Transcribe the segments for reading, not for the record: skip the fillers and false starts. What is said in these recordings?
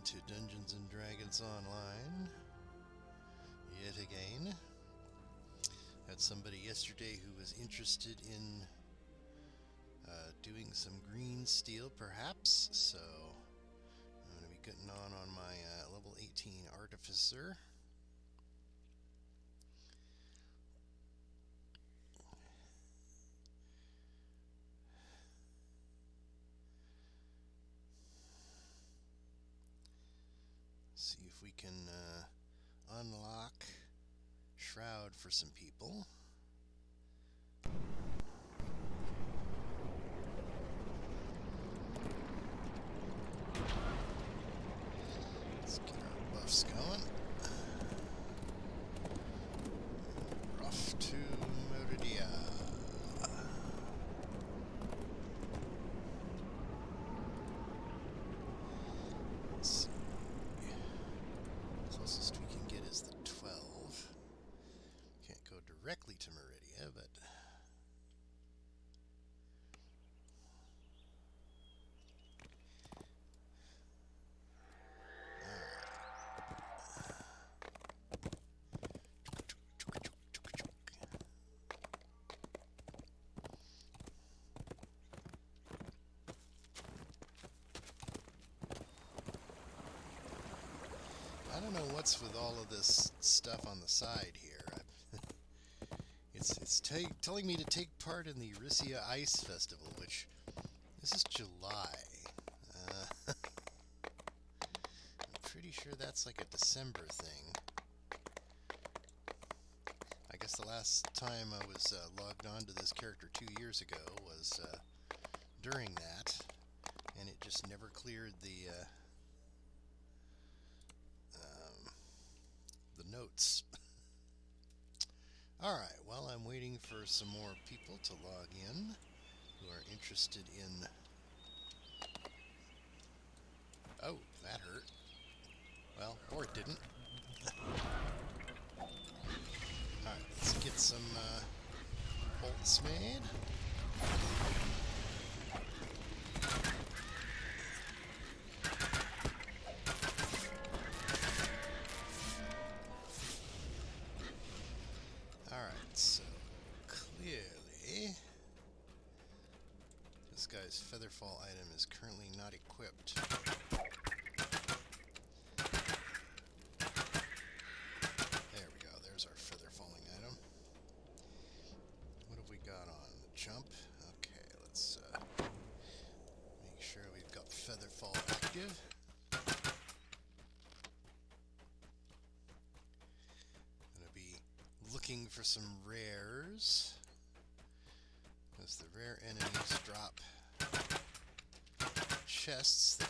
to Dungeons & Dragons Online yet again. Had somebody yesterday who was interested in doing some green steel perhaps, so I'm going to be getting on my level 18 Artificer. See if we can unlock Shroud for some people. Let's get our buffs going. We're off to Meridia. Let's see. Closest we can get is the 12. Can't go directly to Meridia, but I don't know what's with all of this stuff on the side here. It's telling me to take part in the Risia Ice Festival, which this is July. I'm pretty sure that's like a December thing. I guess the last time I was logged on to this character 2 years ago was during that, and it just never cleared the notes. Alright, well, I'm waiting for some more people to log in who are interested in... Oh, that hurt. Well, or it didn't. Alright, let's get some bolts made. Alright, so clearly this guy's Featherfall item is currently not equipped. There we go, there's our Featherfalling item. What have we got on? The jump? Okay, let's make sure we've got Featherfall active. Looking for some rares, as the rare enemies drop chests that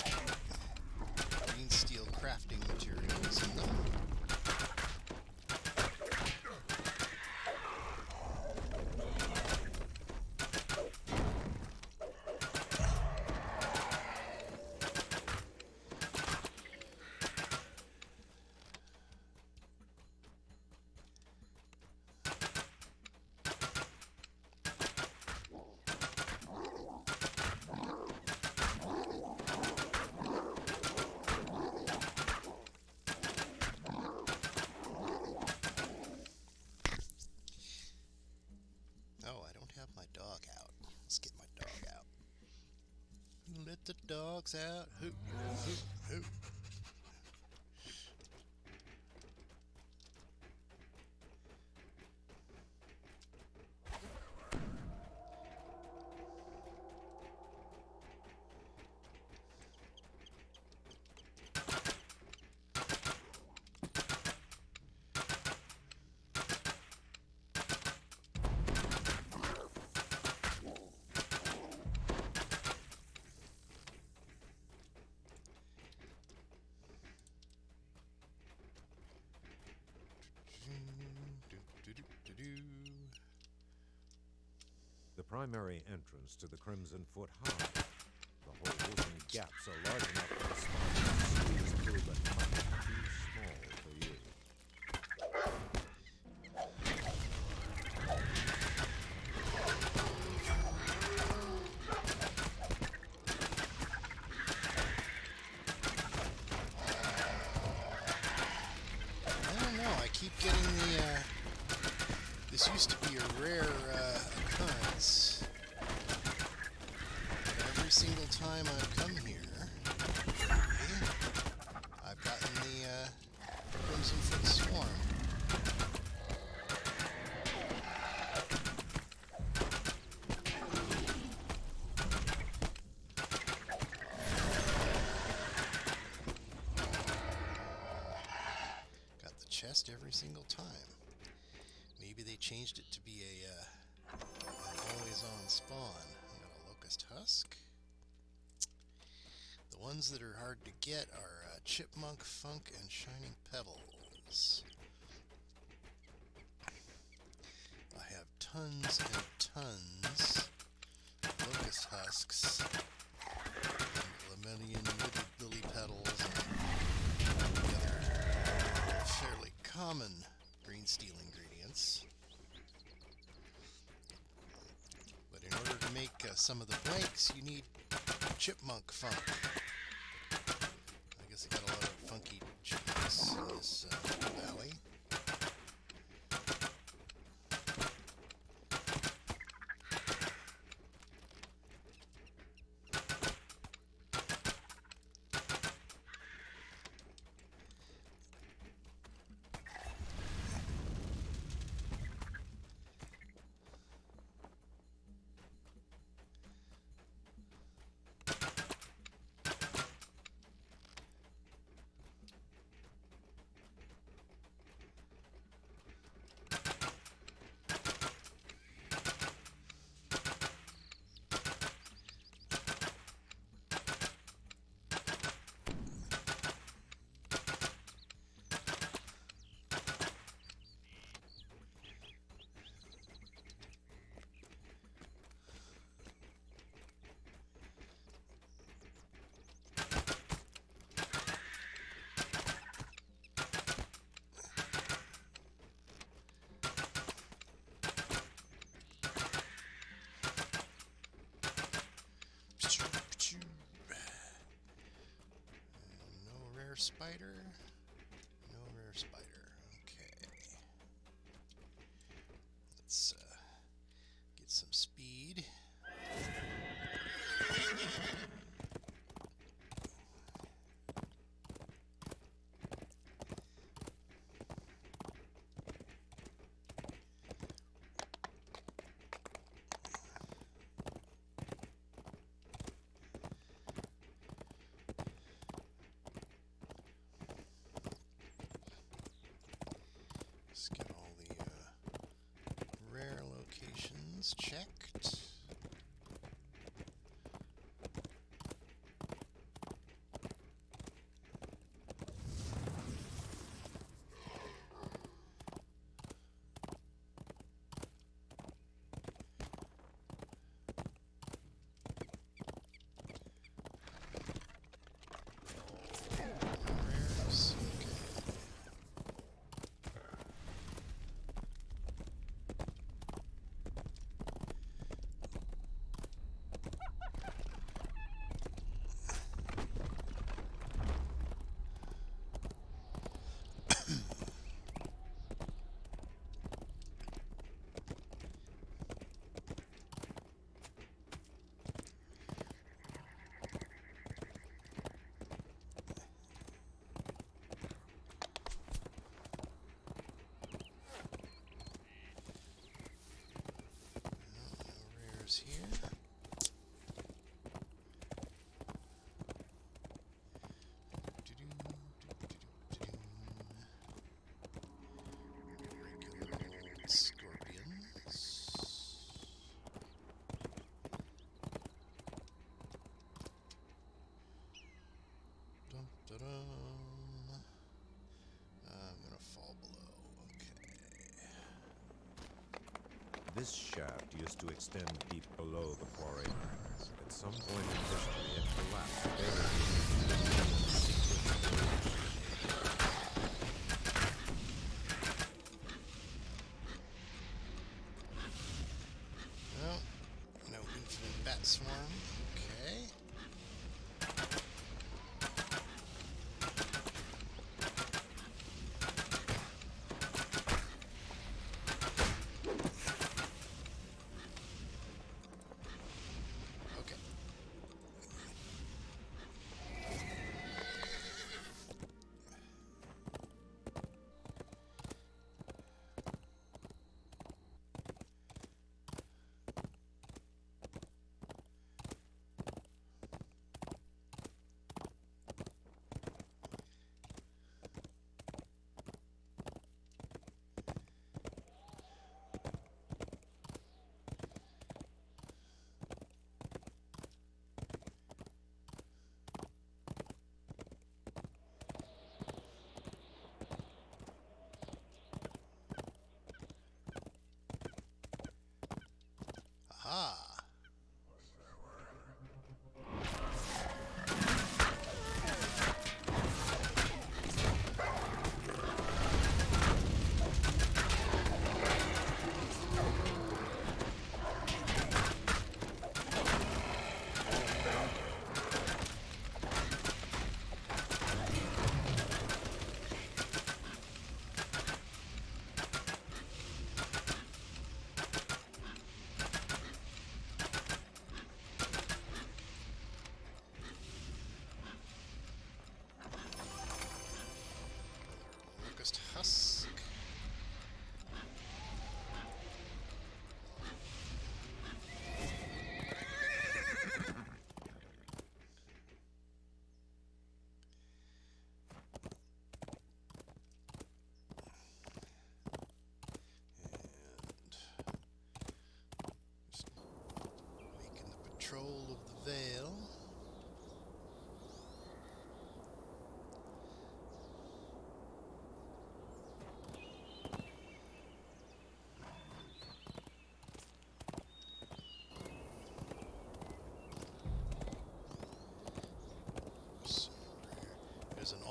have green steel crafting materials in them. Oh, I don't have my dog out. Let's get my dog out. Let the dogs out. Hoop, hoop, hoop. The primary entrance to the Crimson Foot High. The holes and gaps are large enough for the spine to squeeze through, but not too small for you. This used to be a rare occurrence. But every single time I've come here, I've gotten the Crimson Foot Swarm. Chest every single time. Maybe they changed it to be an always-on spawn. I got a locust husk. The ones that are hard to get are chipmunk, funk, and shining petals. I have tons and tons of locust husks, and lemonian lily petals, and the other fairly common green steel ingredients. But in order to make some of the blanks, you need chipmunk funk. I guess I got a lot of funky chipmunks in this valley. Spider? No rare spider. Okay. Let's get some speed. Let's get all the rare locations checked. Rares, okay. Here. Regular old scorpions. Dum, da, dum. I'm gonna fall below. Okay. This shaft used to extend deep below the quarry. At some point in history, it collapsed, buried in secret. Well, no infinite bat swarm. Okay.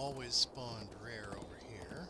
always spawned rare over here.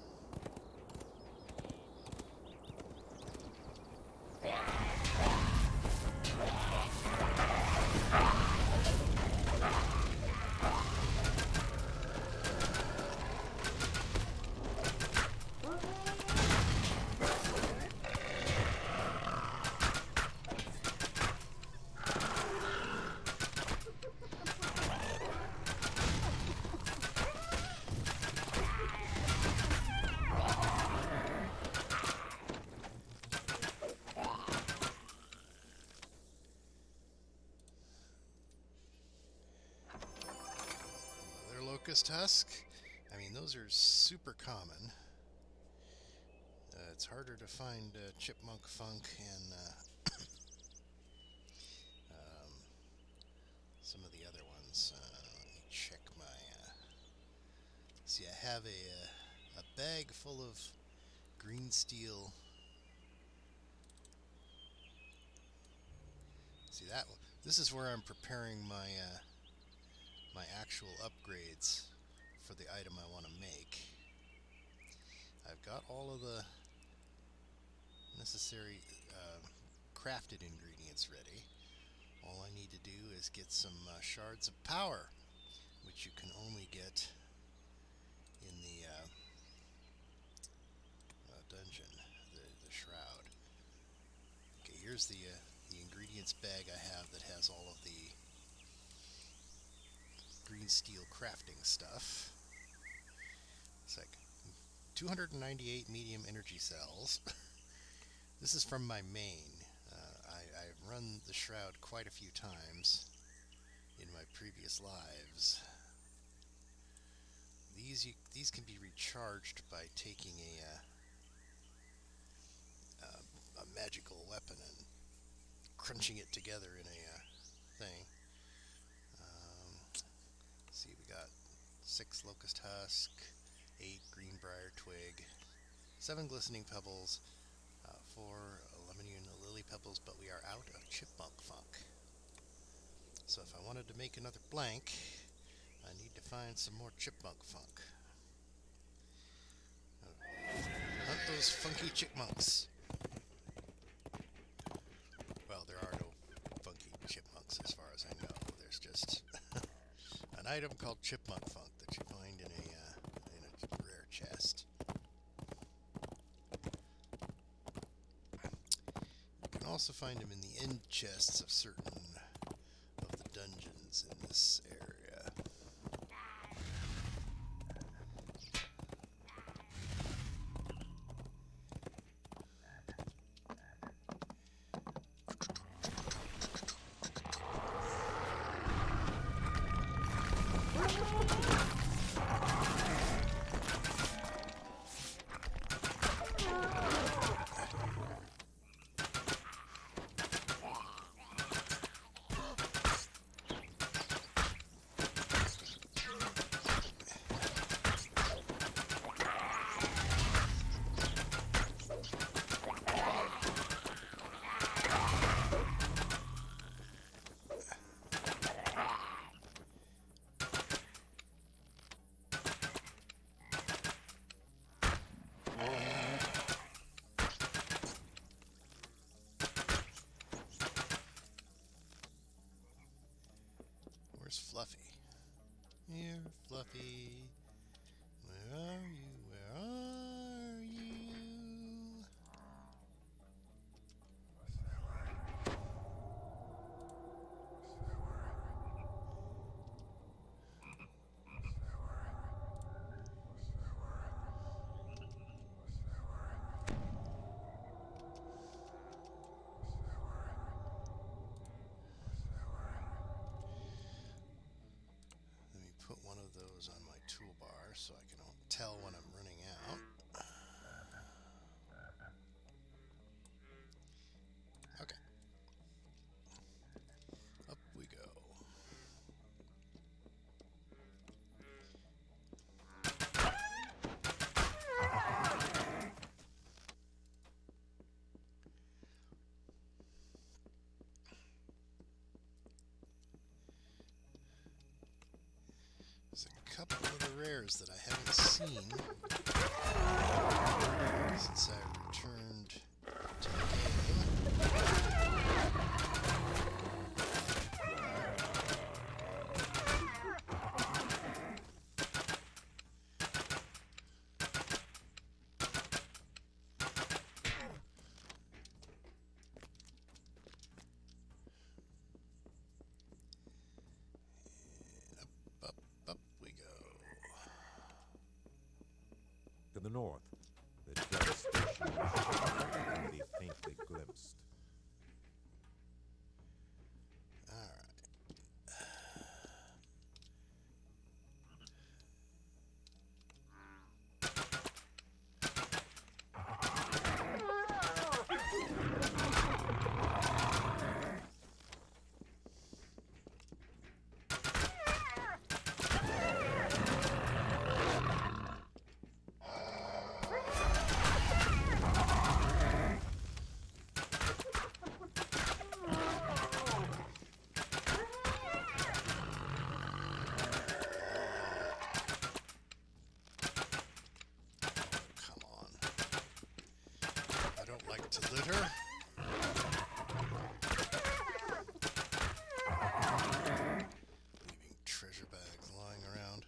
Locust husk. I mean, those are super common. It's harder to find chipmunk funk and some of the other ones. Let me check my. See, I have a bag full of green steel. See that one? This is where I'm preparing my my actual upgrades for the item I want to make. I've got all of the necessary crafted ingredients ready. All I need to do is get some shards of power, which you can only get in the dungeon, the shroud. Okay, here's the ingredients bag I have that has all of the green steel crafting stuff. It's like 298 medium energy cells. This is from my main. I've run the shroud quite a few times in my previous lives. These can be recharged by taking a magical weapon and crunching it together in a thing. See, we got 6 locust husk, 8 greenbrier twig, 7 glistening pebbles, 4 lemonian lily pebbles, but we are out of chipmunk funk. So if I wanted to make another blank, I need to find some more chipmunk funk. Hunt those funky chipmunks. Well, there are no funky chipmunks as far as I know. There's just an item called chipmunk funk that you find in a rare chest. You can also find them in the end chests of certain of the dungeons in this area. Where's Fluffy? Here, Fluffy. Where are you? Where are you? Let me put one of those on my toolbar so I can tell when I'm running out. Okay. Up we go. There's a couple of the rares that I haven't seen since I returned to the game. Up we go. To the north, the devastation of Chicago can be faintly glimpsed. Come on. I don't like to litter. Leaving treasure bags lying around.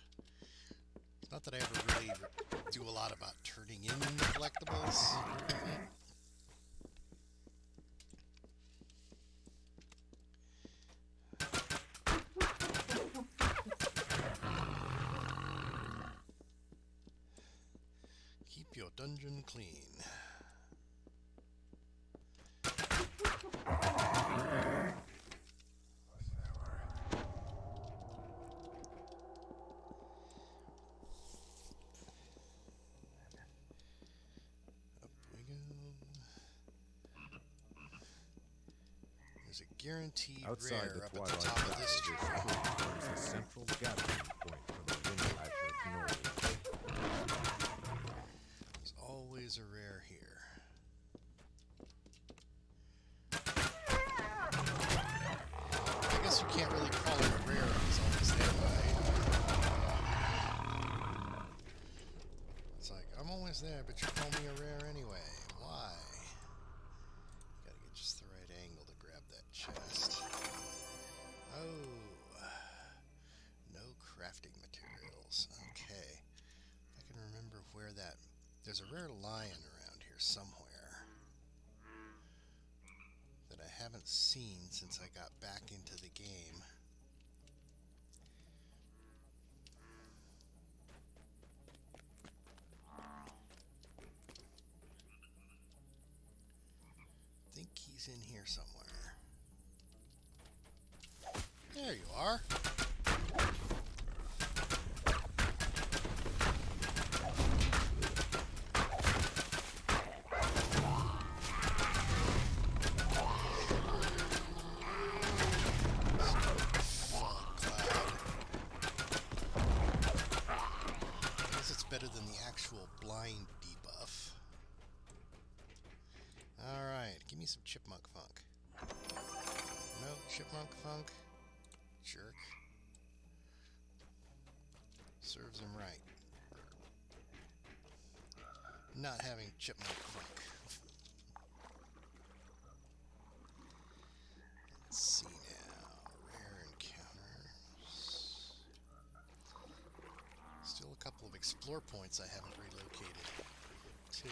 It's not that I ever really do a lot about turning in collectibles. Keep your dungeon clean. Up we go. There's a guaranteed Outside rare the up at the twilight top of valley, this this tree. creek forms the central gathering point for the Windlasher Knoll. There's always a rare here. I guess you can't really call it a rare if it's always there, right? It's like, I'm always there, but you call me a rare anyway. Why? Gotta get just the right angle to grab that chest. Oh. No crafting materials. Okay. I can remember where that... There's a rare lion around here somewhere that I haven't seen since I got back into the game. I think he's in here somewhere. There you are. Better than the actual blind debuff. Alright, give me some chipmunk funk. No chipmunk funk? Jerk. Serves him right. Not having chipmunk funk. Let's see now. Rare encounters. Still a couple of explore points I haven't relocated to.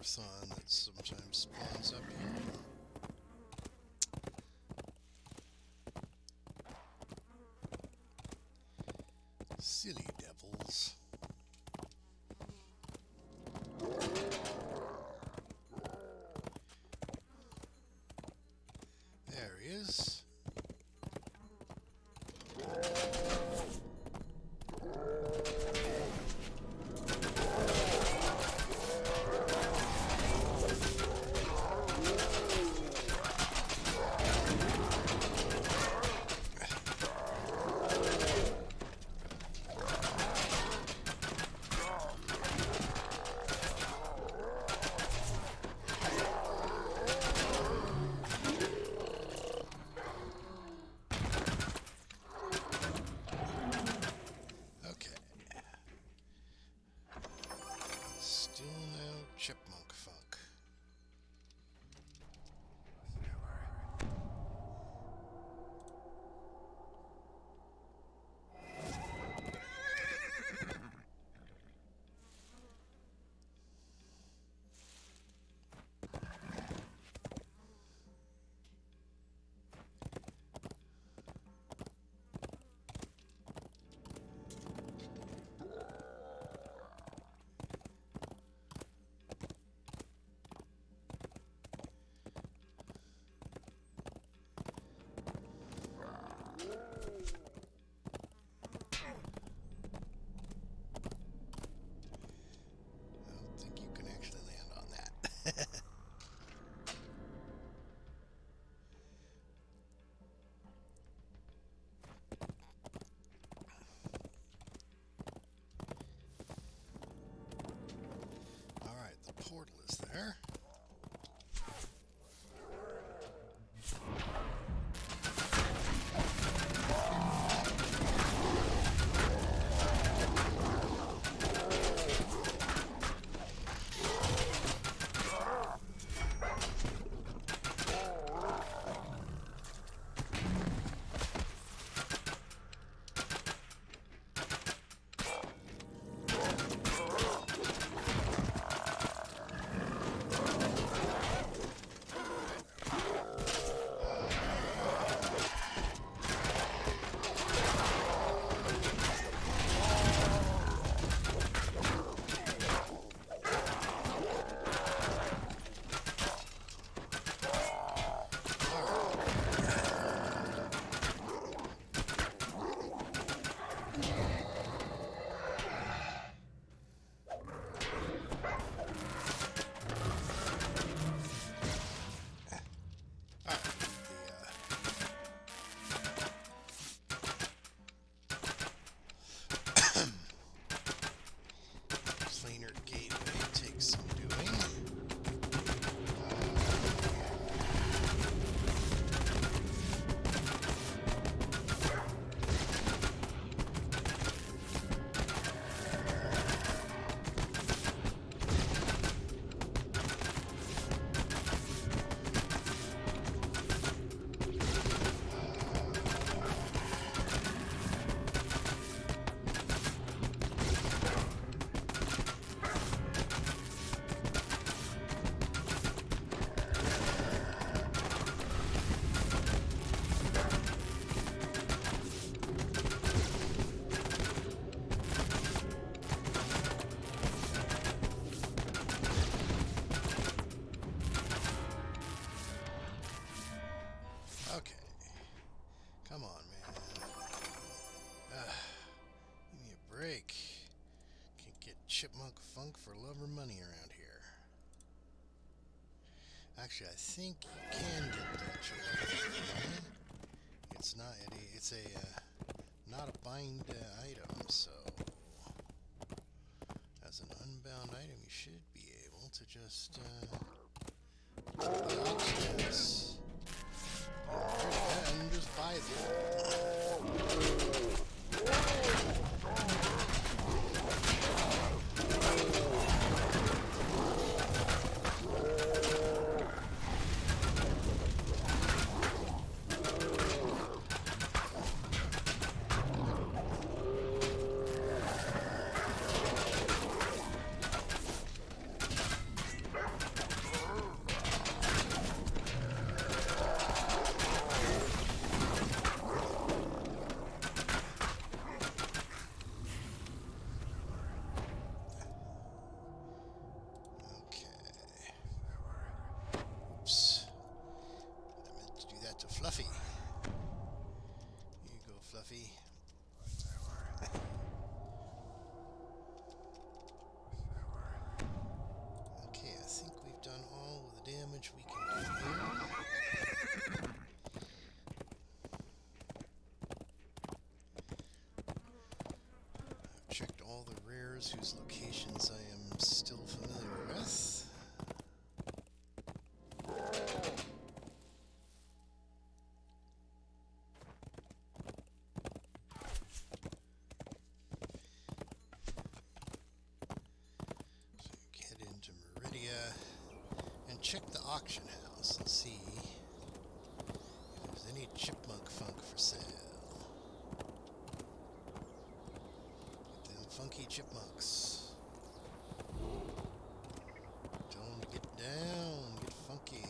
Orthon that sometimes spawns up here. Silly devils. There he is. Chipmunk funk. Portal is there. Okay. Come on, man. Give me a break. Can't get chipmunk funk for love or money around here. Actually, I think you can get that chipmunk funk for money. It's not. It's a not a bind item, so as an unbound item, you should be able to just yes. And just buy them. all the rares whose locations I am still familiar with. So get into Meridia and check the auction house and see if there's any chipmunk funk for sale. Get them funky chipmunks. Tell them to get down, get funky.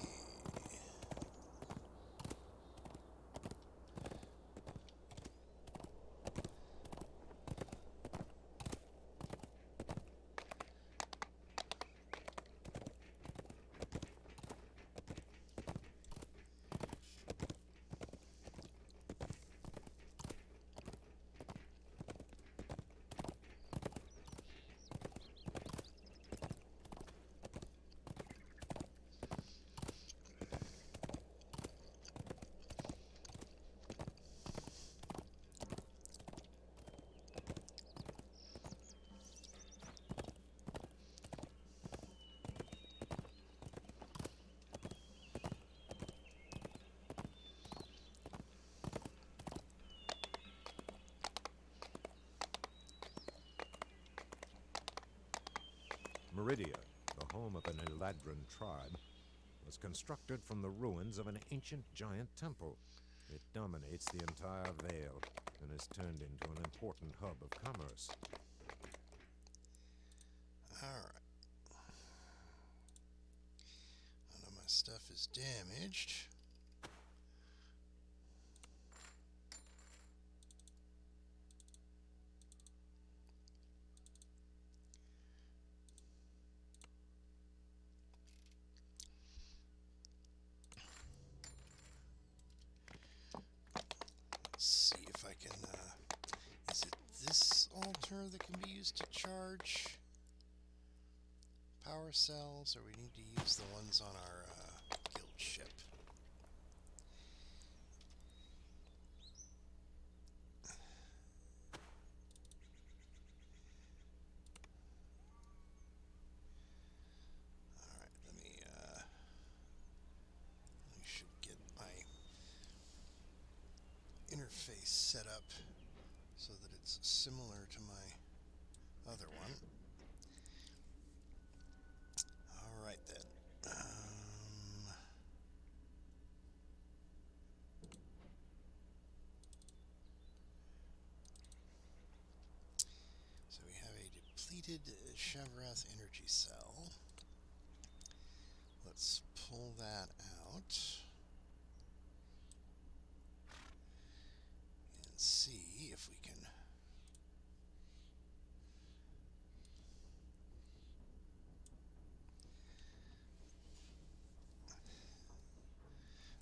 Meridia, the home of an Eladrin tribe, was constructed from the ruins of an ancient giant temple. It dominates the entire Vale and has turned into an important hub of commerce. Alright. None of my stuff is damaged. See if I can, is it this altar that can be used to charge power cells, or we need to use the ones on our guild ship? Alright, I should get my interface set up so that it's similar to my other one. Alright then. So we have a depleted Shavrath energy cell. Let's pull that out and see if we can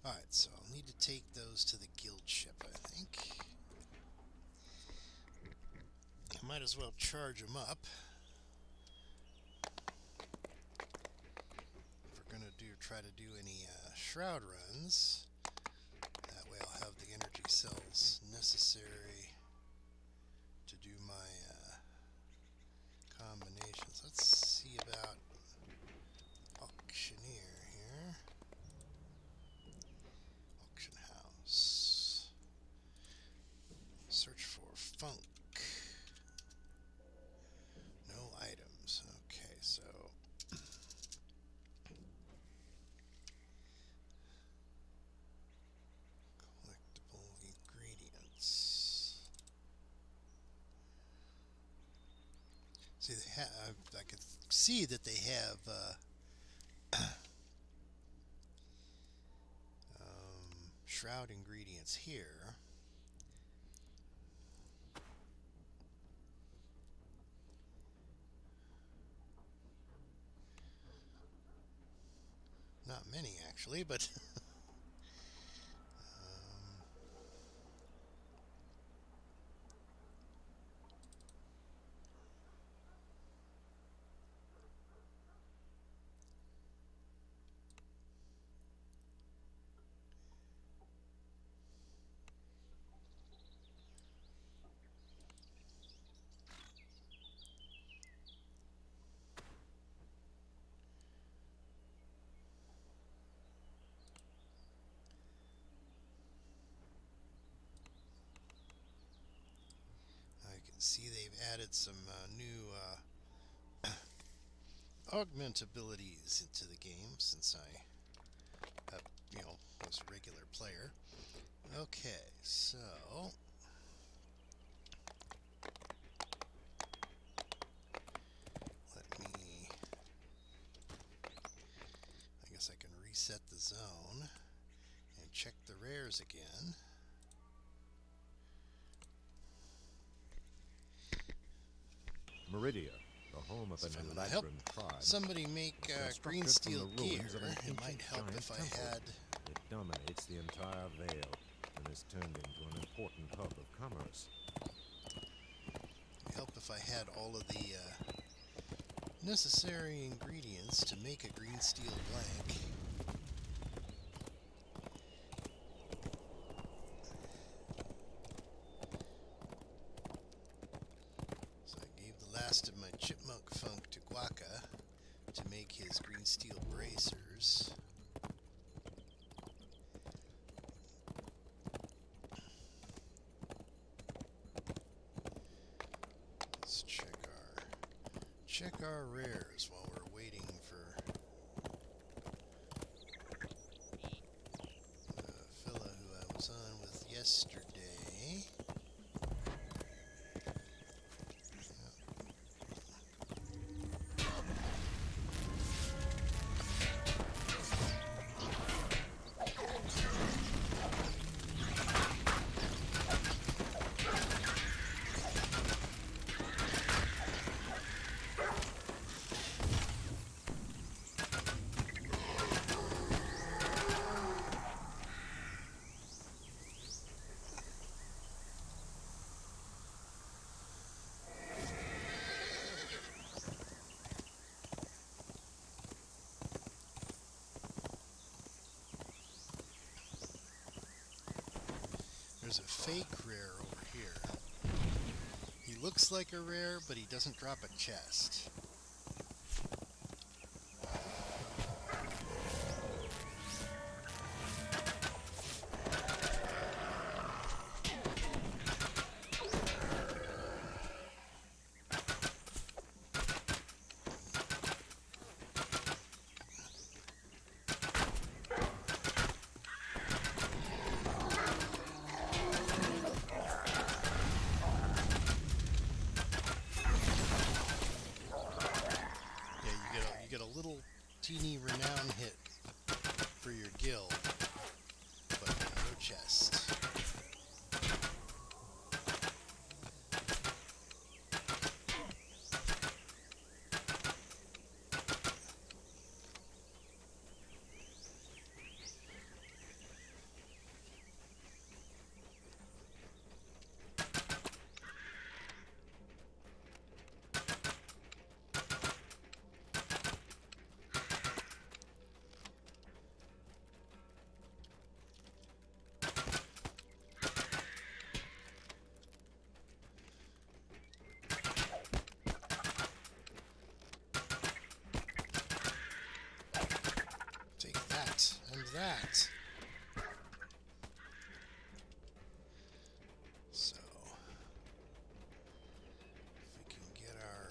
Alright, so I'll need to take those to the guild ship, I think. I might as well charge them up. If we're going to try to do any shroud runs, that way I'll have the energy cells necessary to do my combinations. Let's see about auctioneer here. Auction house. Search for funk. No items. Okay, so collectible ingredients. See, they have. I could see that they have shroud ingredients here. Not many, actually, but see they've added some new augment abilities into the game since I, was a regular player. Okay, so I guess I can reset the zone and check the rares again. Meridia, the home of an If I'm gonna help Eladrin tribe. somebody make green constructed from steel the gear, ruins of an it might ancient help giant if I temple. had It dominates the entire Vale and is turned into an important hub of commerce. all of the necessary ingredients to make a green steel blank. So I gave the last of my chipmunk funk to Guaca to make his green steel bracers. Let's check our rares while we're waiting for the fella who I was on with yesterday. There's a fake rare over here. He looks like a rare, but he doesn't drop a chest. Teeny renown hit for your guild, but no chest. That. So, if we can get our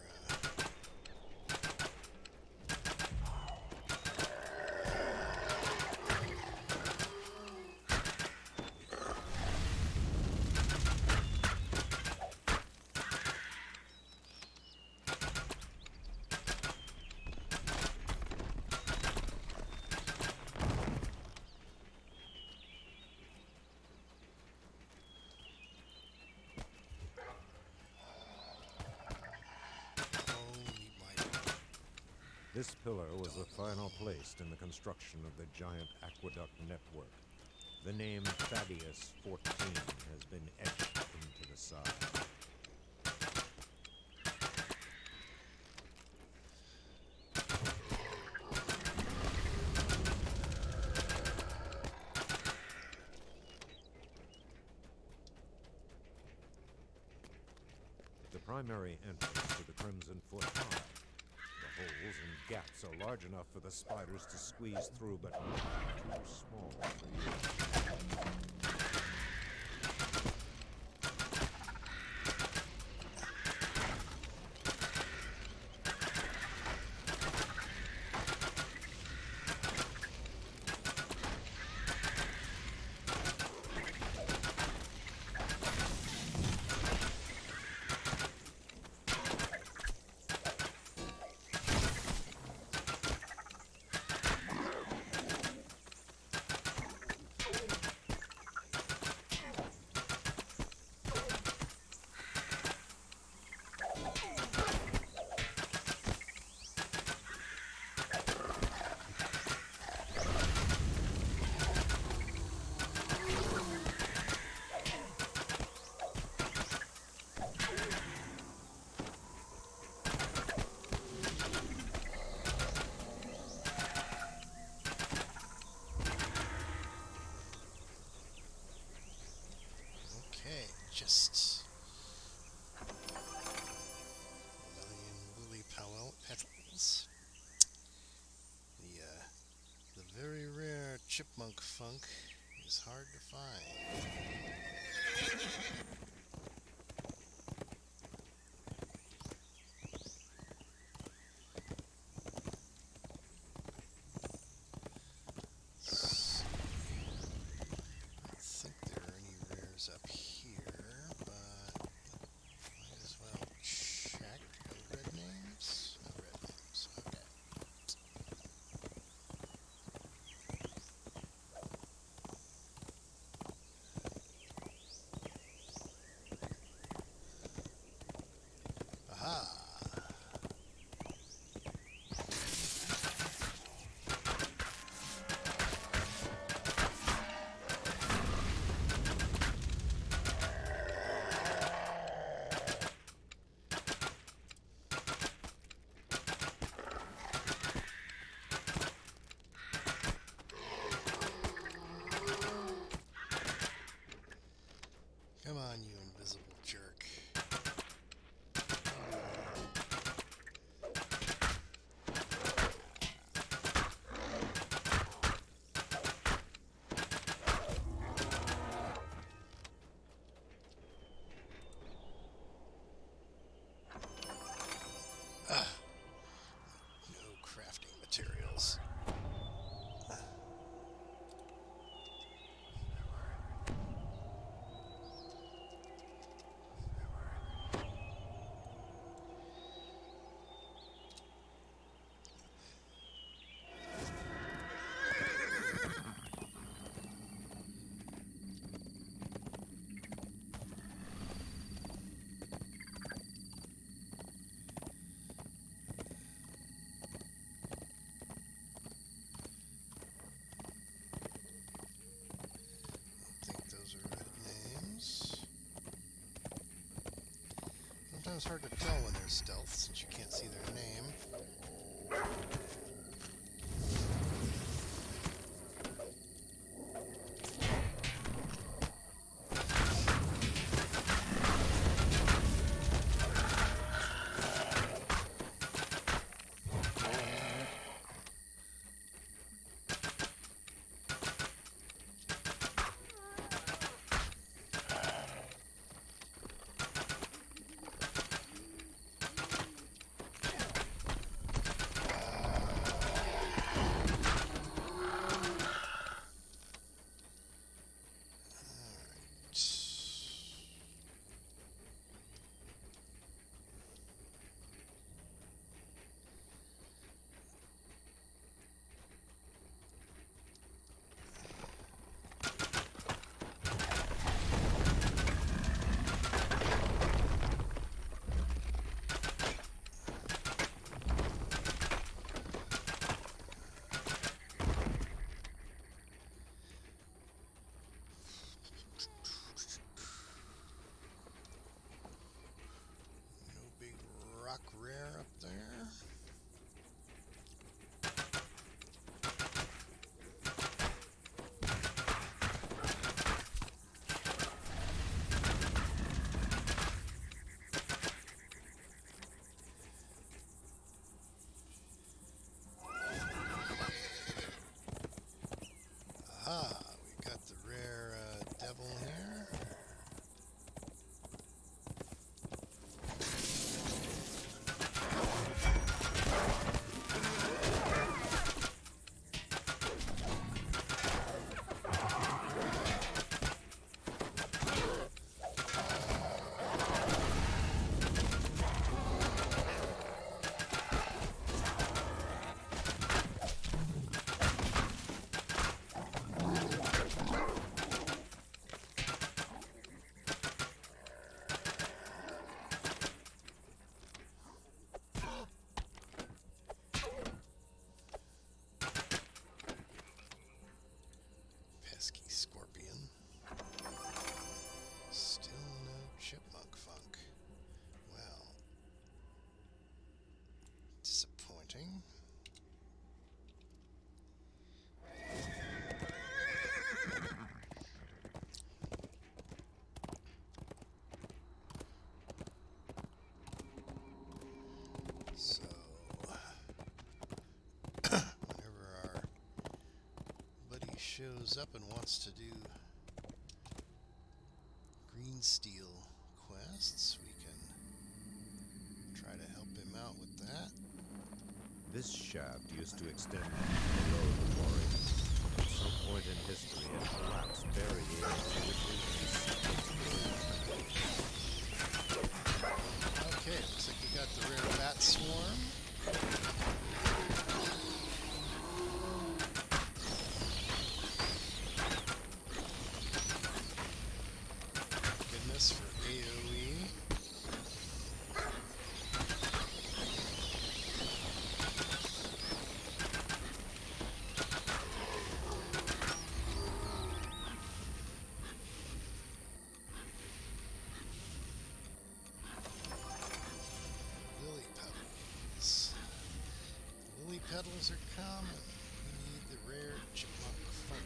This pillar was the final placed in the construction of the giant aqueduct network. The name Thaddeus 14 has been etched into the side. The primary entrance to the Crimson Foot High. The holes and gaps are large enough for the spiders to squeeze through, but not too small for you. chipmunk funk is hard to find. Up here, but might as well check. No red names? No red names. Okay. Aha! Come on, you invisible jerk. No crafting materials. Sometimes hard to tell when they're stealth since you can't see their name. Rare up there. Aha, we got the rare devil here. Pesky scorpion. Still no chipmunk funk. Well, disappointing. So, whenever our buddy shows up and wants to do green steel quests, we can try to help him out with that. This shaft used to extend below the quarry. At some point in history, it collapsed, burying its witches and secrets. Okay, looks like we got the rare bat swarm. Goodness for AoE. Lily petals. Lily petals are common. We need the rare chipmunk funk.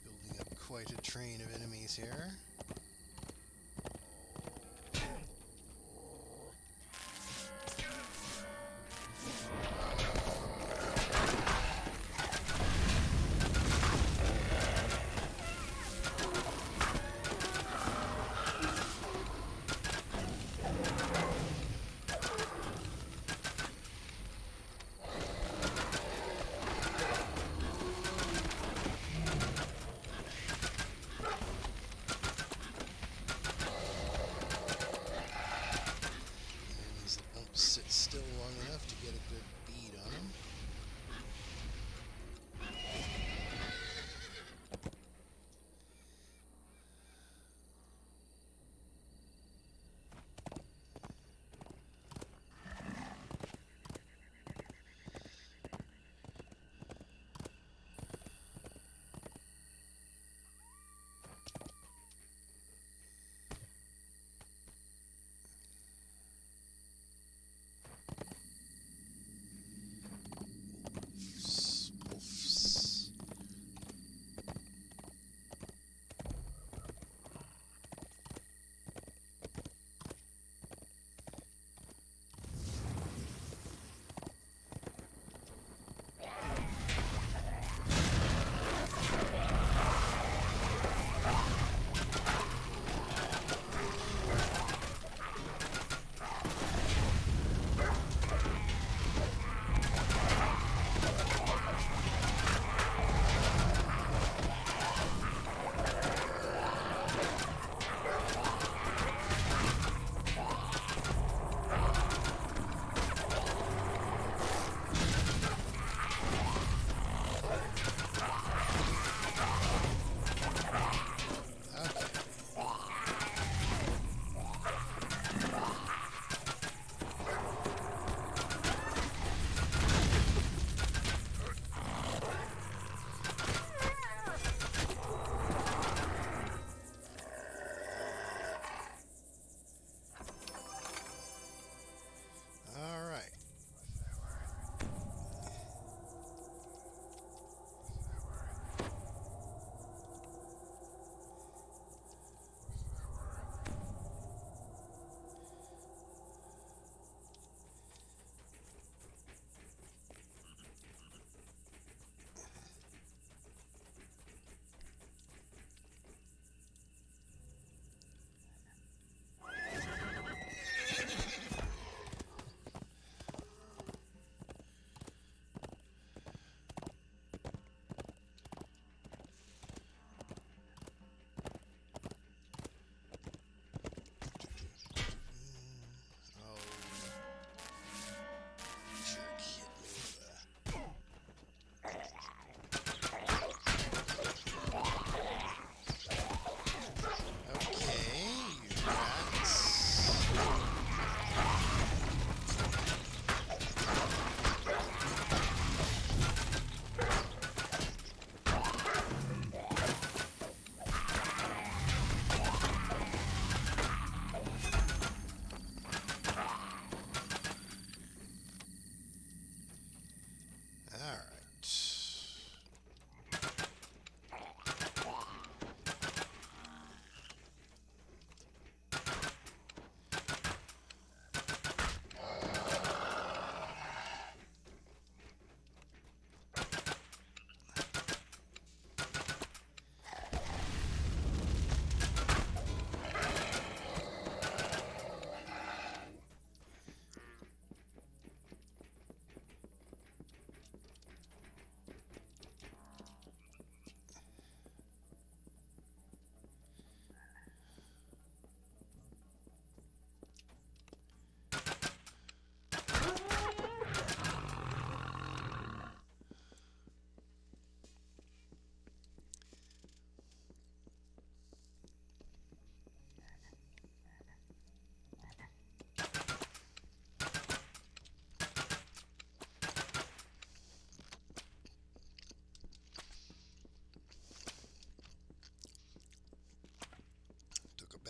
Building up quite a train of enemies here.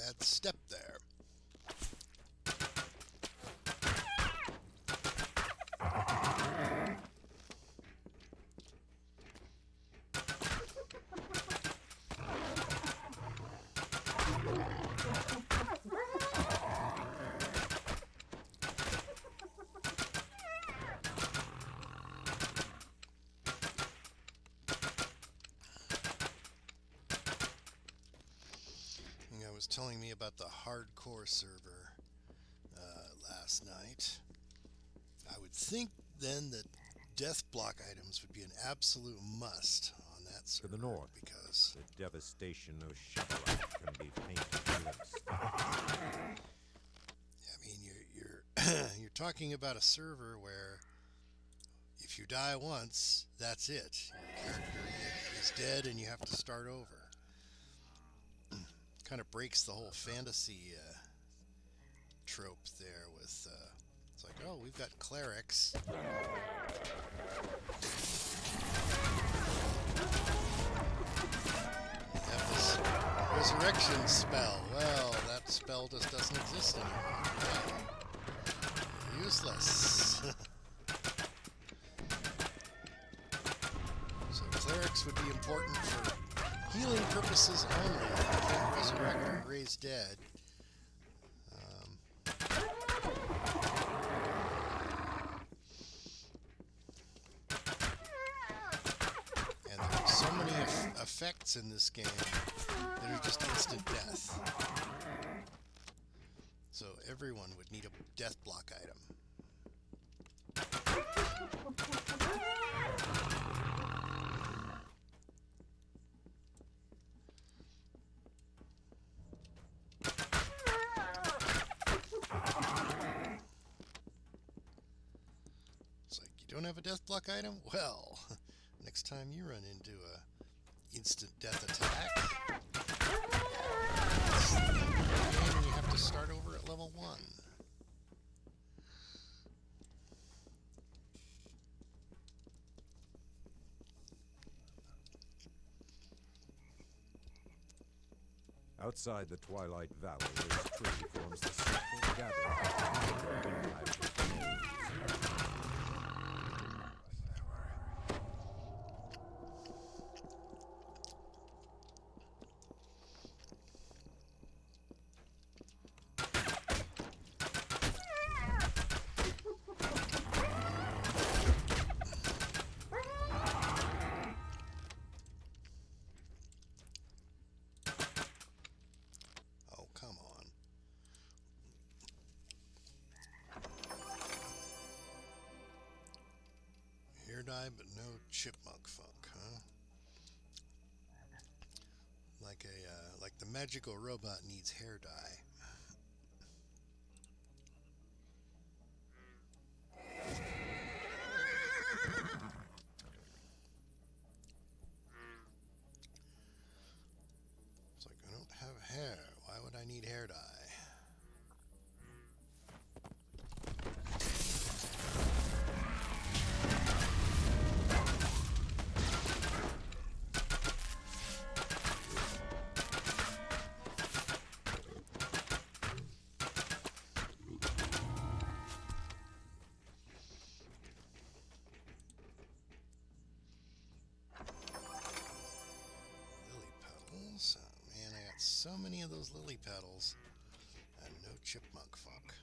bad step there. Was telling me about the hardcore server last night. I would think then that death block items would be an absolute must on that server. To the north, because the devastation of Shovelite can be faintly glimpsed. I mean, you're you're talking about a server where if you die once, that's it. Your character is dead, and you have to start over. Kind of breaks the whole fantasy trope there with it's like, oh, we've got clerics. We have this resurrection spell. Well, that spell just doesn't exist anymore. Yeah. Useless. So clerics would be important for healing purposes only. You can't resurrect or raise dead. And there are so many effects in this game that are just instant death. So everyone would need a death block item. Don't have a death block item? Well, next time you run into a instant death attack, it's the end of the game and you have to start over at level 1. Outside the Twilight Valley, this tree forms the central gathering point. Die, but no chipmunk funk, huh? Like the magical robot needs hair dye. It's like, I don't have hair. Why would I need hair dye? So many of those lily petals and no chipmunk funk.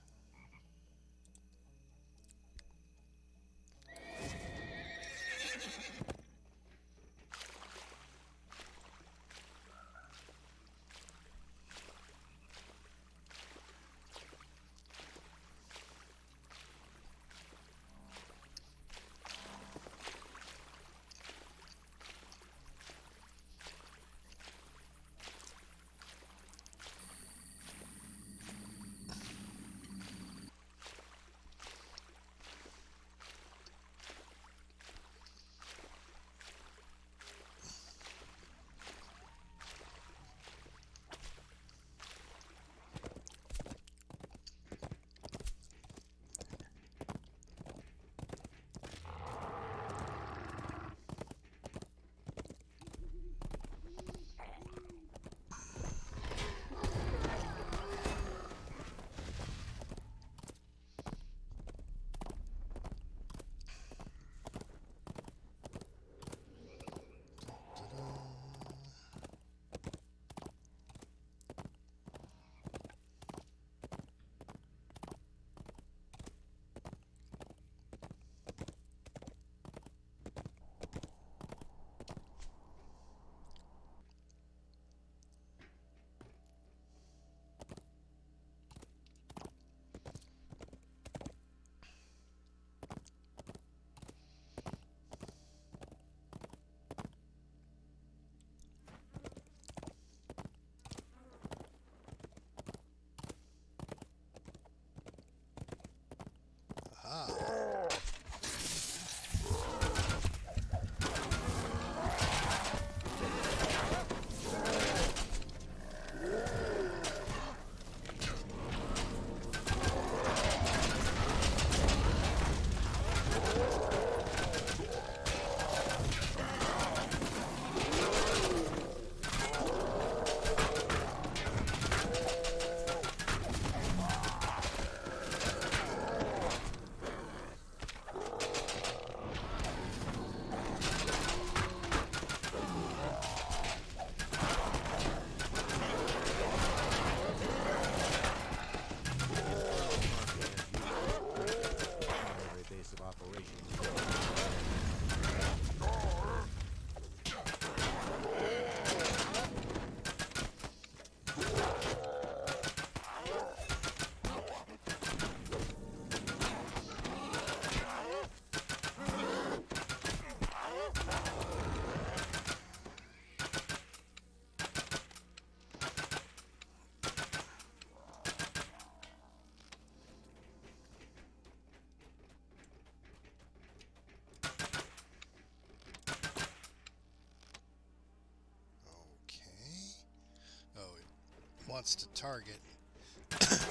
wants to target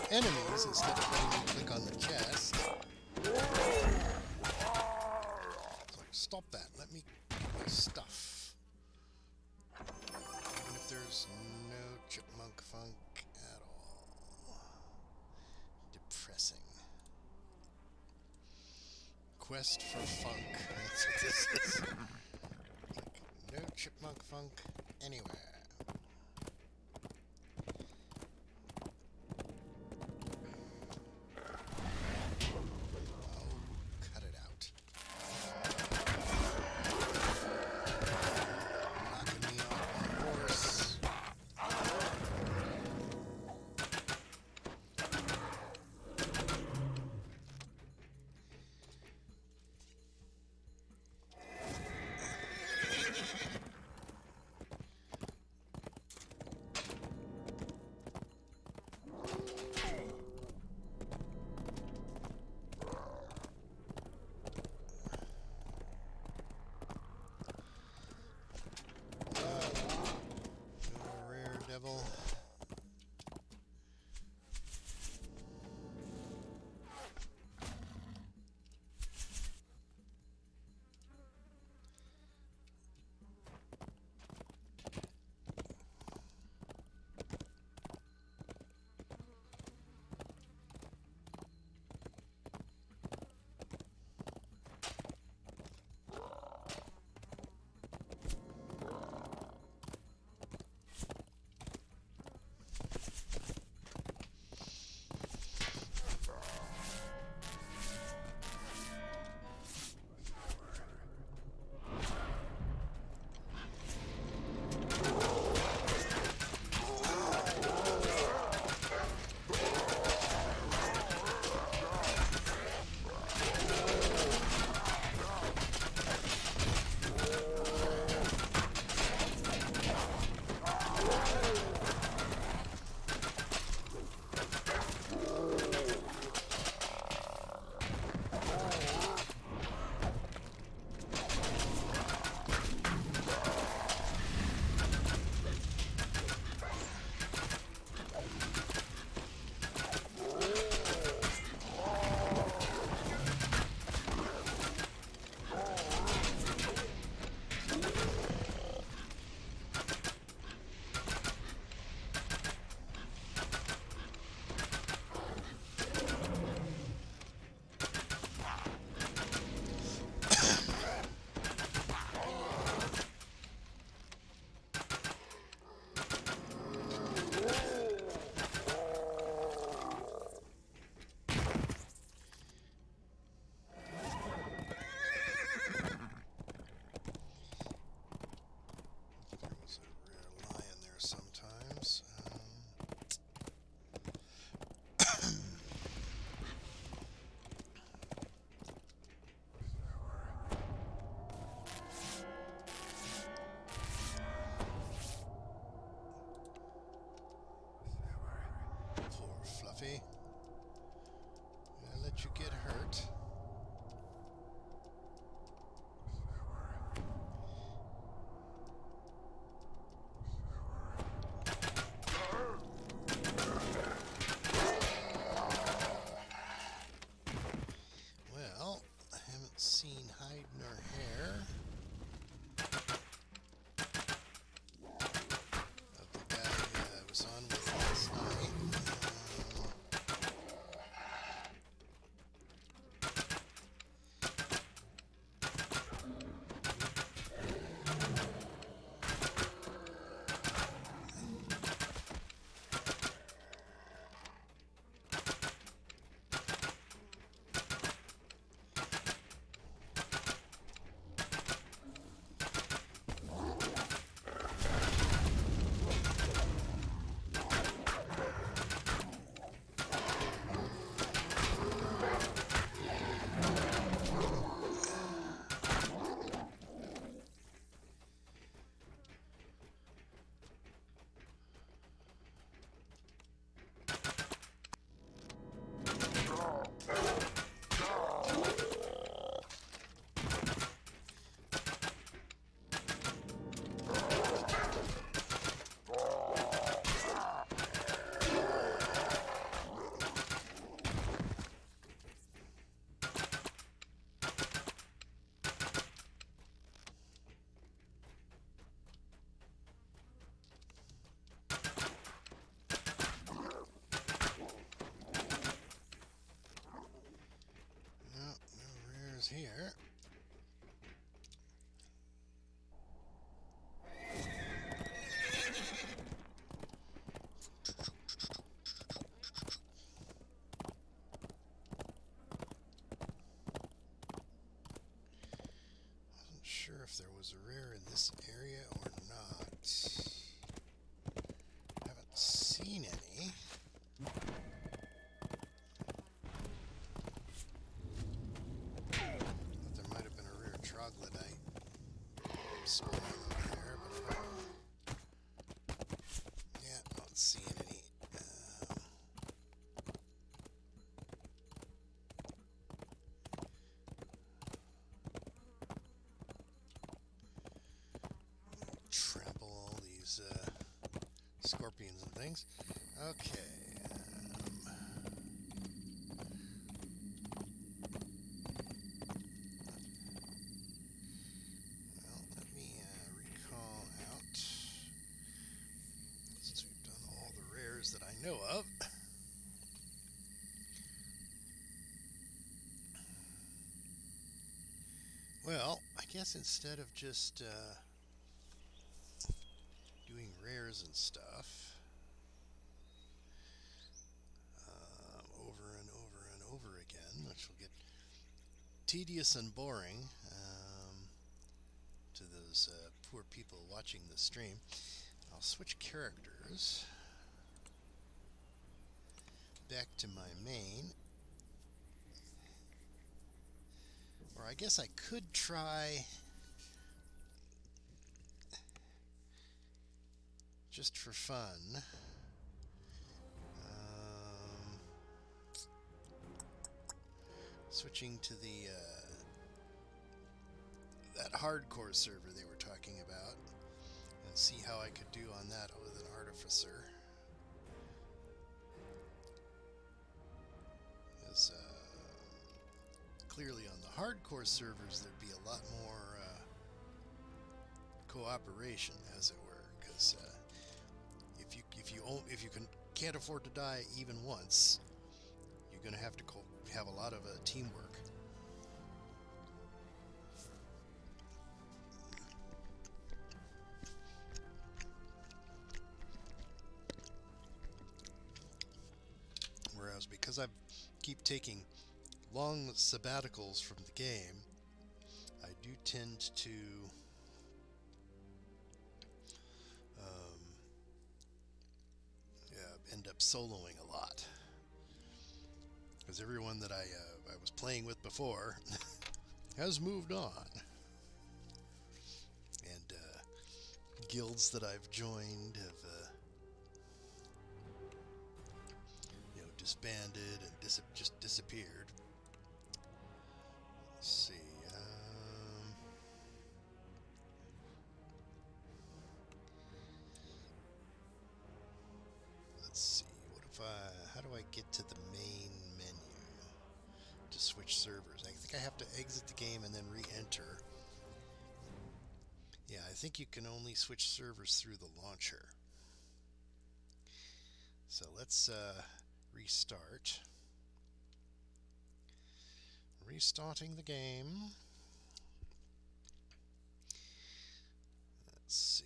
enemies instead of letting you click on the chest. It's like, stop that. Let me get my stuff. Even if there's no chipmunk funk at all. Depressing. Quest for funk. That's what this is. Like, no chipmunk funk anywhere. I let you get hurt. Well, I haven't seen hide nor hair of the guy I was on with last night. here. Wasn't sure if there was a rare in this area or not. Haven't seen any. Thought there might have been a rare troglodyte spawning over there, but yeah, not seeing any. Trample all these scorpions and things. Okay. Well, let me recall out, since we've done all the rares that I know of. Well, I guess instead of just doing rares and stuff over and over and over again, which will get tedious and boring to those poor people watching the stream, I'll switch characters back to my main. Or I guess I could try, just for fun, switching to the that hardcore server they were talking about, and see how I could do on that with an artificer. Because clearly on the hardcore servers there'd be a lot more cooperation, as it were. Because if you can't afford to die even once, you're going to have to have a lot of teamwork. Whereas because I keep taking long sabbaticals from the game, I do tend to end up soloing a lot, because everyone that I was playing with before has moved on, and guilds that I've joined have disbanded and just disappeared. Let's see. Let's see. What if how do I get to the main menu to switch servers? I think I have to exit the game and then re-enter. Yeah, I think you can only switch servers through the launcher. So let's restart. Restarting the game. Let's see.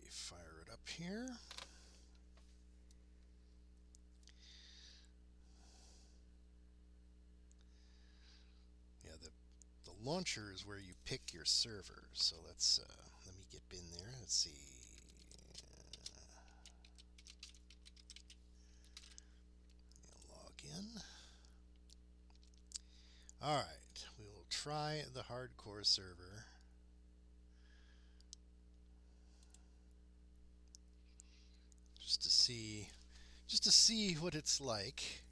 Fire it up here. Yeah, the launcher is where you pick your server. So let's let me get in there. Let's see. Log in. All right, we will try the hardcore server. Just to see what it's like.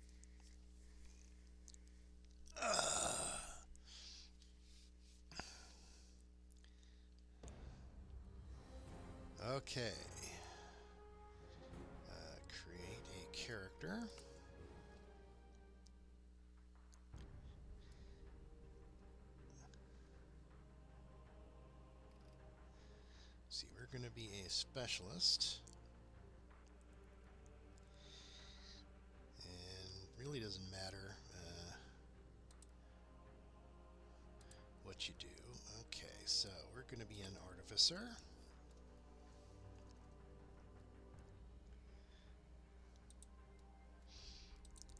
Okay. Create a character. See, we're going to be a specialist. And really doesn't matter what you do. Okay, so we're going to be an artificer.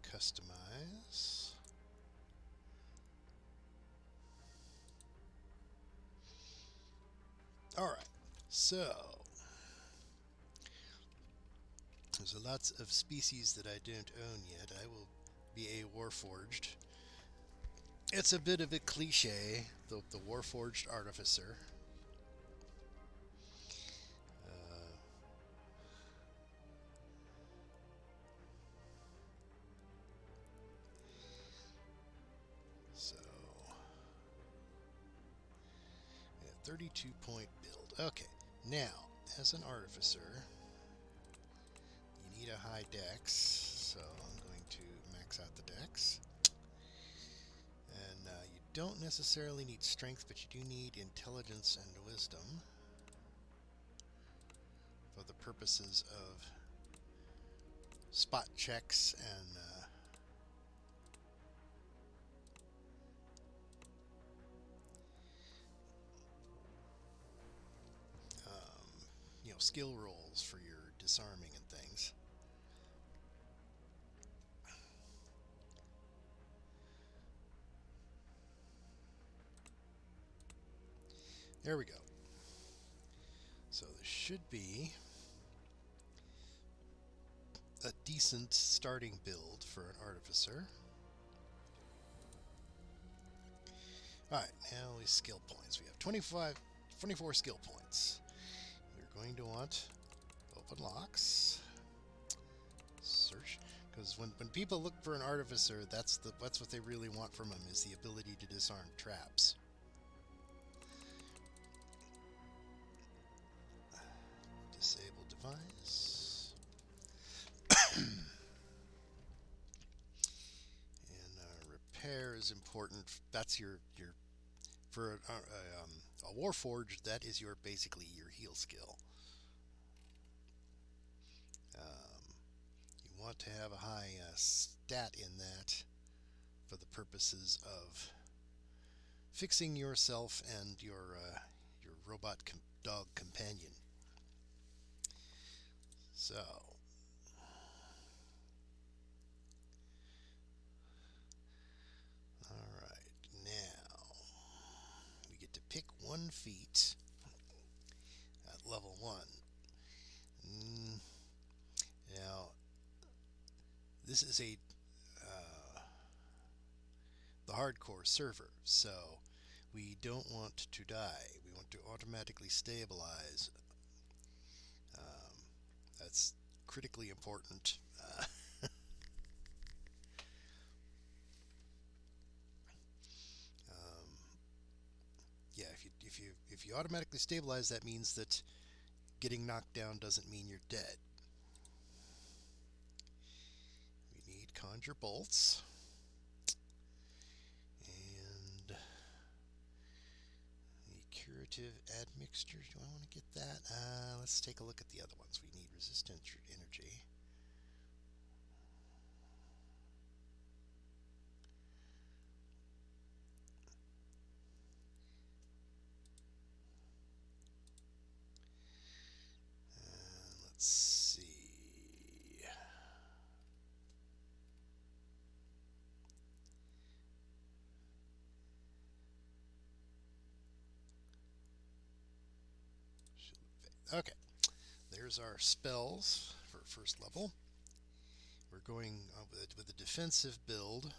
Customize. Alright, so there's lots of species that I don't own yet. I will be a Warforged. It's a bit of a cliche, the Warforged Artificer. So, yeah, 32-point build. Okay, now, as an Artificer, you need a high dex, so I'm going to max out the dex. And you don't necessarily need strength, but you do need intelligence and wisdom for the purposes of spot checks and you know, skill rolls for your disarming and things. There we go. So there should be a decent starting build for an Artificer. Alright, now we skill points. We have 24 skill points. We're going to want open locks. Search. Because when people look for an Artificer, that's what they really want from them, is the ability to disarm traps. Disable device. And repair is important. That's your for a Warforged, that is your basically your heal skill. You want to have a high stat in that for the purposes of fixing yourself and your robot dog companion. So, alright, now we get to pick one feat at level 1. Now, this is the hardcore server, so we don't want to die. We want to automatically stabilize. That's critically important. Yeah, if you automatically stabilize, that means that getting knocked down doesn't mean you're dead. We need conjure bolts. And the curative admixture, do I want to get that? Let's take a look at the other ones. We need resistant energy. Let's see. Okay, there's our spells for first level. We're going with a defensive build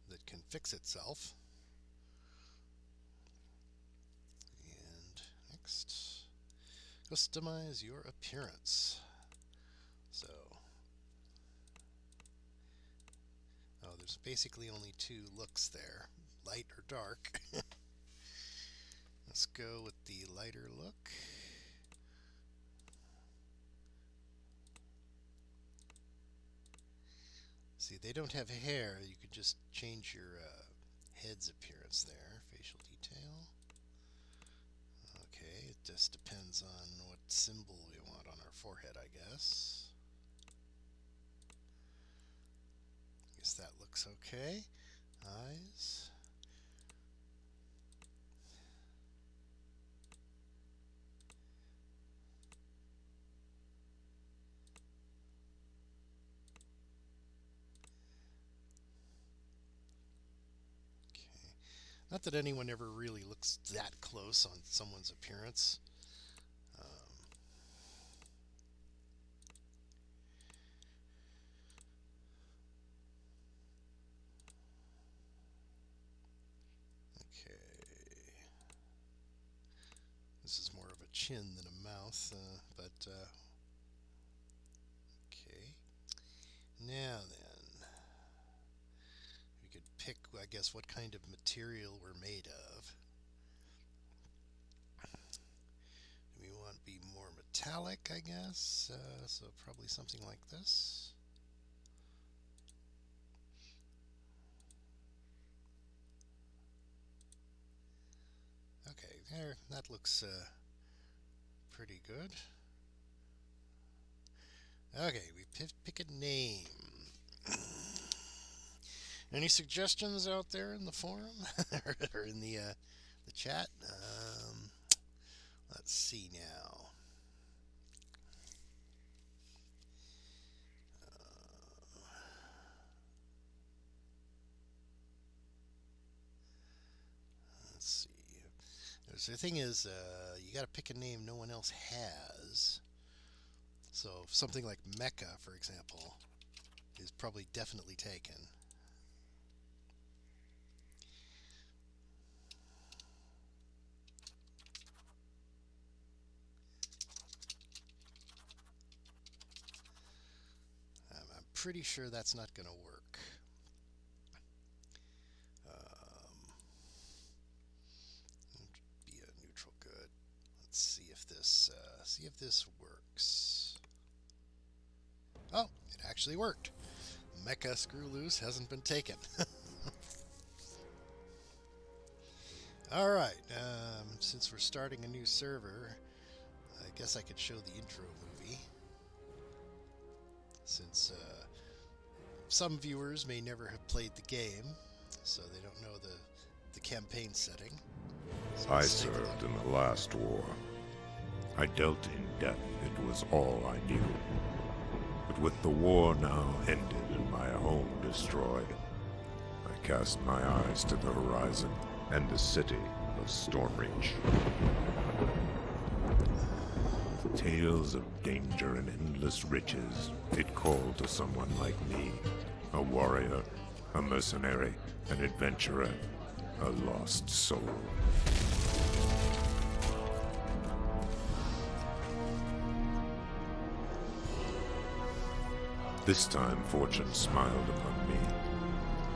that can fix itself. And next, customize your appearance. So, there's basically only two looks there, light or dark. Let's go with the lighter look. See, they don't have hair. You could just change your head's appearance there. Facial detail. Okay, it just depends on what symbol we want on our forehead, I guess. Guess that looks okay. Eyes. Not that anyone ever really looks that close on someone's appearance. Okay. This is more of a chin than a mouth, but okay. Now then, we could pick, I guess, what kind of material we're made of. Do we want to be more metallic, I guess? So probably something like this. Okay, there, that looks pretty good. Okay, we pick a name. Any suggestions out there in the forum or in the chat? Let's see now. Let's see. So the thing is, you got to pick a name no one else has. So something like Mecha, for example, is probably definitely taken. I'm pretty sure that's not going to work. Be a neutral good. Let's see if this works. Oh, it actually worked. Mecha Screw Loose hasn't been taken. Alright, since we're starting a new server, I guess I could show the intro movie. Since some viewers may never have played the game, so they don't know the campaign setting. So I served in the last war. I dealt in death, it was all I knew. But with the war now ended and my home destroyed, I cast my eyes to the horizon and the city of Stormreach. Tales of danger and endless riches, it called to someone like me, a warrior, a mercenary, an adventurer, a lost soul. This time fortune smiled upon me,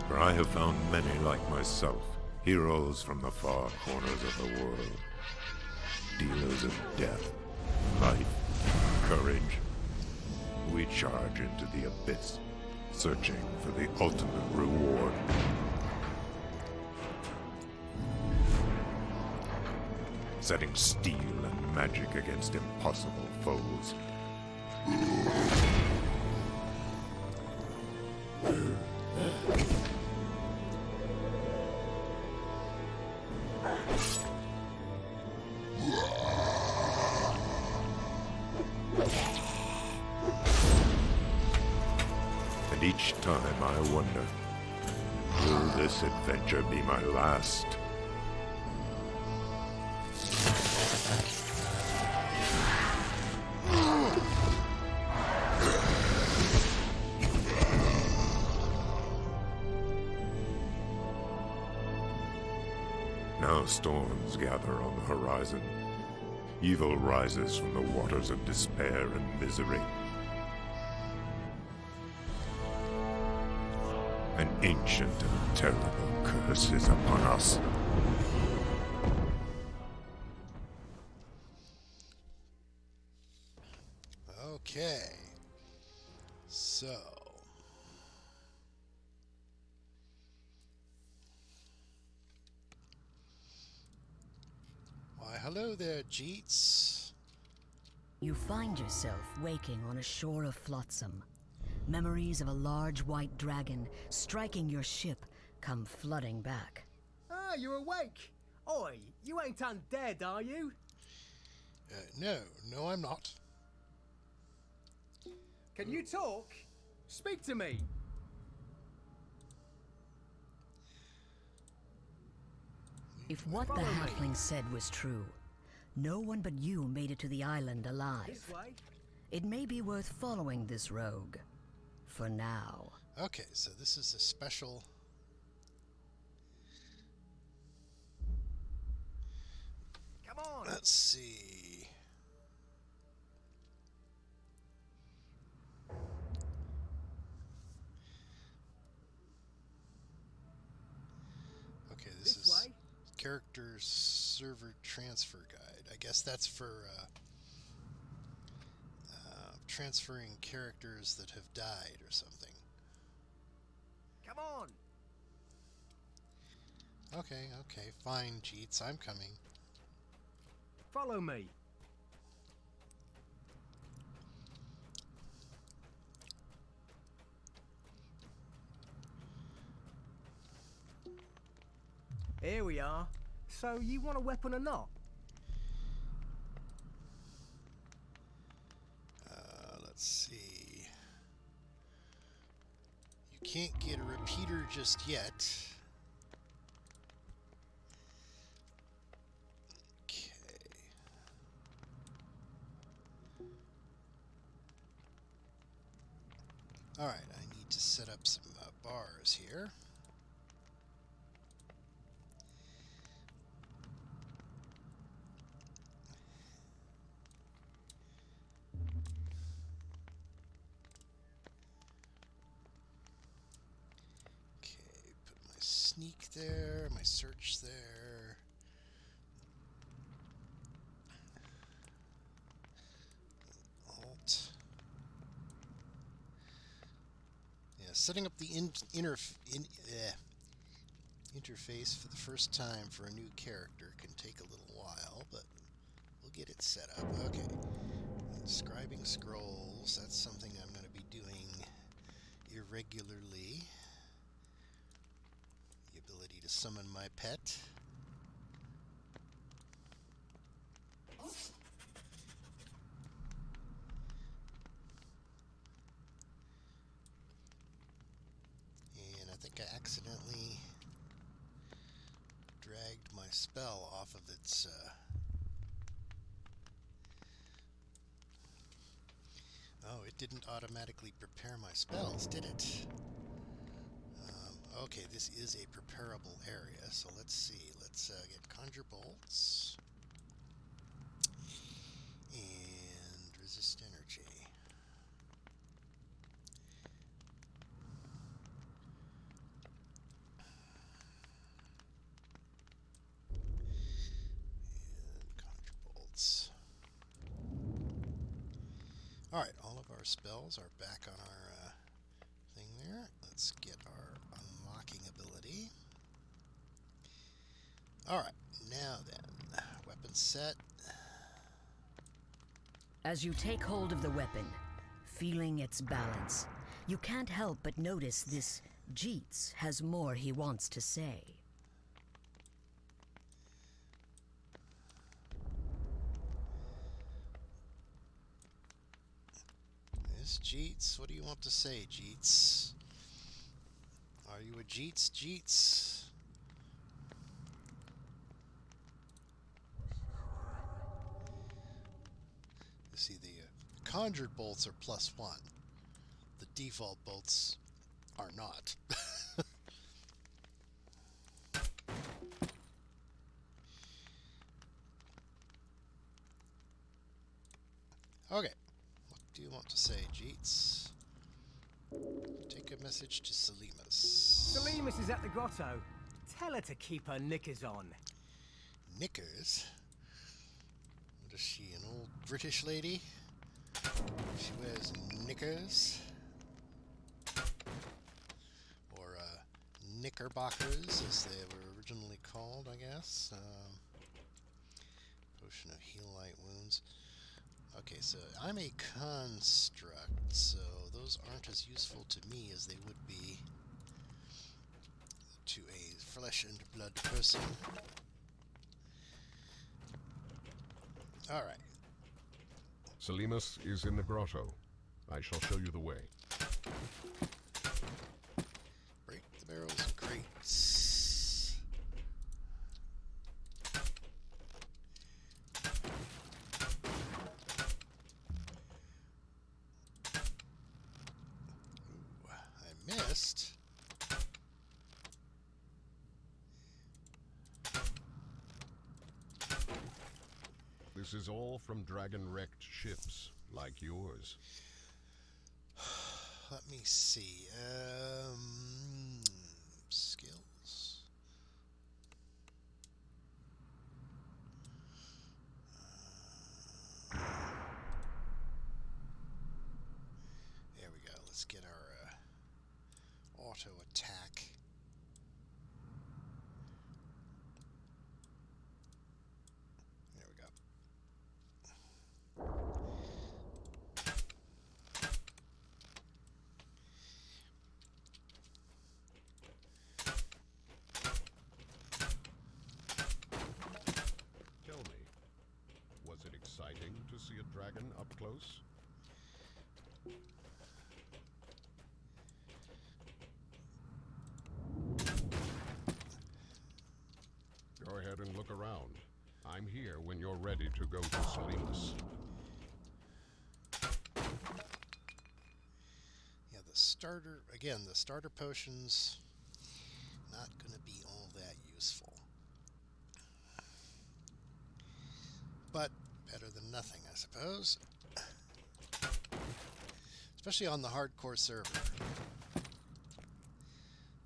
for I have found many like myself, heroes from the far corners of the world, dealers of death, life, courage. We charge into the abyss, searching for the ultimate reward. Setting steel and magic against impossible foes. And each time I wonder, will this adventure be my last? Now storms gather on the horizon. Evil rises from the waters of despair and misery. An ancient and terrible curse is upon us. Okay. So. Why, hello there, Jeets. You find yourself waking on a shore of flotsam. Memories of a large white dragon striking your ship come flooding back. Ah, you're awake. Oi, you ain't undead, are you? No, I'm not. Can you talk? Speak to me. If what the Follow me. halfling said was true, no one but you made it to the island alive. This way. It may be worth following this rogue. For now. Okay, so this is a special... Come on. Let's see. Okay, this is way. character server transfer guide. I guess that's for transferring characters that have died or something. Come on. Okay, okay, fine, Jeets, I'm coming. Follow me. Here we are. So you want a weapon or not? Let's see. You can't get a repeater just yet. Okay. Alright, I need to set up some bars here. Sneak there, my search there. Alt. Yeah, setting up the interface for the first time for a new character can take a little while, but we'll get it set up. Okay. Scribing scrolls, that's something I'm going to be doing irregularly. To summon my pet. And I think I accidentally dragged my spell off of its oh, it didn't automatically prepare my spells, did it? Okay, this is a preparable area, so let's see. Let's get Conjure Bolts and Resist Energy. And Conjure Bolts. Alright, all of our spells are back on our thing there. Let's get our ability. Alright, now then, weapon set. As you take hold of the weapon, feeling its balance, you can't help but notice this Jeets has more he wants to say. This Jeets, what do you want to say, Jeets? Are you a Jeets, Jeets? You see, the conjured bolts are +1. The default bolts are not. Okay, what do you want to say, Jeets? Take a message to Selimus. Selimus is at the grotto. Tell her to keep her knickers on. Knickers? What is she, an old British lady? She wears knickers? Or knickerbockers, as they were originally called, I guess. Potion of Heal Light Wounds. Okay, so I'm a construct, so those aren't as useful to me as they would be to a flesh and blood person. Alright. Selimus is in the grotto. I shall show you the way. Break the barrels and crates. missed. This is all from dragon-wrecked ships, like yours. Let me see. Skills. There we go. Let's get our auto attack. There we go. Tell me, was it exciting to see a dragon up close? Go ahead and look around. I'm here when you're ready to go to Salinas. Yeah, the starter potions, not going to be all that useful. But better than nothing, I suppose. Especially on the hardcore server.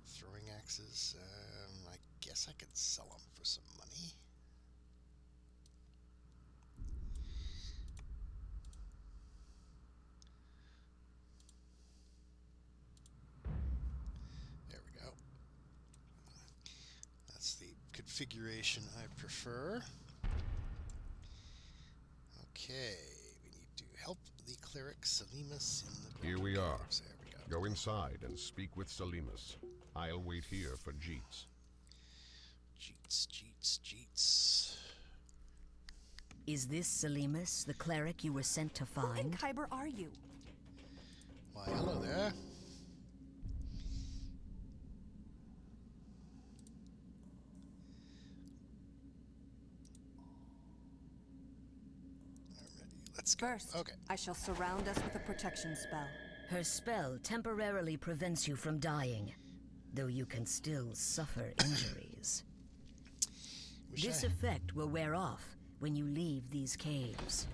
Throwing axes, I guess I could sell them for some money. There we go. That's the configuration I prefer. Okay, we need to help the cleric Salinas in the Here we are. caves. There we go. Go inside and speak with Salinas. I'll wait here for Jeets. Jeets. Is this Salimus, the cleric you were sent to Who in find? Kyber are you? Why, hello there. Let's go. First, Okay. I shall surround us with a protection spell. Her spell temporarily prevents you from dying, though you can still suffer injuries. This effect will wear off when you leave these caves.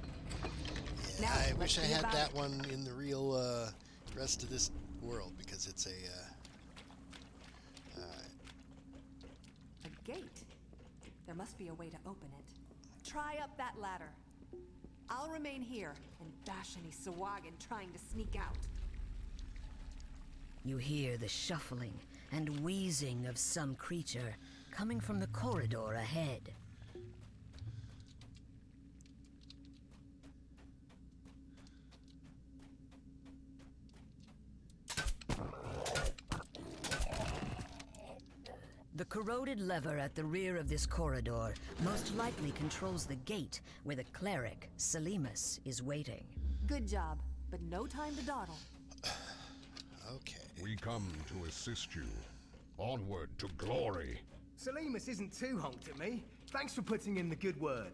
Yeah, Now, I let's wish I see had about that it. one in the real rest of this world, because it's a A gate? There must be a way to open it. Try up that ladder. I'll remain here and bash any Sawagan trying to sneak out. You hear the shuffling and wheezing of some creature coming from the corridor ahead. The corroded lever at the rear of this corridor most likely controls the gate where the cleric, Salimus, is waiting. Good job, but no time to dawdle. okay. We come to assist you. Onward to glory. Salimus isn't too honked at me. Thanks for putting in the good word.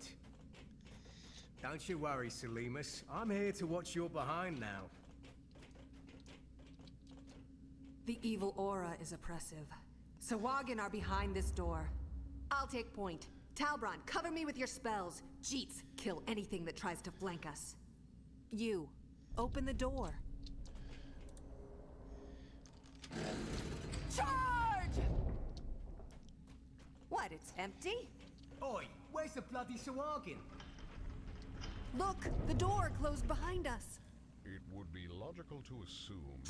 Don't you worry, Salimus. I'm here to watch your behind now. The evil aura is oppressive. Sawagan are behind this door. I'll take point. Talbron, cover me with your spells. Jeets, kill anything that tries to flank us. You, open the door. Charge! What, it's empty? Oi, where's the bloody Sawagan? Look, the door closed behind us. It would be logical to assume.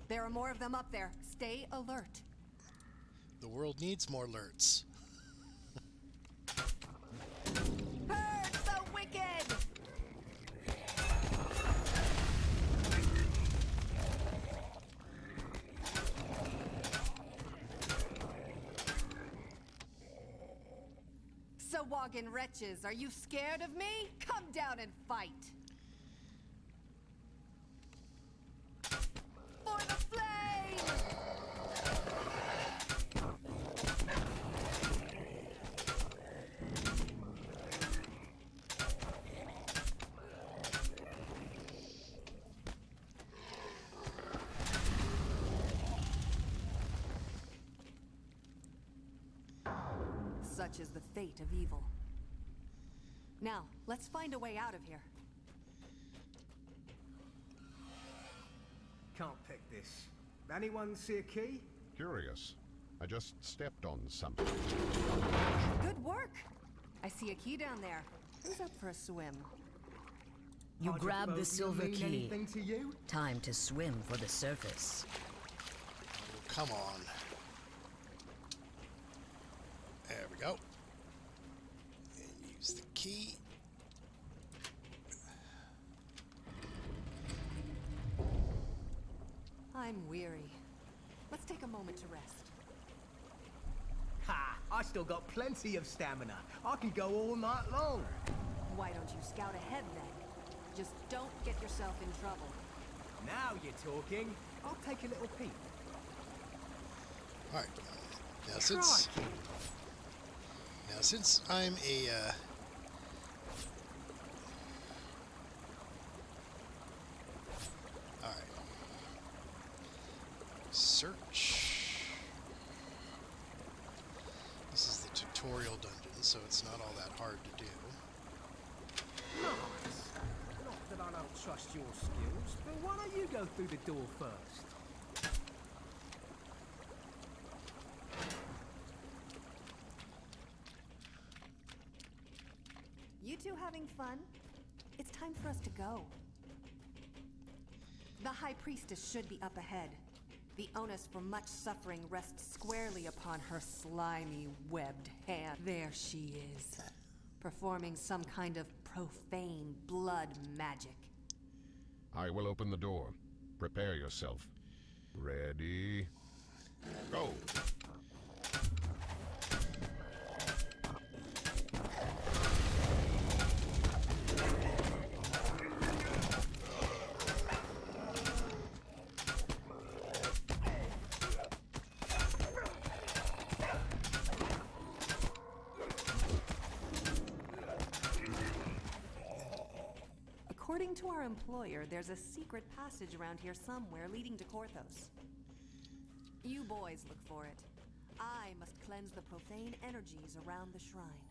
There are more of them up there. Stay alert. The world needs more alerts. Purge the wicked! Sawagan wretches, are you scared of me? Come down and fight! For the flame! Such is the fate of evil. Now, let's find a way out of here. Can't pick this. Anyone see a key? Curious. I just stepped on something. Good work! I see a key down there. Who's up for a swim? You grab the silver key. Anything to you? Time to swim for the surface. Oh, come on. There we go. And use the key. I'm weary. Let's take a moment to rest. Ha! I still got plenty of stamina. I can go all night long. Why don't you scout ahead then? Just don't get yourself in trouble. Now you're talking. I'll take a little peek. All right. Crikey. Now since I'm a all right. Search. This is the tutorial dungeon, so it's not all that hard to do. Nice. Not that I don't trust your skills, but why don't you go through the door first? You two having fun? It's time for us to go. The High Priestess should be up ahead. The onus for much suffering rests squarely upon her slimy, webbed hand. There she is, performing some kind of profane blood magic. I will open the door. Prepare yourself. Ready? Go! According to our employer, there's a secret passage around here somewhere leading to Korthos. You boys look for it. I must cleanse the profane energies around the shrine.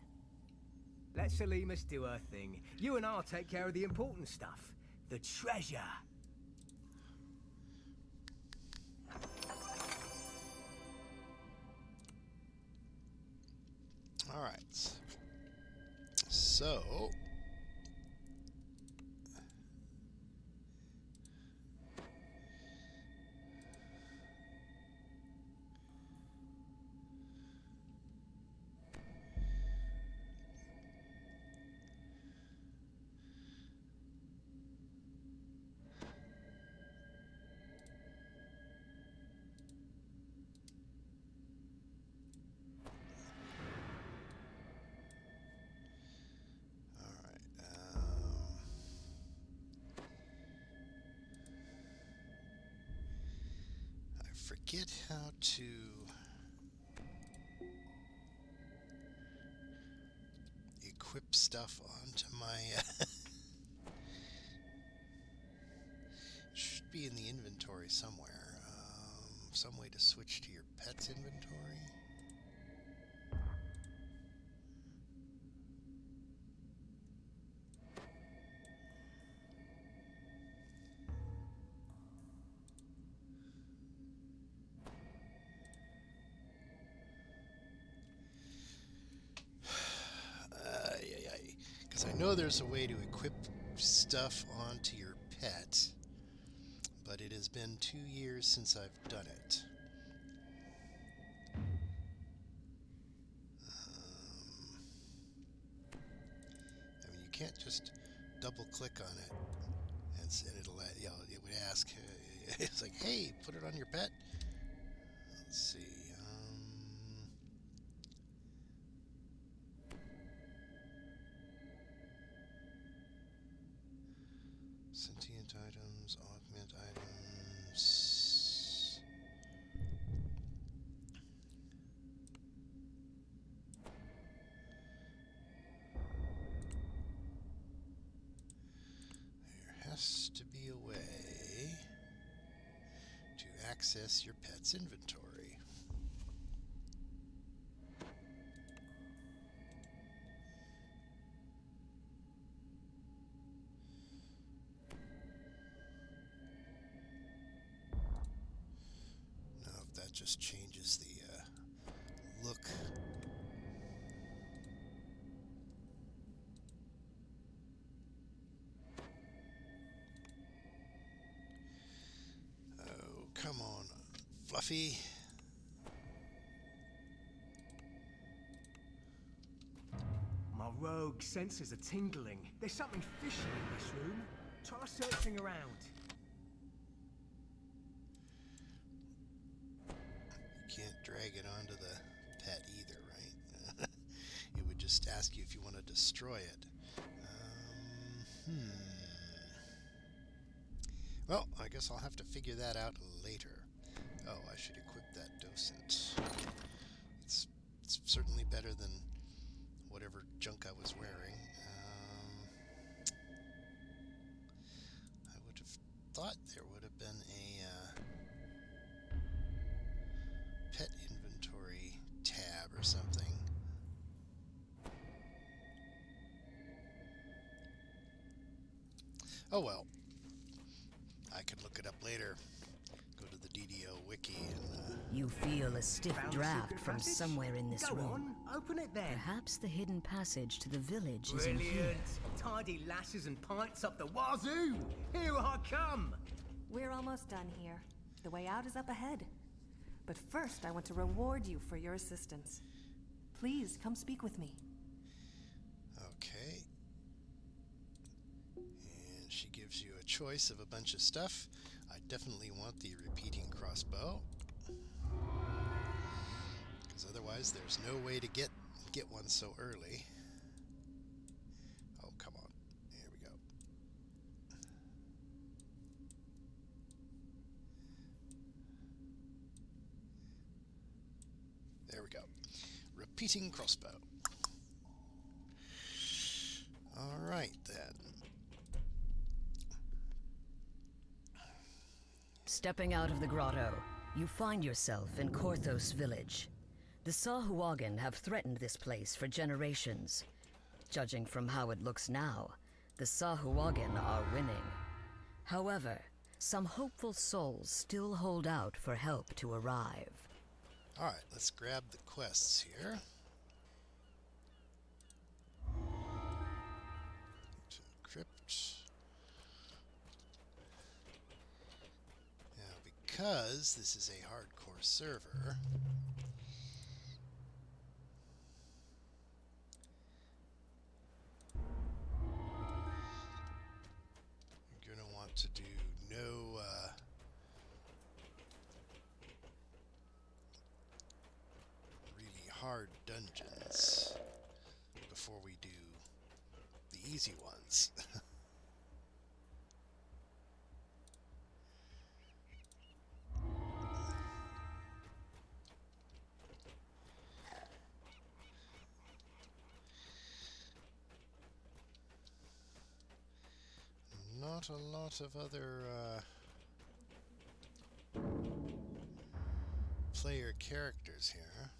Let Selimus do her thing. You and I'll take care of the important stuff. The treasure. All right. So forget how to equip stuff onto my should be in the inventory somewhere. Some way to switch to your pet's inventory. I know there's a way to equip stuff onto your pet, but it has been 2 years since I've done it. I mean, you can't just double click on it and it'll, you know, it would ask, it's like, hey, put it on your pet. Let's see. Sentient items, augment items. There has to be a way to access your pet's inventory. just changes the look. Oh, come on, Fluffy. My rogue senses are tingling. There's something fishy in this room. Try searching around. You can't drag it onto the pet either, right? It would just ask you if you want to destroy it. Well, I guess I'll have to figure that out later. Oh, I should equip that docent. It's certainly better than whatever junk I was wearing. I would have thought there would have been a pet inventory tab or something. Oh well. I could look it up later. Go to the DDO wiki and You feel a stiff Found a draft secret from passage? somewhere in this Go room. on, open it then. Perhaps the hidden passage to the village is in here. Brilliant. Tidy lasses and pints up the wazoo. Here I come. We're almost done here. The way out is up ahead. But first, I want to reward you for your assistance. Please, come speak with me. okay. And she gives you a choice of a bunch of stuff. I definitely want the repeating crossbow. Because otherwise there's no way to get one so early. Oh, come on. Here we go. There we go. Repeating crossbow. All right, then. Stepping out of the grotto, you find yourself in Korthos village. The Sahuagin have threatened this place for generations. Judging from how it looks now, the Sahuagin are winning. However, some hopeful souls still hold out for help to arrive. All right, let's grab the quests here. To crypt. Now, because this is a hardcore server, you're going to want to do no really hard dungeons before we do the easy ones. Not a lot of other player characters here.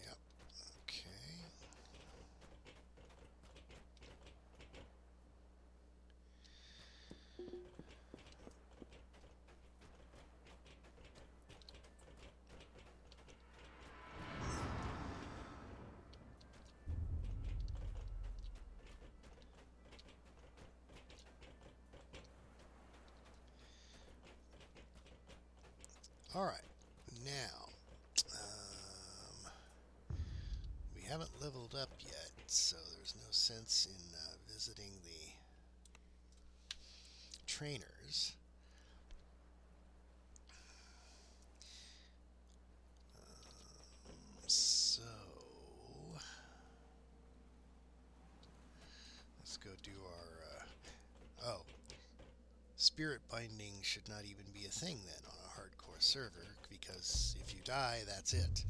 Yep, okay. All right, now we haven't leveled up yet, so there's no sense in visiting the trainers. So let's go do our spirit binding should not even be a thing then on a hardcore server, because if you die, that's it.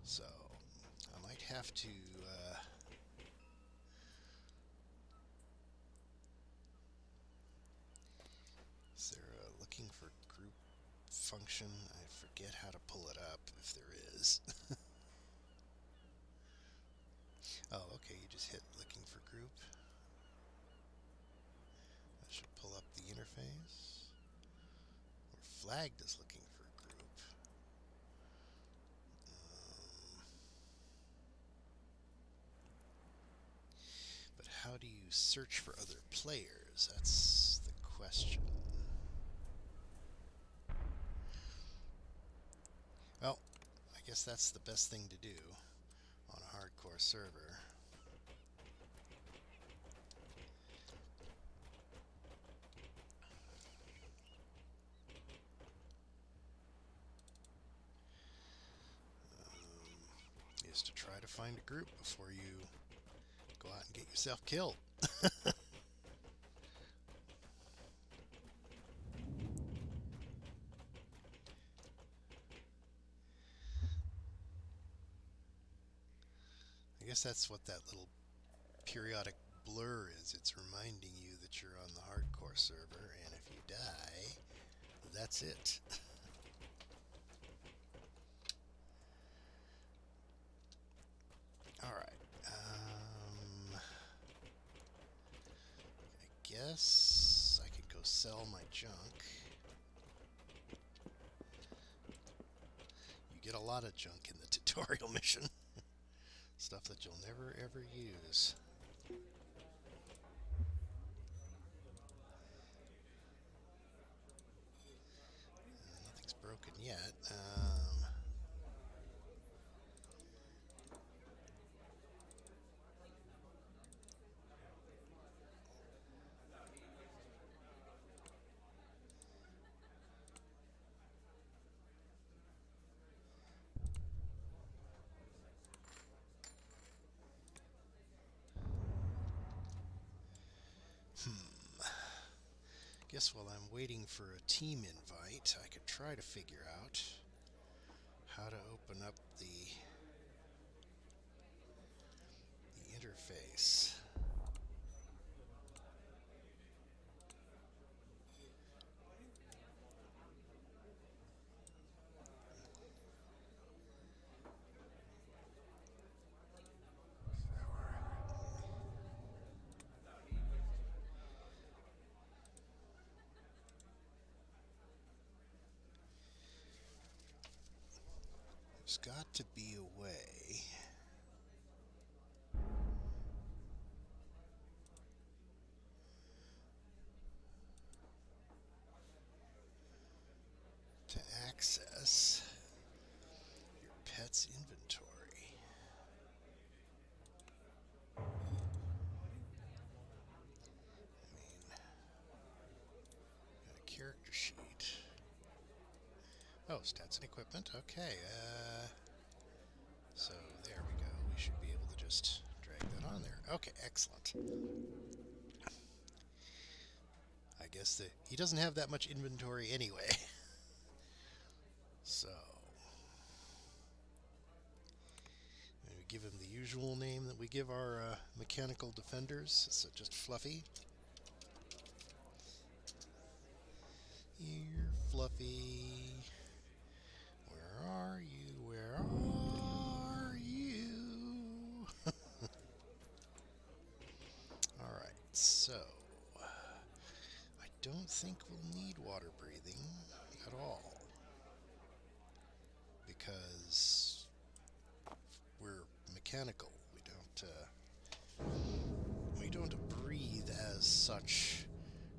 So I might have to is there a looking for group function? I forget how to flagged as looking for a group. But how do you search for other players? That's the question. Well, I guess that's the best thing to do on a hardcore server. Is to try to find a group before you go out and get yourself killed. I guess that's what that little periodic blur is. It's reminding you that you're on the hardcore server, and if you die, that's it. Alright. I guess I could go sell my junk. You get a lot of junk in the tutorial mission. Stuff that you'll never ever use. Nothing's broken yet. Guess while I'm waiting for a team invite, I could try to figure out how to open up the interface. There's got to be a way to access your pet's inventory. I mean, got a character sheet. Oh, stats and equipment. Okay. So there we go. We should be able to just drag that on there. Okay, excellent. I guess he doesn't have that much inventory anyway. So maybe give him the usual name that we give our mechanical defenders. So just Fluffy. Here, Fluffy. Where are you? Where are you? Alright, so I don't think we'll need water breathing at all, because we're mechanical. We don't breathe as such.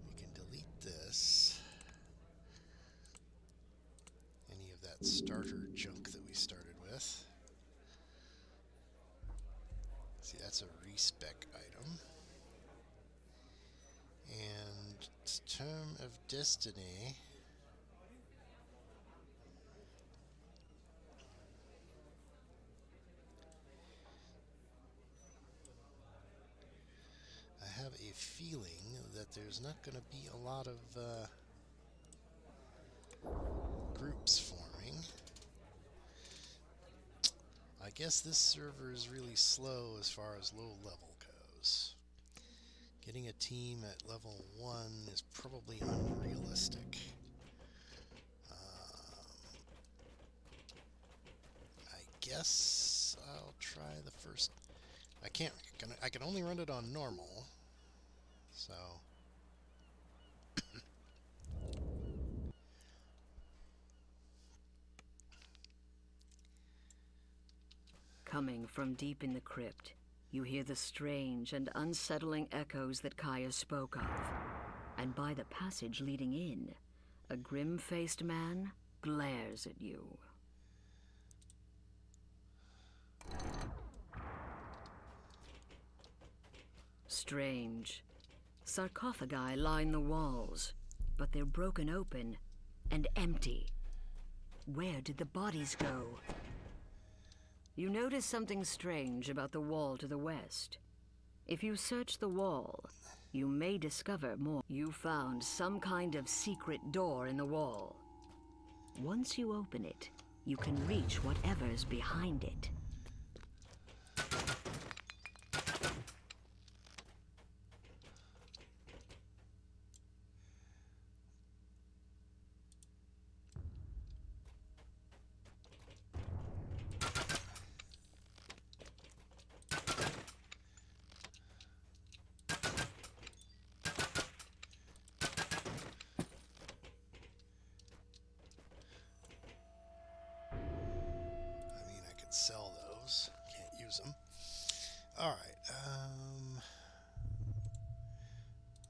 We can delete this. Any of that starter junk that we started with. See, that's a respec item. And Tome of Destiny. I have a feeling that there's not going to be a lot of groups forming. I guess this server is really slow as far as low level goes. Getting a team at level 1 is probably unrealistic. I guess I'll try the first. I can only run it on normal, so Coming from deep in the crypt, you hear the strange and unsettling echoes that Kaya spoke of. And by the passage leading in, a grim-faced man glares at you. Strange. Sarcophagi line the walls, but they're broken open and empty. Where did the bodies go? You notice something strange about the wall to the west. If you search the wall, you may discover more. You found some kind of secret door in the wall. Once you open it, you can reach whatever's behind it. Sell those. Can't use them. Alright,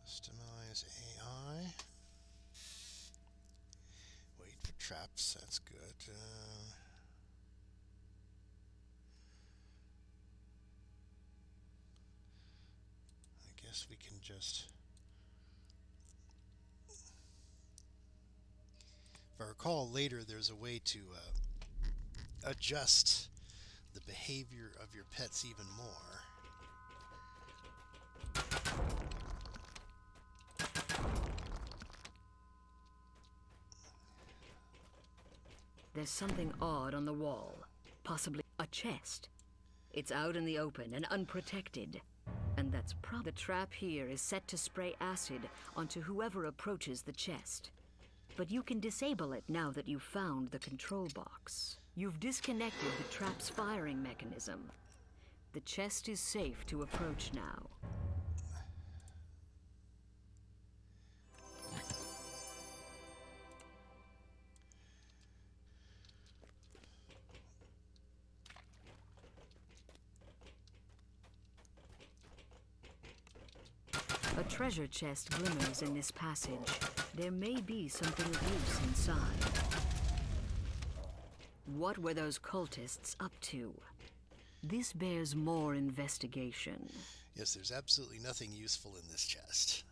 customize AI. Wait for traps, that's good. I guess we can just... If I recall later, there's a way to adjust the behavior of your pets even more. There's something odd on the wall. Possibly a chest. It's out in the open and unprotected. And that's probably the trap here is set to spray acid onto whoever approaches the chest. But you can disable it now that you've found the control box. You've disconnected the trap's firing mechanism. The chest is safe to approach now. A treasure chest glimmers in this passage. There may be something of use inside. What were those cultists up to? This bears more investigation. Yes, there's absolutely nothing useful in this chest.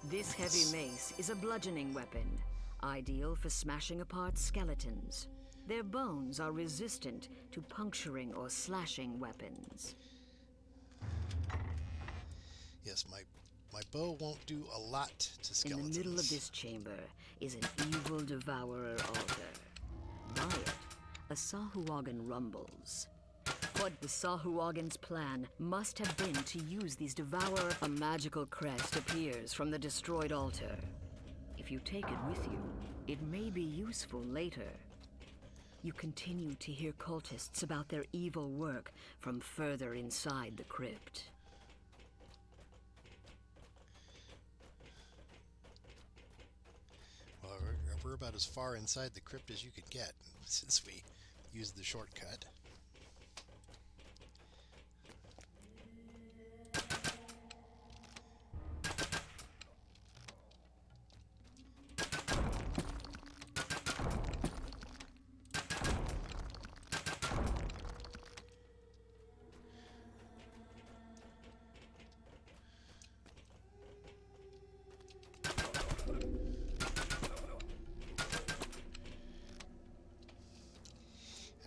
This heavy mace is a bludgeoning weapon, ideal for smashing apart skeletons. Their bones are resistant to puncturing or slashing weapons. Yes, my bow won't do a lot to skeletons. In the middle of this chamber is an evil devourer altar. By it, a Sahuagin rumbles. What the Sahuagin's plan must have been to use these devourer. A magical crest appears from the destroyed altar. If you take it with you, it may be useful later. You continue to hear cultists about their evil work from further inside the crypt. Well, we're about as far inside the crypt as you could get, since we used the shortcut.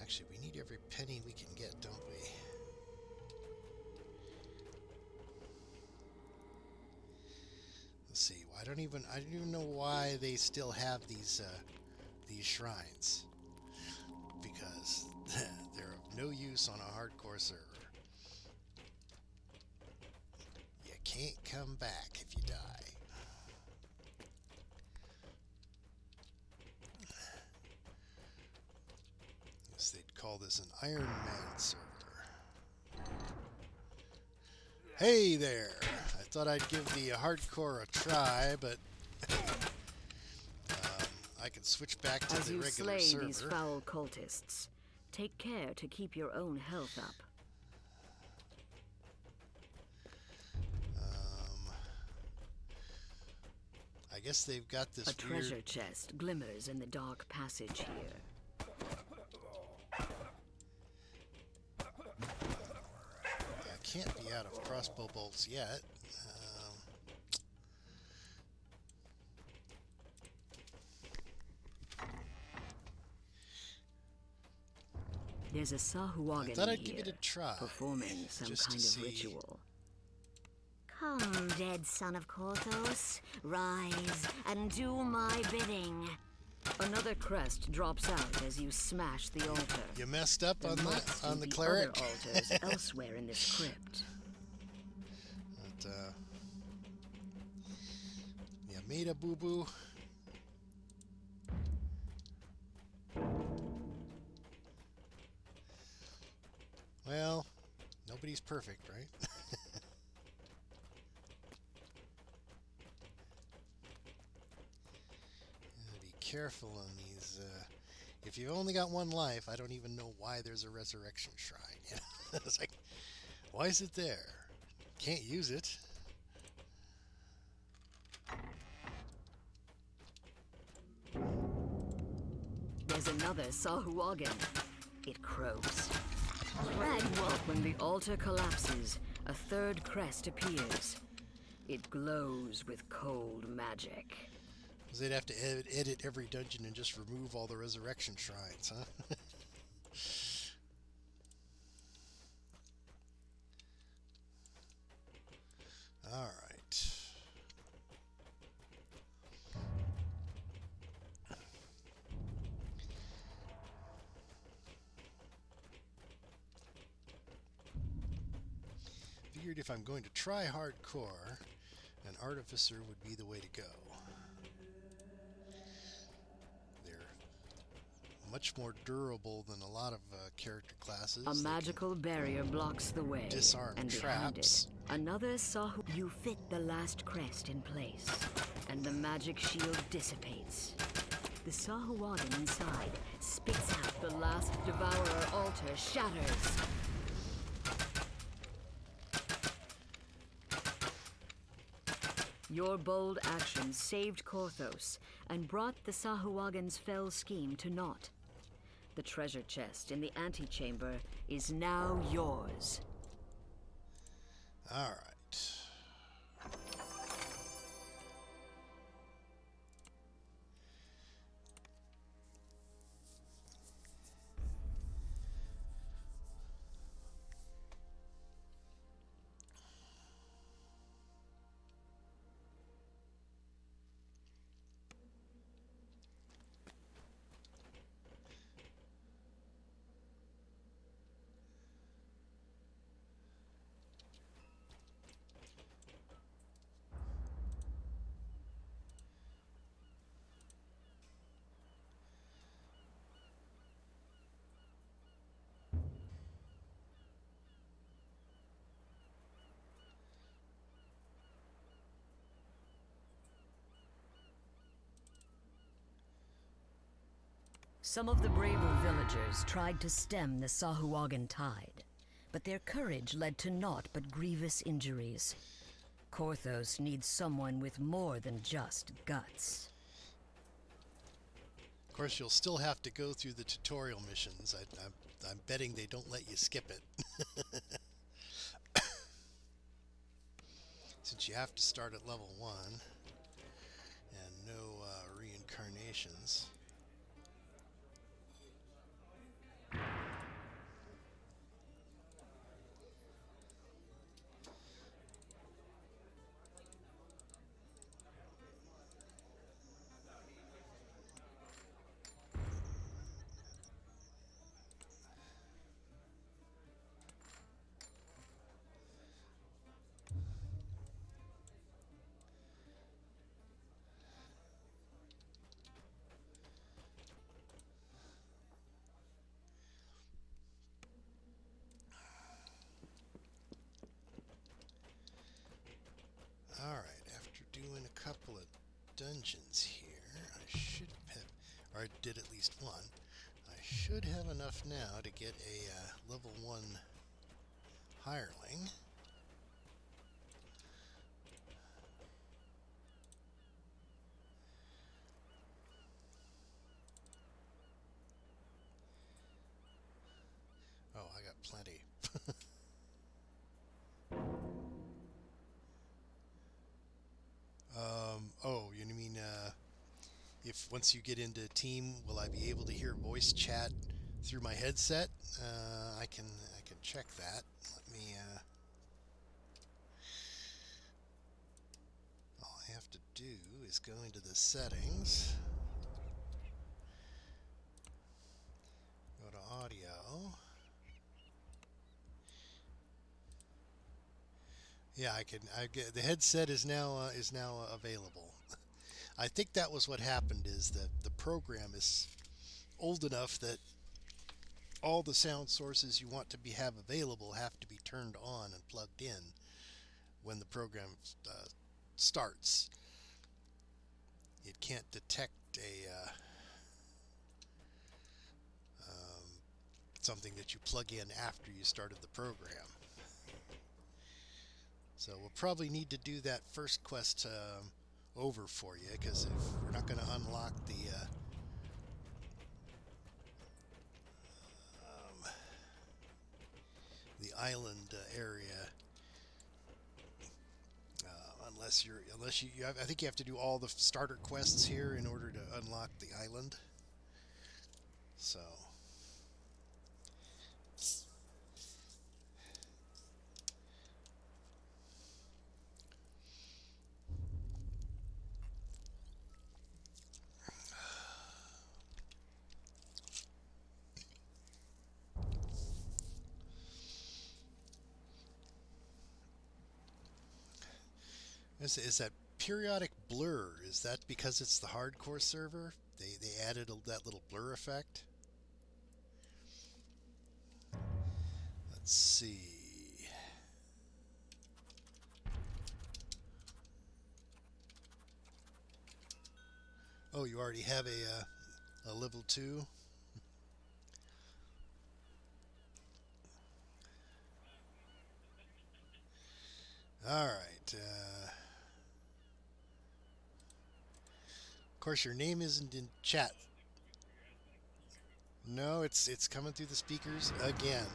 Actually, we need every penny we can get, don't we? Let's see. I don't even know why they still have these shrines, because they're of no use on a hardcore server. You can't come back if you die. They'd call this an Iron Man server. Hey there! I thought I'd give the hardcore a try, but I can switch back to As the you regular slay server. these foul cultists, take care to keep your own health up. I guess they've got this A treasure chest glimmers in the dark passage here. I can't be out of crossbow bolts yet. There's a Sahuagin I thought I'd here, give it a try, performing some just kind to of see. ritual. Come, dead son of Korthos, rise and do my bidding. Another crest drops out as you smash the altar. You messed up There on must the be cleric. other altars elsewhere in this crypt. But, you made a boo-boo. Well, nobody's perfect, right? Be careful on these. If you've only got one life, I don't even know why there's a resurrection shrine. It's like, why is it there? Can't use it. There's another Sahuagin. It croaks. When the altar collapses, a third crest appears. It glows with cold magic. Because they'd have to edit every dungeon and just remove all the resurrection shrines, huh? All right. Figured if I'm going to try hardcore, an artificer would be the way to go. They're much more durable than a lot of character classes. A They can magical barrier blocks the way. disarm and behind traps. it, another Sahu. You fit the last crest in place, and the magic shield dissipates. The Sahuagin inside spits out the last devourer altar shatters. Your bold action saved Korthos and brought the Sahuagin's fell scheme to naught. The treasure chest in the antechamber is now yours. All right. Some of the braver villagers tried to stem the Sahuagin tide, but their courage led to naught but grievous injuries. Korthos needs someone with more than just guts. Of course, you'll still have to go through the tutorial missions. I'm betting they don't let you skip it. Since you have to start at level 1 and no reincarnations. Alright, after doing a couple of dungeons here, I should have, or I did at least one, I should have enough now to get a level 1 hireling. Oh, I got plenty. Oh, you mean if once you get into team, will I be able to hear voice chat through my headset? I can check that. Let me. All I have to do is go into the settings, go to audio. Yeah, I get the headset is now available. I think that was what happened. Is that the program is old enough that all the sound sources you want to have available have to be turned on and plugged in when the program starts. It can't detect something that you plug in after you started the program. So we'll probably need to do that first quest over for you, because if we're not going to unlock the island area unless you have, I think you have to do all the starter quests here in order to unlock the island. So is that periodic blur? Is that because it's the hardcore server? They added that little blur effect. Let's see. Oh, you already have a level 2. All right. Of course, your name isn't in chat. No, it's coming through the speakers again.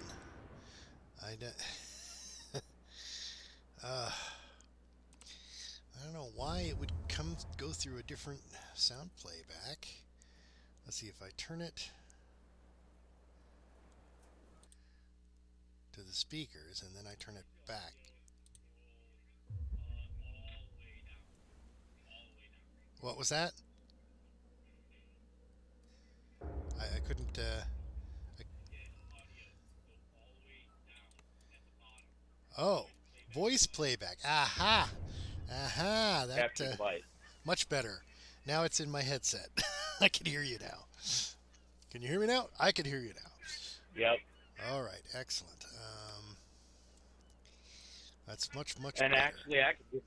I don't know why it would go through a different sound playback. Let's see if I turn it to the speakers and then I turn it back. What was that? I couldn't. Oh, voice playback. Aha! Aha! That much better. Now it's in my headset. I can hear you now. Can you hear me now? I can hear you now. Yep. All right, excellent. That's much and better. Actually, I can do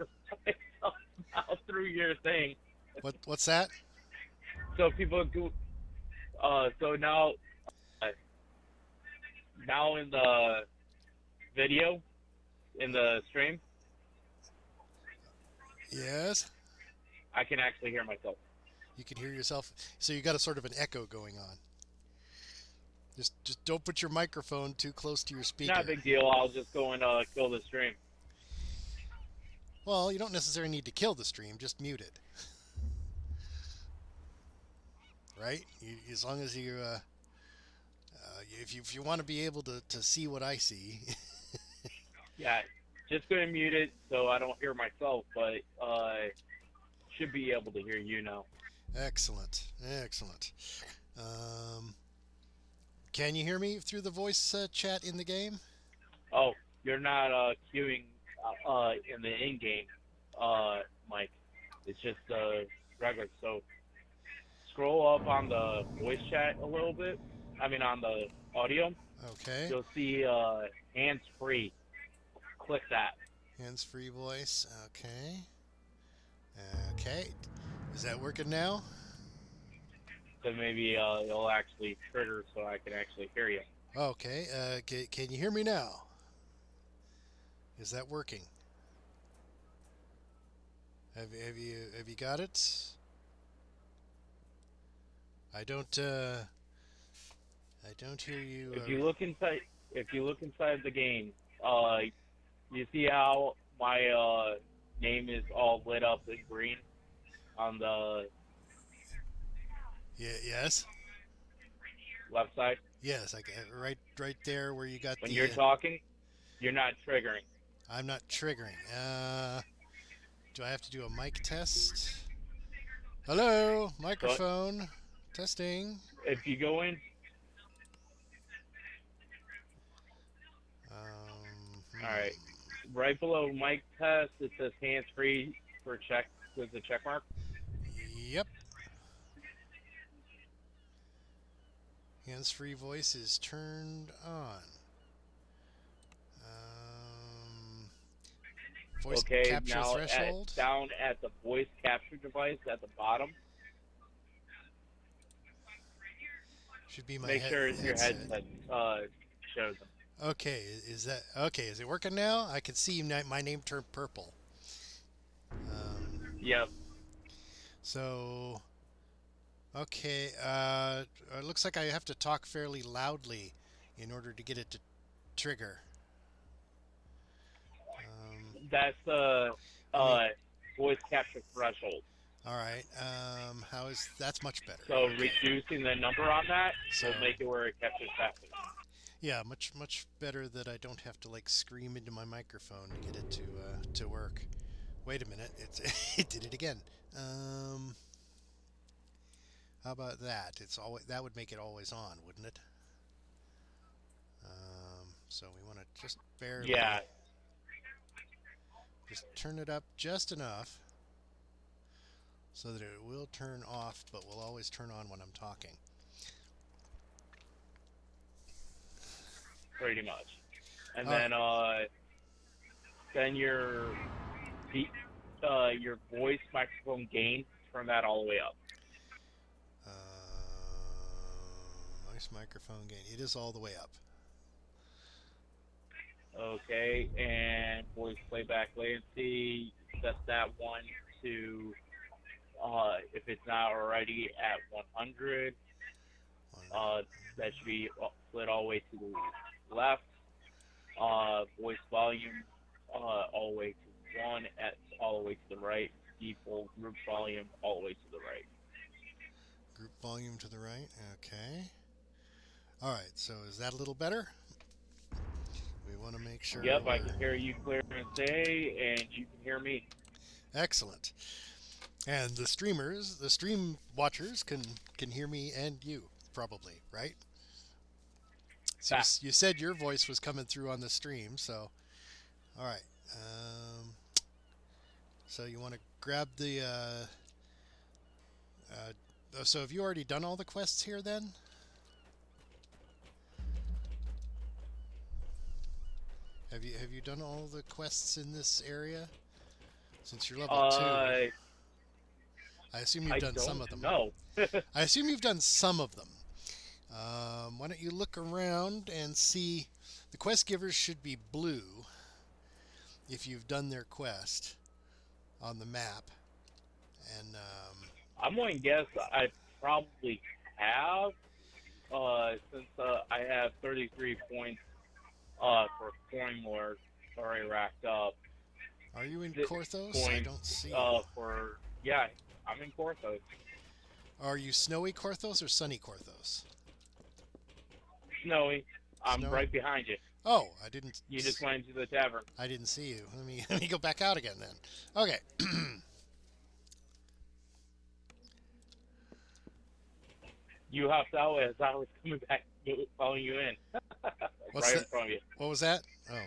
it now through your thing. What's that? So people do. So now in the video, in the stream, yes, I can actually hear myself. You can hear yourself. So you got a sort of an echo going on. Just don't put your microphone too close to your speaker. Not a big deal. I'll just go and kill the stream. Well, you don't necessarily need to kill the stream. Just mute it. Right? As long as you, if you want to be able to see what I see. Yeah, just going to mute it so I don't hear myself, but should be able to hear you now. Excellent. Can you hear me through the voice chat in the game? Oh, you're not queuing in the in-game, Mike. It's just regular. So scroll up on the voice chat a little bit. I mean, on the audio. Okay. You'll see hands-free. Click that. Hands-free voice. Okay. Okay. Is that working now? So maybe it'll actually trigger so I can actually hear you. Okay. Can you hear me now? Is that working? Have you got it? I don't hear you. If you look inside the game, you see how my name is all lit up in green on the Yes. left side. Yes, I got right there where you got When the. you're talking, you're not triggering. I'm not triggering. Do I have to do a mic test? Hello, microphone, testing. If you go in, all right, right below mic test, it says hands free for check with the check mark. Yep. Hands-free voice is turned on. Voice Okay, capture now threshold. down at the voice capture device at the bottom, Should be my make sure your headset. headset shows them. Okay, is that okay? Is it working now? I can see my name turn purple. Yep. So, okay, it looks like I have to talk fairly loudly in order to get it to trigger. That's the voice capture threshold. All right, that's much better. So reducing the number on that So- will make it where it captures faster. Yeah, much better that I don't have to like scream into my microphone to get it to work. Wait a minute, it did it again. How about that? That would make it always on, wouldn't it? So we want to just barely. Yeah. Just turn it up just enough so that it will turn off, but will always turn on when I'm talking. Pretty much. And All then your voice microphone gain, turn that all the way up. Voice microphone gain. It is all the way up. Okay, and voice playback latency, set that one to, if it's not already at 100, that should be split all the way to the left. Voice volume, all the way to 1, all the way to the right. Default group volume, all the way to the right. Group volume to the right. Okay. All right. So is that a little better? We want to make sure. Yep, I can hear you clear and say, and you can hear me. Excellent. And the stream watchers can hear me and you probably, right? So you said your voice was coming through on the stream, so all right. So you want to grab the. So have you already done all the quests here then? Have you done all the quests in this area? Since you're level 2. I assume you've done some of them. No. I assume you've done some of them. Why don't you look around and see? The quest givers should be blue if you've done their quest on the map. And I'm going to guess I probably have, since I have 33 points for coin lord already racked up. Are you in 6 Korthos? points, I don't see you. Yeah, I'm in Korthos. Are you snowy Korthos or sunny Korthos? Snowy. I'm Snowy? right behind you. Oh, I didn't. You just went into the tavern. I didn't see you. Let me go back out again then. Okay. You hopped out as I was coming back, following you in. What's right that? in front of you. What was that? Oh.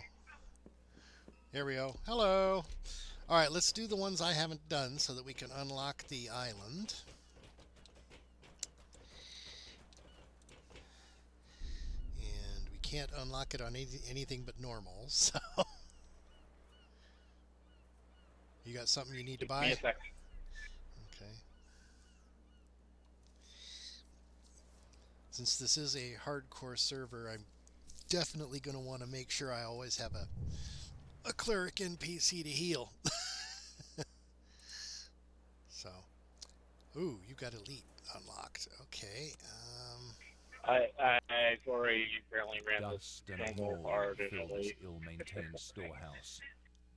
Here we go. Hello. All right, let's do the ones I haven't done so that we can unlock the island. And we can't unlock it on anything but normal, so... You got something you need to Give me buy? a sec. Okay. Since this is a hardcore server, I'm definitely going to want to make sure I always have a cleric NPC to heal. So, ooh, you got elite unlocked. Okay. I've already apparently ran Dust this and more mold hard fill and this elite. ill-maintained storehouse.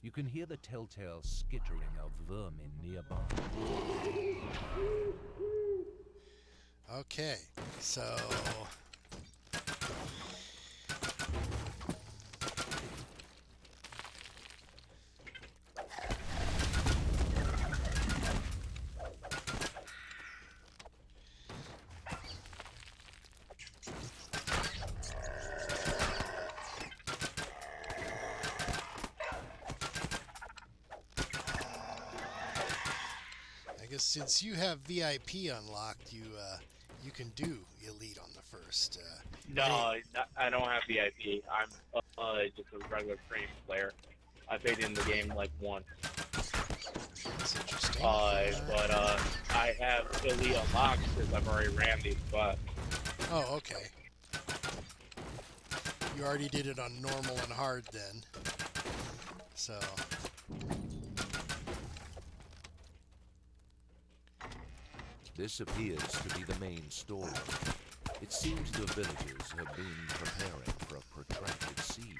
You can hear the telltale skittering of vermin nearby. Okay, so I guess since you have VIP unlocked, you can do elite on the first. No, I don't have VIP. I'm just a regular stream player. I played in the game like once. That's interesting. But I have elite unlocked because I've already ran these spots. Oh, okay. You already did it on normal and hard then. So. This appears to be the main storeroom. It seems the villagers have been preparing for a protracted siege.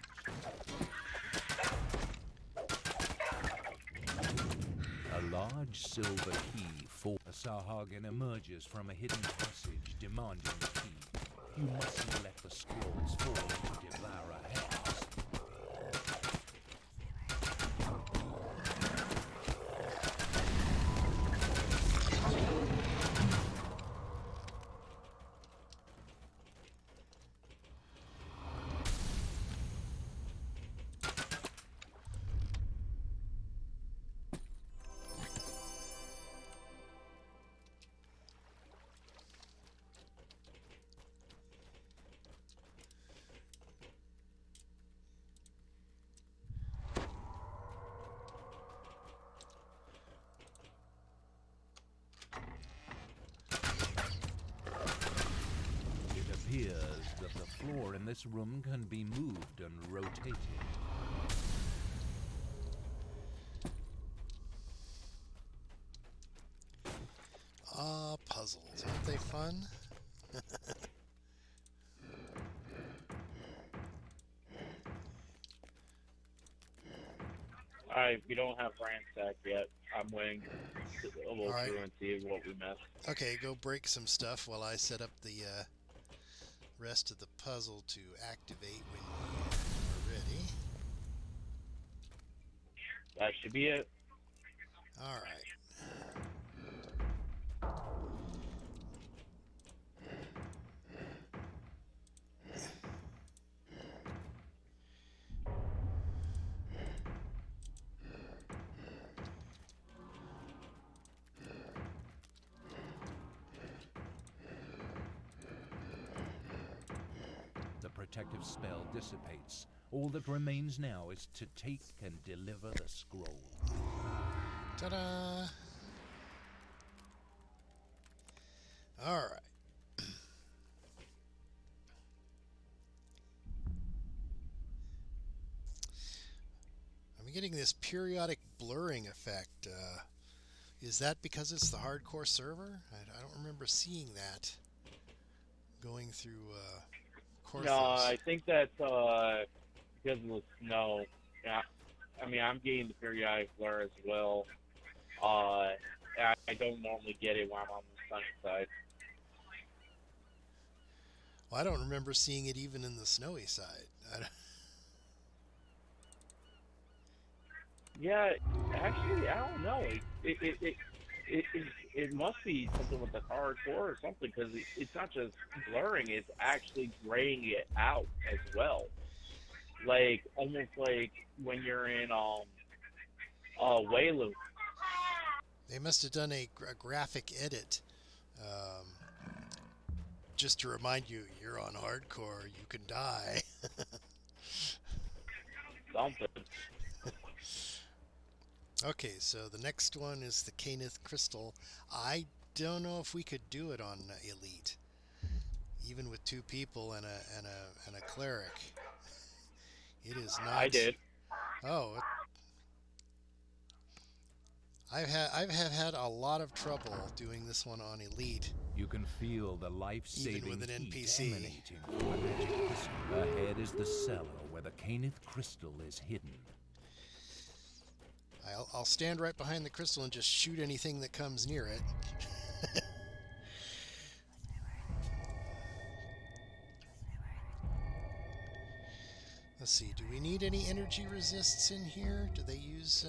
A large silver key for a Sahagan emerges from a hidden passage demanding the key. You mustn't let the scrolls fall into devourer hands. It appears that the floor in this room can be moved and rotated. Puzzles. Aren't they fun? Alright, we don't have ransack yet. I'm waiting to go Alright. through and see what we missed. Okay, go break some stuff while I set up the rest of the puzzle to activate when we are ready. That should be it. All right. The protective spell dissipates. All that remains now is to take and deliver the scroll. Ta-da! All right. I'm getting this periodic blurring effect. Is that because it's the hardcore server? I don't remember seeing that going through Corthos. No, I think that's because of the snow. Yeah, I mean, I'm getting the periodic blur as well. I don't normally get it when I'm on the sunny side. Well, I don't remember seeing it even in the snowy side. Yeah, actually, I don't know. It must be something with the hardcore or something, because it's not just blurring; it's actually graying it out as well. Like almost like when you're in Waylu. They must have done a graphic edit just to remind you you're on hardcore. You can die. Something. Okay, so the next one is the Caneth Crystal. I don't know if we could do it on Elite. even with 2 people and a cleric. It is not. I did. Oh. I've had a lot of trouble doing this one on elite. You can feel the life-saving Even with an heat NPC. emanating from a magic crystal. Ahead is the cellar where the Caneth crystal is hidden. I'll stand right behind the crystal and just shoot anything that comes near it. Let's see, do we need any energy resists in here? Do they use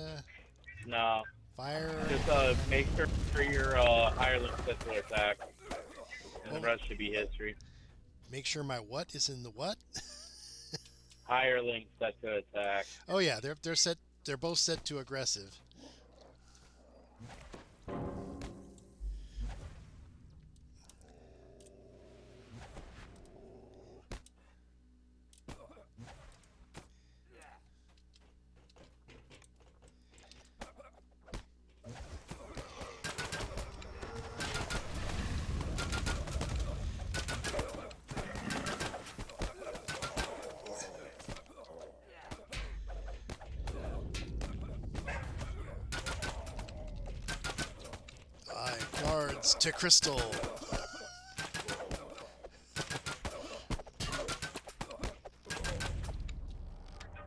No. fire? Just make sure for your hireling set to attack. And the rest should be history. Make sure my what is in the what? Hireling set to attack. Oh yeah, they're set. They're both set to aggressive. Guards to crystal.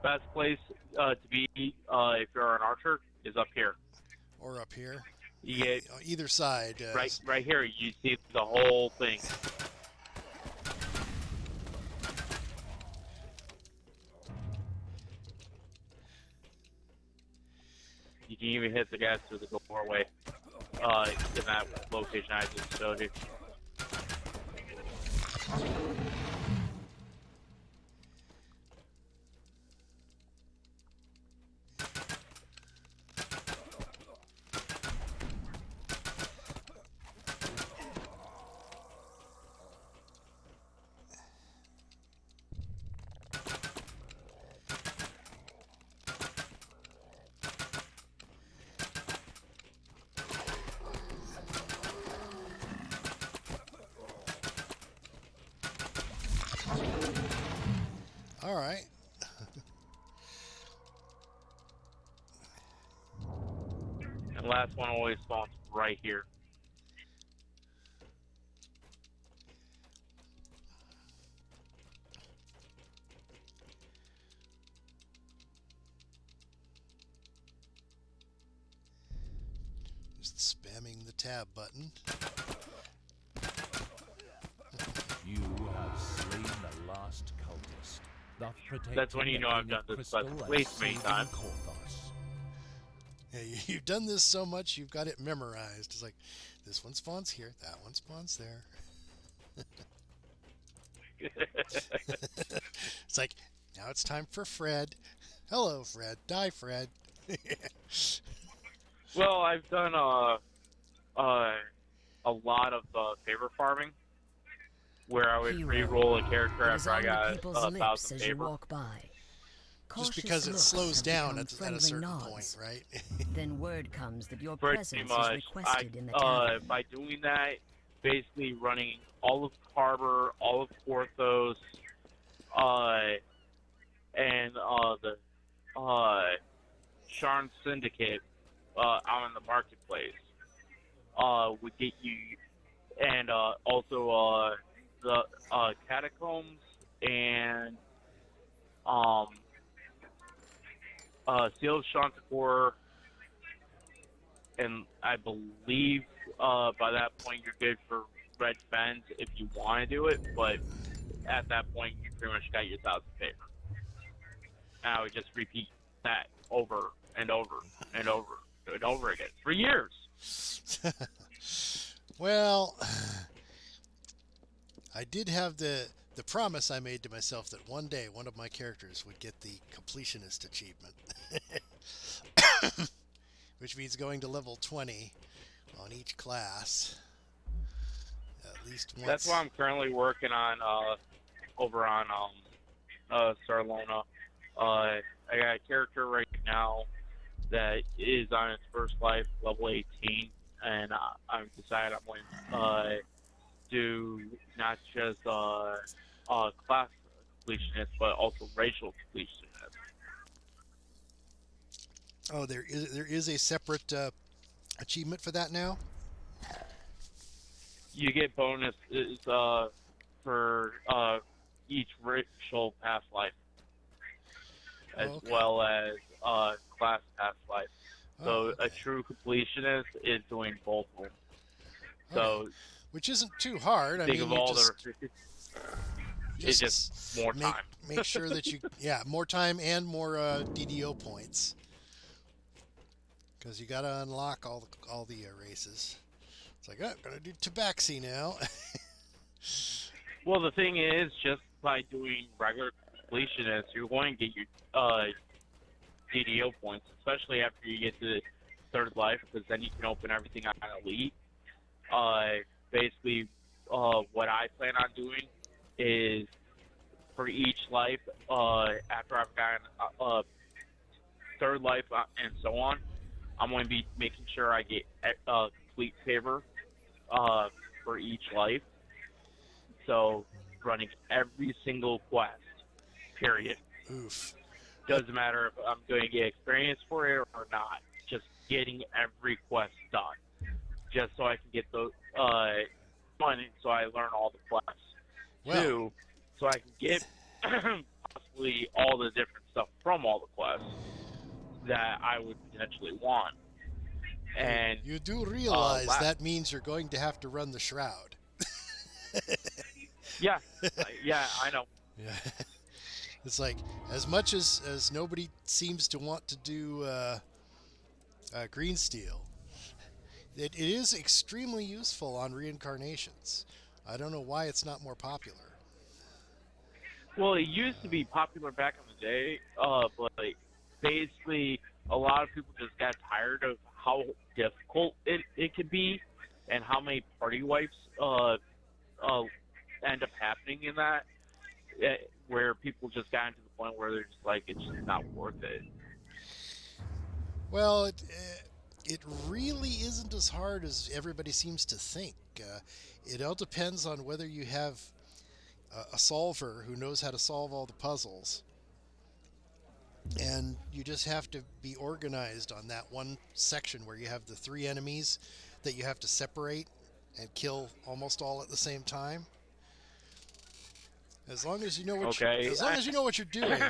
Best place to be if you're an archer is up here. Or up here. You get Either side. right here. You see the whole thing. You can even hit the guys through the doorway. In that location I just showed you. All right. And last one always spawns right here. Just spamming the tab button. You have slain the last cultist. Thus That's when you know I've done this way too many times. Yeah, you've done this so much, you've got it memorized. It's like, this one spawns here, that one spawns there. It's like, now it's time for Fred. Hello, Fred. Die, Fred. Well, I've done a lot of favor farming, where I would Hero. re-roll a character It is after I on the got people's 1,000 lips as you favor. walk by. Just Cautious because it looks slows have down become at a friendly certain nods. point, right? Then word comes that your Pretty presence much. is requested in the tavern. By doing that, basically running all of Harbor, all of Porthos, and the Sharn Syndicate out in the marketplace would get you, and also the Catacombs and Seal of Chanticleer, and I believe by that point you're good for Red Fens if you want to do it, but at that point you pretty much got your 1,000 favor. And I would just repeat that over and over and over and over again for years. Well, I did have the promise I made to myself that one day one of my characters would get the completionist achievement. Which means going to level 20 on each class at least once. That's what I'm currently working on over on Sarlona. I got a character right now that is on its first life, level 18, and I'm decided I'm going to do not just class completionist, but also racial completionist. Oh, there is a separate achievement for that now? You get bonuses for each racial past life, as okay. well as class past life. So Okay. a true completionist is doing both of them. So Okay. Which isn't too hard. I think mean, of you all just, it's just more make, time. make sure that you, yeah, more time and more DDO points. Because you got to unlock all the races. It's like, oh, I'm going to do Tabaxi now. Well, the thing is, just by doing regular completionist, you're going to get your DDO points, especially after you get to third life, because then you can open everything on Elite. Basically, what I plan on doing is for each life, after I've gotten third life and so on, I'm going to be making sure I get complete favor for each life. So, running every single quest, period. Oof. Doesn't matter if I'm going to get experience for it or not. Just getting every quest done. Just so I can get those, one, so I learn all the quests. Well, 2, so I can get possibly all the different stuff from all the quests that I would potentially want. And you do realize last- that means you're going to have to run the Shroud. yeah, I know. Yeah. It's like, as much as nobody seems to want to do Green Steel, it is extremely useful on reincarnations. I don't know why it's not more popular. Well, it used to be popular back in the day, but basically a lot of people just got tired of how difficult it could be and how many party wipes end up happening in that, where people just got to the point where they're just like, it's just not worth it. Well, it really isn't as hard as everybody seems to think. It all depends on whether you have a solver who knows how to solve all the puzzles. And you just have to be organized on that one section where you have the 3 enemies that you have to separate and kill almost all at the same time. As long as you know what as you know what you're doing.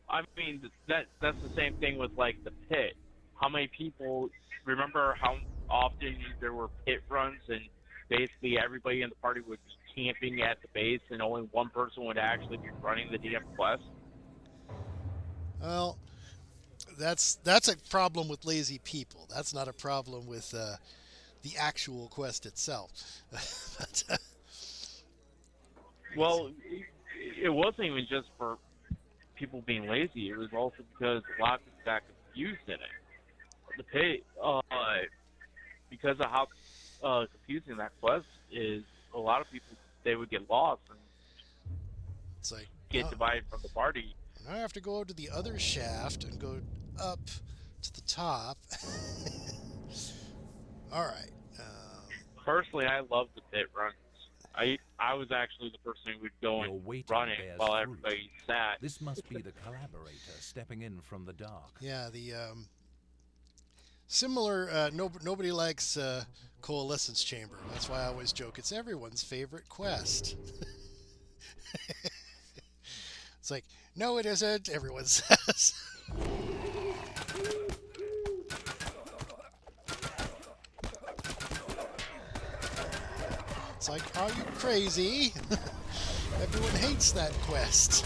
I mean that's the same thing with like the pit. How many people remember how often there were pit runs and basically everybody in the party would be camping at the base and only one person would actually be running the DM quest? Well, that's a problem with lazy people. That's not a problem with the actual quest itself. But, well, it wasn't even just for people being lazy. It was also because a lot of people got confused in it. The pit, because of how confusing that quest is, a lot of people, they would get lost and it's like, get divided from the party. Now I have to go to the other shaft and go up to the top. All right. Personally, I love the pit runs. I was actually the person who would go and run it while everybody sat. This must be the collaborator stepping in from the dark. Yeah, the similar. Nobody likes Coalescence Chamber. That's why I always joke it's everyone's favorite quest. It's like, no, it isn't. Everyone says. It's like, are you crazy? Everyone hates that quest.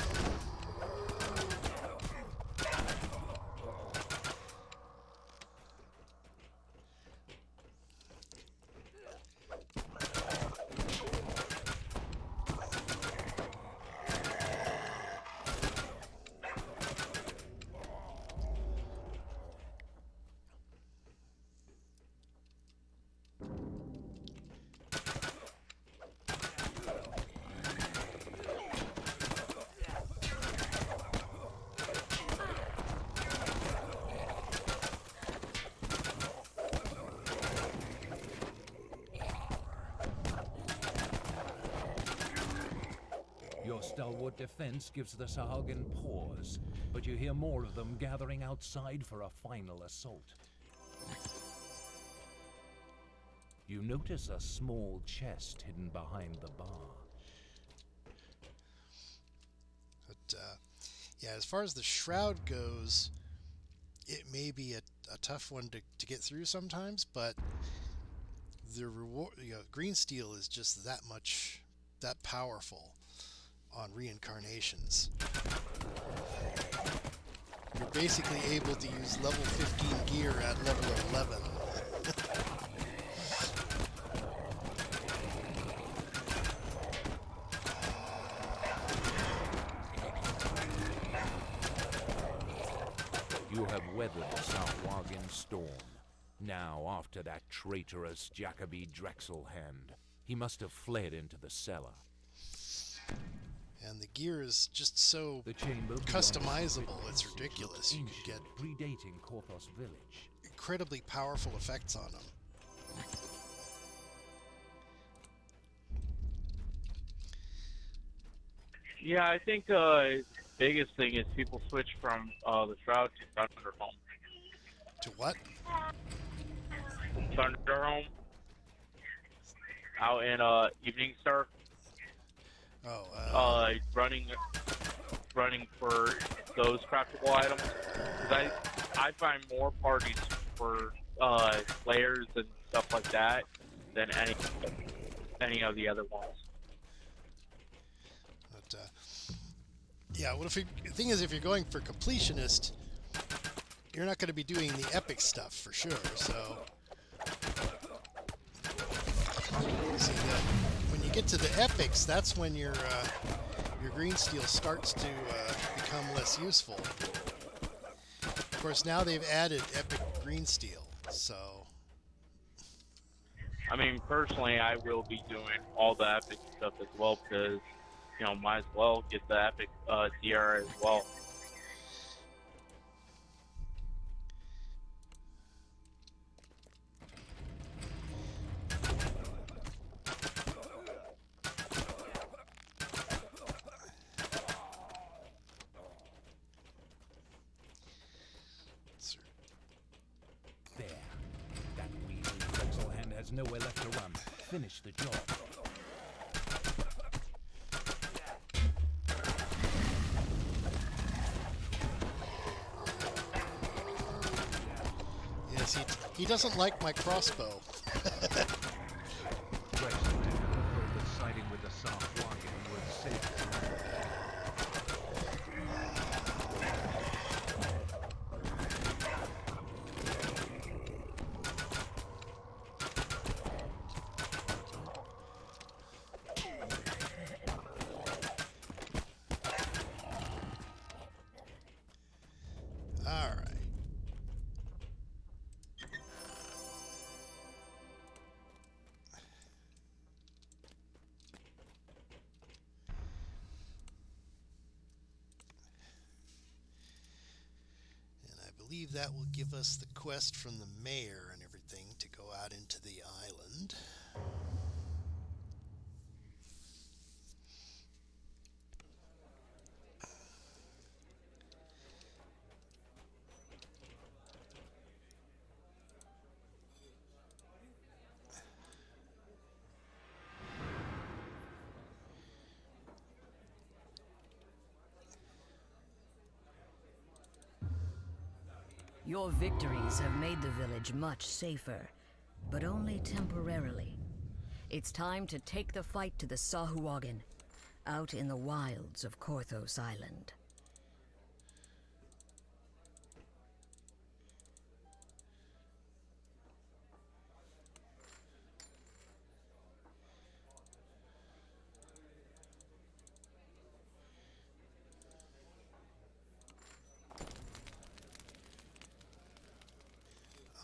stalwart defense gives the Sahagin pause, but you hear more of them gathering outside for a final assault. You notice a small chest hidden behind the bar. But, yeah, as far as the shroud goes, it may be a tough one to get through sometimes, but the reward, green steel is just that powerful on reincarnations. You're basically able to use level 15 gear at level 11. You have weathered the Sahuagin storm. Now, after that traitorous Jacoby Drexel hand, he must have fled into the cellar. And the gear is just so The chamber customizable, it's ridiculous. You can get predating Korthos village. incredibly powerful effects on them. Yeah, I think biggest thing is people switch from the Shroud to Thunderhome. To what? Thunderhome out in Evening Star. Oh, running for those craftable items. 'Cause I find more parties for layers and stuff like that than any of the other ones. but yeah. What if the thing is, if you're going for completionist, you're not going to be doing the epic stuff for sure. So, see that when you get to the epics, that's when your green steel starts to become less useful. Of course, now they've added epic green steel, so. I mean, personally, I will be doing all the epic stuff as well because, might as well get the epic DR as well. There. That weasel Drexel hand has nowhere left to run. Finish the job. Yes, he doesn't like my crossbow. Drexel didn't know that siding with the Sahuagin would save him. All right. And I believe that will give us the quest from the mayor and everything to go out into the island. Your victories have made the village much safer, but only temporarily. It's time to take the fight to the Sahuagin, out in the wilds of Korthos Island.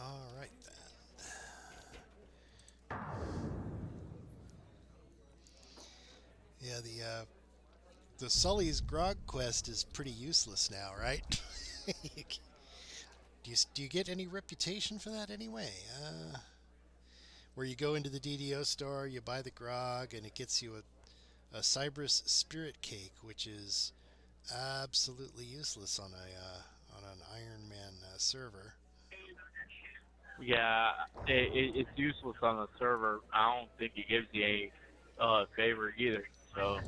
All right then. Yeah, the Sully's grog quest is pretty useless now, right? Do you get any reputation for that anyway? Where you go into the DDO store, you buy the grog, and it gets you a Cybrus spirit cake, which is absolutely useless on an Iron Man server. Yeah, it's useless on the server. I don't think it gives you any favor either. So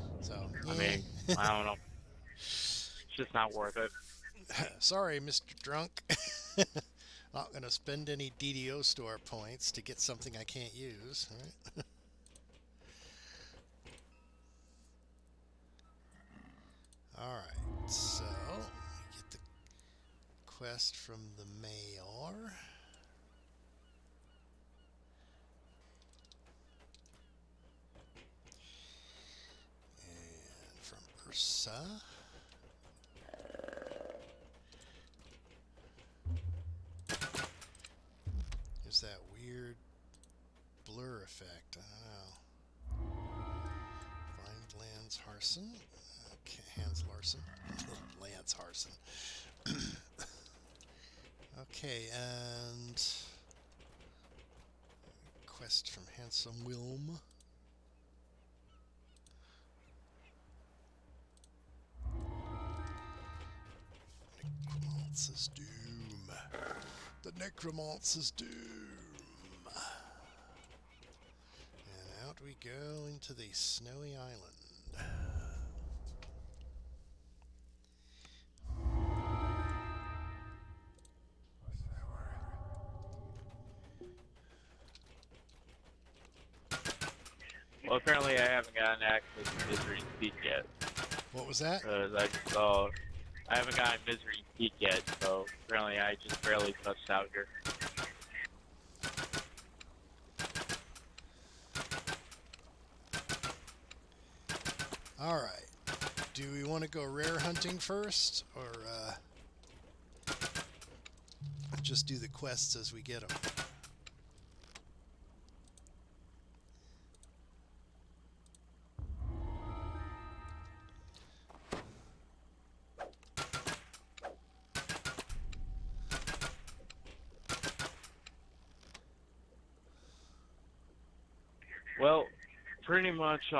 I mean, I don't know. It's just not worth it. Sorry, Mr. Drunk. Not gonna spend any DDO store points to get something I can't use. Right? All right, so we get the quest from the mayor. And from Ursa. There's that weird blur effect. I don't know. Find Lance Harson. Okay, Hans Larson. Lance Harson. Okay, and quest from Handsome Wilm. Necromancer's Doom. The Necromancer's Doom. And out we go into the snowy island. Well, apparently I haven't gotten access to Misery's Peak yet. What was that? Because I just saw... I haven't gotten Misery's Peak yet, so apparently I just barely touched out here. Alright. Do we want to go rare hunting first, or just do the quests as we get them? Well, pretty much,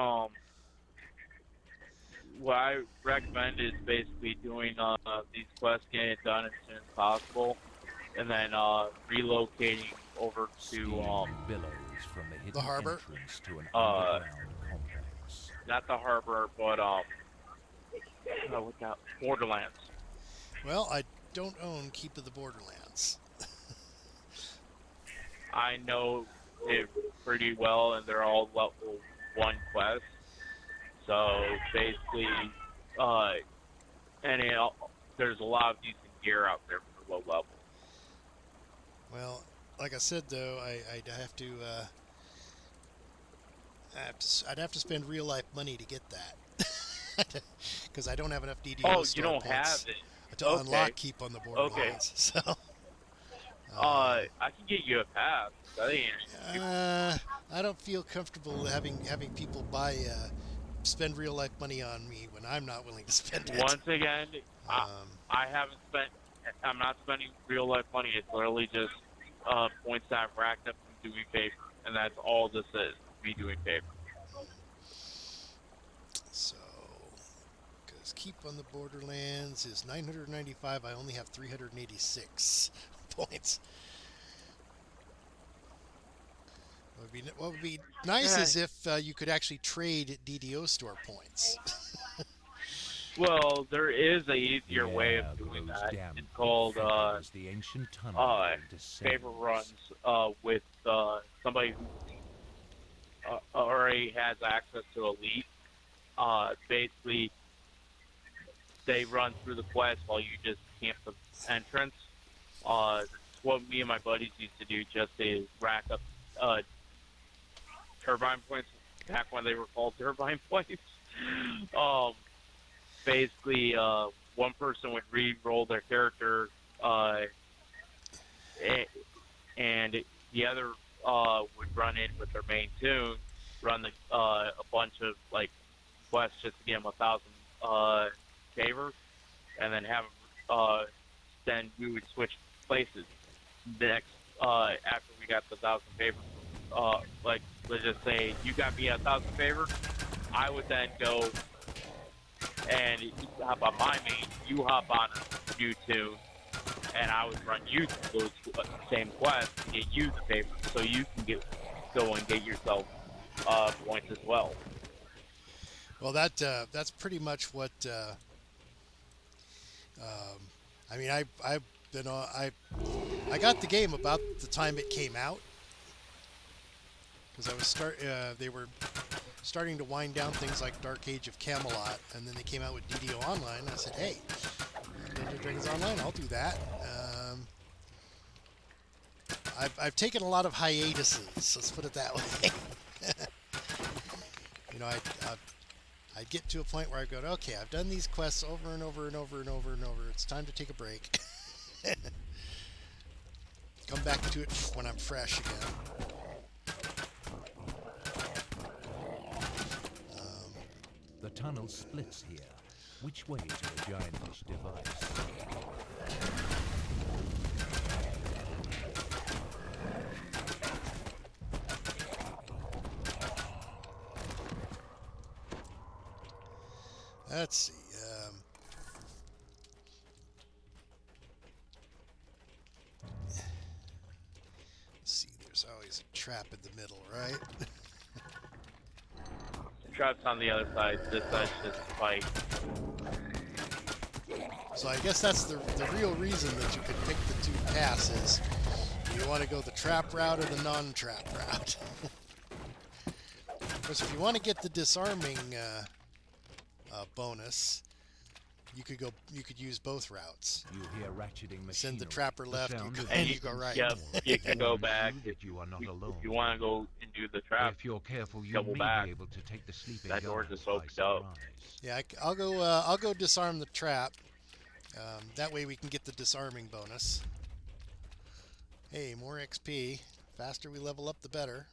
what I recommend is basically doing these quests, getting it done as soon as possible, and then relocating over to billows from the hidden harbor? entrance to an underground complex. not the harbor, but what's that? Borderlands. Well, I don't own Keep of the Borderlands. I know it pretty well, and they're all level 1 quests. So basically, there's a lot of decent gear out there for low level. Well, like I said, though, I'd have to I'd have to spend real life money to get that, because I don't have enough DDO. Oh, you don't have it to unlock Keep on the Borderlands. Okay. So. I can get you a pass. That ain't I don't feel comfortable having people spend real life money on me when I'm not willing to spend it. Once again, I haven't spent. I'm not spending real life money. It's literally just points that I've racked up from doing paper, and that's all this is. Me doing paper. So, because Keep on the Borderlands is 995, I only have 386 points. What would be nice is if you could actually trade DDO store points. Well, there is a easier way of doing that. It's called the ancient tunnel favor runs with somebody who already has access to Elite. Basically, they run through the quest while you just camp the entrance. What me and my buddies used to do just is rack up turbine points back when they were called turbine points. Basically, one person would re-roll their character, and the other would run in with their main tune, run a bunch of like quests just to get them 1,000 favor, and then have then we would switch places. Next, after we got the 1,000 favor, like let's just say you got me 1,000 favor, I would then go and hop on my main, you hop on a new tune, and I would run you those same quests to get you the favor, so you can go and get yourself points as well. Well, that's pretty much what. I mean, I've been on. I got the game about the time it came out because I was they were starting to wind down things like Dark Age of Camelot, and then they came out with DDO Online. And I said, hey, Dungeons & Dragons Online, I'll do that. I've taken a lot of hiatuses. Let's put it that way. You know, I'd get to a point where I go, okay, I've done these quests over and over and over and over and over. It's time to take a break. Come back to it when I'm fresh again. The tunnel splits here. Which way to the giantish device? Let's see. Let's see. There's always a trap in the middle, right? The trap's on the other side. This side's just fight. So I guess that's the real reason that you could pick the two paths is you want to go the trap route or the non-trap route. Because if you want to get the disarming bonus, you could use both routes. You hear ratcheting machinery. Send the trapper left, you go right. Yep, you can go back. That you are not alone. If you want to go and do the trap, If you're careful, you double may back. be able to take the sleeping That door guards just by opened up. surprise. Yeah, I'll go disarm the trap. That way we can get the disarming bonus. Hey, more XP. Faster we level up, the better.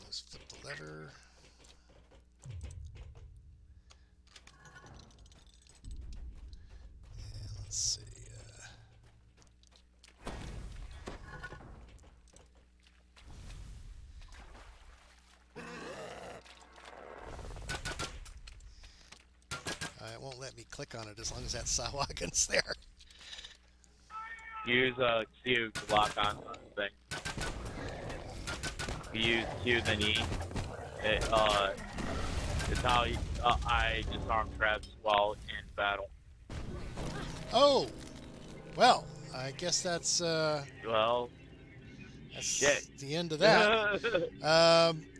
Let's flip the lever. And let's see. It won't let me click on it as long as that Sawagan's there. use Q to lock on the thing. You use Q then E. It's how I disarm traps while in battle. Oh, well, I guess that's Well, shit. the end of that.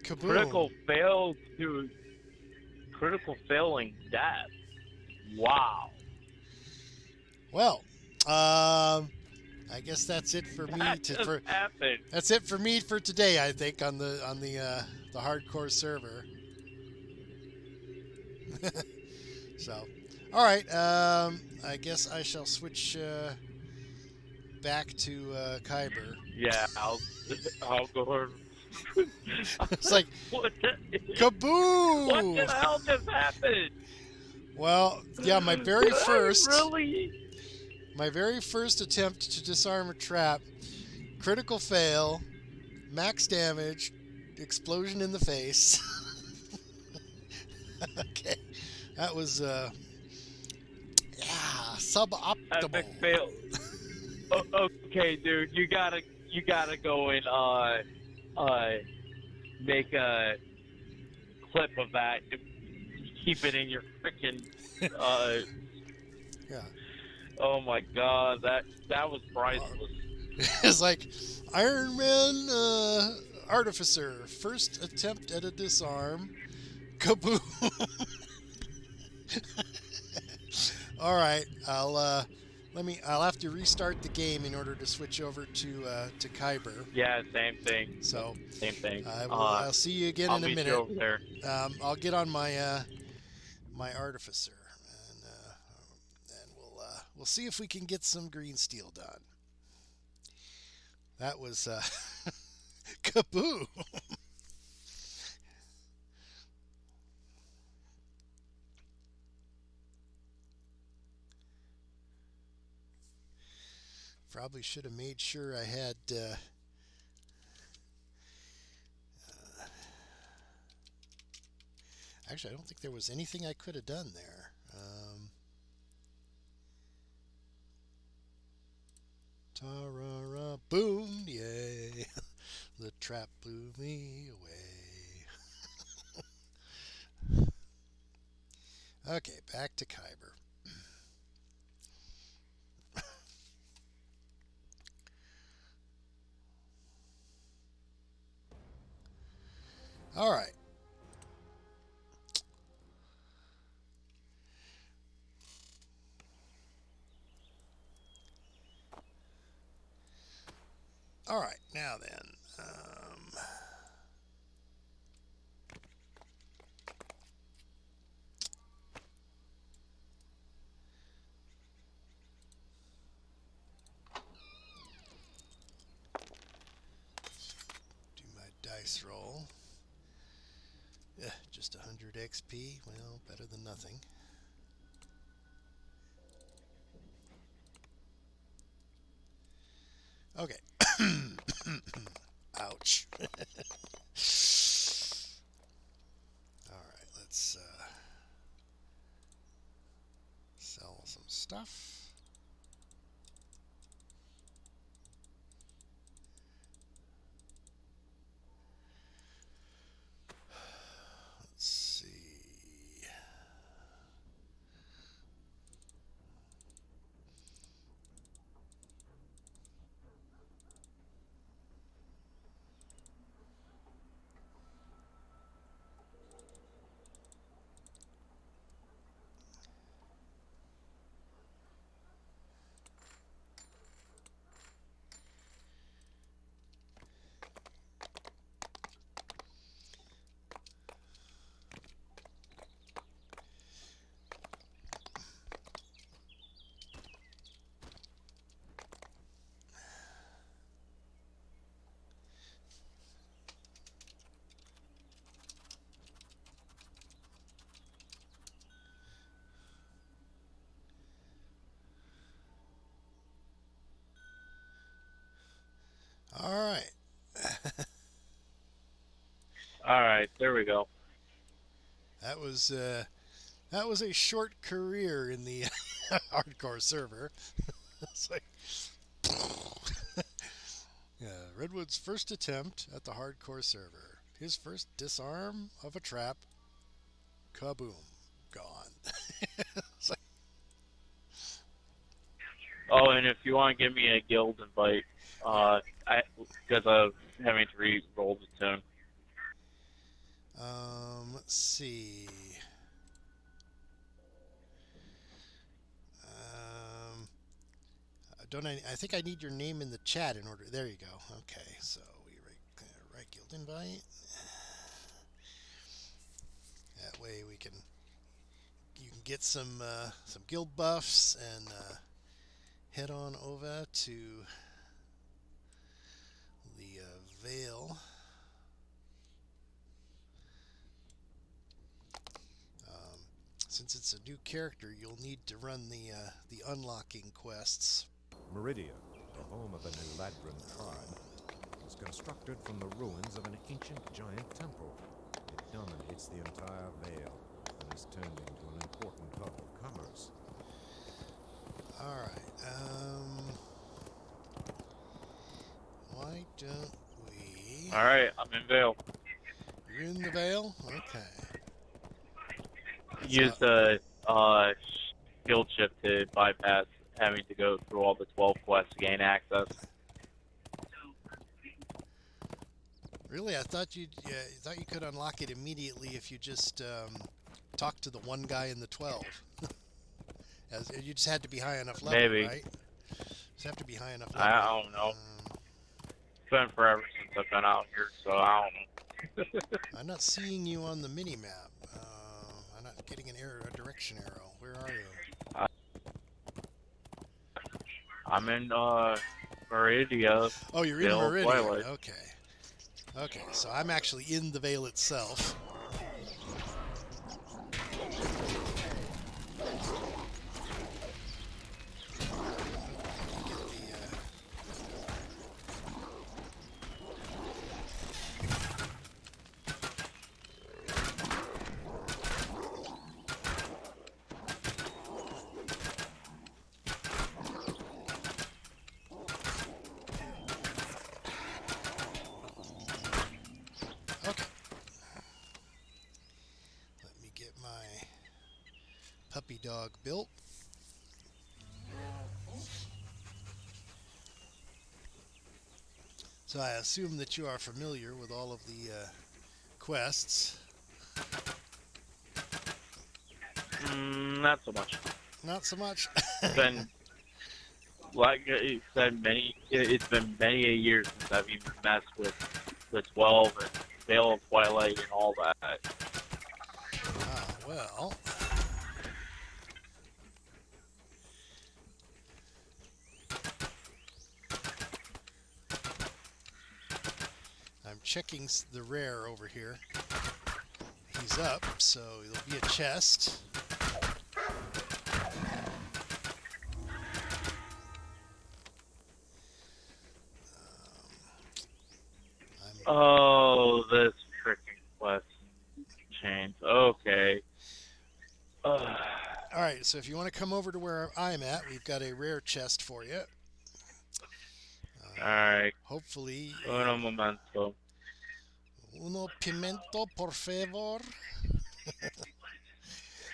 Kaboom. Critical failing death. Wow. Well, I guess that's it for me. Happened. That's it for me for today. I think on the hardcore server. So, all right. I guess I shall switch back to Kyber. Yeah, I'll go. It's like What the, kaboom! what the hell just happened? Well, yeah, my very Did I first. really? My very first attempt to disarm a trap, critical fail, max damage, explosion in the face. Okay, that was suboptimal. Epic fail. Okay, dude, you gotta go and make a clip of that. Keep it in your freaking Yeah. Oh my god, that was priceless. It's like Iron Man Artificer, first attempt at a disarm, kaboom. All right, I'll have to restart the game in order to switch over to Kyber. Yeah, same thing. So Same thing. I'll see you again in a meet minute. you over there. I'll get on my my Artificer, and we'll see if we can get some green steel done. That was kaboom. Probably should have made sure I had Actually, I don't think there was anything I could have done there. Ta-ra-ra, boom, yay. The trap blew me away. Okay, back to Kyber. All right. All right, now then. Do my dice roll. Just 100 XP. Well, better than nothing. Okay. Ouch. All right, let's sell some stuff. Let's see. All right. All right, there we go. That was a short career in the hardcore server. It's like yeah, Redwood's first attempt at the hardcore server. His first disarm of a trap. Kaboom. Gone. It's like, Oh, and if you want to give me a guild invite, because of having to re-roll the tune. let's see. I think I need your name in the chat in order. There you go. Okay, so we write guild invite. That way you can get some guild buffs and head on over to the Vale. Since it's a new character, you'll need to run the unlocking quests. Meridia, the home of an Eladrin tribe, was constructed from the ruins of an ancient giant temple. It dominates the entire Vale and is turned into an important hub of commerce. Alright, why don't we... Alright, I'm in Vale. You're in the Vale? Okay. Use the guild ship to bypass having to go through all the 12 quests to gain access. Really? I thought you could unlock it immediately if you just talk to the one guy in the 12. You just had to be high enough level, Maybe. right? Just have to be high enough level. I don't know. It's been forever since I've been out here, so I don't know. I'm not seeing you on the mini-map. I'm not getting a direction arrow. Where are you? I'm in Meridia. Oh, you're in Vale Meridia. Twilight. Okay. Okay, so I'm actually in the Vale itself. puppy dog built. So I assume that you are familiar with all of the quests. Not so much. Not so much. It's been, like you said, it's been many a years since I've even messed with the 12 and Veil of Twilight and all that. Well. I'm checking the rare over here. He's up, so there'll be a chest. Oh, this freaking quest change. Okay. Alright, so if you want to come over to where I'm at, we've got a rare chest for you. Alright. Hopefully. Uno momento. Uno pimento, por favor.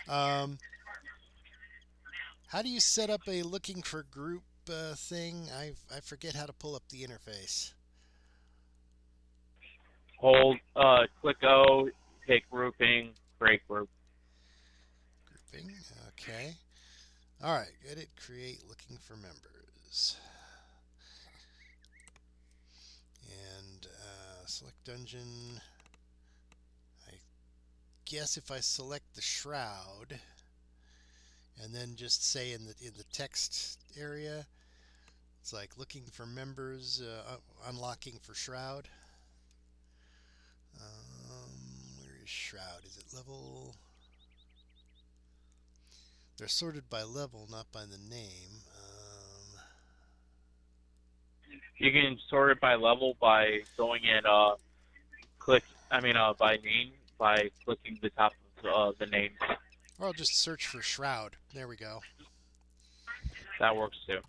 How do you set up a looking for group thing? I forget how to pull up the interface. Hold, click O, hit grouping, create group. Grouping, okay. Alright, edit, create, looking for members. And select dungeon. I guess if I select the shroud, and then just say in the text area, it's like looking for members, unlocking for shroud. Where is shroud? Is it level? They're sorted by level, not by the name. You can sort it by level by going in, by name, by clicking the top of the name. Or I'll just search for shroud. There we go. That works too.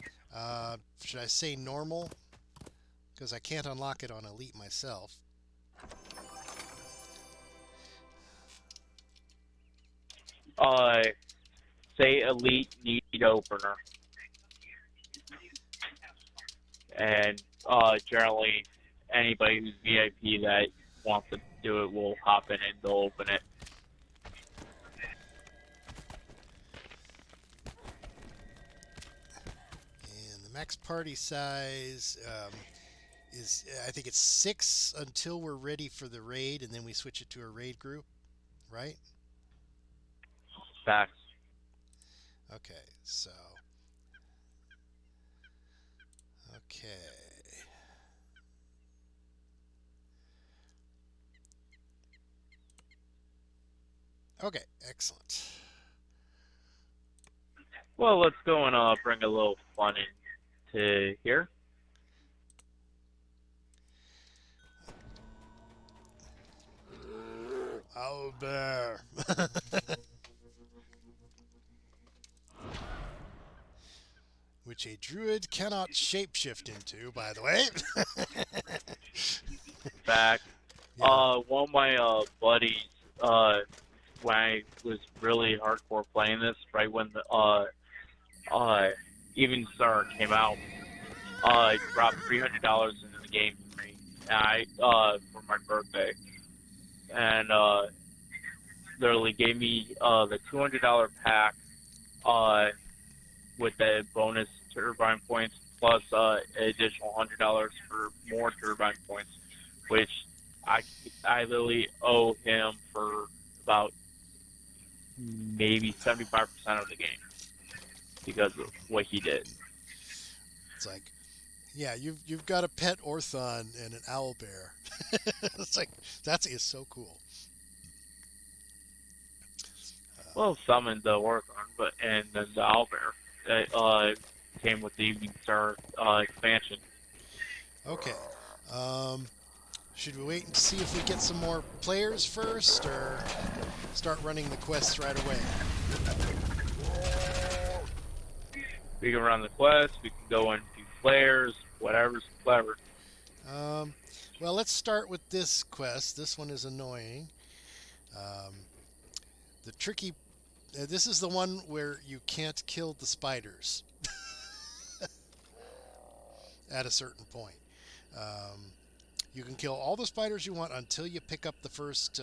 Should I say normal? Because I can't unlock it on Elite myself. Say Elite need opener. And generally anybody who's VIP that wants to do it will hop in and they'll open it. And the max party size is, I think it's 6 until we're ready for the raid, and then we switch it to a raid group, right? Facts. Okay, so. Okay. Okay, excellent. Well, let's go and bring a little fun into here. Owlbear. Which a druid cannot shapeshift into, by the way. Back. Yeah. One of my buddies, when I was really hardcore playing this, right when the Even Star came out, dropped $300 into the game for me, and for my birthday, and literally gave me the $200 pack with the bonus turbine points plus an additional $100 for more turbine points, which I literally owe him for about maybe 75% of the game because of what he did. It's like, yeah, you've got a pet Orthon and an owlbear. It's like, that is so cool. Well, summoned the Orthon, and then the owlbear came with the Evening Star expansion. Okay. Should we wait and see if we get some more players first, or start running the quests right away? We can run the quest, we can go and do players, whatever's clever. Well, let's start with this quest. This one is annoying. The tricky This is the one where you can't kill the spiders at a certain point. You can kill all the spiders you want until you pick up the first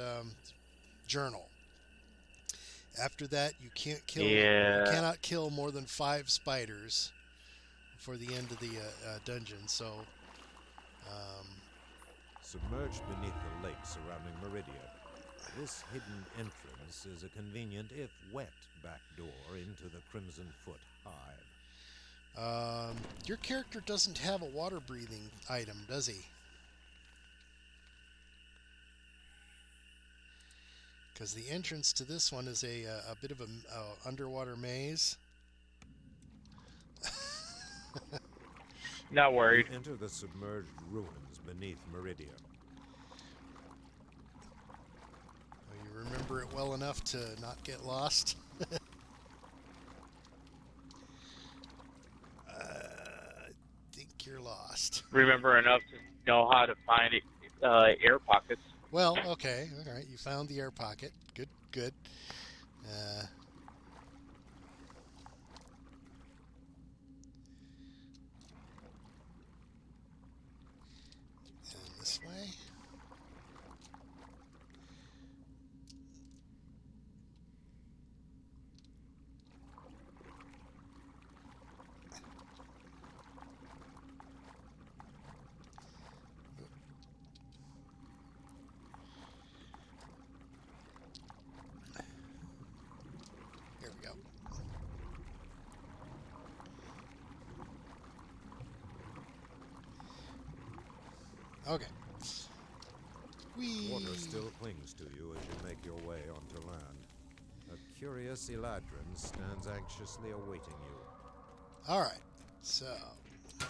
journal. After that, you can't kill. Yeah. You cannot kill more than 5 spiders before the end of the dungeon. So, Submerged beneath the lake surrounding Meridia, this hidden entrance is a convenient, if wet, back door into the Crimson Foot Hive. your character doesn't have a water-breathing item, does he? Because the entrance to this one is a bit of a underwater maze. Not worried. Enter the submerged ruins beneath Meridia. You remember it well enough to not get lost? I think you're lost. Remember enough to know how to find air pockets. Well, okay, all right. You found the air pocket. Good, good. And this way. Here we go. Okay. Water still clings to you as you make your way onto land. A curious Eladrin stands anxiously awaiting you. All right. So. All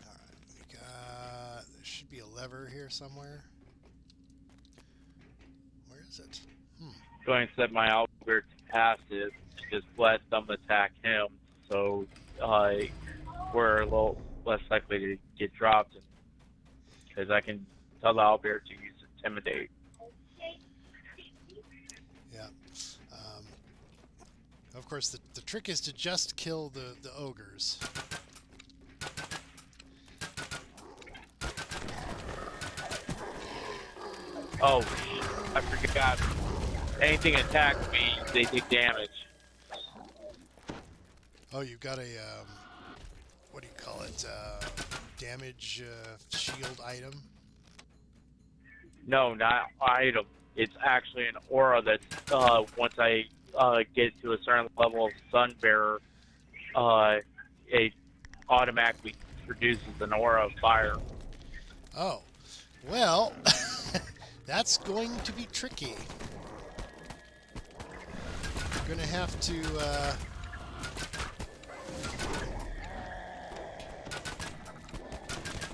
right. We got. There should be a lever here somewhere. Where is it? Going to set my Albert to passive, just let them attack him, so we're a little less likely to get dropped, because I can tell the Albert to use Intimidate. Yeah. Of course, the trick is to just kill the ogres. Oh, I forgot. Anything attacks me, they take damage. Oh, you've got a what do you call it? Damage shield item. No, not item. It's actually an aura that once I get to a certain level of Sunbearer, it automatically produces an aura of fire. Oh, well, that's going to be tricky. You're going to have to.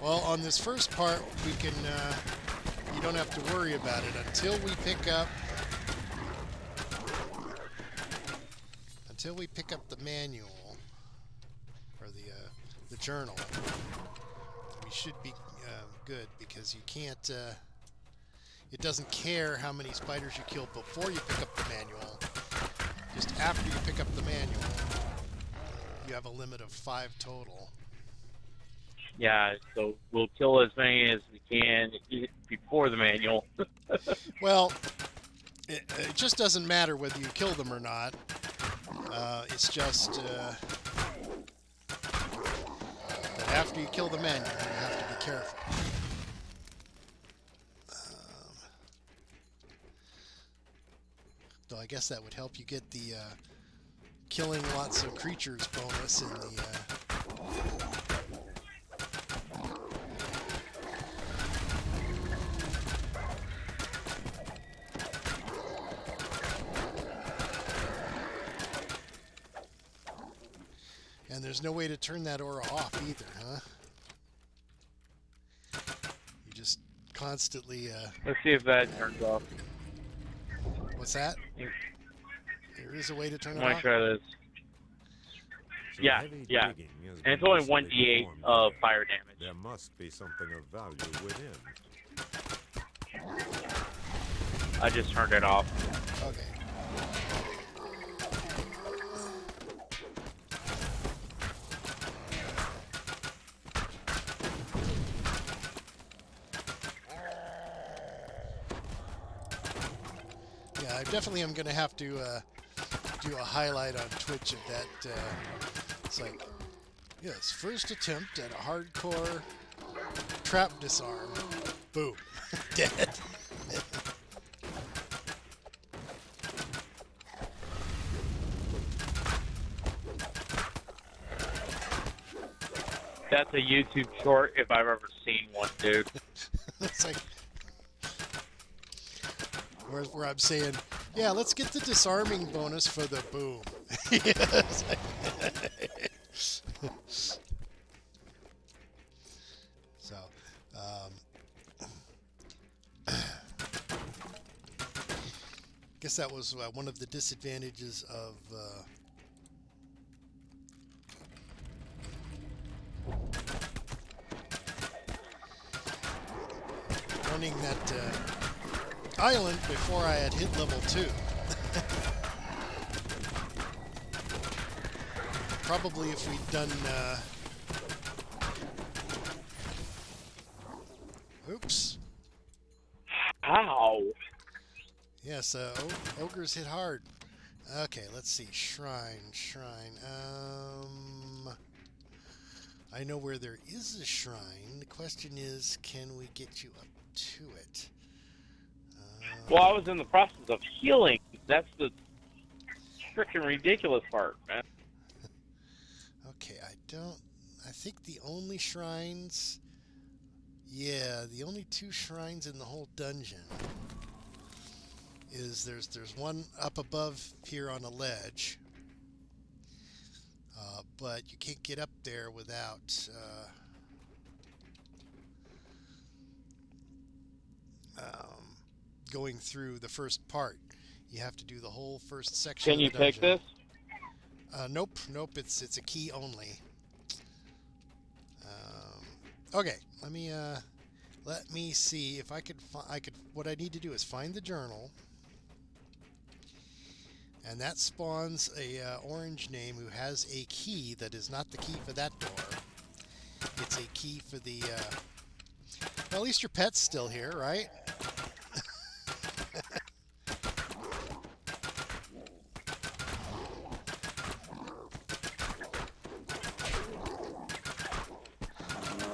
Well, on this first part, we can. You don't have to worry about it until we pick up. Until we pick up the manual or the journal, we should be good, because you can't. It doesn't care how many spiders you kill before you pick up the manual. Just after you pick up the manual, you have a limit of 5 total. Yeah, so we'll kill as many as we can before the manual. Well, it just doesn't matter whether you kill them or not. It's just that after you kill the manual, you have to be careful. Though I guess that would help you get the killing lots of creatures bonus in the. And there's no way to turn that aura off either, huh? You just constantly. Let's see if that turns off. What's that? There is a way to turn it I want off? to try this. So Yeah, heavy yeah. digging has And it's been only recently 1d8 performed of here. fire damage. There must be something of value within. I just turned it off. Okay. Yeah, I definitely am going to have to do a highlight on Twitch of that. It's like, yes, first attempt at a hardcore trap disarm. Boom. Dead. That's a YouTube short if I've ever seen one, dude. It's like where I'm saying, yeah, let's get the disarming bonus for the boom. Yes. So, guess that was one of the disadvantages of running that island before I had hit level 2. Probably if we'd done oops. Ow. Yes, ogres hit hard. Okay, let's see. Shrine. I know where there is a shrine. The question is, can we get you up to it? Well, I was in the process of healing. That's the freaking ridiculous part, man. Okay, I think the only shrines... Yeah, the only 2 shrines in the whole dungeon is there's one up above here on a ledge, but you can't get up there without going through the first part. You have to do the whole first section. Can you of the dungeon. pick this? Nope. It's a key only. Okay, let me see if I could. What I need to do is find the journal, and that spawns a orange name who has a key that is not the key for that door. It's a key for the. Well, at least your pet's still here, right?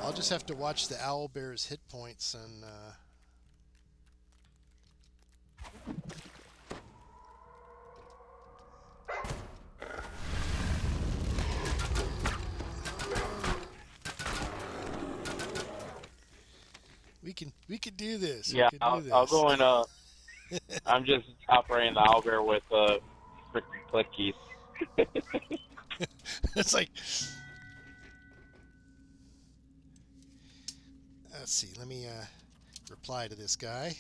I'll just have to watch the owlbear's hit points and we can do this. Yeah, I'll go in. I'm just operating the owlbear with freaking click keys. It's like, let's see. Let me reply to this guy.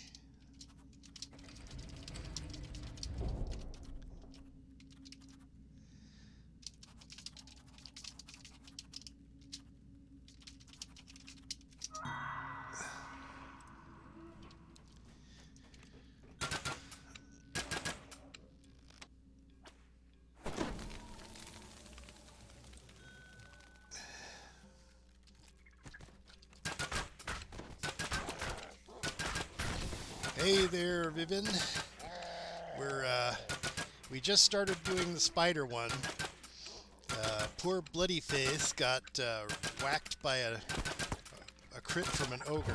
Hey there, Vivian. We just started doing the spider one. Poor Bloody Face got whacked by a crit from an ogre.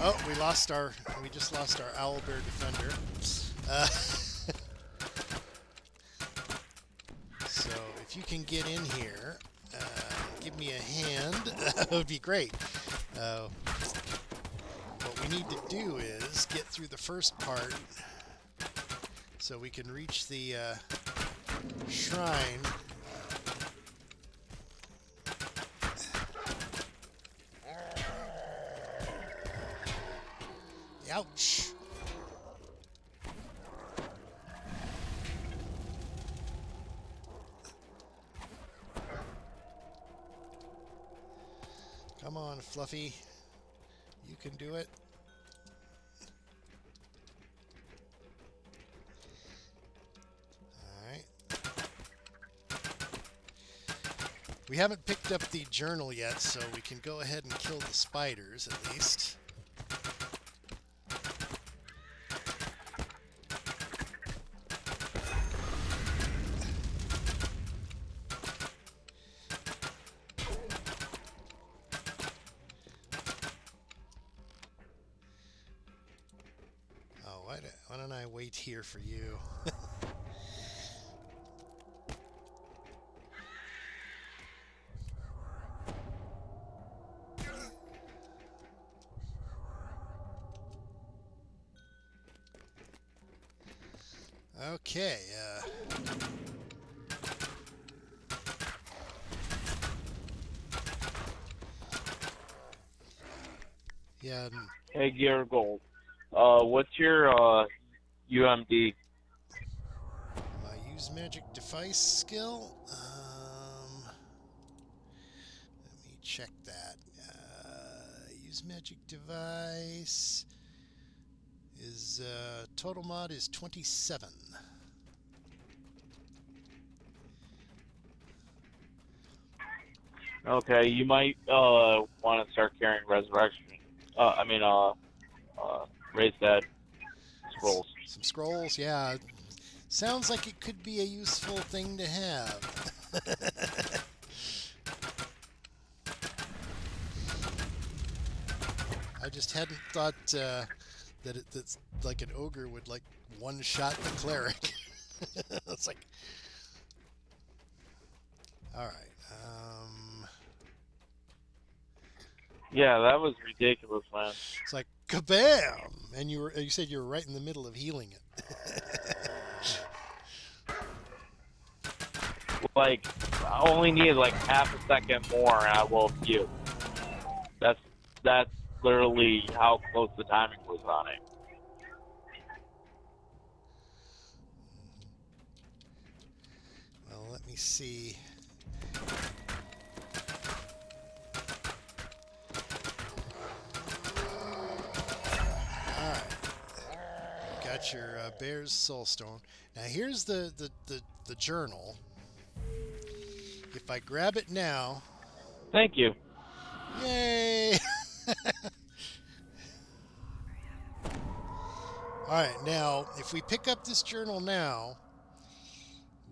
Oh, we just lost our owlbear defender. So if you can get in here, give me a hand. That would be great. What we need to do is get through the first part so we can reach the shrine. Ouch. Come on, Fluffy. You can do it. We haven't picked up the journal yet, so we can go ahead and kill the spiders at least. Oh, why don't I wait here for you? Okay, yeah, Hey, Gear Gold. What's your UMD? my use magic device skill. Let me check that. Use magic device is total mod is 27. Okay, you might want to start carrying Resurrection. Raise Dead scrolls. Some scrolls, yeah. Sounds like it could be a useful thing to have. I just hadn't thought that's like an ogre would like one-shot the cleric. It's like, all right. Yeah, that was ridiculous, man. It's like kabam, and you said you were right in the middle of healing it. Like, I only need like half a second more, and I will have you. That's literally how close the timing was on it. Well, let me see. Got your Bear's Soulstone. Now here's the journal. If I grab it now... Thank you. Yay! Alright, now, if we pick up this journal now,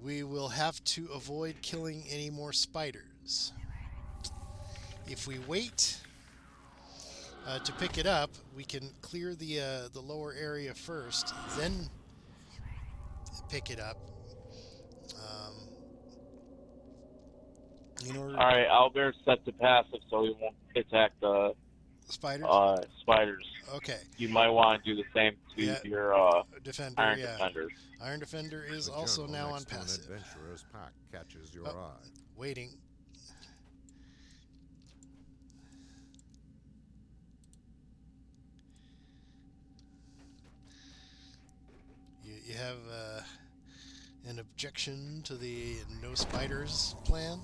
we will have to avoid killing any more spiders. If we wait... to pick it up, we can clear the lower area first, then pick it up. In order. All right, Albert's set to passive, so he won't attack the spiders. Spiders. Okay. You might want to do the same to your Defender. Iron Yeah. Defender. Iron Defender is The also journal now on next to an passive. adventurer's pack catches your eye. Waiting. You have an objection to the no spiders plan?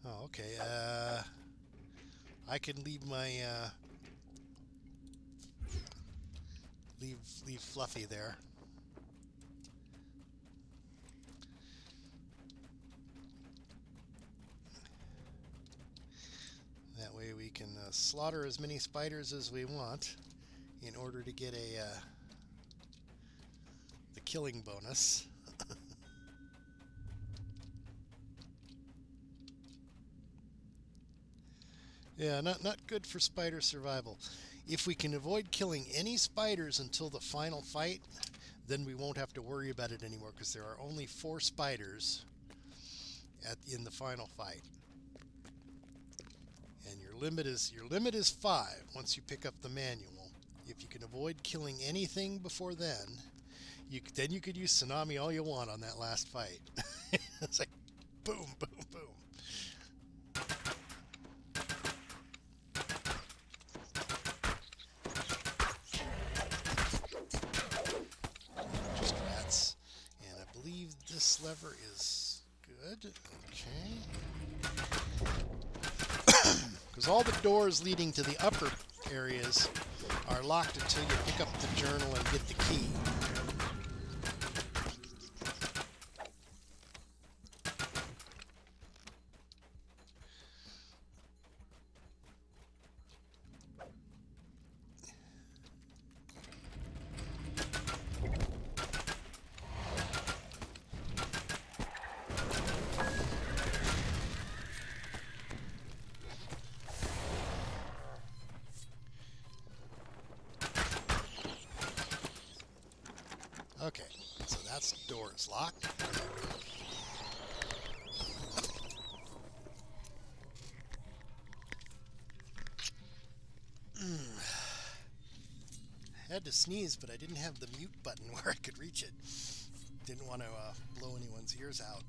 Oh, okay. I can leave my leave Fluffy there. That way we can slaughter as many spiders as we want in order to get the killing bonus. Yeah, not good for spider survival. If we can avoid killing any spiders until the final fight, then we won't have to worry about it anymore, because there are only 4 spiders in the final fight. And your limit is 5 once you pick up the manual. If you can avoid killing anything before then you could use Tsunami all you want on that last fight. It's like boom, boom, boom. Just rats. And I believe this lever is good. Okay. Because all the doors leading to the upper areas are locked until you pick up the journal and get the key. door is locked. I had to sneeze, but I didn't have the mute button where I could reach it. Didn't want to blow anyone's ears out.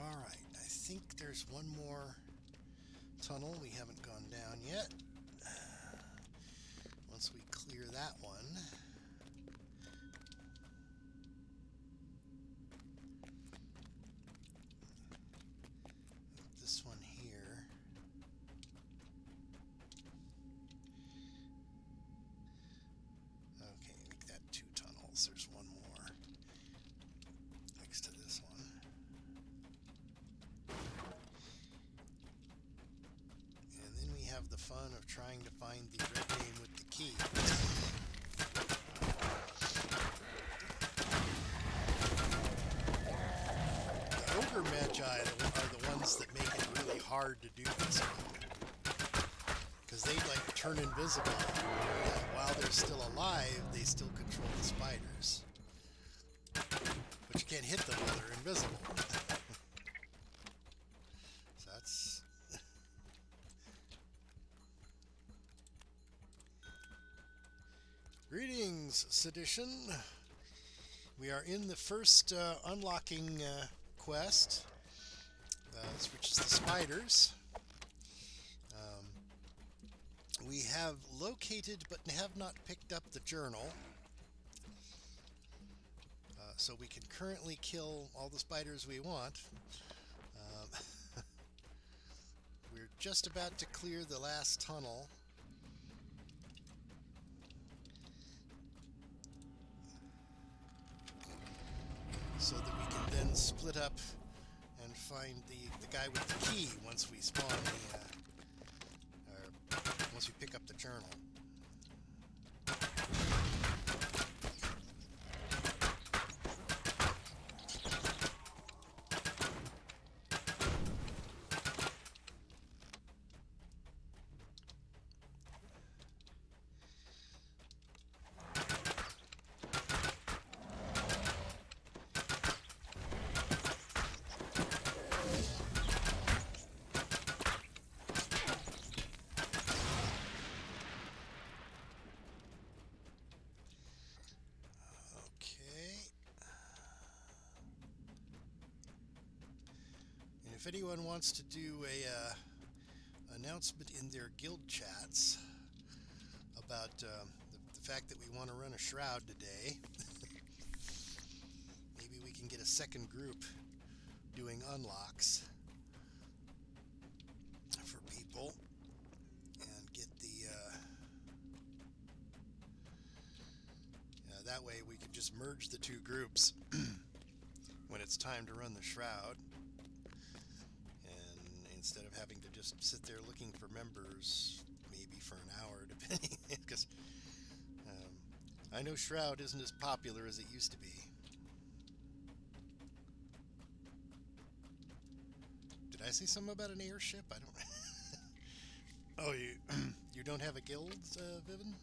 Alright, I think there's one more tunnel we haven't gone down yet. Once we clear that one, this one here, okay, make that 2 tunnels. There's one more next to this one. And then we have the fun of trying to find the red name with the key. The ogre magi are the ones that make it really hard to do this one. Because they like turn invisible, and while they're still alive, they still control the spiders. But you can't hit them while they're invisible. So that's... Greetings, Sedition. We are in the first unlocking quest, which is the spiders. We have located but have not picked up the journal. So we can currently kill all the spiders we want. We're just about to clear the last tunnel. So that we can then split up and find the guy with the key once we spawn once we pick up the journal. If anyone wants to do a announcement in their guild chats about the fact that we want to run a shroud today, maybe we can get a second group doing unlocks for people and get the that way we could just merge the 2 groups when it's time to run the shroud. Instead of having to just sit there looking for members, maybe for an hour, depending, because I know Shroud isn't as popular as it used to be. Did I say something about an airship? I don't. Oh, you don't have a guild, Vivian?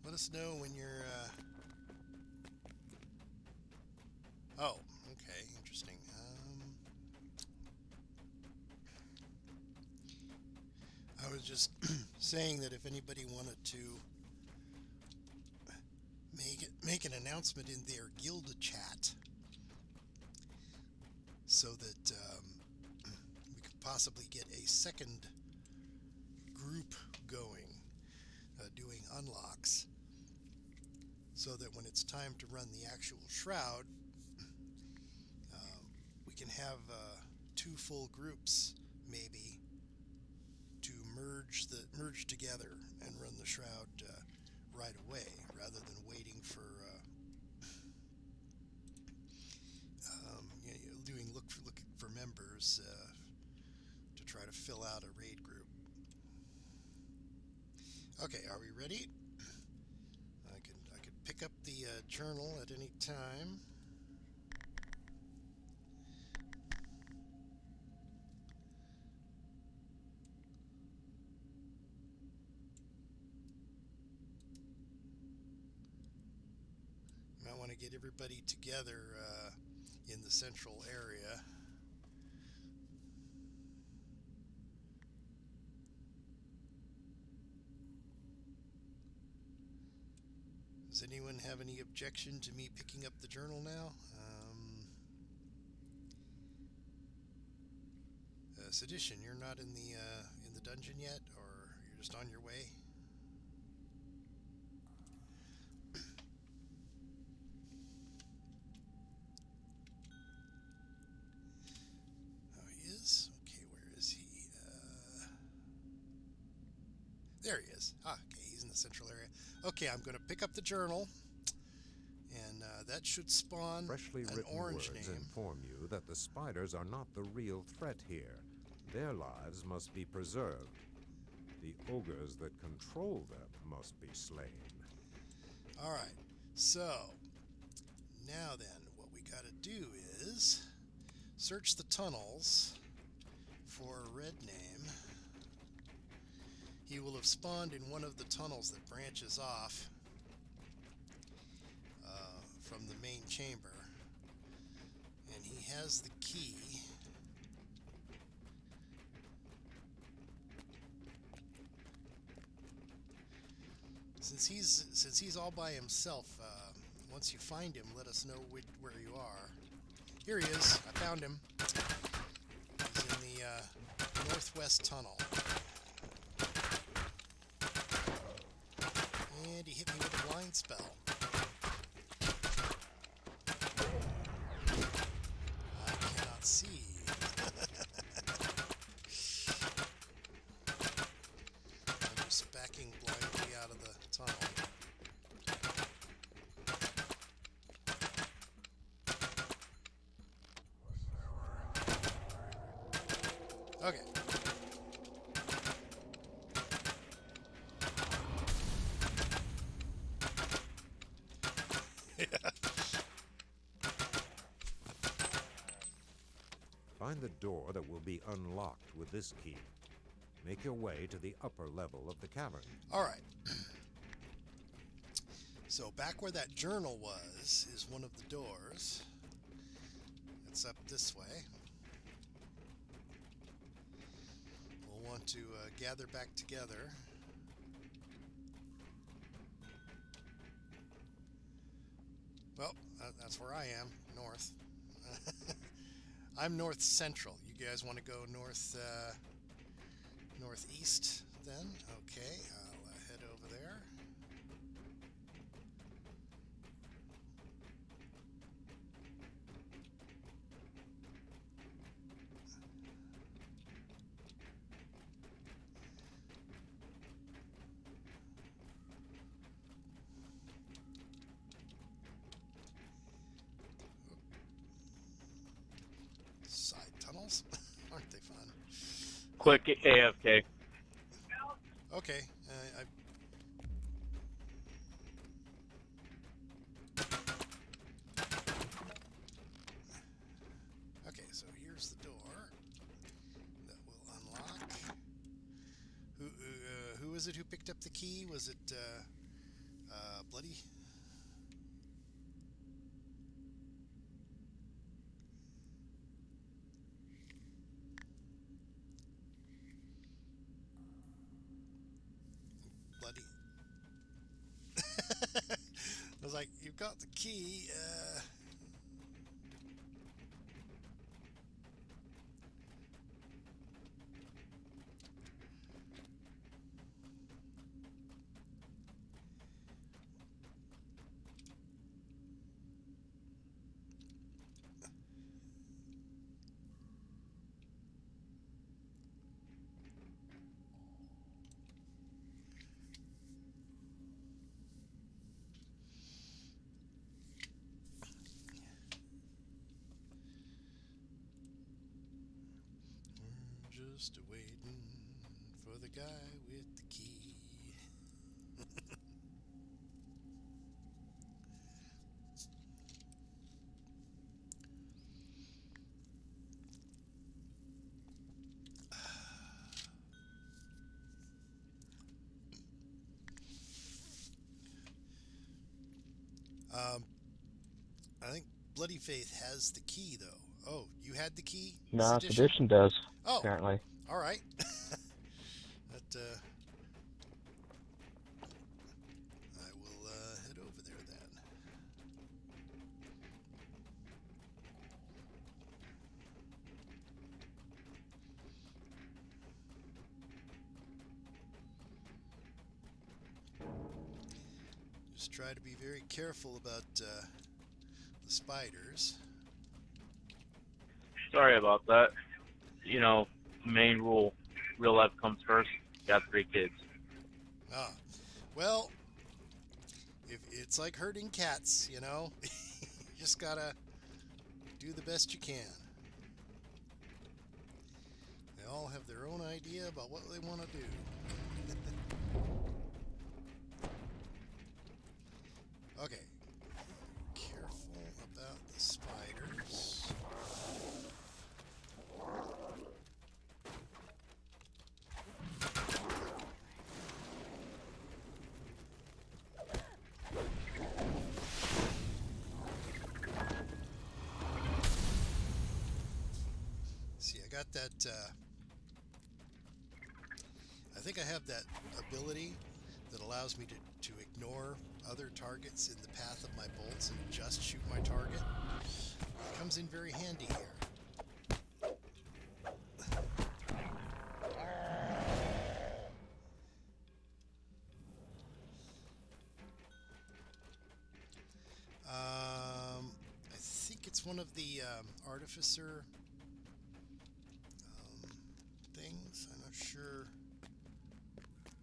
Let us know when you're, Oh, okay, interesting. I was just saying that if anybody wanted to make an announcement in their guild chat so that we could possibly get a second group going, doing unlocks, so that when it's time to run the actual shroud, we can have two full groups, maybe, to merge together and run the shroud right away, rather than waiting for looking for members to try to fill out a raid group. Okay, are we ready? I could pick up the journal at any time. Might want to get everybody together in the central area. Does anyone have any objection to me picking up the journal now? Sedition, you're not in the dungeon yet, or you're just on your way? Oh, he is? Okay, where is he? There he is. Ah, okay, he's in the central area. Okay, I'm going to pick up the journal, and that should spawn Freshly an written orange words name. inform you that the spiders are not the real threat here. Their lives must be preserved. The ogres that control them must be slain. All right, so now then, what we got to do is search the tunnels for a red name. He will have spawned in one of the tunnels that branches off from the main chamber, and he has the key. Since he's all by himself, once you find him, let us know where you are. Here he is. I found him. He's in the northwest tunnel. And he hit me with a blind spell. I cannot see. I'm just backing blindly out of the tunnel. Okay. Find the door that will be unlocked with this key. Make your way to the upper level of the cavern. All right. So back where that journal was is one of the doors. It's up this way. We'll want to gather back together. Well, that's where I am, north. I'm north central. You guys want to go northeast then? Okay, I'll head over there. Side tunnels? Aren't they fun? Quick AFK. Okay, okay, so here's the door that will unlock. Who is it who picked up the key? Was it Bloody? Bloody. I was like, you've got the key. Just waiting for the guy with the key. I think Bloody Faith has the key, though. Oh, you had the key? No, Sedition does, oh, apparently. All right. That, I will head over there then. Just try to be very careful about the spiders. Sorry about that. You know, main rule, real life comes first. Got 3 kids. Ah, well, if it's like herding cats, you know, you just gotta do the best you can. They all have their own idea about what they want to do. Okay, careful about the spiders. See, I got that, I think I have that ability that allows me to ignore other targets in the path of my bolts and just shoot my target. It comes in very handy here. I think it's one of the artificer things. I'm not sure.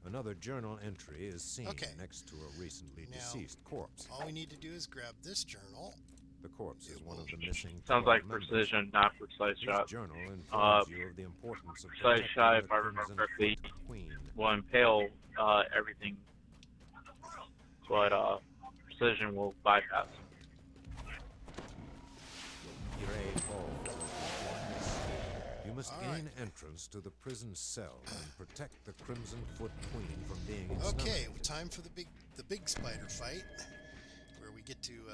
Another journal entry is seen Okay. next to a recently Now, deceased corpse. All we need to do is grab this journal. The corpse is one of the missing. Sounds 12 like members. precision, not precise This shot. journal informs you of the importance of Precise protecting shot, the if I remember Crimson correctly, Foot Queen. will impale everything, but precision will bypass. Gray Hall. You must All gain right. entrance to the prison cell and protect the Crimson Foot Queen from being Okay, exterminated. time for the big spider fight, where we get to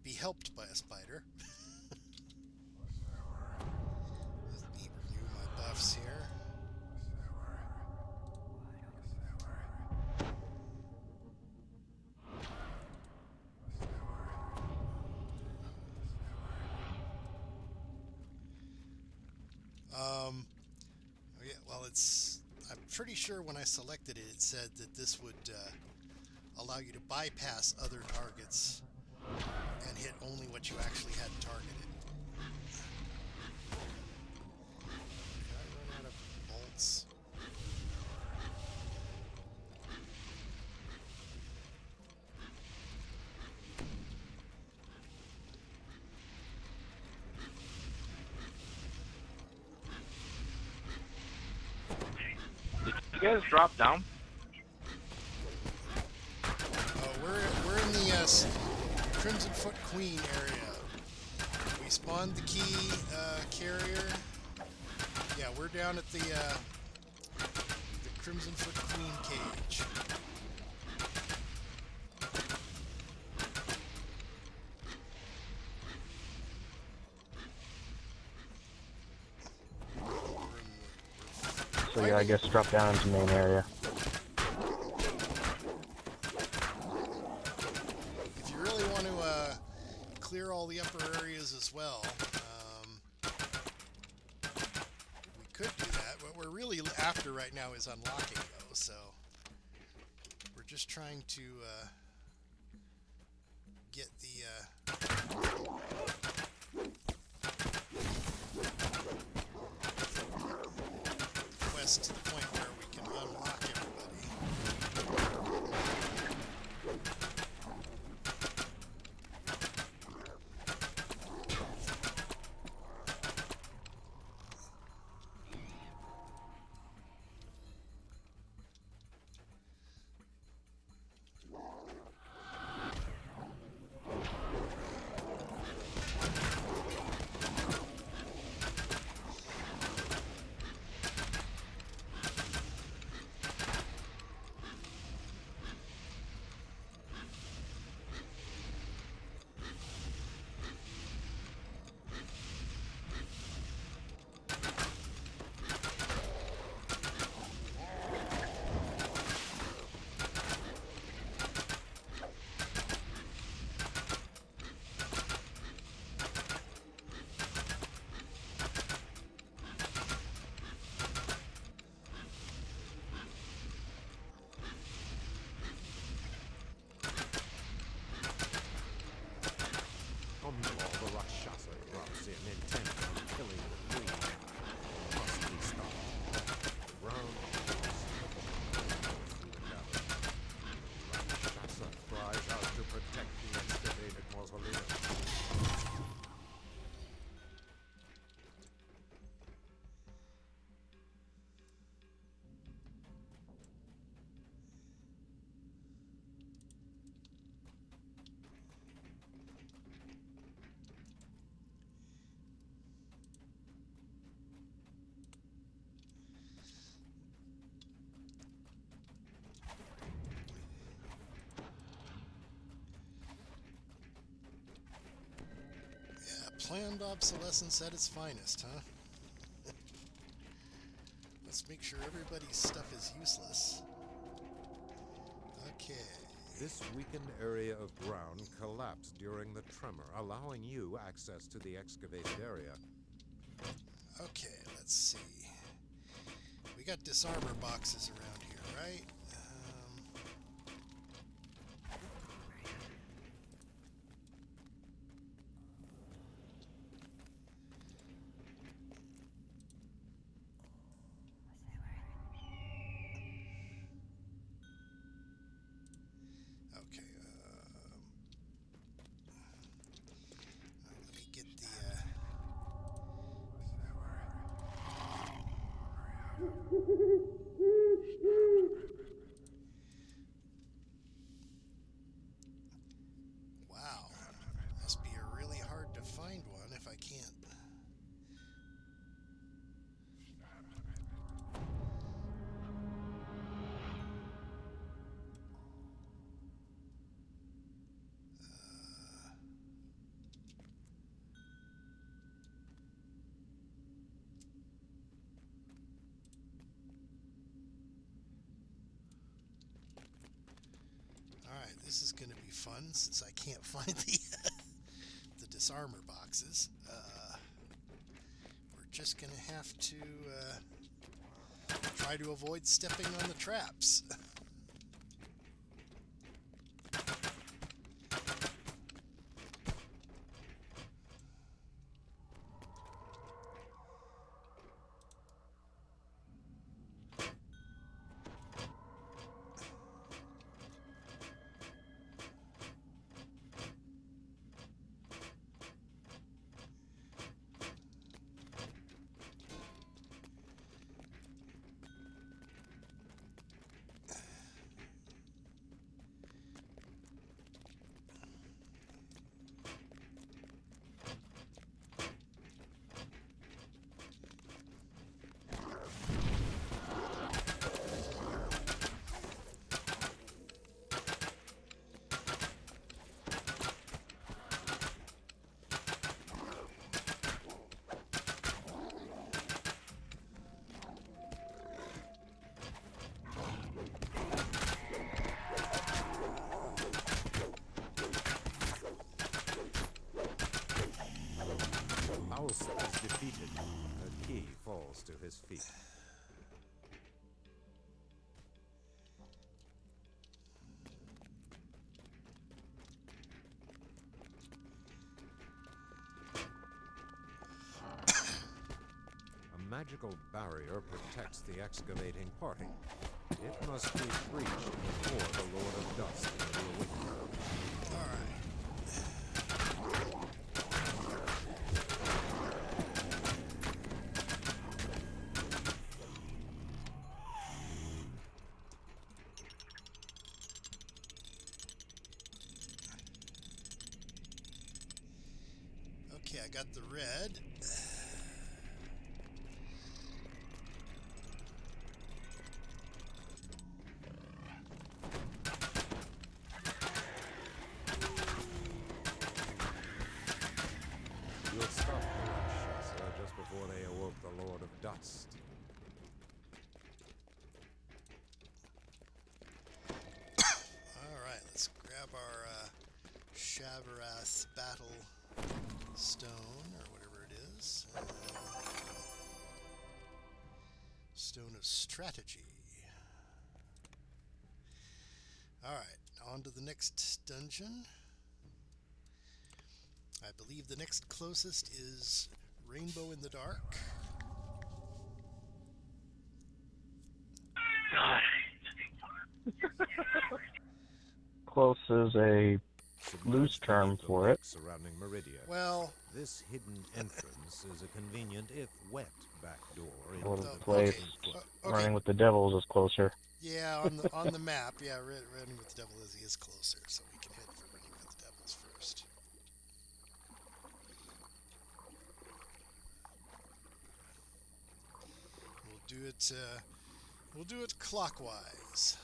be helped by a spider. Let me renew my buffs here. Yeah, well, I'm pretty sure when I selected it, it said that this would allow you to bypass other targets and hit only what you actually had targeted. Did I run out of bolts? You guys drop down? We're in the Crimson Foot Queen area. We spawned the key carrier. Yeah, we're down at the Crimson Foot Queen cage. So yeah, I guess drop down into main area. If you really want to clear all the upper areas as well, we could do that. What we're really after right now is unlocking those, so we're just trying to get the quest to the point where we can unlock everybody. Planned obsolescence at its finest, huh? Let's make sure everybody's stuff is useless. Okay. This weakened area of ground collapsed during the tremor, allowing you access to the excavated area. Okay, let's see. We got disarmor boxes around here, right? Okay, let me get the, wow, must be really hard to find one if I can't. Alright, this is going to be fun since I can't find the the disarmor boxes. We're just going to have to try to avoid stepping on the traps. House is defeated. A key falls to his feet. A magical barrier protects the excavating party. It must be breached before the Lord of Dust can be awakened. Alright. Okay, I got the red. You'll stop the Rakshasa just before they awoke the Lord of Dust. Alright, let's grab our Shavarath battle stone, or whatever it is. Stone of strategy. Alright, on to the next dungeon. I believe the next closest is Rainbow in the Dark. Close is a loose term for it. Surrounding Meridia. Well, This hidden entrance is a convenient, if wet, back door into Well, the the place running with the devils is closer. yeah, on the map, yeah, running with the devil is closer, so we can head for running with the devils first. We'll do it clockwise.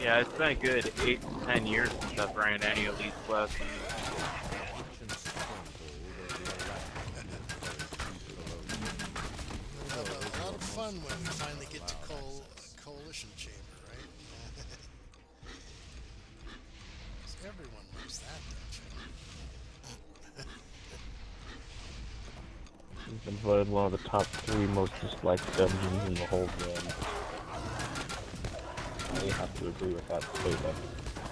Yeah, it's been a good 8 to 10 years since I've ran any of these quests. We'll have a lot of fun when we finally get to Coalition Chamber, right? 'Cause everyone loves that dungeon. He's been voted one of the top 3 most disliked dungeons in the whole game. I have to agree with that statement.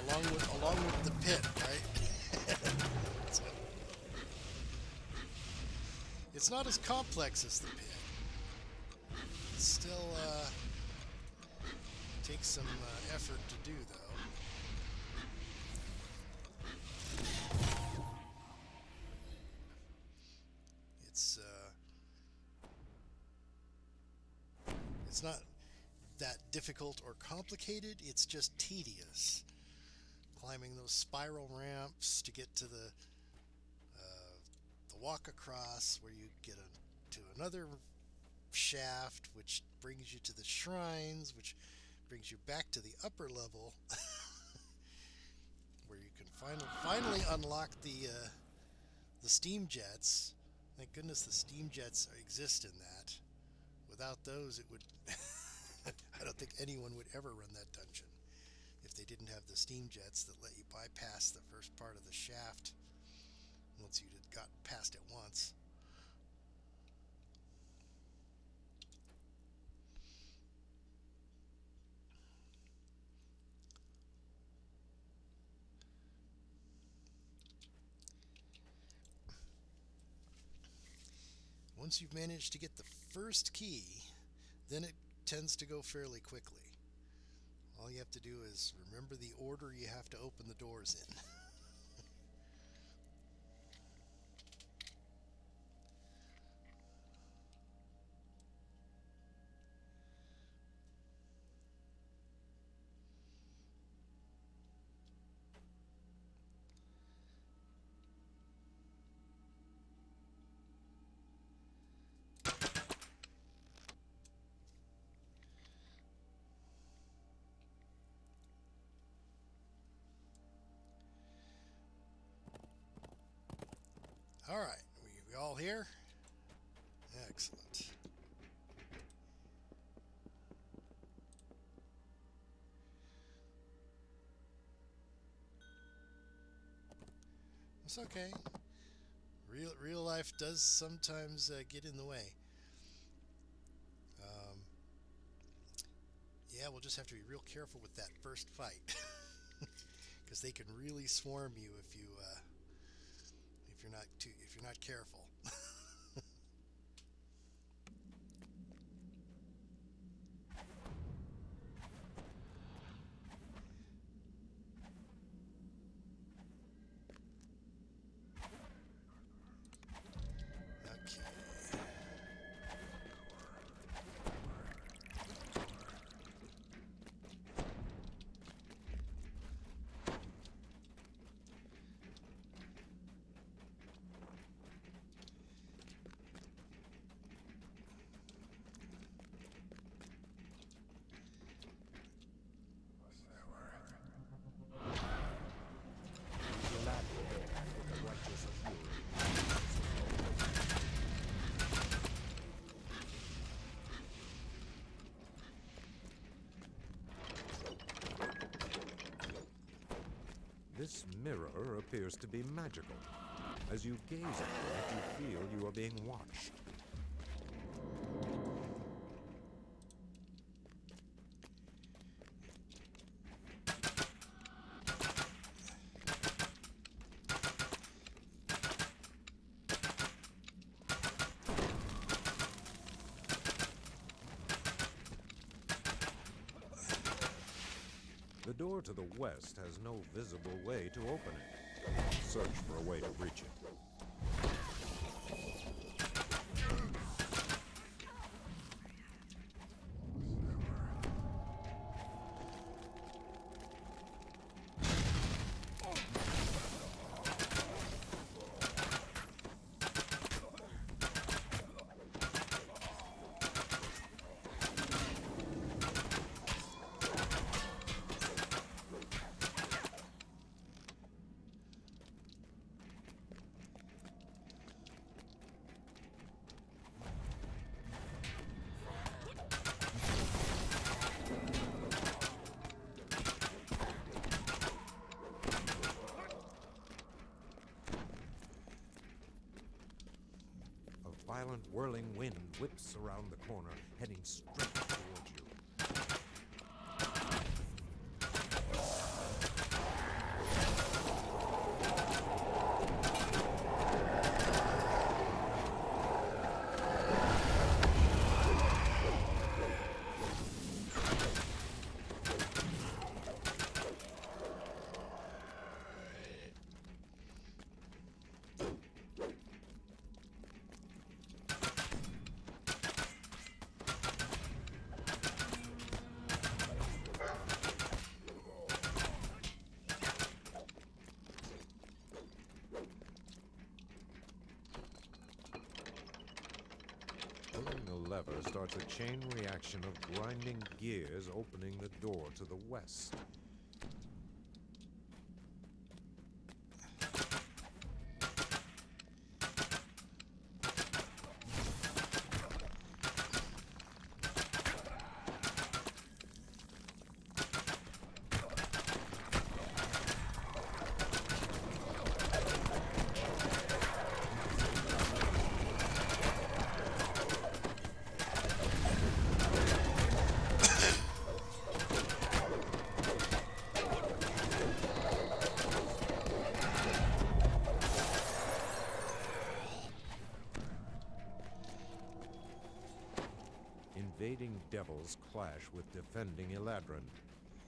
Along with the pit, right? So, it's not as complex as the pit. It still takes some effort to do, though. It's not that difficult or complicated, it's just tedious. Climbing those spiral ramps to get to the walk across where you get to another shaft, which brings you to the shrines, which brings you back to the upper level, where you can finally unlock the steam jets. Thank goodness the steam jets exist in that. Without those, it would... I don't think anyone would ever run that dungeon if they didn't have the steam jets that let you bypass the first part of the shaft once you had got past it once. Once you've managed to get the first key, then it tends to go fairly quickly. All you have to do is remember the order you have to open the doors in. All right, we all here? Excellent. It's okay. Real life does sometimes get in the way. Yeah, we'll just have to be real careful with that first fight, because they can really swarm you if you're not careful. This mirror appears to be magical. As you gaze at it, you feel you are being watched. The door to the west has no visible way to open it. Search for a way to reach it. violent whirling wind whips around the corner, heading straight towards you. Pulling the lever starts a chain reaction of grinding gears opening the door to the west. Invading devils clash with defending Eladrin.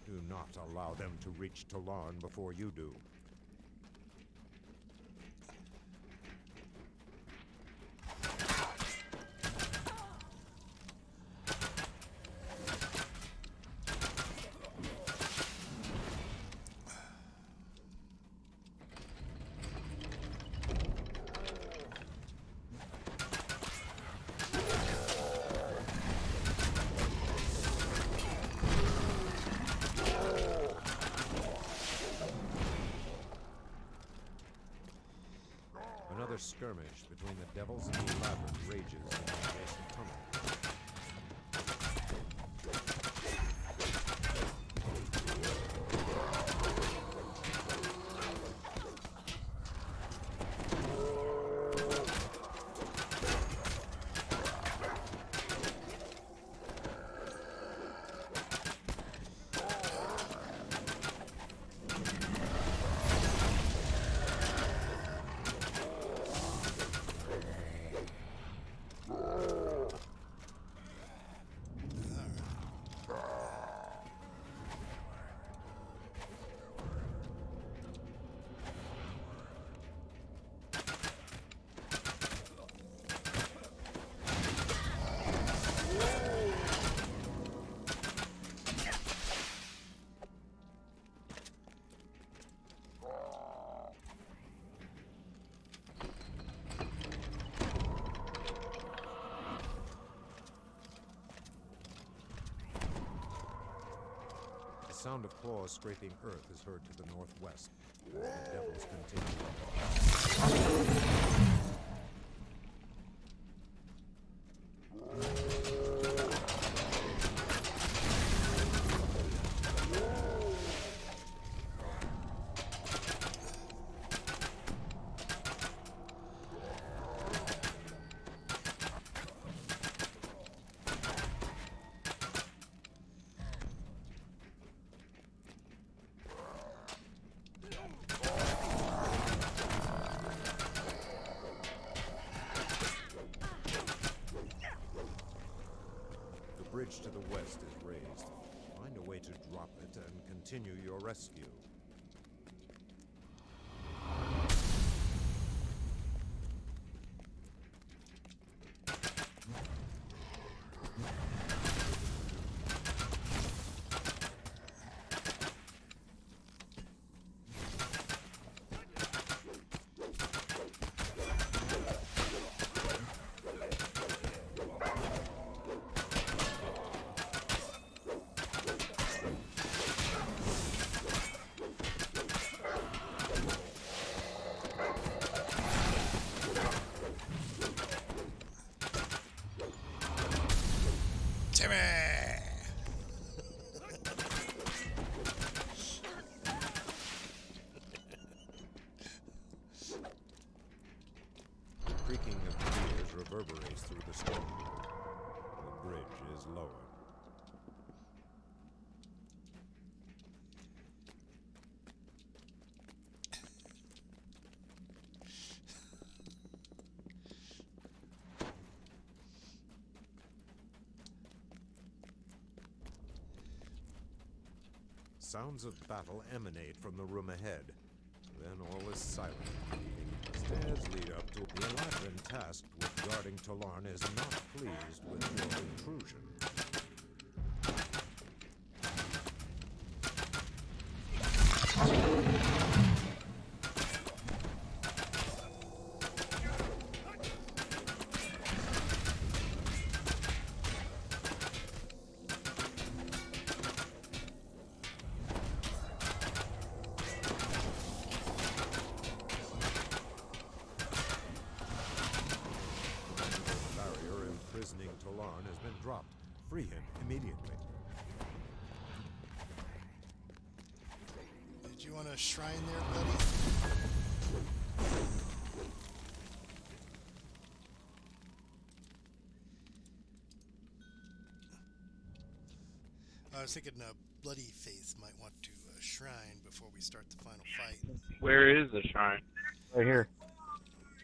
Do not allow them to reach Talarn before you do. Another skirmish between the devils and the Eladrin rages in the adjacent tunnel. The sound of claws scraping earth is heard to the northwest as the devils continue. The bridge to the west is raised. Find a way to drop it and continue your rescue. The creaking of gears reverberates through the storm. The bridge is lowered. Sounds of battle emanate from the room ahead. Then all is silent. Stairs lead up to the Eladrin tasked with guarding Talarn is not pleased with your intrusion. Talarn has been dropped. Free him immediately. Did you want a shrine there, buddy? I was thinking Bloody Faith might want to shrine before we start the final fight. Where is the shrine? Right here.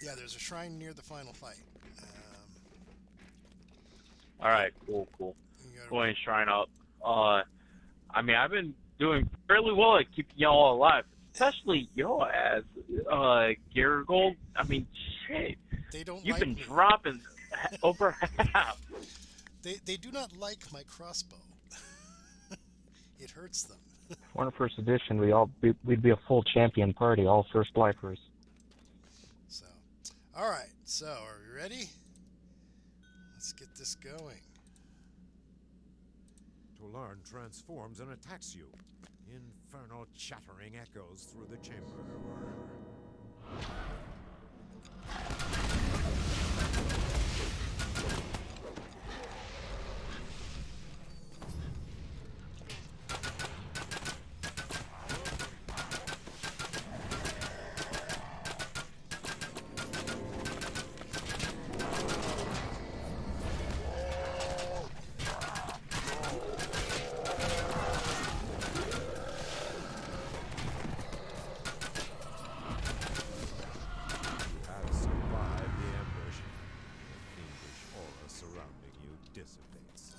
Yeah, there's a shrine near the final fight. Alright, cool. You gotta- Going shrine up. I mean, I've been doing fairly well at keeping y'all alive. Especially yo as Garigold. I mean, shit. They don't You've like been me. dropping over half. They do not like my crossbow. It hurts them. If we're in first edition, we'd be a full champion party, all first lifers. So, all right. So, are we ready? Let's get this going. Talarn transforms and attacks you. Infernal chattering echoes through the chamber.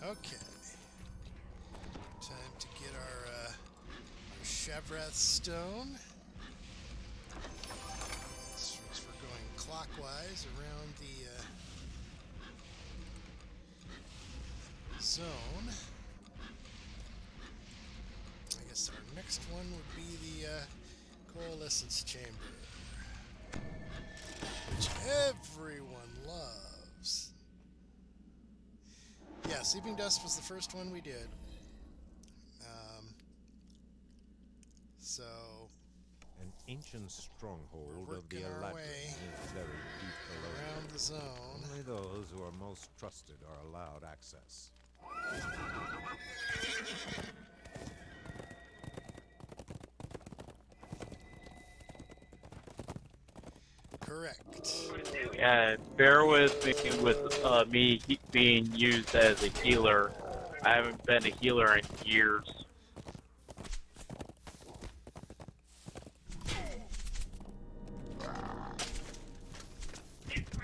Okay. Time to get our Shavrath stone. So we're going clockwise around the zone. I guess our next one would be the Coalescence Chamber, which everyone loves. Yeah, Sleeping Dust was the first one we did. So... An ancient stronghold of the working our Eladrin way is very deep below. around the zone. Only those who are most trusted are allowed access. Correct. Yeah, bear with me with me being used as a healer. I haven't been a healer in years.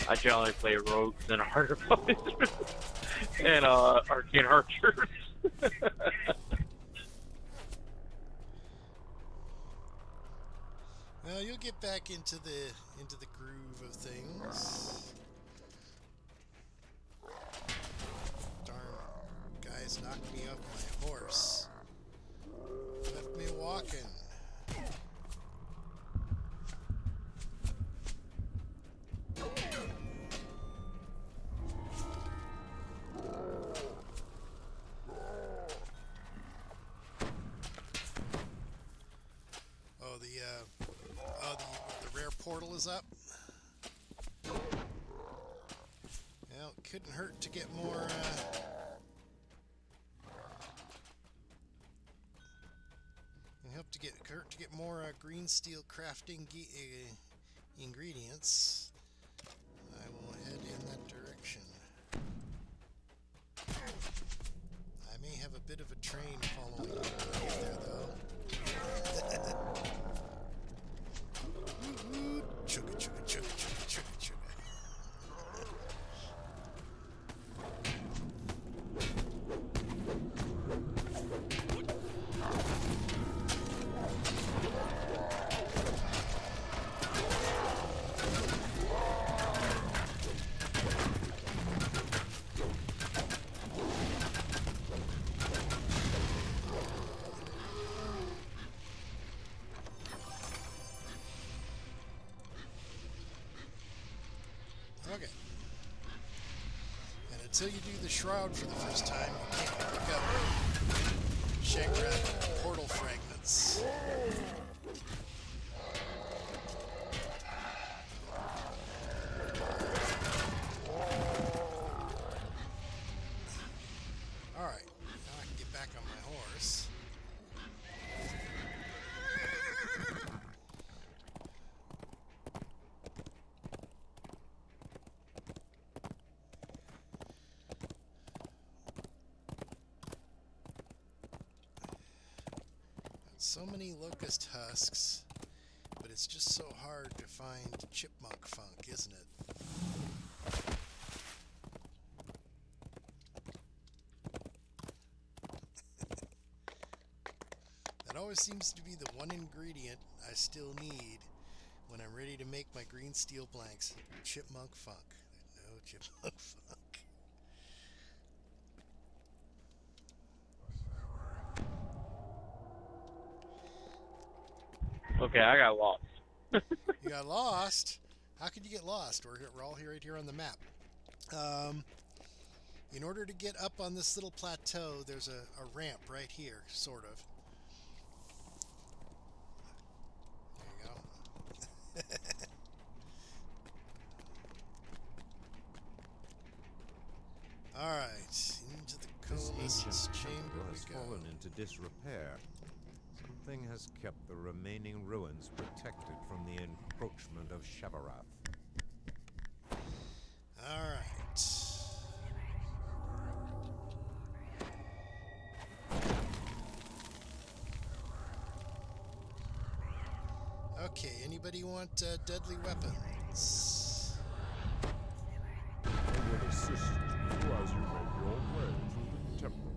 I generally play rogues and artificers and arcane archers. Well, you'll get back into the groove of things. Darn guys knocked me off my horse. Left me walking. The rare portal is up. Well, it couldn't hurt to get more. Hurt to get more green steel crafting ingredients. I will head in that direction. have a bit of a train following you there, though. Chugga, chugga, chugga, chugga, chugga, chugga. Okay. And until you do the shroud for the first time, you can't pick up Shagrat portal fragments. Alright, now I can get back on my horse. So many locust husks, but it's just so hard to find chipmunk funk, isn't it? That always seems to be the one ingredient I still need when I'm ready to make my green steel blanks. Chipmunk funk. No chipmunk funk. Okay, I got lost. You got lost? How could you get lost? We're all here right here on the map. In order to get up on this little plateau, there's a ramp right here, sort of. There you go. Alright, into the This coalescence ancient chamber temple has we go. fallen into disrepair. Something has kept the remaining ruins protected from the encroachment of Shavarath. Alright. Okay, anybody want deadly weapons? I will assist you as you make your way through the temple.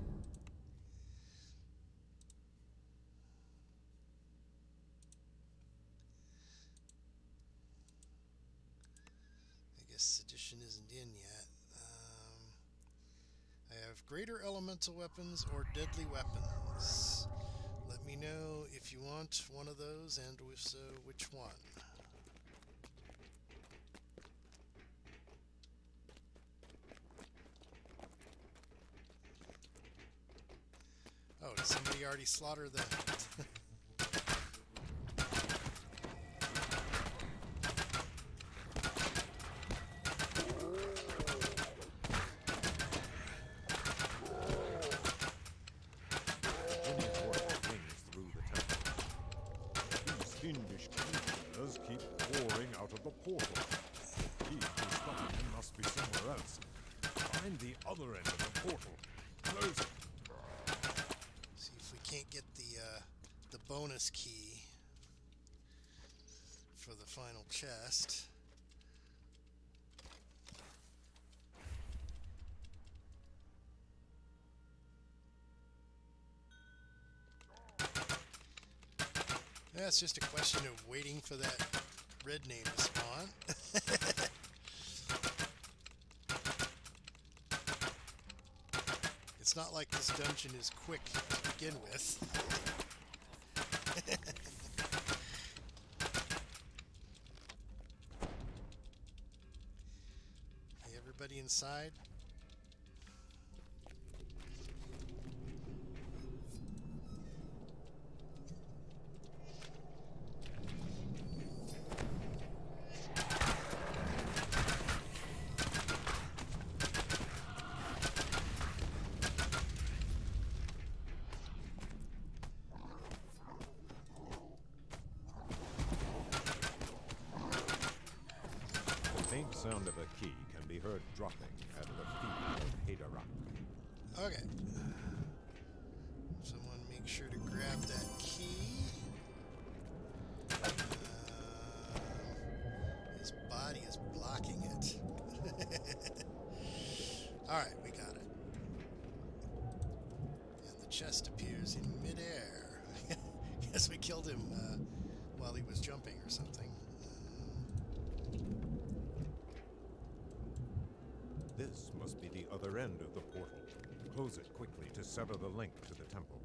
I guess sedition isn't in yet. I have greater elemental weapons or deadly weapons. Let me know if you want one of those, and if so, which one. Oh, did somebody already slaughter the... Fiendish creatures keep pouring out of the portal. He who stopped them must be somewhere else. Find the other end of the portal. Close it. See if we can't get the bonus key for the final chest. Yeah, it's just a question of waiting for that red name to spawn. It's not like this dungeon is quick to begin with. Hey, everybody inside? Faint sound of a key can be heard dropping at the feet of Haderach. Okay. make sure to grab that key. His body is blocking it. Alright, we got it. And the chest appears in midair. Guess we killed him while he was jumping or something. This must be the other end of the portal. Close it quickly to sever the link to the temple.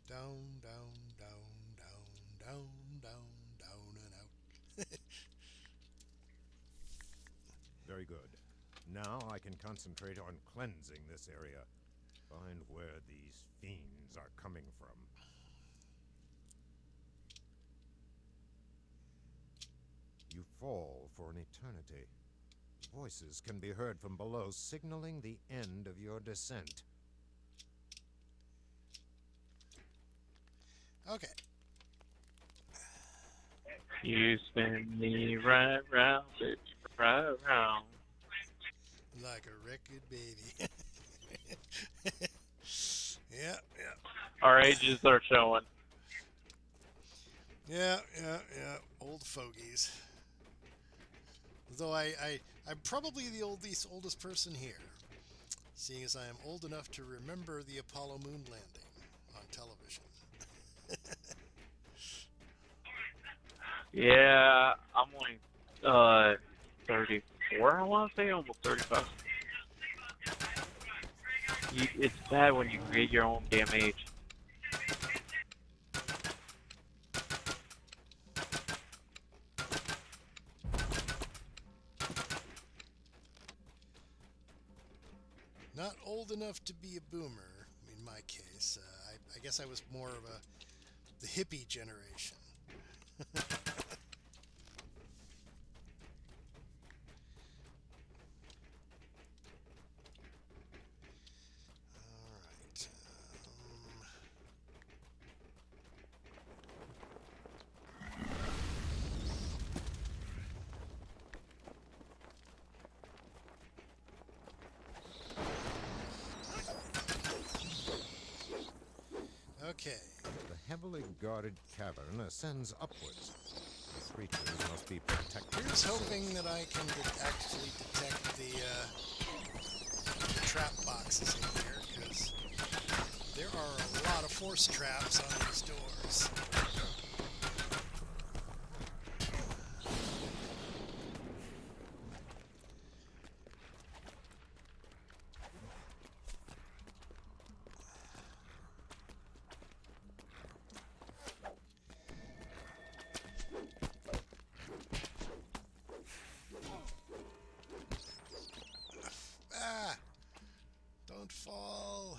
Down, down, down, down, down, down, down, and out. Very good. Now I can concentrate on cleansing this area. Find where these fiends are coming from. You fall for an eternity. Voices can be heard from below, signaling the end of your descent. Okay. You spin me right round, baby, right round. Like a record baby. Yeah, yeah. Our ages are showing. Yeah. Old fogies. Though I'm probably the oldest person here, seeing as I am old enough to remember the Apollo moon landing on television. Yeah, I'm only 34, I want to say, almost 35. It's bad when you create your own damn age. Not old enough to be a boomer, in my case. I guess I was more of the hippie generation. Alright. Okay. The heavily guarded cavern ascends upwards. The creatures must be protected. Here's hoping that I can actually detect the trap boxes in here, because there are a lot of force traps on these doors. Don't fall.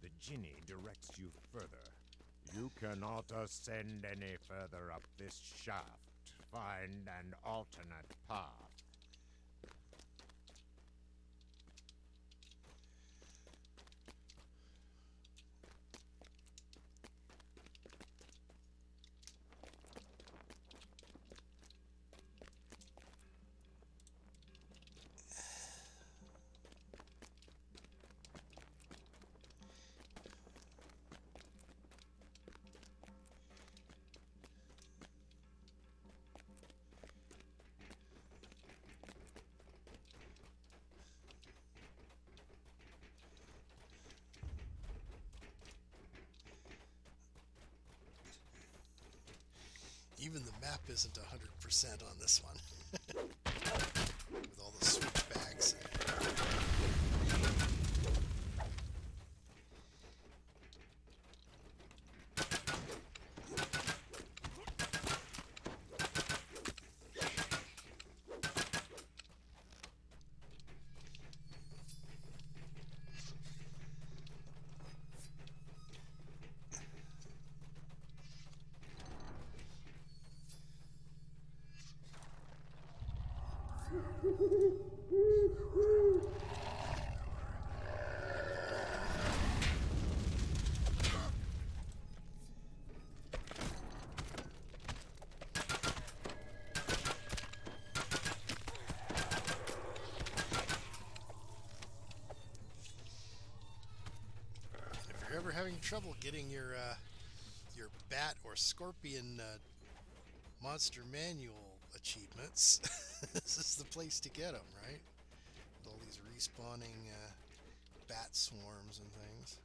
The Jinni directs you further. You cannot ascend any further up this shaft. Find an alternate path. Even the map isn't 100% on this one. With all the switchbacks. Ever having trouble getting your bat or scorpion monster manual achievements, this is the place to get them, right? With all these respawning bat swarms and things.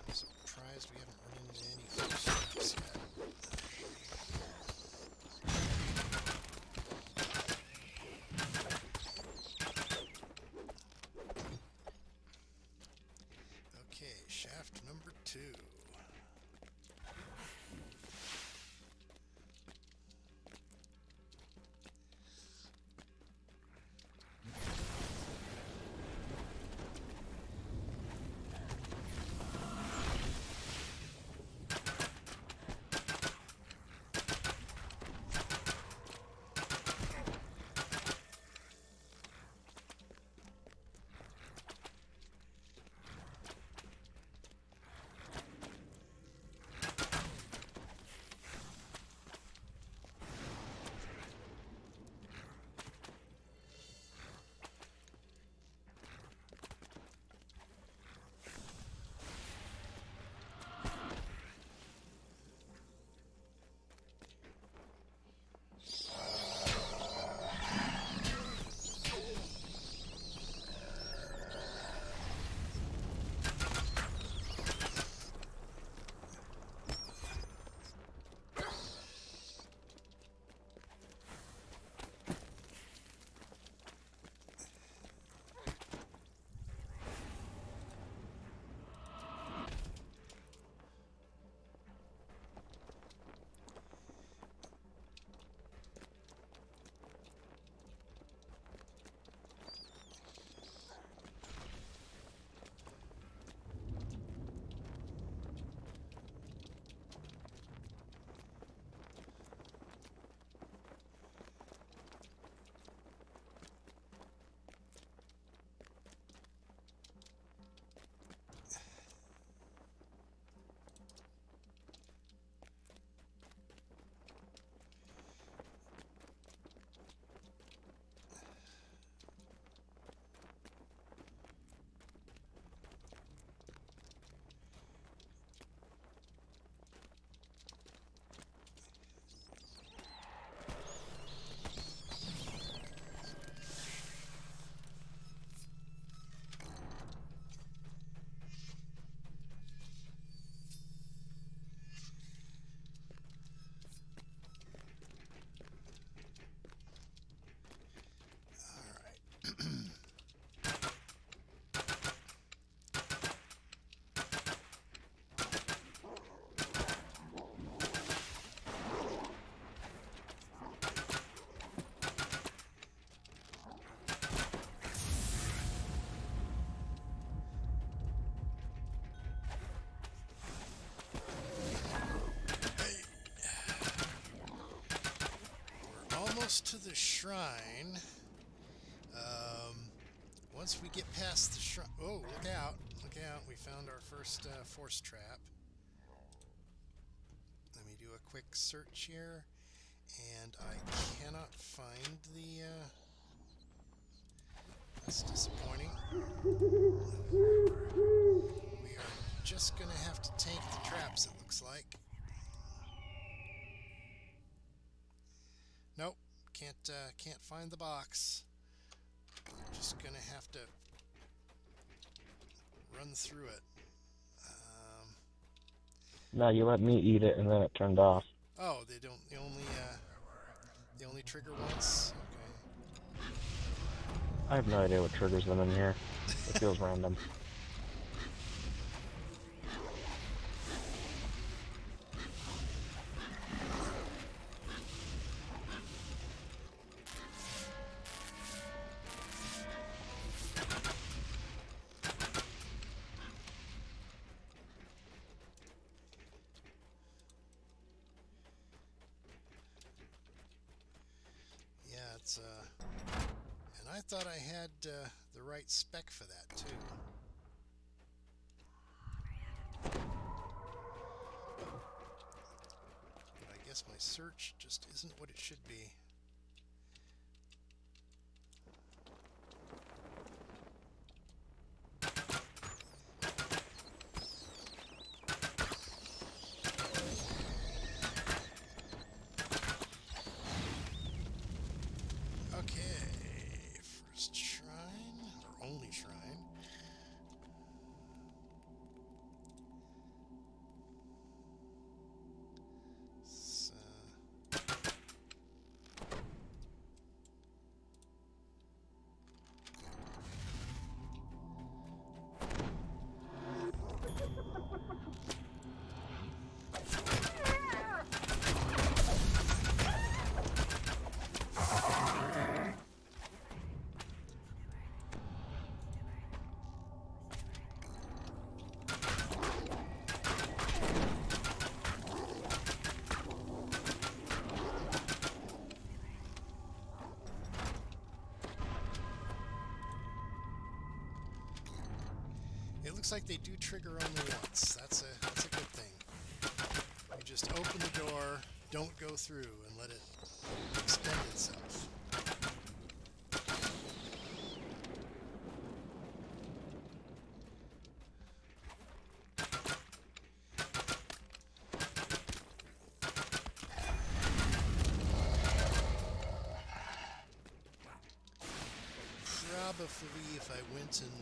I'm surprised we haven't run into any ghost traps yet. Shaft number 2. Close to the shrine. Once we get past the shrine... Oh, look out. Look out. We found our first force trap. Let me do a quick search here. And I cannot find the... That's disappointing. We are just going to have to tank the traps, it looks like. Nope. Can't find the box. Just gonna have to run through it. No, you let me eat it and then it turned off. Oh, they don't. They only trigger once. Okay. I have no idea what triggers them in here. It feels random. Yeah, it's and I thought I had the right spec for that too. But I guess my search just isn't what it should be. Okay, first shrine, or only shrine. So, it looks like they do trigger only once. That's a good thing. You just open the door, don't go through, and let it expend itself. Probably if I went and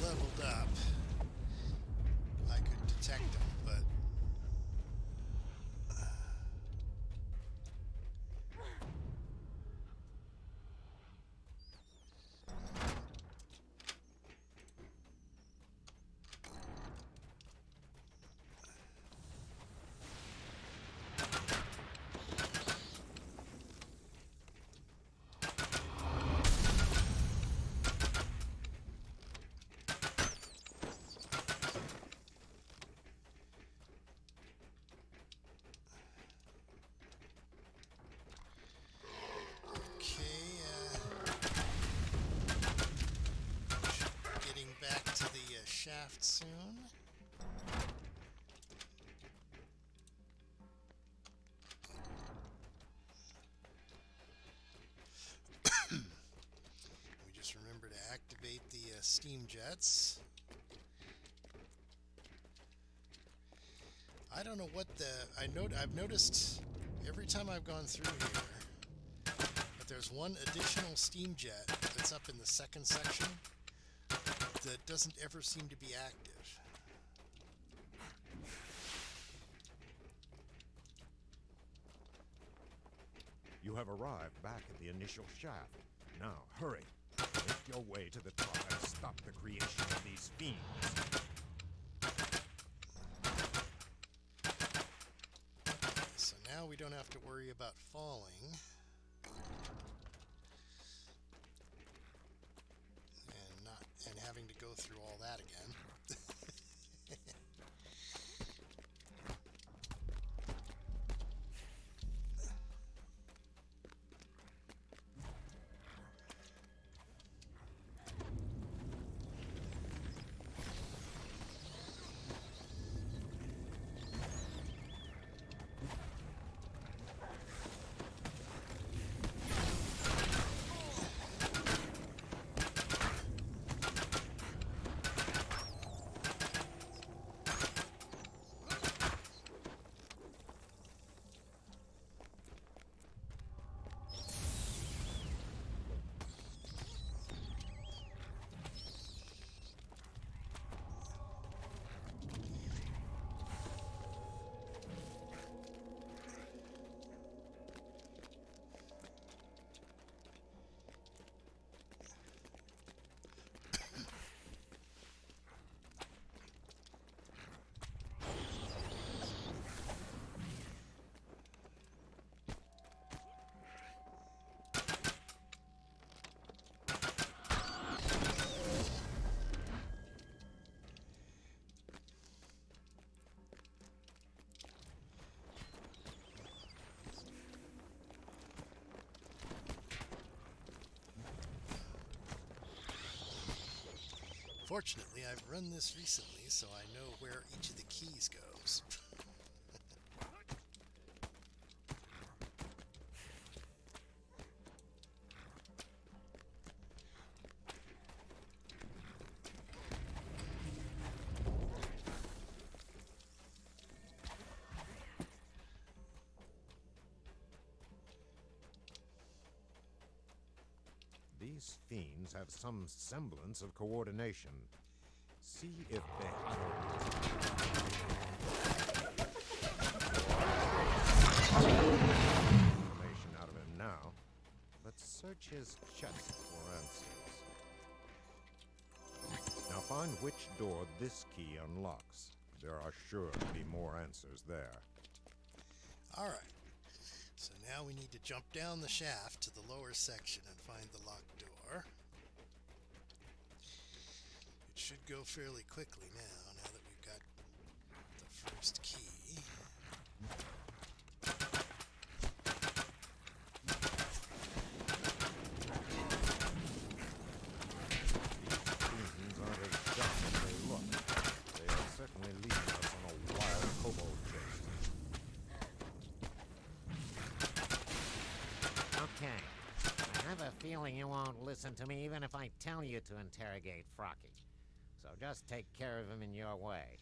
leveled up, I could detect them, but shaft soon. We just remember to activate the steam jets. I don't know what I've noticed every time I've gone through here that there's one additional steam jet that's up in the second section that doesn't ever seem to be active. You have arrived back at the initial shaft. Now, hurry. Make your way to the top and stop the creation of these fiends. So now we don't have to worry about falling. And having to go through all that again. Fortunately, I've run this recently, so I know where each of the keys goes. These fiends have some semblance of coordination. See if they information out of him now. Let's search his chest for answers. Now find which door this key unlocks. There are sure to be more answers there. Alright. So now we need to jump down the shaft to the lower section and find the locked door. It should go fairly quickly now that we've got the first key. These fiends aren't as just as they look. They are certainly leading us on a wild kobold chase. Okay. I have a feeling you won't listen to me even if I tell you to interrogate Frocky. So just take care of him in your way.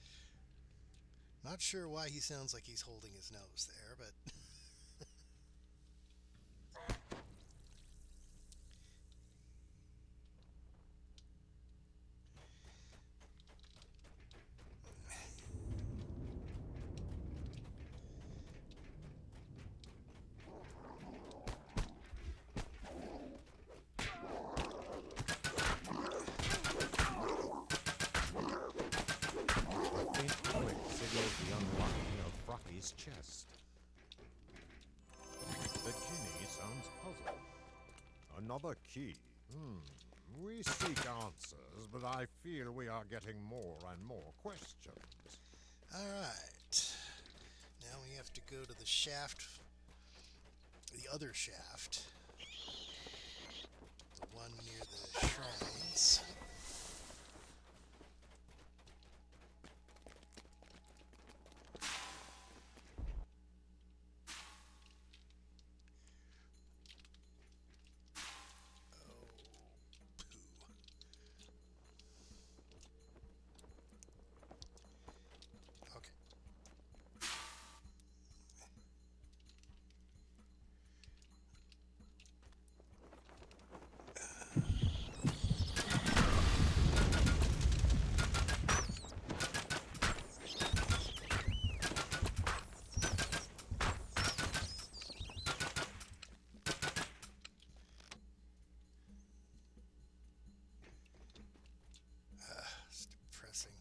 Not sure why he sounds like he's holding his nose there, but... Chest. The genie sounds puzzled. Another key. We seek answers, but I feel we are getting more and more questions. Alright. Now we have to go to the shaft, the other shaft. The one near the shrines. It's depressing.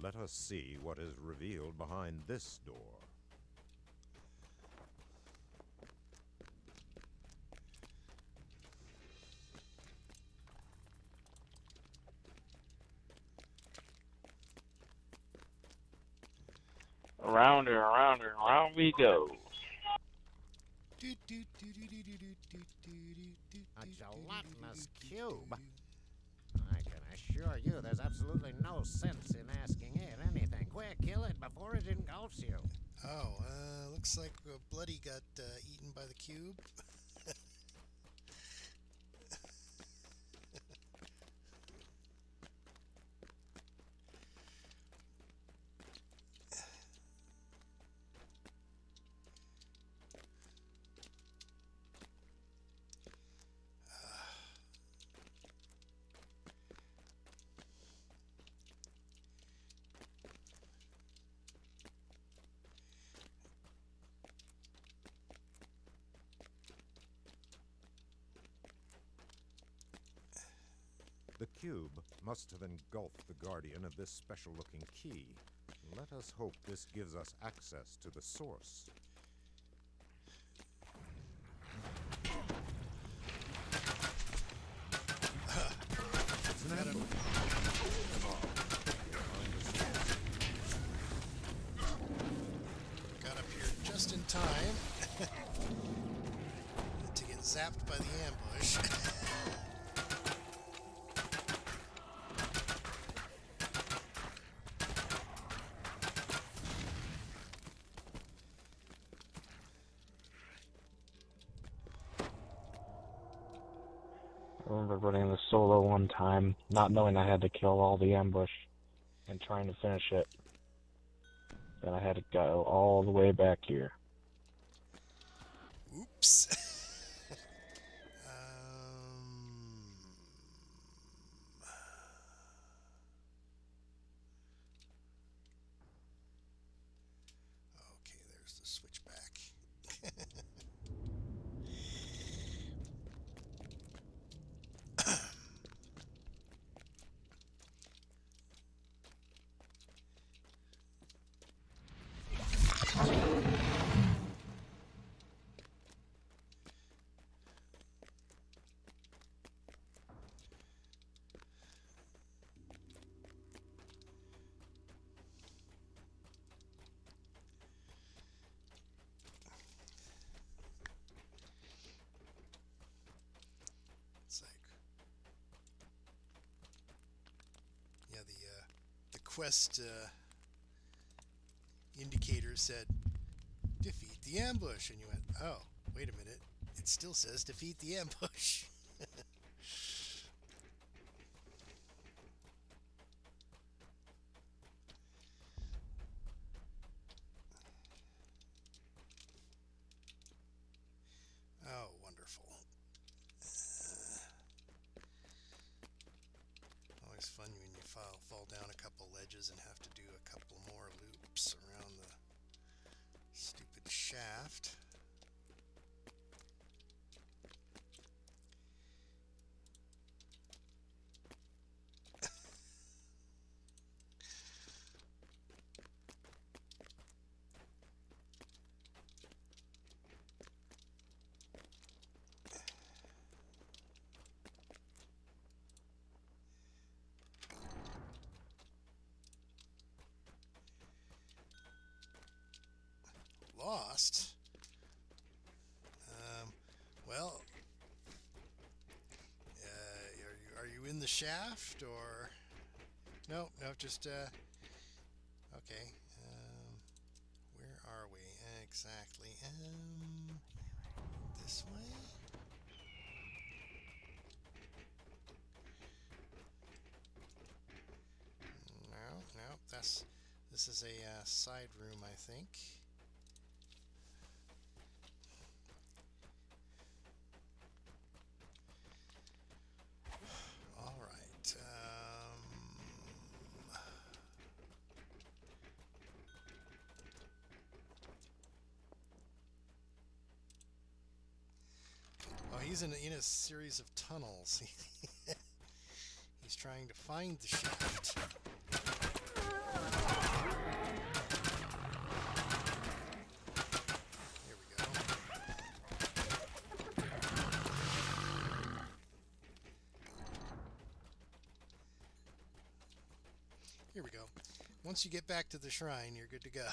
Let us see what is revealed behind this door. Around and around and around we go. A gelatinous cube? I can assure you there's absolutely no sense in asking it anything. Quick, kill it before it engulfs you. Oh, looks like Bloody got eaten by the cube. The cube must have engulfed the guardian of this special-looking key. Let us hope this gives us access to the source. Got up here just in time to get zapped by the ambush. I remember running the solo one time, not knowing I had to kill all the ambush and trying to finish it. Then I had to go all the way back here. Oops. Okay, there's the switchback. It's like, yeah, the quest indicator said defeat the ambush, and you went, oh, wait a minute, it still says defeat the ambush. Oh, wonderful. Always fun when you fall down a couple ledges and have to do a couple more loops around the stupid shaft. Lost? Well, are you in the shaft, or no, just okay. Where are we exactly? This way? No, this is a side room, I think. All right. Oh, he's in a series of tunnels. He's trying to find the shaft. Here we go. Here we go. Once you get back to the shrine, you're good to go.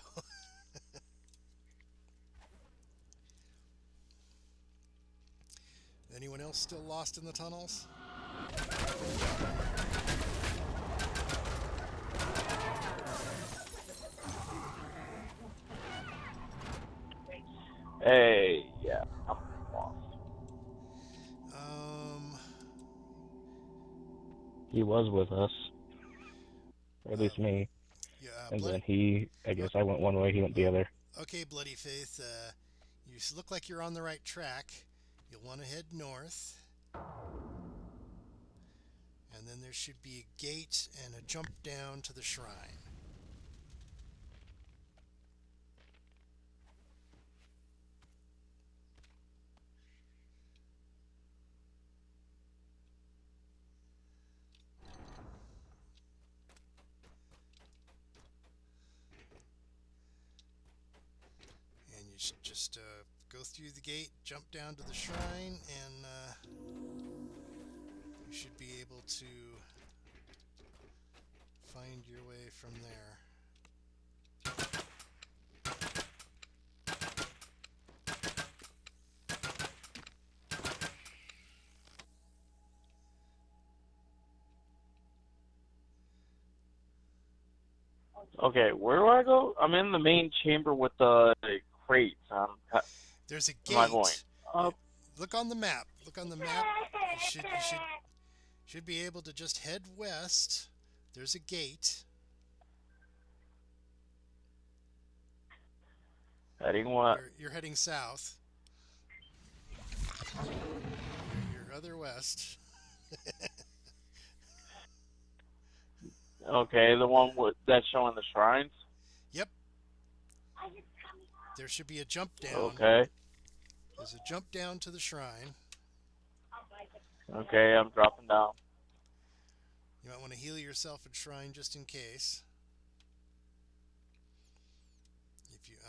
else still lost in the tunnels? Hey, yeah, I'm lost. He was with us. Or at least me. Yeah, And then I guess I went one way, he went the other. Okay, Bloody Faith, you look like you're on the right track. You'll want to head north. And then there should be a gate and a jump down to the shrine. And you should just go through the gate, jump down to the shrine, and you should be able to find your way from there. Okay, where do I go? I'm in the main chamber with the crates. There's a gate. Am I going up? Look on the map. Look on the map. You should be able to just head west. There's a gate. Heading what? You're heading south. You're other west. Okay, the one that's showing the shrines? Yep. There should be a jump down. Okay. There's a jump down to the shrine. Okay, I'm dropping down. You might want to heal yourself at shrine just in case.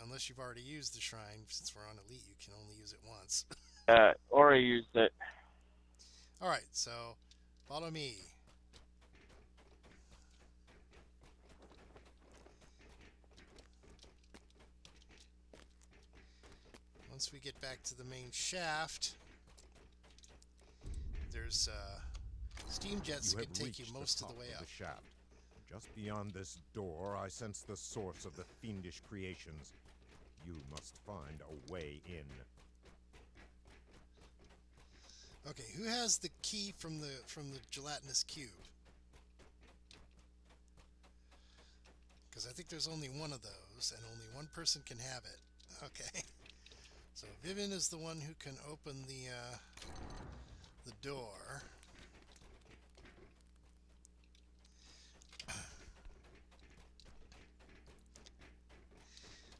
Unless you've already used the shrine, since we're on Elite, you can only use it once. Already used it. Alright, so follow me. Once we get back to the main shaft, there's steam jets that can take you most of the way up. The shaft. Just beyond this door, I sense the source of the fiendish creations. You must find a way in. Okay, who has the key from the gelatinous cube? Because I think there's only one of those, and only one person can have it. Okay. So Vivian is the one who can open the door.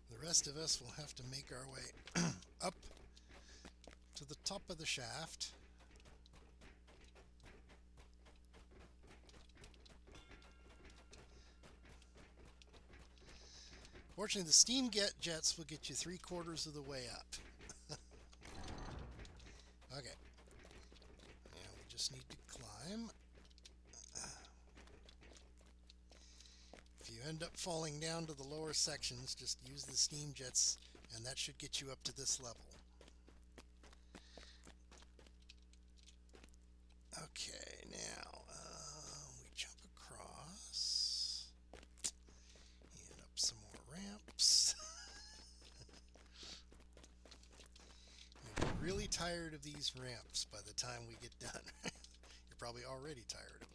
The rest of us will have to make our way up to the top of the shaft. Fortunately, the steam jets will get you 3/4 of the way up. Okay. Now we just need to climb. If you end up falling down to the lower sections, just use the steam jets, and that should get you up to this level. Okay, now we jump across and up some more ramps. You'll be really tired of these ramps by the time we get done. You're probably already tired of them.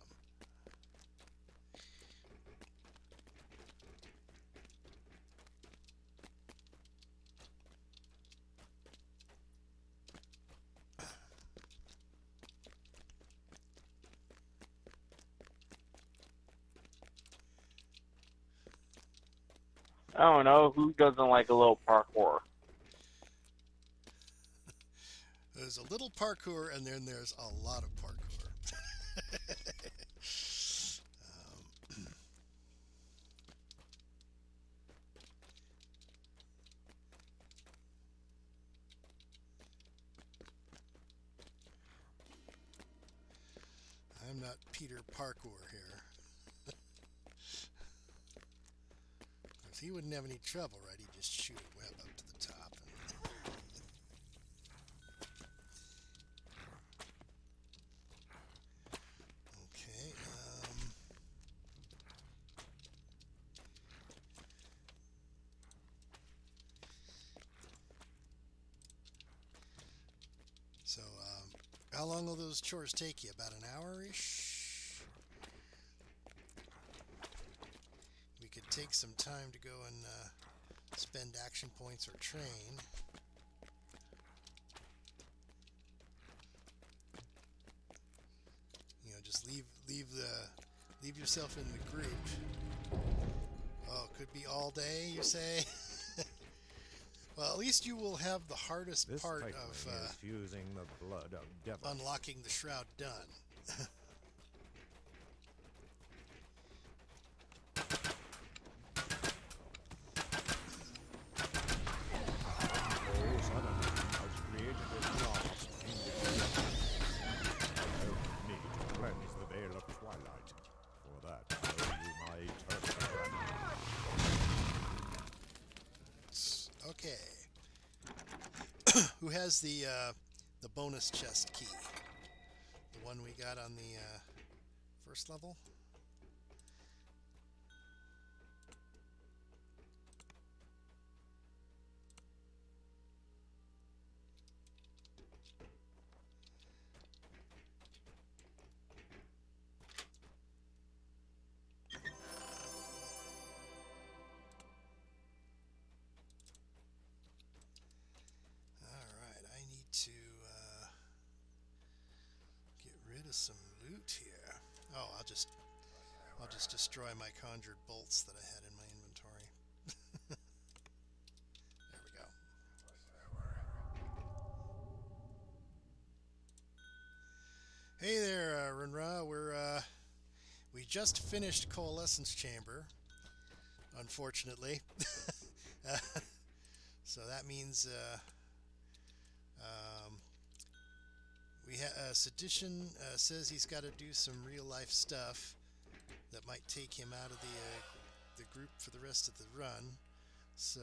I don't know, who doesn't like a little parkour? There's a little parkour, and then there's a lot of parkour. I'm not Peter Parkour here. Because he wouldn't have any trouble, right? He'd just shoot a web up to the top. How long will those chores take you? About an hour-ish? We could take some time to go and spend action points or train. You know, just leave yourself in the group. Oh, it could be all day, you say? Well, at least you will have the hardest part of is fusing the blood of devils. Unlocking the shroud done. Who has the bonus chest key? The one we got on the first level? Some loot here. Oh, I'll just destroy my conjured bolts that I had in my inventory. There we go. Hey there, Runra. We just finished Coalescence Chamber, unfortunately. So that means Sedition says he's got to do some real-life stuff that might take him out of the group for the rest of the run. So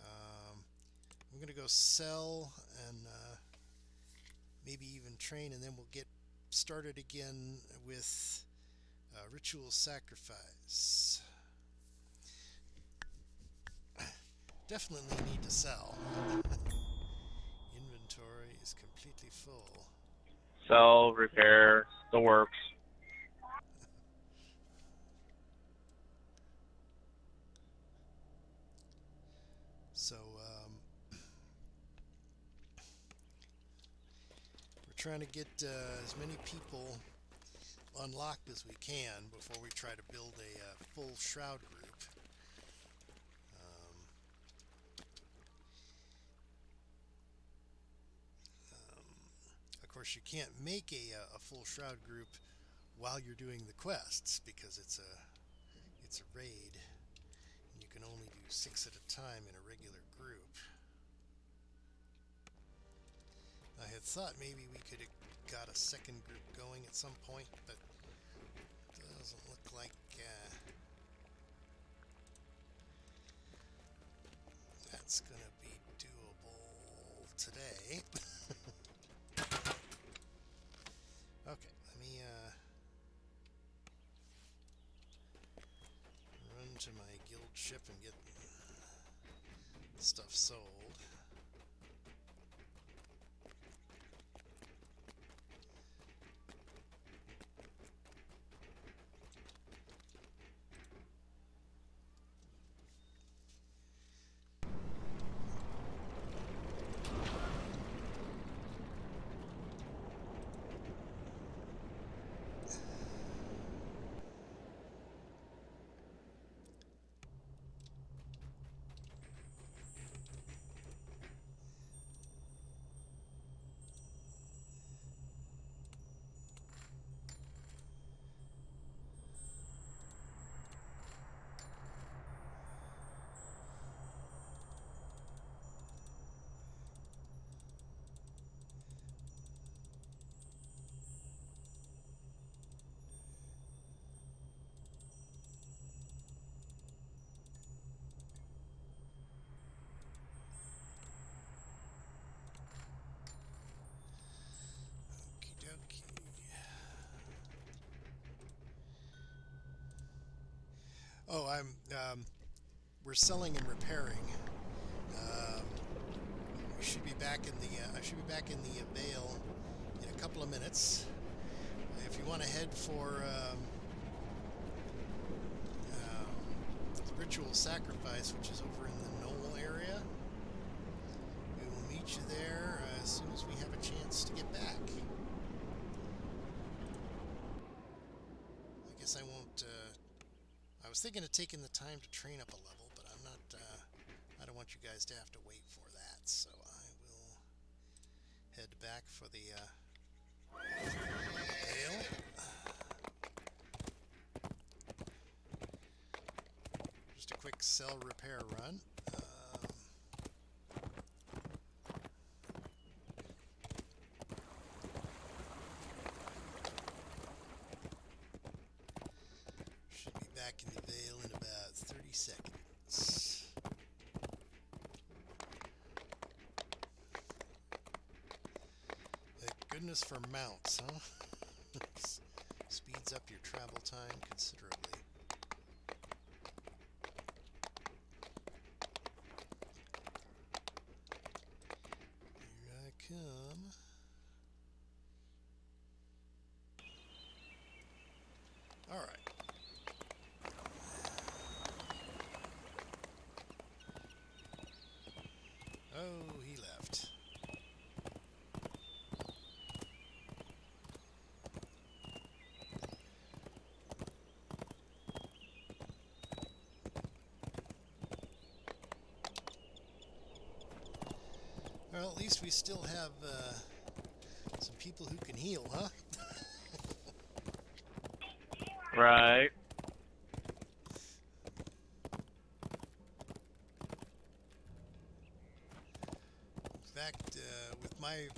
I'm going to go sell and maybe even train, and then we'll get started again with Ritual Sacrifice. Definitely need to sell. Inventory is completely full. Sell, repair, the works. So we're trying to get as many people unlocked as we can before we try to build a full shroud group. Of course, you can't make a full shroud group while you're doing the quests because it's a raid, and you can only do 6 at a time in a regular group. I had thought maybe we could have got a second group going at some point, but it doesn't look like that's gonna be doable today. Okay, let me run to my guild ship and get stuff sold. Oh, we're selling and repairing. we should be back in the. I should be back in the Vale in a couple of minutes. If you want to head for Ritual Sacrifice, which is over in the Knoll area, we will meet you there as soon as we have a chance to get back. I guess I won't. I was thinking of taking the time to train up a level, but I'm not. I don't want you guys to have to wait for that, so I will head back for the Vale. Just a quick cell repair run. Should be back in the Vale in about 30 seconds. Thank goodness for mounts, huh? Speeds up your travel time considerably. Here I come. All right. Oh, he left. Well, at least we still have some people who can heal, huh? Right. In fact, with my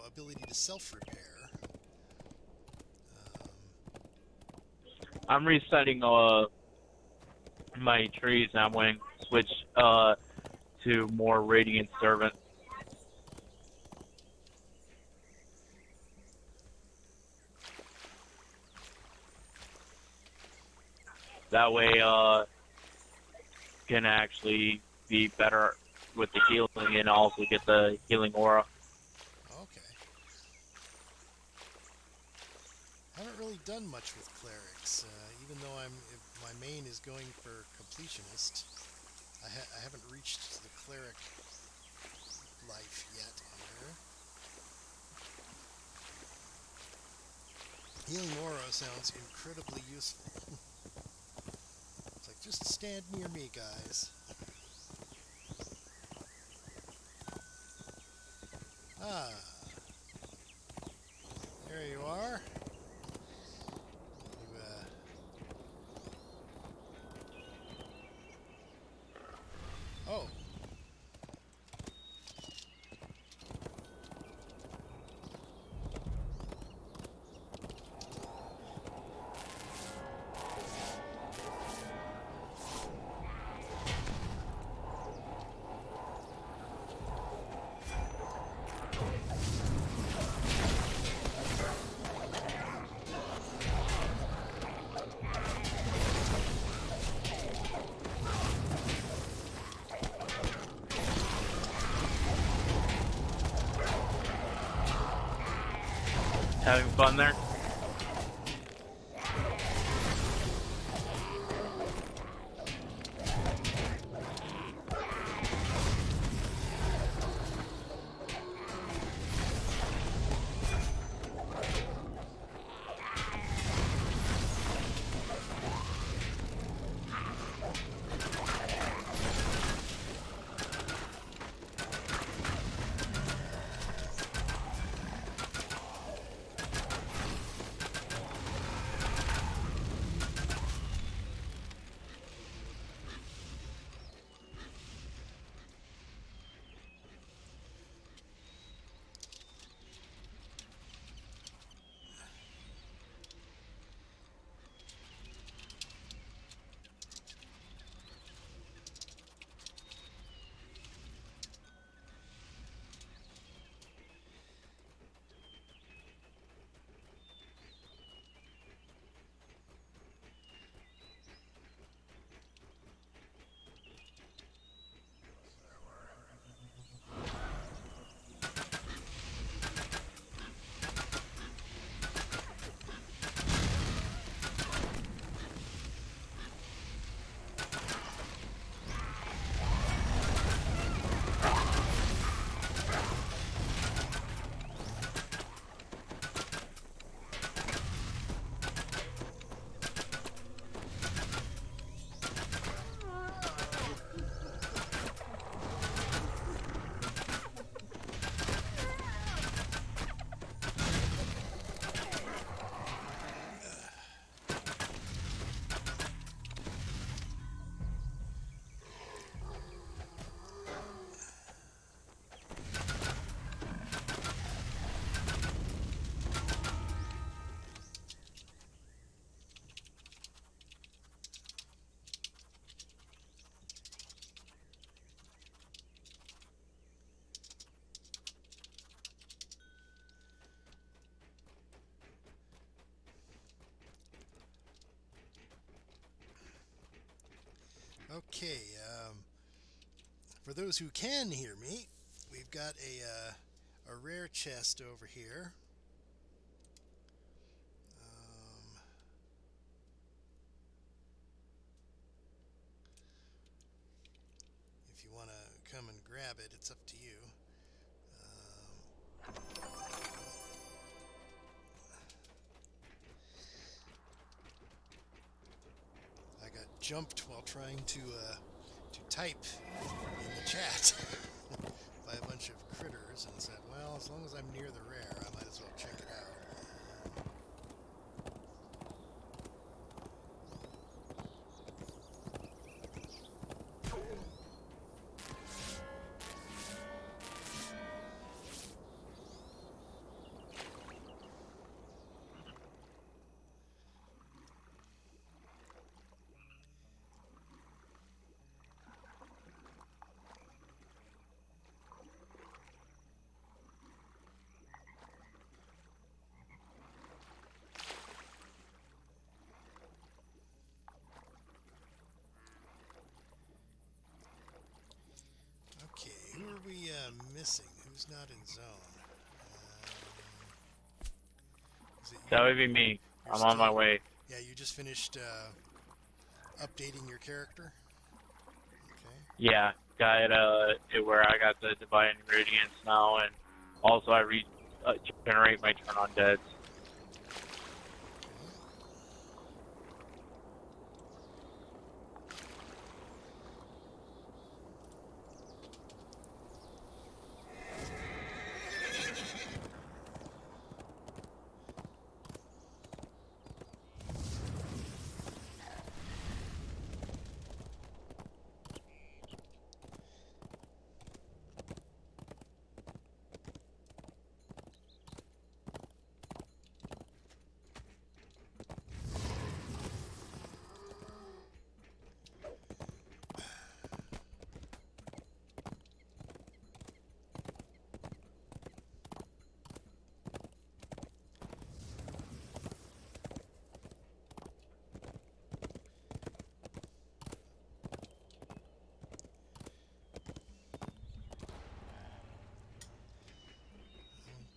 ability to self-repair, I'm resetting my trees, and I'm going to switch to more Radiant Servant. That way, can actually be better with the healing and also get the healing aura. okay. Haven't really done much with clerics, even though my main is going for completionist. I haven't reached the cleric life yet on her. Healing aura sounds incredibly useful. It's like, just stand near me, guys. Ah. There you are. Oh. Having fun there? Okay, for those who can hear me, we've got a rare chest over here. If you want to come and grab it, it's up to you. I got jumped while trying to type in the chat by a bunch of critters, and said, well, as long as I'm near the rare, I might as well check it out. Okay, who are we missing? Who's not in zone? Is it you? That would be me. You're I'm on my still- way. Yeah, you just finished updating your character? Okay. Yeah, got it where I got the divine ingredients now, and also I regenerate my turn on deads.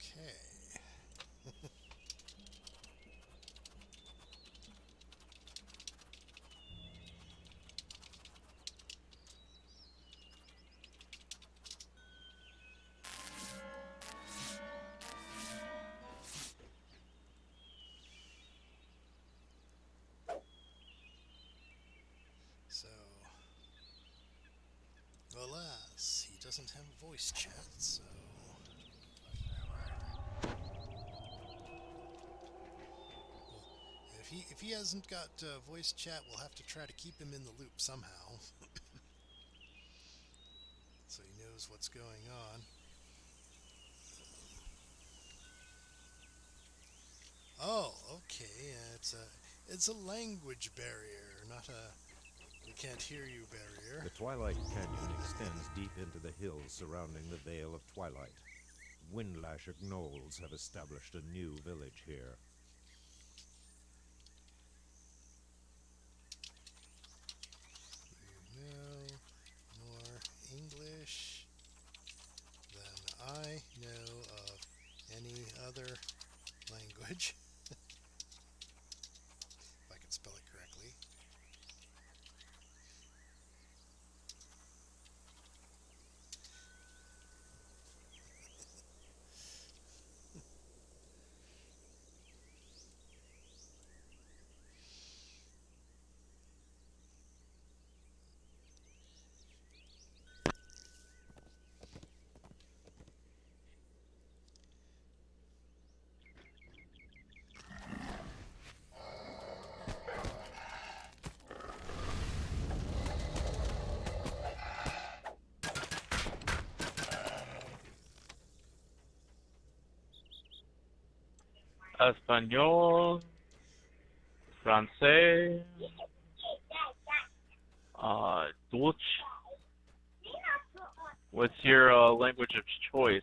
Okay. So, alas, he doesn't have voice chat, so... If he hasn't got voice chat, we'll have to try to keep him in the loop somehow. So he knows what's going on. Oh, okay. It's a language barrier, not a we can't hear you barrier. The Twilight Canyon extends deep into the hills surrounding the Vale of Twilight. Windlasher gnolls have established a new village here. You know more English than I know of any other language. If I can spell it correctly. Espanol, Francais, Dutch. What's your language of choice?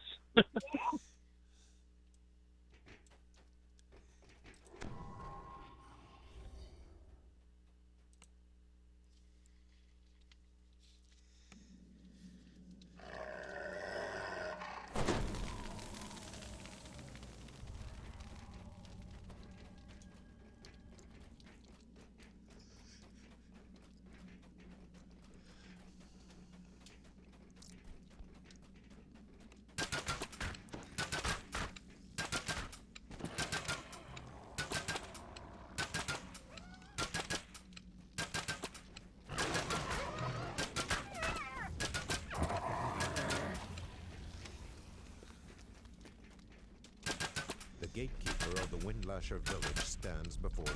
gatekeeper of the Windlasher village stands before you.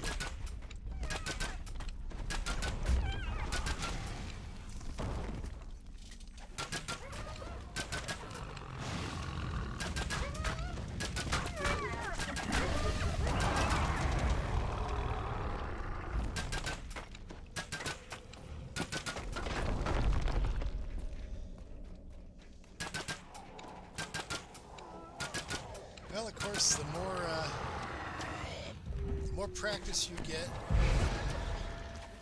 Well, of course, the more practice you get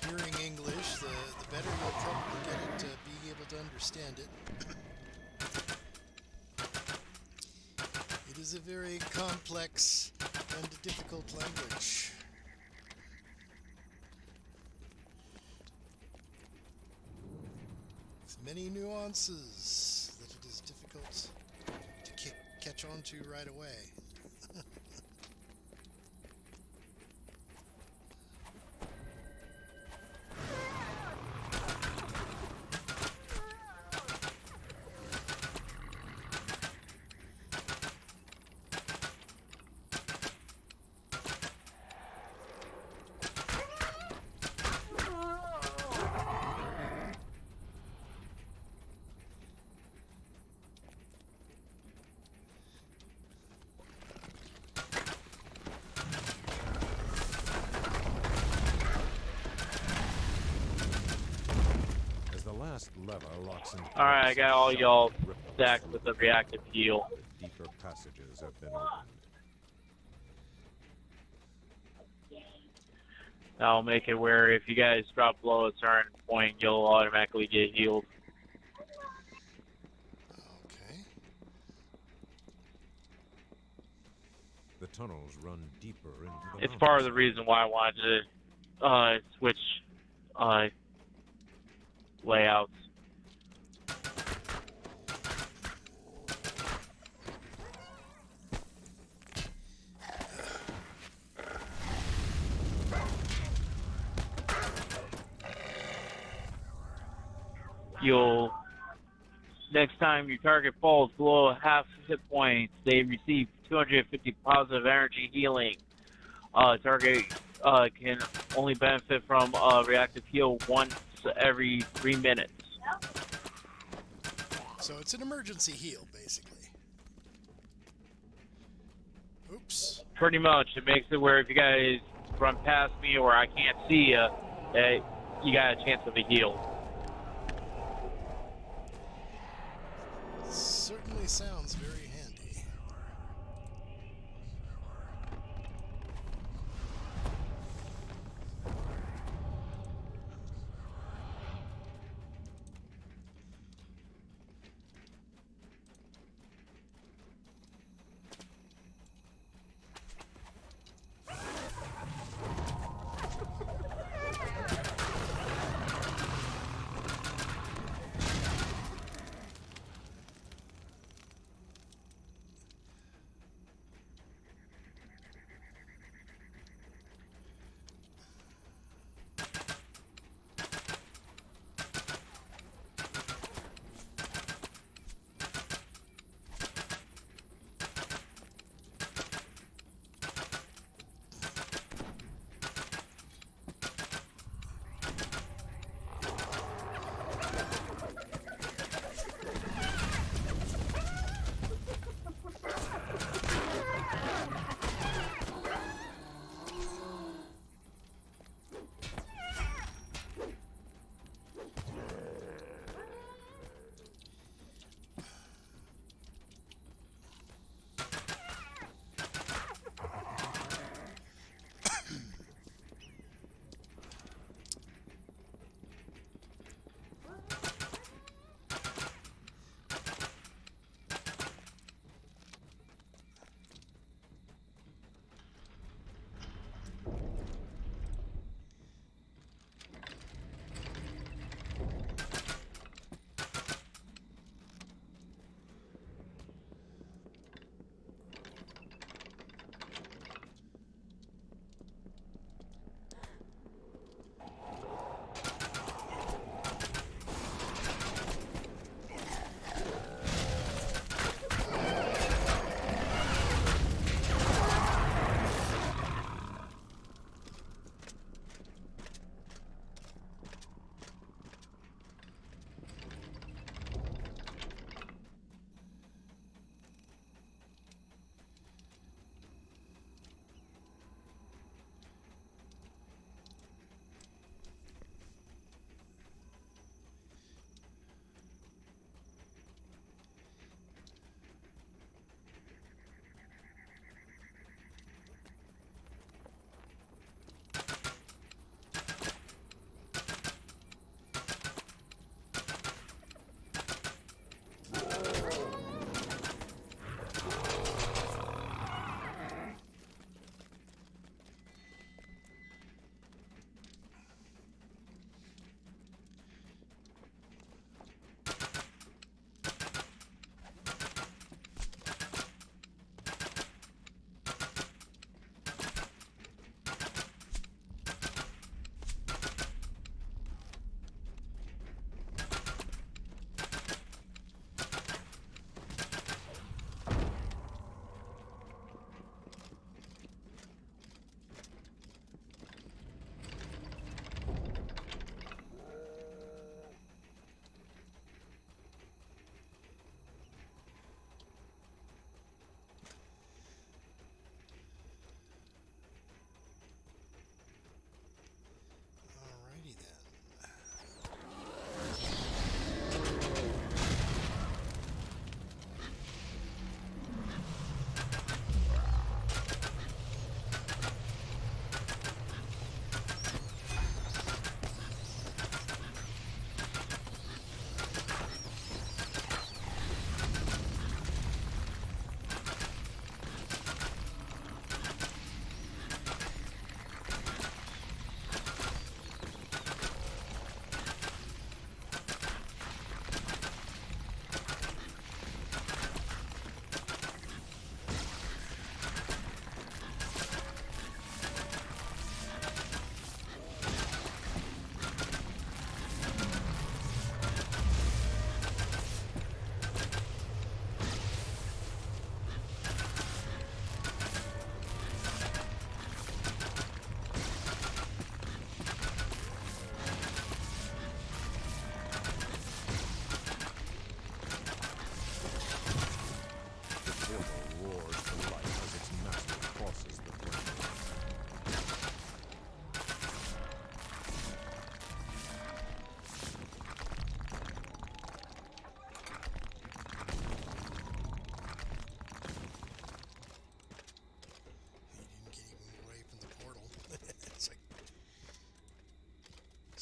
hearing English, the better you'll probably get at being able to understand it. It is a very complex and difficult language. With many nuances that it is difficult to catch on to right away. Lever locks in Alright, I got all y'all stacked with the reactive heal. Deeper passages have been opened. That'll make it where if you guys drop below a certain point, you'll automatically get healed. Okay. The tunnels run deeper into the It's part of the reason why I wanted to switch layouts. You'll, next time your target falls below half hit points, they receive 250 positive energy healing. Target can only benefit from reactive heal once every 3 minutes. So it's an emergency heal, basically. Oops. Pretty much. It makes it where if you guys run past me or I can't see you, you got a chance of a heal. Certainly sounds very handy.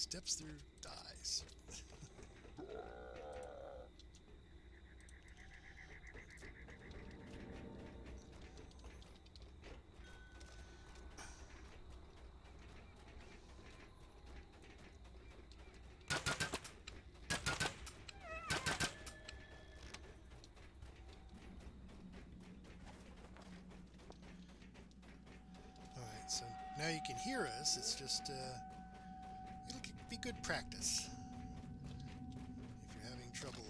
steps through dies. Alright, so now you can hear us. It's just, it'll be good practice. If you're having trouble,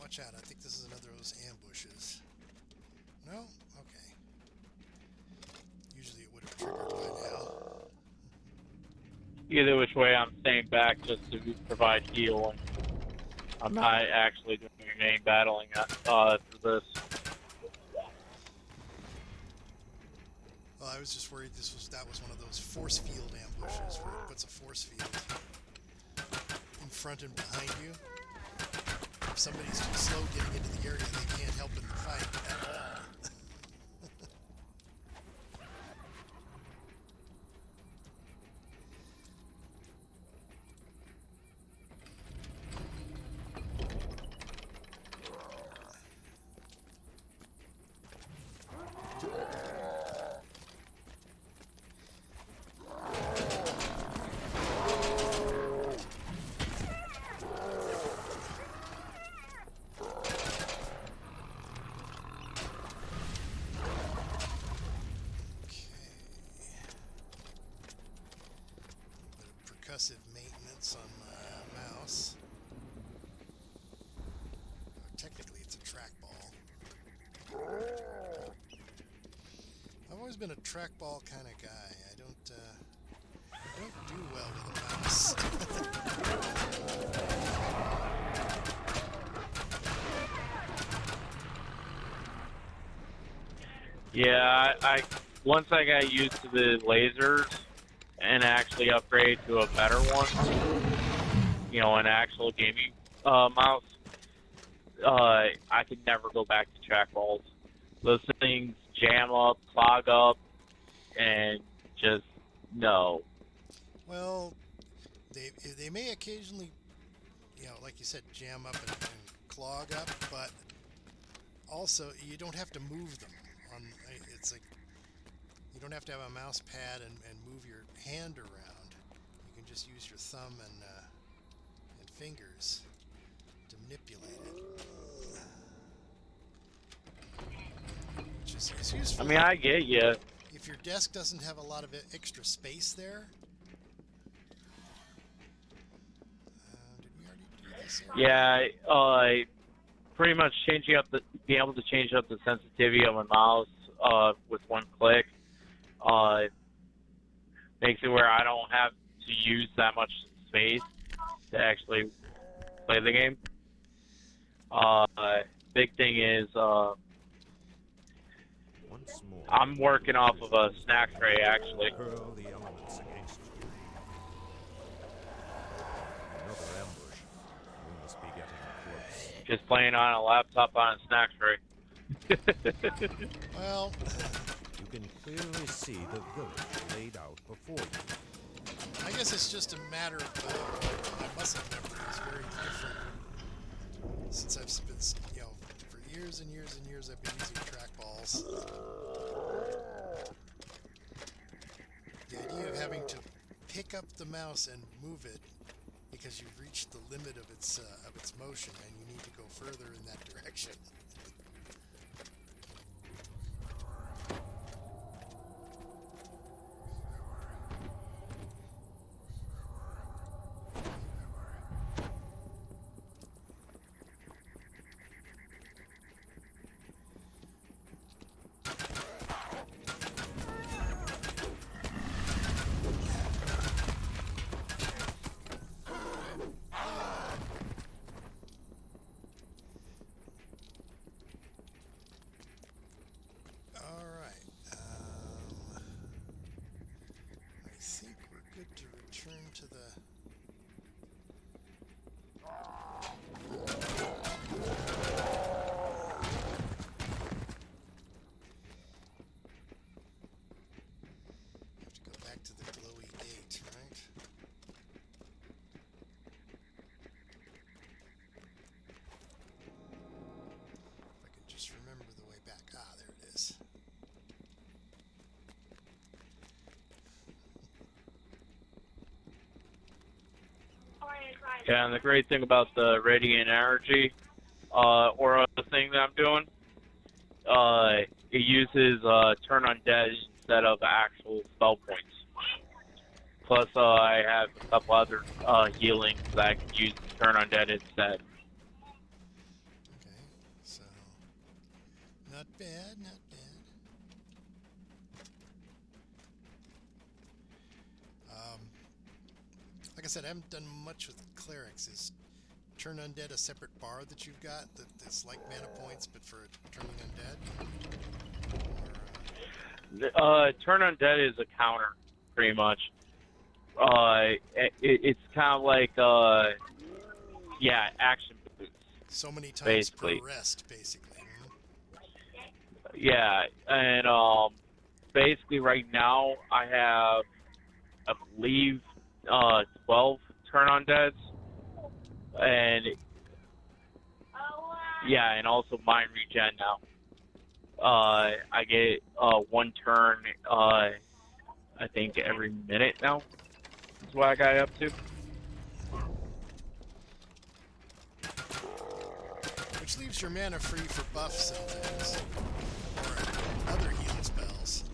watch out. I think this is another of those ambushes. No? Okay. Usually it would have triggered by now. Either which way, I'm staying back just to provide heal. And I'm not actually doing main battling through this. Well, I was just worried that was one of those force field ambushes where it puts a force field in front and behind you. If somebody's too slow getting into the area, they can't help in the fight at all. Maintenance on my mouse. Technically, it's a trackball. I've always been a trackball kind of guy. I don't do well with a mouse. Yeah, I once I got used to the lasers and actually upgrade to a better one, you know, an actual gaming mouse, I could never go back to trackballs. Those things jam up, clog up, and just no. Well, they may occasionally, you know, like you said, jam up and clog up, but also you don't have to move them. It's like you don't have to have a mouse pad and move your hand around. You can just use your thumb and fingers to manipulate it. Which is useful. I mean, I get you. If your desk doesn't have a lot of extra space there. Did we already do this area? Yeah, pretty much being able to change up the sensitivity of my mouse with one click makes it where I don't have to use that much space to actually play the game. Big thing is I'm working off of a snack tray actually. Hurl the elements against you. Another ambush. We must be getting close. just playing on a laptop on a snack tray. Well, You can clearly see the village laid out before you. I guess it's just a matter of my muscle memory is very different since I've been, you know, for years and years and years I've been using trackballs. The idea of having to pick up the mouse and move it because you've reached the limit of its motion and you need to go further in that direction. To return to the have to go back to the glowy gate, right? If I can just remember the way back. Ah, there it is. Yeah, and the great thing about the radiant energy aura thing that I'm doing, it uses turn undead instead of actual spell points. Plus, I have a couple other healings that I can use to turn undead instead. Okay, so not bad, not bad. Like I said, I haven't done much with clerics. Is turn undead a separate bar that you've got that's like mana points but for turning undead? Or, turn undead is a counter, pretty much. It's kind of like action boots. So many times basically. per rest, basically. Yeah, and basically right now I have, I believe, 12 turn undeads, and yeah, and also mind regen now. I get one turn, I think every minute now. That's what I got up to. Which leaves your mana free for buffs and things, or other healing spells.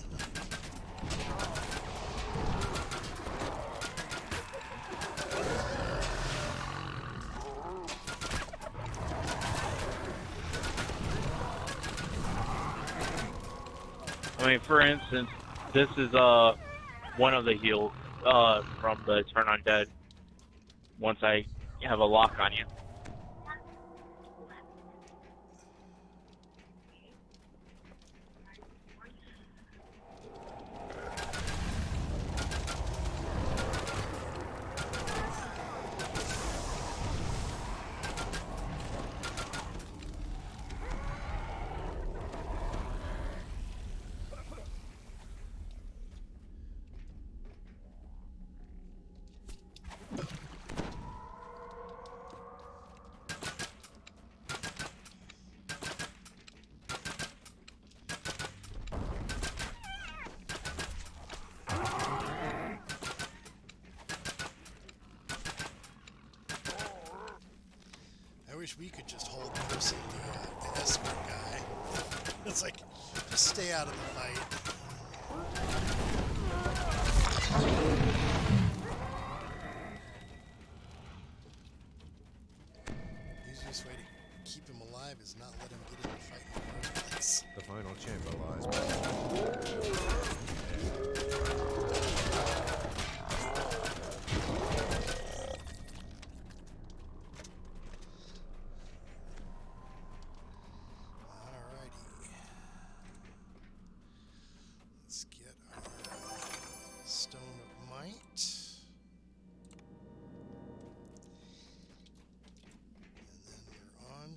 I mean, for instance, this is one of the heals from the turn undead. Once I have a lock on you. I wish we could just hold Mercy, the escort guy. It's like, just stay out of the fight. The easiest way to keep him alive is not let him get in the fight in the first place. The final chamber lies below. Let's get our Stone of Might. And then we're on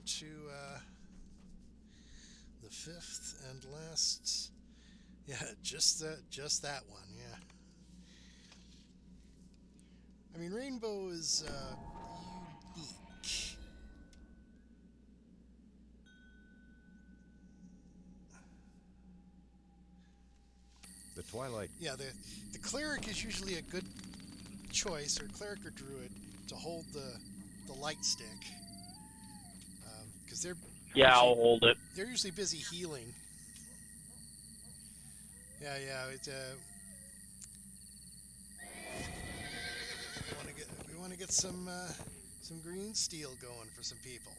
fifth and last. Yeah, just that one. Yeah. I mean, Rainbow is unique. The Twilight. Yeah, the cleric is usually a good choice, or cleric or druid, to hold the light stick, because they're I'll hold it. They're usually busy healing. Yeah, it's we want to get some green steel going for some people.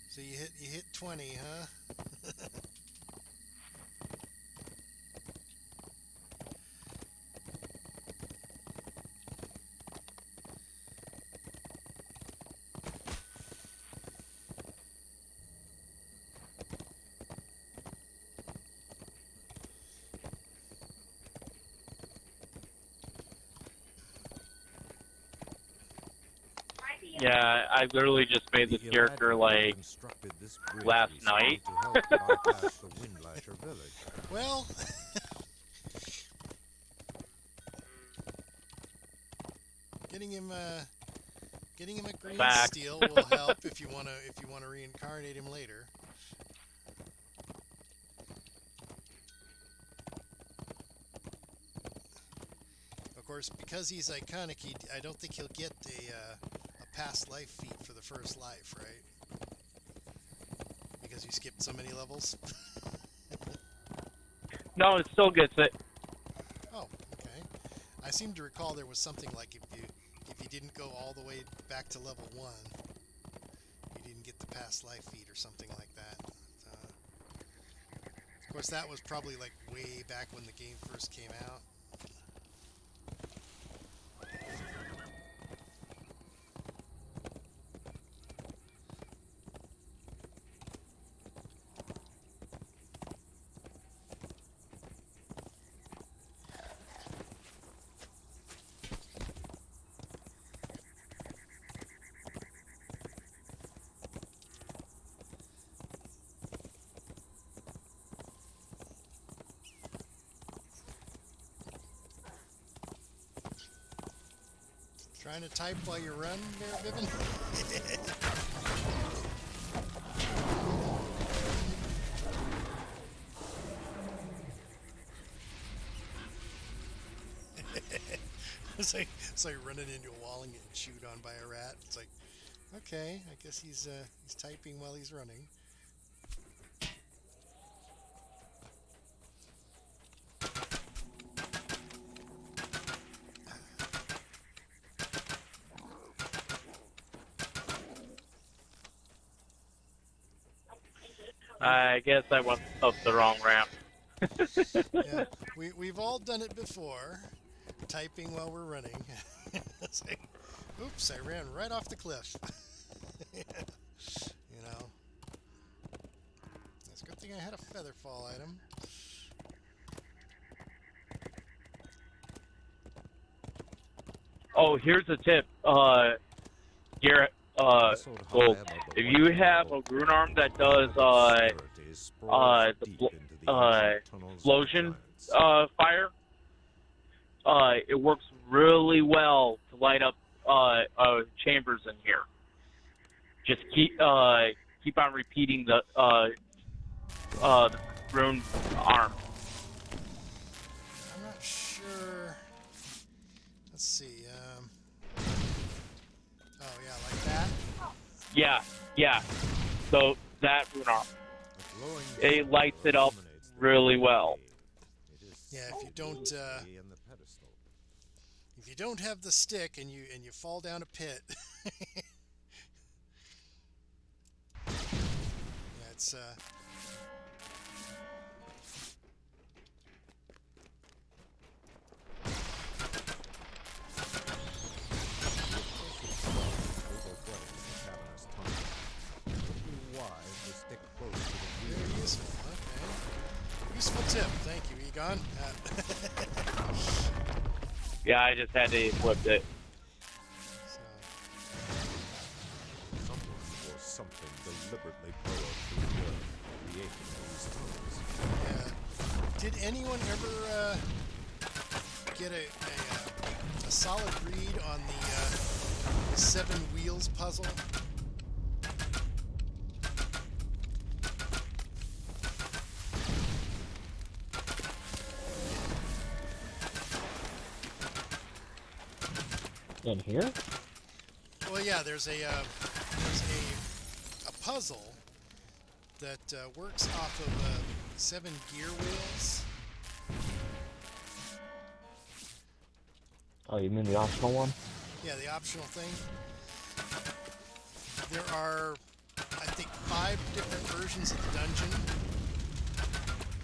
So you hit 20, huh? Yeah, I literally just made this character like last night. Well, getting him a green steel will help if you wanna reincarnate him later. Of course, because he's iconic, I don't think he'll get a past life feat for the first life, right? Because you skipped so many levels. No, it still gets it. Oh, okay. I seem to recall there was something like if you didn't go all the way back to level 1, you didn't get the past life feat or something like that. Of course, that was probably like way back when the game first came out. Trying to type while you run there, Vivian? it's like running into a wall and getting chewed on by a rat. It's like, okay, I guess he's typing while he's running. I guess I went up the wrong ramp. Yeah, we've all done it before, typing while we're running. It's like, oops, I ran right off the cliff. You know, it's a good thing I had a feather fall item. Oh, here's a tip, Garrett. Well, if you have a rune arm that does explosion fire, it works really well to light up chambers in here. Just keep on repeating the rune arm. I'm not sure. Let's see. Oh yeah, like that. Yeah. So that rune arm, it lights it up really well. Yeah, if you don't have the stick and you fall down a pit, yeah, it's very useful. Okay, useful tip. Thank you, Egon. Yeah, I just had to equip it. Did anyone ever get a solid read on the 7 wheels puzzle? In here? Well, yeah. There's a puzzle that works off of 7 gear wheels. Oh, you mean the optional one? Yeah, the optional thing. There are, I think, 5 different versions of the dungeon,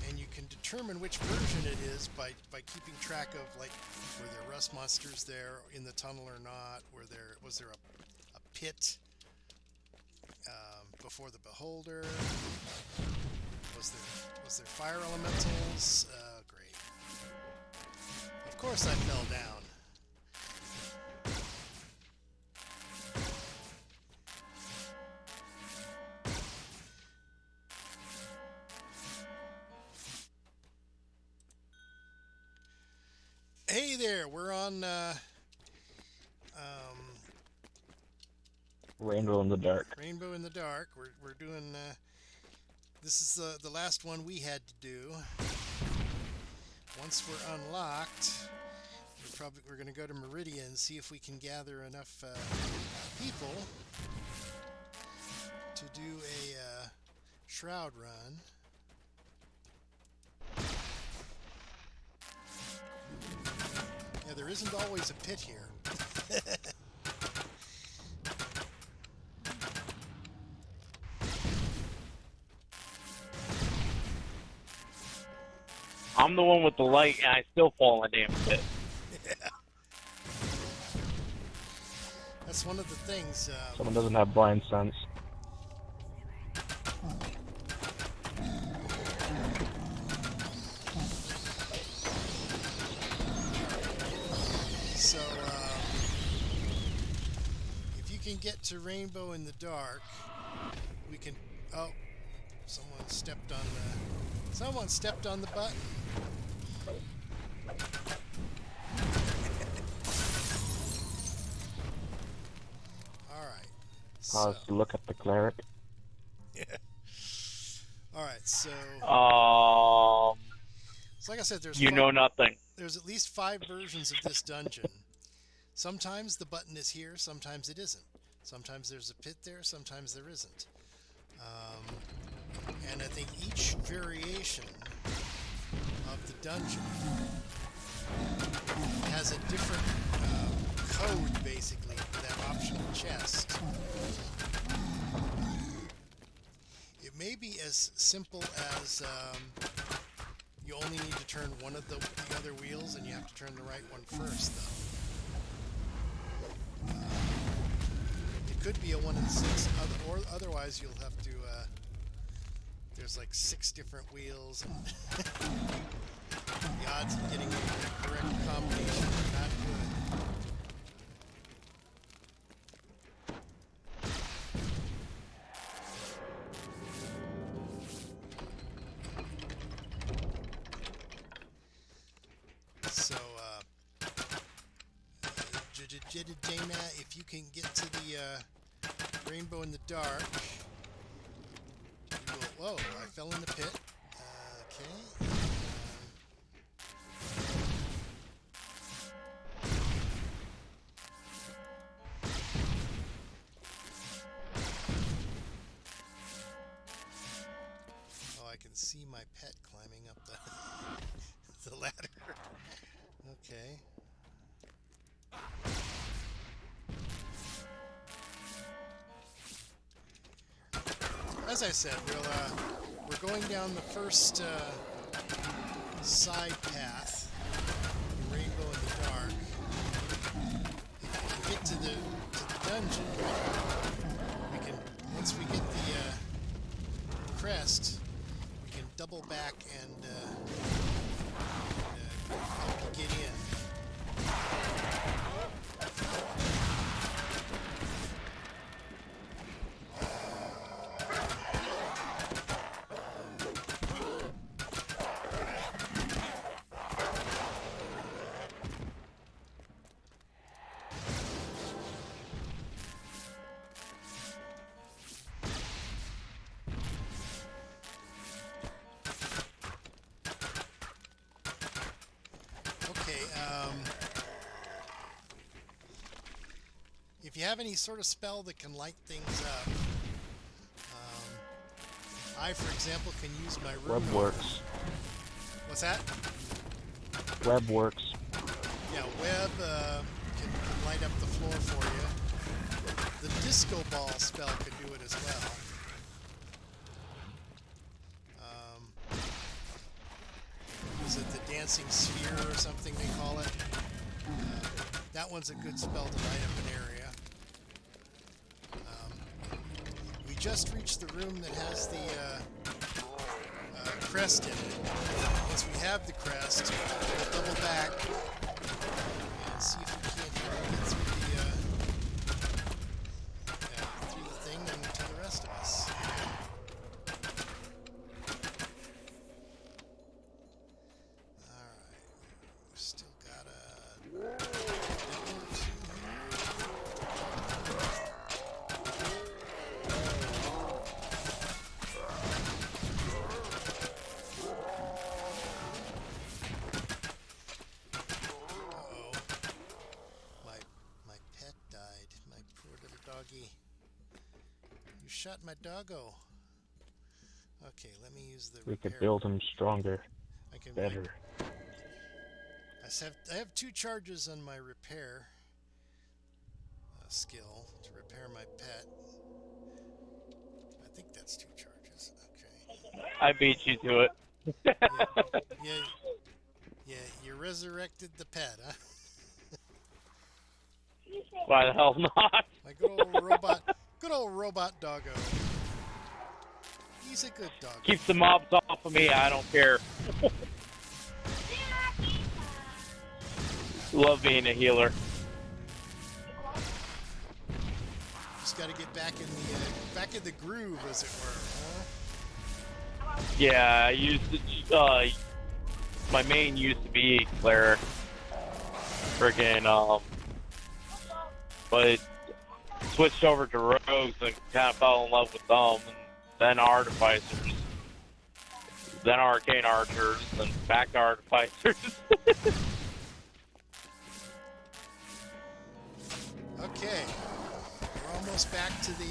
and you can determine which version it is by keeping track of, like, were there rust monsters there in the tunnel or not? Was there a pit before the beholder? Was there fire elementals? Great. Of course I fell down. Hey there, we're on Rainbow in the Dark. Rainbow in the Dark. We're doing this is the last one we had to do. Once we're unlocked, we're going to go to Meridian and see if we can gather enough people to do a shroud run. Yeah, there isn't always a pit here. I'm the one with the light, and I still fall in the damn pit. Yeah. That's one of the things. Someone doesn't have blind sense. So, if you can get to Rainbow in the Dark, we can. Oh, someone stepped on the button. All right. Pause to look at the cleric. Yeah. All right. So like I said, there's nothing. There's at least 5 versions of this dungeon. Sometimes the button is here, sometimes it isn't. Sometimes there's a pit there, sometimes there isn't. And I think each variation of the dungeon has a different code, basically, for that optional chest. It may be as simple as you only need to turn one of the other wheels, and you have to turn the right one first, though. It could be a 1 in 6, or otherwise you'll have to. There's like 6 different wheels, and the odds of getting the correct combination are not good. So, Dana, if you can get to the Rainbow in the Dark. Whoa, I fell in the pit. Okay. Oh, I can see my pet climbing up the ladder. Okay. As I said, we're going down the first side path, Rainbow in the Dark. If we can get to the dungeon, we can. Once we get the crest, we can double back and help you get in. If you have any sort of spell that can light things up, I, for example, can use my room. Web works. What's that? Web works. Yeah, web can light up the floor for you. The disco ball spell can do it as well. Is it the dancing sphere or something they call it? That one's a good spell to light up an area. We just reached the room that has the crest in it. Once we have the crest, we'll double back and see if we can't get through the thing and to the rest of us. Alright. We've still got a you shot my doggo. Okay, let me use the We repair. could build him stronger. I can Better. I have 2 charges on my repair skill to repair my pet. I think that's 2 charges. Okay. I beat you to it. Yeah, you resurrected the pet, huh? Why the hell not? My good old robot doggo. He's a good dog. Keep the mobs off of me, I don't care. Love being a healer. Just got to get back in the groove, as it were. Huh? Yeah, I used to. My main used to be cleric. Friggin' but switched over to rogues and kind of fell in love with them, and then artificers, then arcane archers, and back to artificers. Okay, we're almost back to the.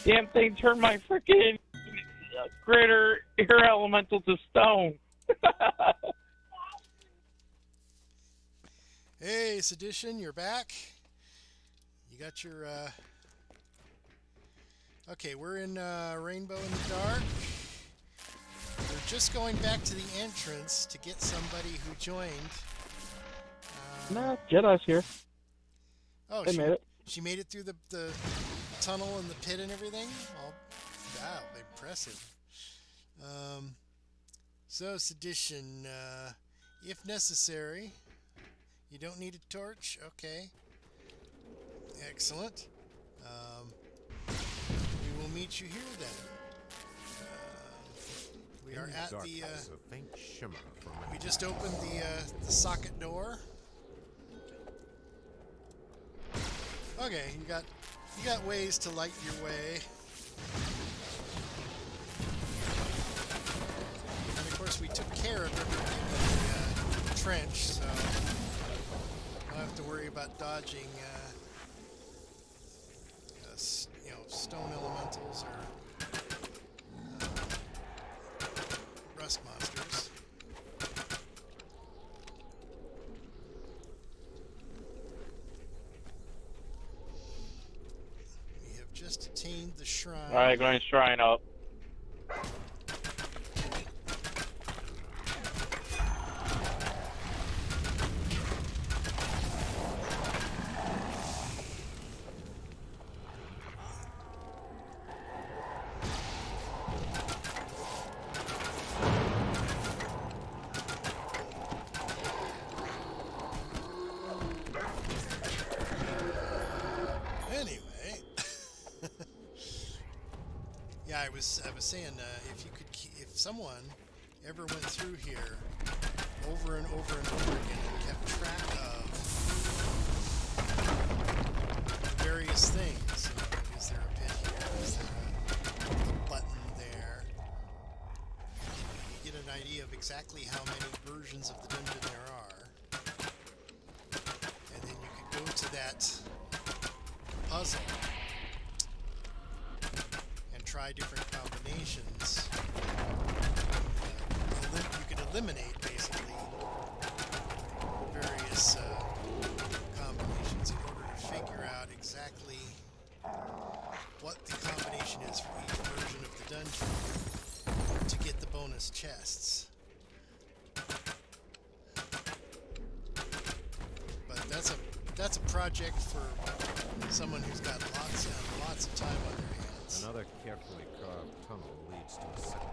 Damn thing turned my freaking critter air elemental to stone. Hey, Sedition, you're back. You got your. Okay, we're in Rainbow in the Dark. We're just going back to the entrance to get somebody who joined. Nah, Jedi's here. Oh, they made it. She made it through the tunnel and the pit and everything? Oh, wow, impressive. So, Sedition, if necessary, you don't need a torch? Okay. Excellent. We will meet you here then. We are at the... a faint shimmer from we just opened the socket door. Okay, you got ways to light your way. And of course we took care of everything in the trench, so I don't have to worry about dodging stone elementals or rust monsters. We have just attained the shrine. Alright, going to shrine up. was saying, if you could, if someone ever went through here over and over and over again and kept track of various things, you know, is there a pit here? Is there a button there? You get an idea of exactly how many versions of the dungeon there are, and then you could go to that puzzle and try different combinations. You could eliminate basically various combinations in order to figure out exactly what the combination is for each version of the dungeon to get the bonus chests. But that's a project for someone who's got lots and lots of time on their hands. Another carefully carved tunnel leads to a separate.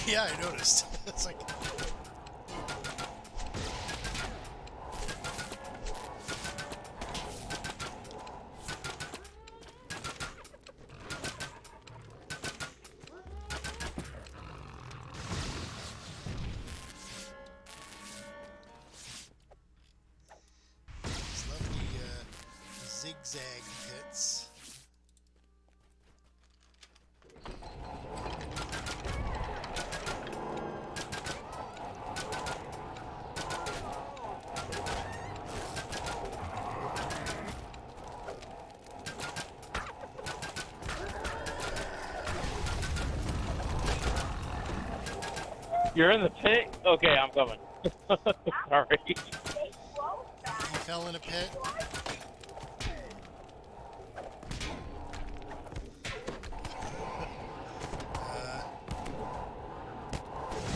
Yeah, I noticed. It's like... These lovely zigzag pits. You're in the pit? Okay, I'm coming. Sorry. You fell in a pit?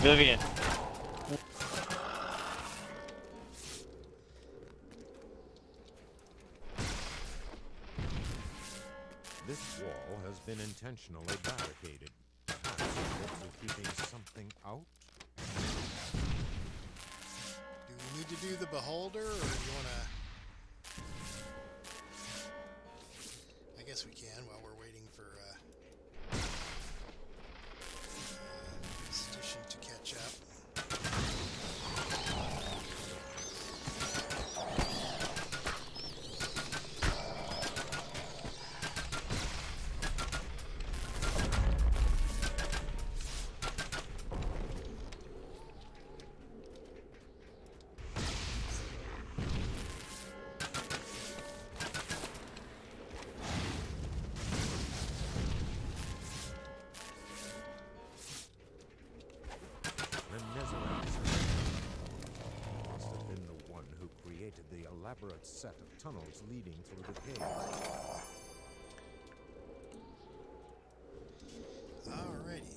Vivian. This wall has been intentionally barricaded. Perhaps in hopes of keeping something out? Do we need to do the beholder, or do you want to... I guess we can while we're waiting for Station to catch up. The elaborate set of tunnels leading through the cave. Alrighty.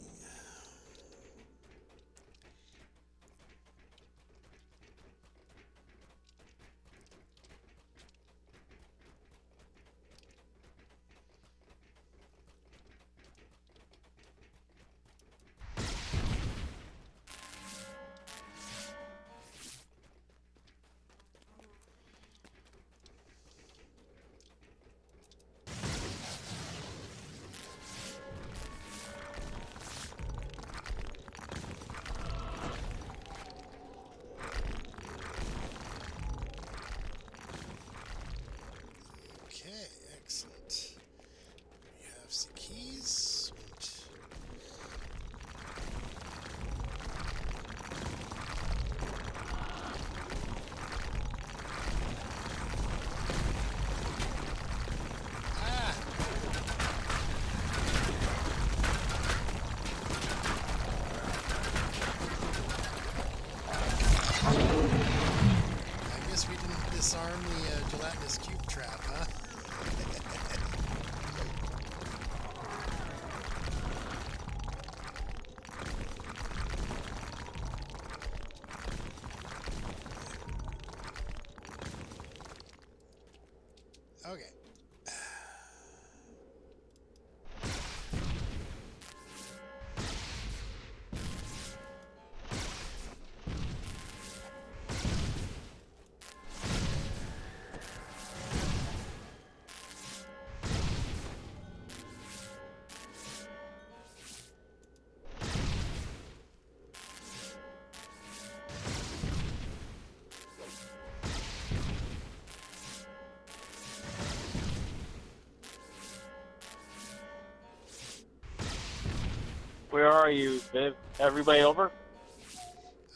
Where are you, Viv? Everybody over?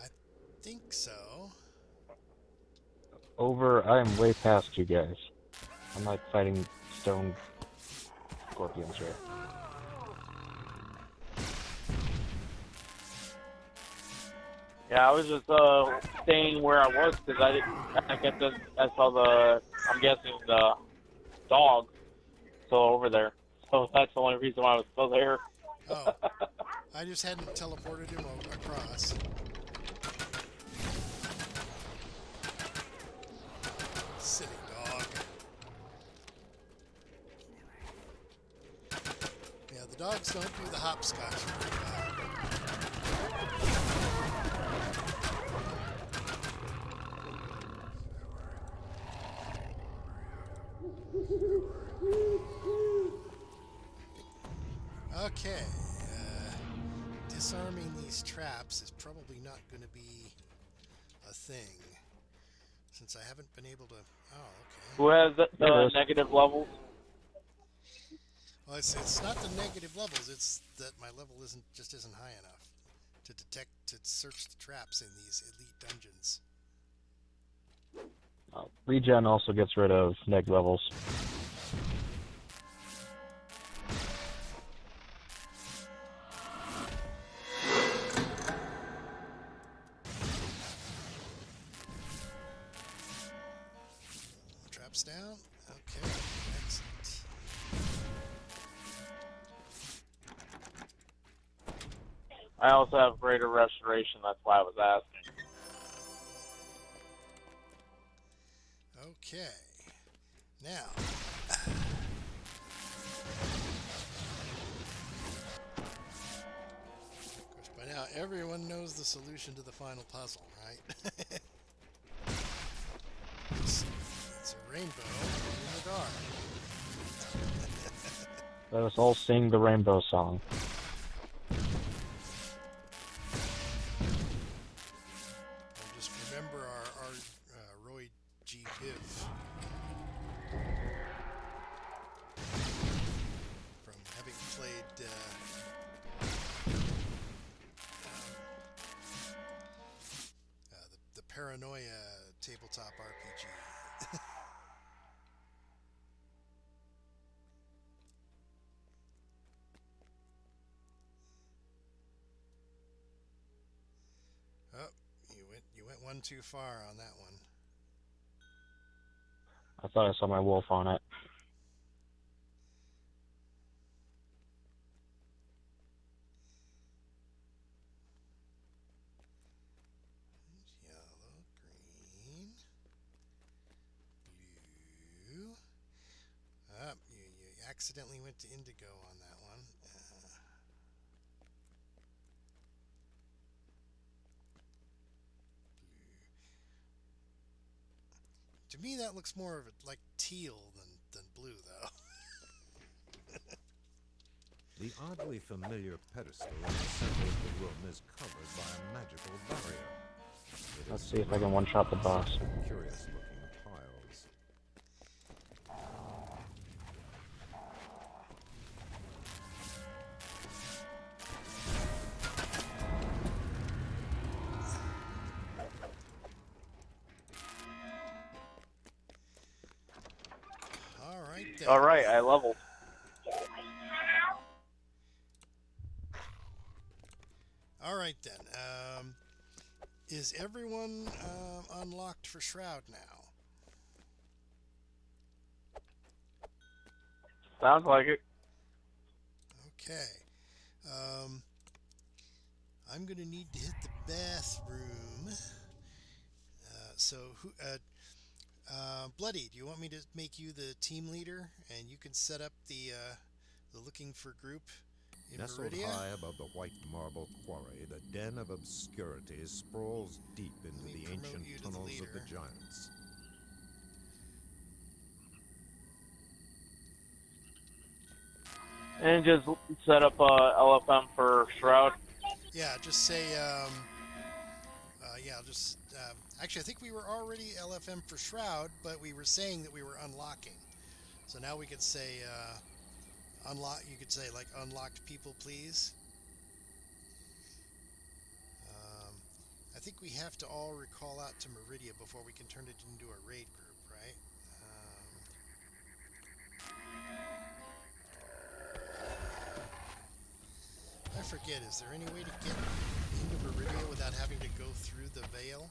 I think so. Over, I am way past you guys. I'm like fighting stone scorpions here. Yeah, I was just staying where I was because I saw I'm guessing the dog still over there. So that's the only reason why I was still there. Oh, I just hadn't teleported him across. Silly dog. Yeah, the dogs don't do the hopscotch very well. Okay, disarming these traps is probably not going to be a thing, since I haven't been able to... Oh, okay. Who has the negative levels? Well, it's not the negative levels, it's that my level isn't high enough to search the traps in these elite dungeons. Regen also gets rid of neg levels. Traps down. Okay, excellent. I also have greater restoration. That's why I was asking. Okay. Now. Of course, by now everyone knows the solution to the final puzzle, right? It's a rainbow in the dark. Let us all sing the rainbow song. Just remember our Roy G. Biv from having played the Paranoia tabletop RPG. Oh, you went one too far on that one. I thought I saw my wolf on it. Yellow, green, blue. You accidentally went to indigo on that one. To me, that looks more of like teal than blue, though. The oddly familiar pedestal in the center of the room is covered by a magical barrier. Let's see if I can one-shot the boss. Curious-looking piles. All right, I leveled. All right then. Is everyone unlocked for Shroud now? Sounds like it. Okay. I'm gonna need to hit the bathroom. Bloody, do you want me to make you the team leader, and you can set up the looking for group in Nestled Meridia? high above the white marble quarry, the den of obscurity sprawls deep into the ancient tunnels of the giants. And just set up LFM for Shroud. Yeah, just say, actually, I think we were already LFM for Shroud, but we were saying that we were unlocking. So now we could say, you could say, like, unlocked people, please. I think we have to all recall out to Meridia before we can turn it into a raid group, right? I forget, is there any way to get into Meridia without having to go through the Veil?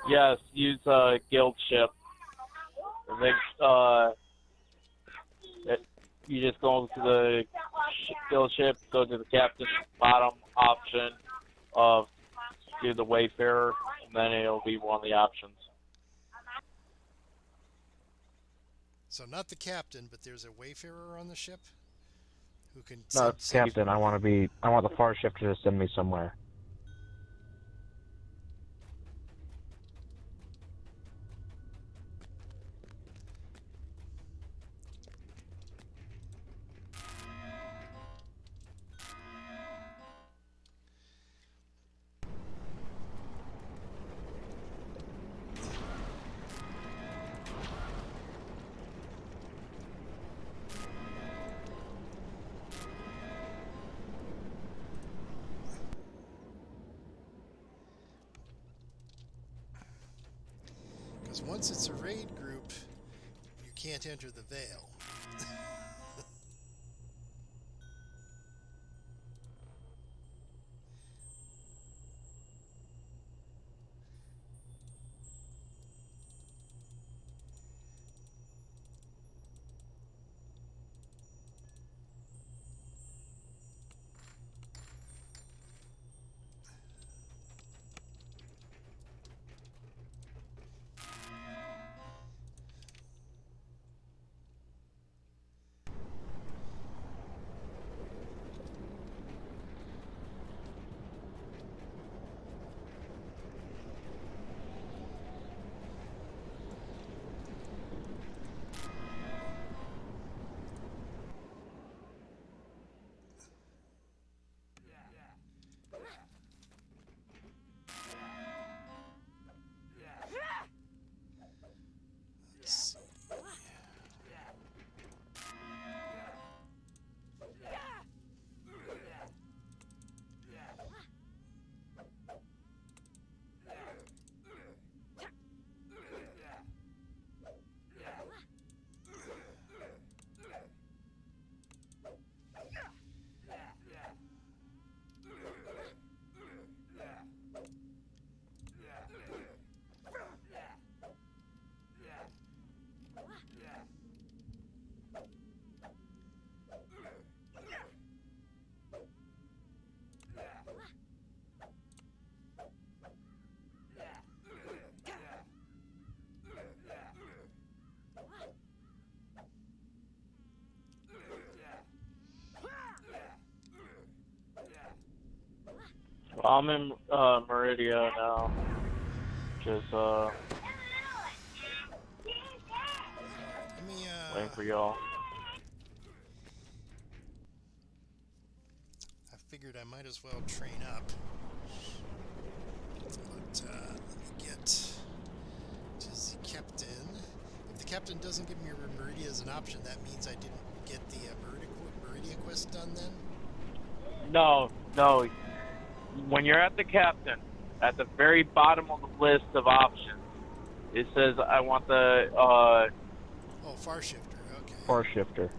Yes, use a guild ship. You just go to the guild ship, go to the captain's bottom option of do the Wayfarer, and then it'll be one of the options. So not the captain, but there's a Wayfarer on the ship who can No, send Captain, I want the far shifter to send me somewhere. Because once it's a raid group, you can't enter the Veil. Let's see. Well, I'm in Meridia now. Just Let me, waiting for y'all. I figured I might as well train up. But let me get to the captain. If the captain doesn't give me Meridia as an option, that means I didn't get the Meridia quest done then? No. When you're at the captain, at the very bottom of the list of options, it says I want the Oh, far shifter. Okay. Far shifter.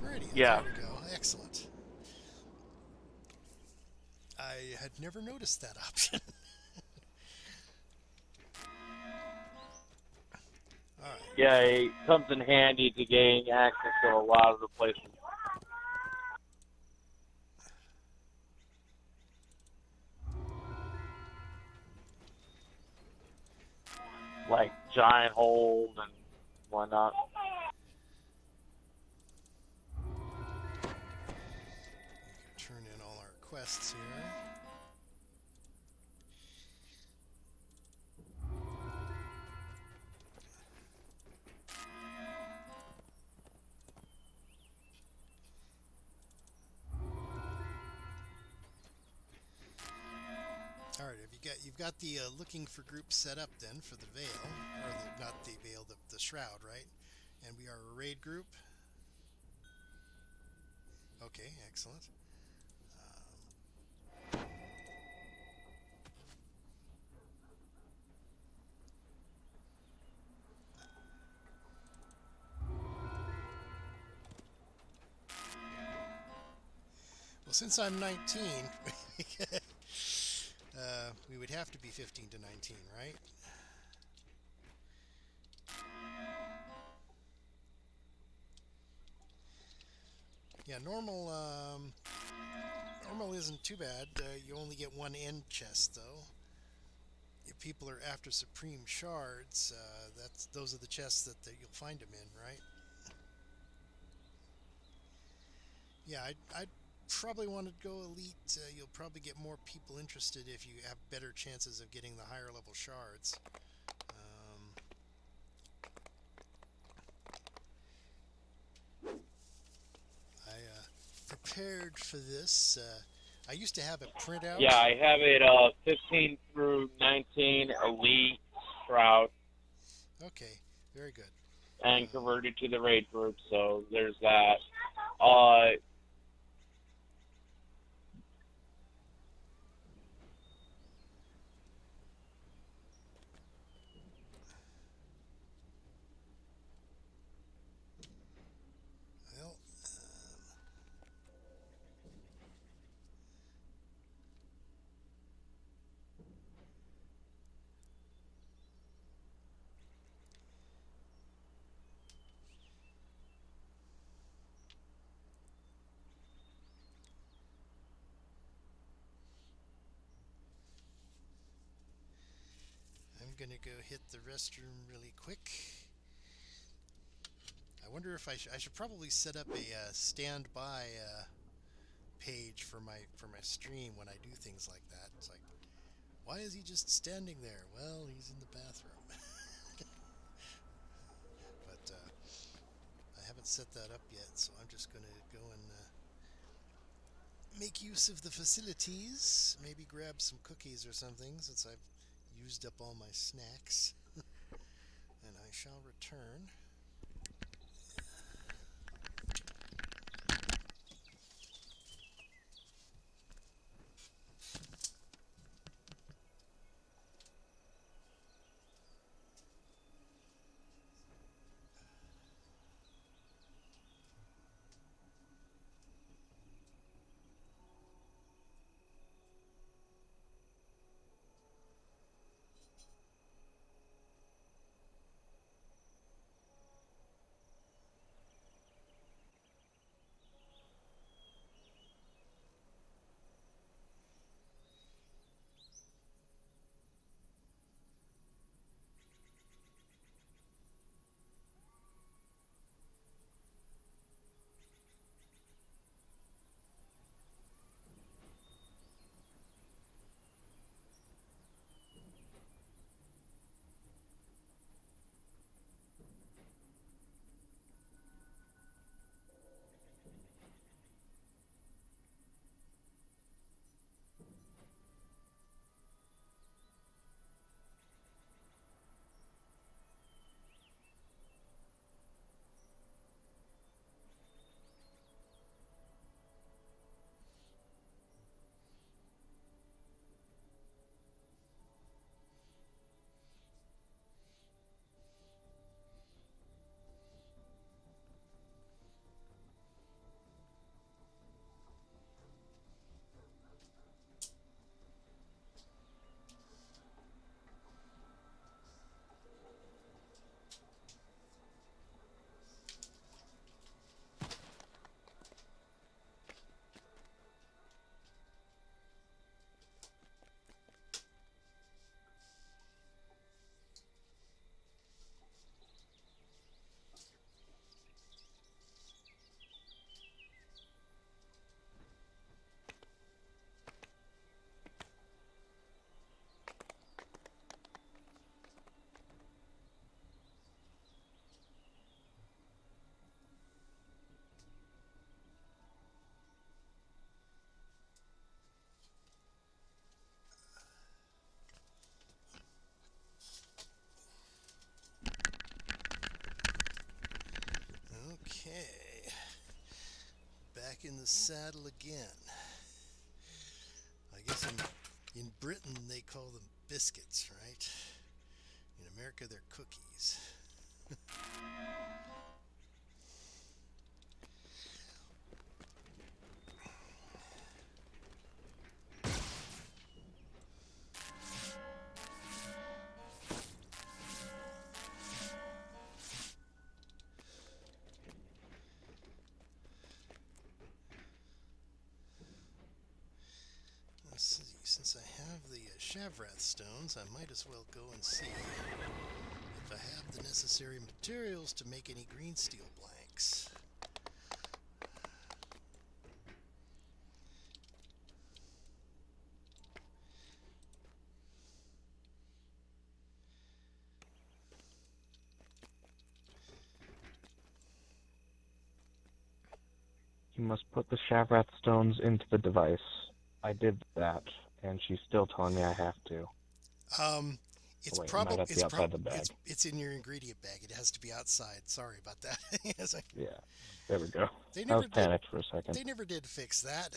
Meridia. Yeah. There we go. Excellent. I had never noticed that option. All right. Yeah, it comes in handy to gain access to a lot of the places. Like Giant Hold and whatnot. Turn in all our quests here. All right, you've got the looking for group set up then for the Veil, or not the Veil, the Shroud, right? And we are a raid group. Okay, excellent. Well, since I'm 19, we would have to be 15 to 19, right? Yeah, normal isn't too bad. You only get one end chest, though. If people are after supreme shards, those are the chests that you'll find them in, right? Yeah, I'd probably want to go elite. You'll probably get more people interested if you have better chances of getting the higher level shards. I prepared for this. I used to have a printout. Yeah, I have it 15 through 19 elite route. Okay, very good. And converted to the raid group, so there's that. Well, I'm gonna go hit the restroom really quick. I wonder if I should probably set up a standby page for my stream when I do things like that. It's like, why is he just standing there? Well, he's in the bathroom. But I haven't set that up yet, so I'm just gonna go and make use of the facilities. Maybe grab some cookies or something since I've used up all my snacks. And I shall return. Okay, back in the saddle again. I guess in Britain they call them biscuits, right? In America they're cookies. Shavrath stones, I might as well go and see if I have the necessary materials to make any green steel blanks. You must put the Shavrath stones into the device. I did that, and she's still telling me I have to. It's wait, probably outside the bag. It's in your ingredient bag. It has to be outside. Sorry about that. Yes, Yeah, there we go. They I never was panicked for a second. They never did fix that.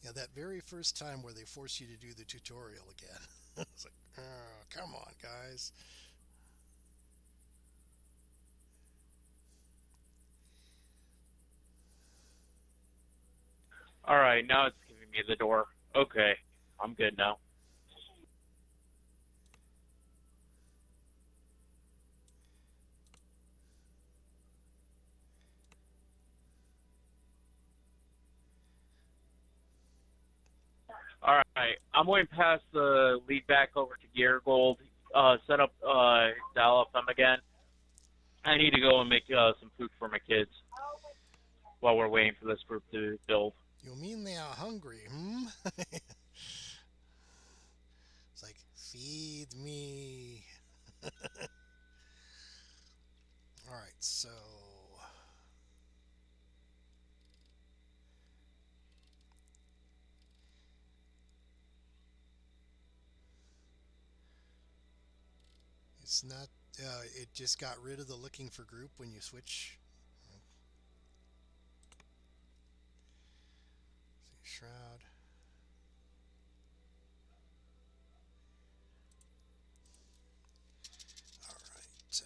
Yeah, that very first time where they force you to do the tutorial again. It's like, oh, come on, guys. Alright, now it's giving me the door. Okay, I'm good now. Alright, I'm going to pass the lead back over to Geargold, set up dial up them again. I need to go and make some food for my kids while we're waiting for this group to build. You mean they are hungry, hmm? It's like, feed me. Alright, so... It's not, it just got rid of the looking for group when you switch. See, Shroud. Alright.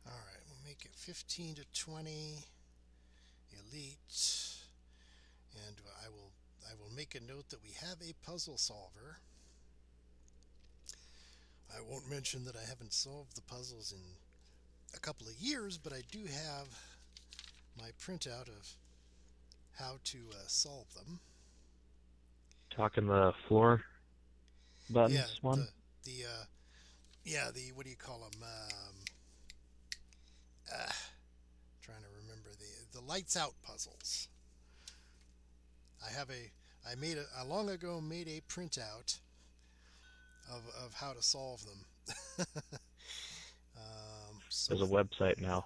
Alright, we'll make it 15 to 20 elite, and I will make a note that we have a puzzle solver. I won't mention that I haven't solved the puzzles in a couple of years, but I do have my printout of how to solve them. Talking the floor buttons Yeah, one? the what do you call them? Trying to remember the lights out puzzles. I made a long ago made a printout of how to solve them. So There's a website now.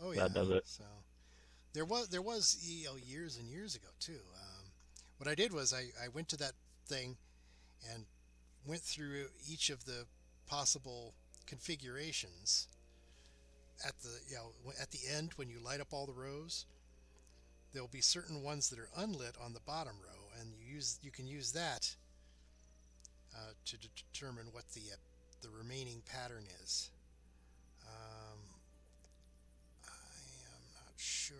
Oh yeah, that does it. So there was years and years ago too. What I did was I went to that thing and went through each of the possible configurations at the end when you light up all the rows. There'll be certain ones that are unlit on the bottom row, and you can use that to determine what the remaining pattern is. I am not sure.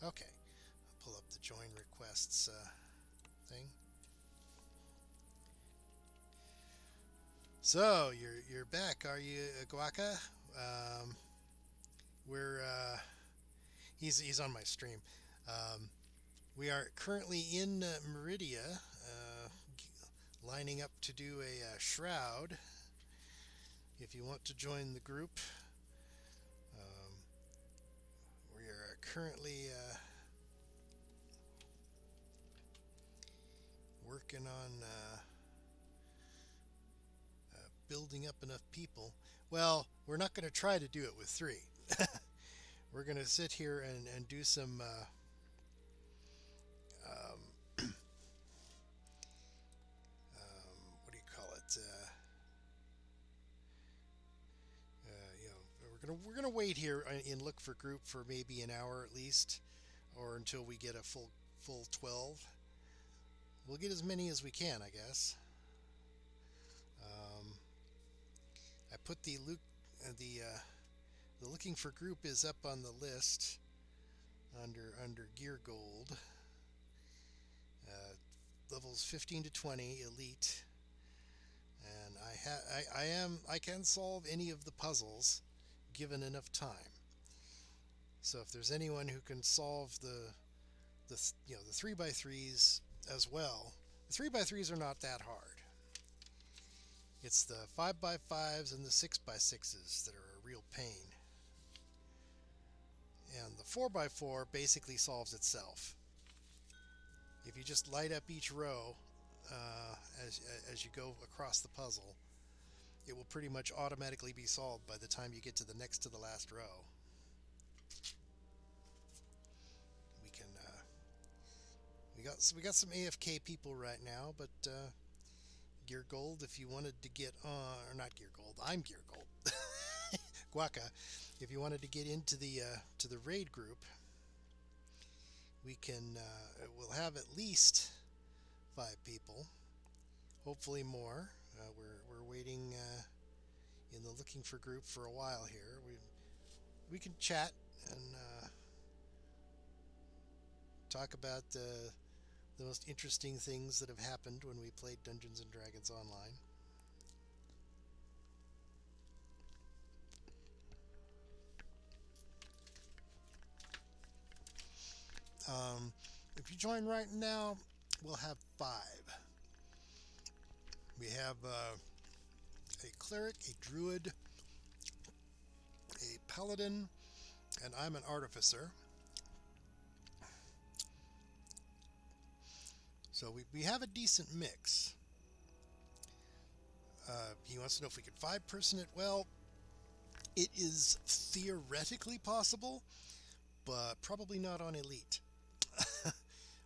Okay, I'll pull up the join requests thing. So you're back, are you, Guaca? He's on my stream. We are currently in Meridia, lining up to do a shroud. If you want to join the group, we are currently working on building up enough people. Well, we're not going to try to do it with 3. We're going to sit here and do some what do you call it? We're gonna wait here and look for group for maybe an hour at least, or until we get a full 12. We'll get as many as we can, I guess. I put the looking for group is up on the list under gear gold. Levels 15 to 20 elite, and I can solve any of the puzzles given enough time. So if there's anyone who can solve the 3x3s as well, the 3x3s are not that hard. It's the 5x5s and the 6x6s that are a real pain. And the 4x4 basically solves itself. If you just light up each row as you go across the puzzle, it will pretty much automatically be solved by the time you get to the next to the last row. We got some AFK people right now, but Gear Gold, if you wanted to get on, or not Gear Gold, I'm Gear Gold. Guaca, if you wanted to get into the to the raid group, we can we'll have at least 5 people, hopefully more. We're waiting in the looking for group for a while here. We can chat and talk about the most interesting things that have happened when we played Dungeons and Dragons Online. If you join right now, we'll have 5. We have a cleric, a druid, a paladin, and I'm an artificer. So we have a decent mix. He wants to know if we could 5-person it. Well, it is theoretically possible, but probably not on Elite.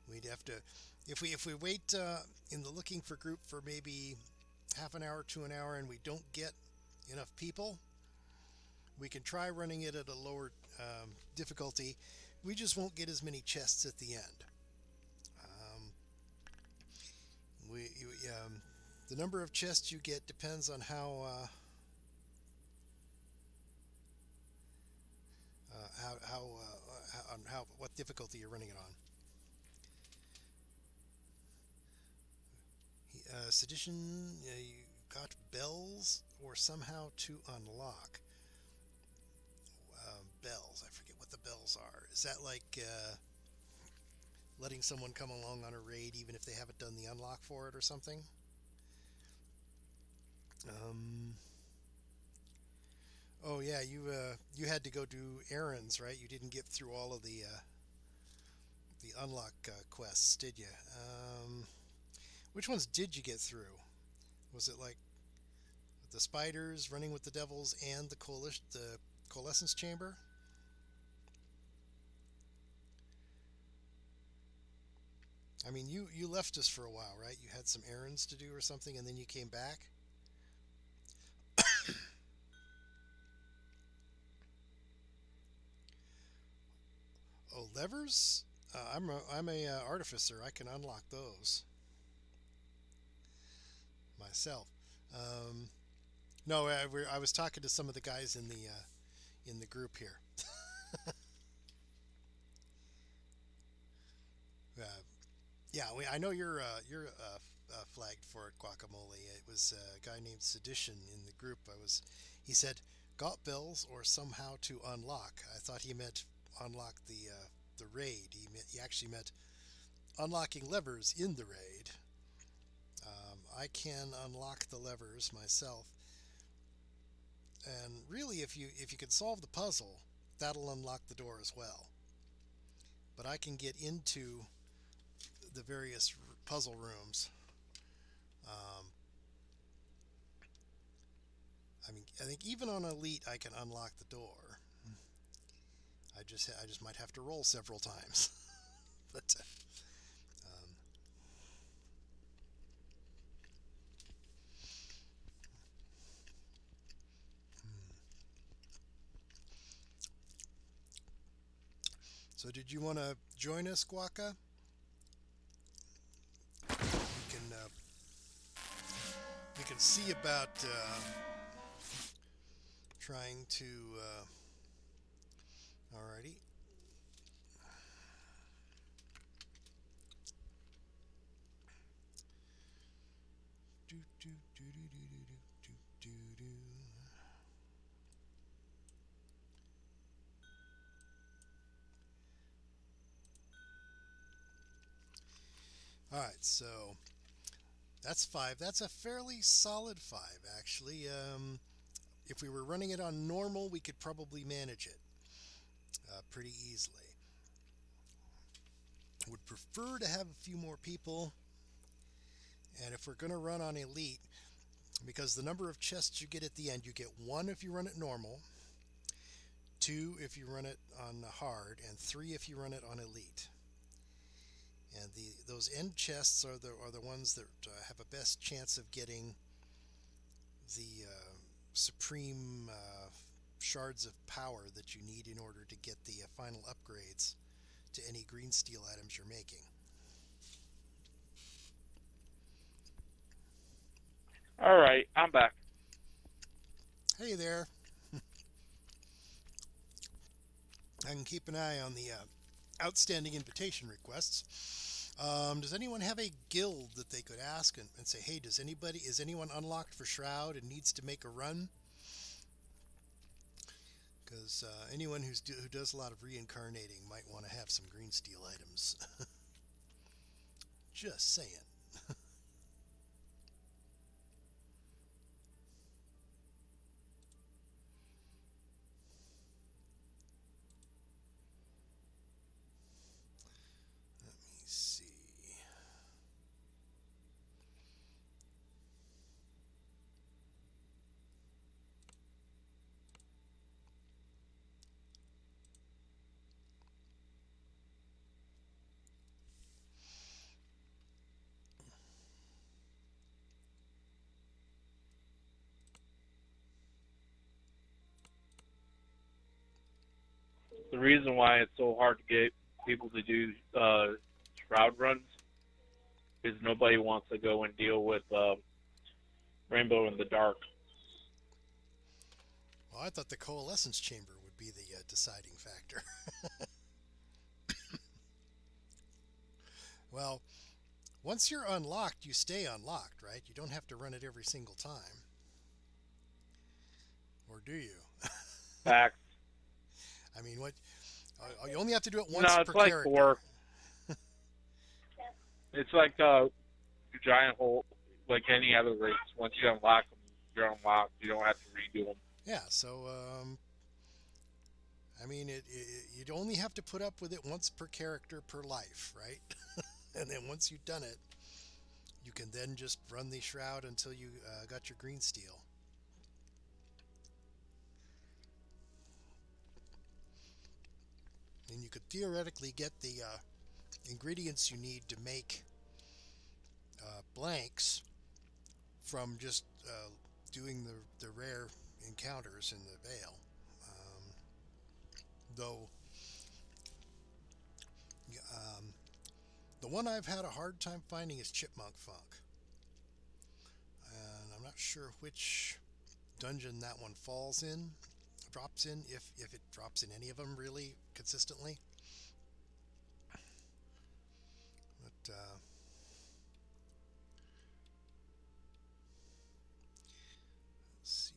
We'd have to, if we wait in the looking for group for maybe half an hour to an hour and we don't get enough people, we can try running it at a lower difficulty. We just won't get as many chests at the end. The number of chests you get depends on what difficulty you're running it on. Sedition, you got bells or somehow to unlock. Bells, I forget what the bells are. Is that like letting someone come along on a raid even if they haven't done the unlock for it or something? Oh yeah, you had to go do errands, right? You didn't get through all of the unlock quests, did you? Which ones did you get through? Was it like the spiders, running with the devils, and the coalescence chamber? I mean, you left us for a while, right? You had some errands to do or something, and then you came back? Oh, levers? I'm a artificer. I can unlock those myself. No, I was talking to some of the guys in the group here. Yeah, I know you're flagged for it, Guacamole. It was a guy named Sedition in the group. He said, got bells or somehow to unlock. I thought he meant unlock the raid. He actually meant unlocking levers in the raid. I can unlock the levers myself, and really, if you can solve the puzzle, that'll unlock the door as well. But I can get into the various puzzle rooms. I mean, I think even on Elite I can unlock the door. I just might have to roll several times. But so did you want to join us, Guaca? We can see about trying to. Alrighty. Do do do do do do do do. All right, so that's 5. That's a fairly solid 5, actually. If we were running it on normal, we could probably manage it pretty easily. Would prefer to have a few more people, and if we're going to run on Elite, because the number of chests you get at the end, you get 1 if you run it normal, 2 if you run it on hard, and 3 if you run it on Elite. And those end chests are the ones that have a best chance of getting the supreme shards of power that you need in order to get the final upgrades to any green steel items you're making. All right, I'm back. Hey there. I can keep an eye on the outstanding invitation requests. Does anyone have a guild that they could ask and say, hey, is anyone unlocked for Shroud and needs to make a run? Because anyone who does a lot of reincarnating might want to have some green steel items. Just saying. Let me see. The reason why it's so hard to get people to do shroud runs is nobody wants to go and deal with Rainbow in the Dark. Well, I thought the coalescence chamber would be the deciding factor. Well, once you're unlocked, you stay unlocked, right? You don't have to run it every single time. Or do you? Facts. I mean, what? You only have to do it once No, it's per like character. 4. It's like giant hole, like any other race. Once you unlock them, you're unlocked. You don't have to redo them. Yeah, so, I mean, you'd only have to put up with it once per character per life, right? And then once you've done it, you can then just run the shroud until you got your green steel. And you could theoretically get the ingredients you need to make blanks from just doing the rare encounters in the Vale. Though the one I've had a hard time finding is Chipmunk Funk. And I'm not sure which dungeon that one drops in, if it drops in any of them really consistently. But let's see.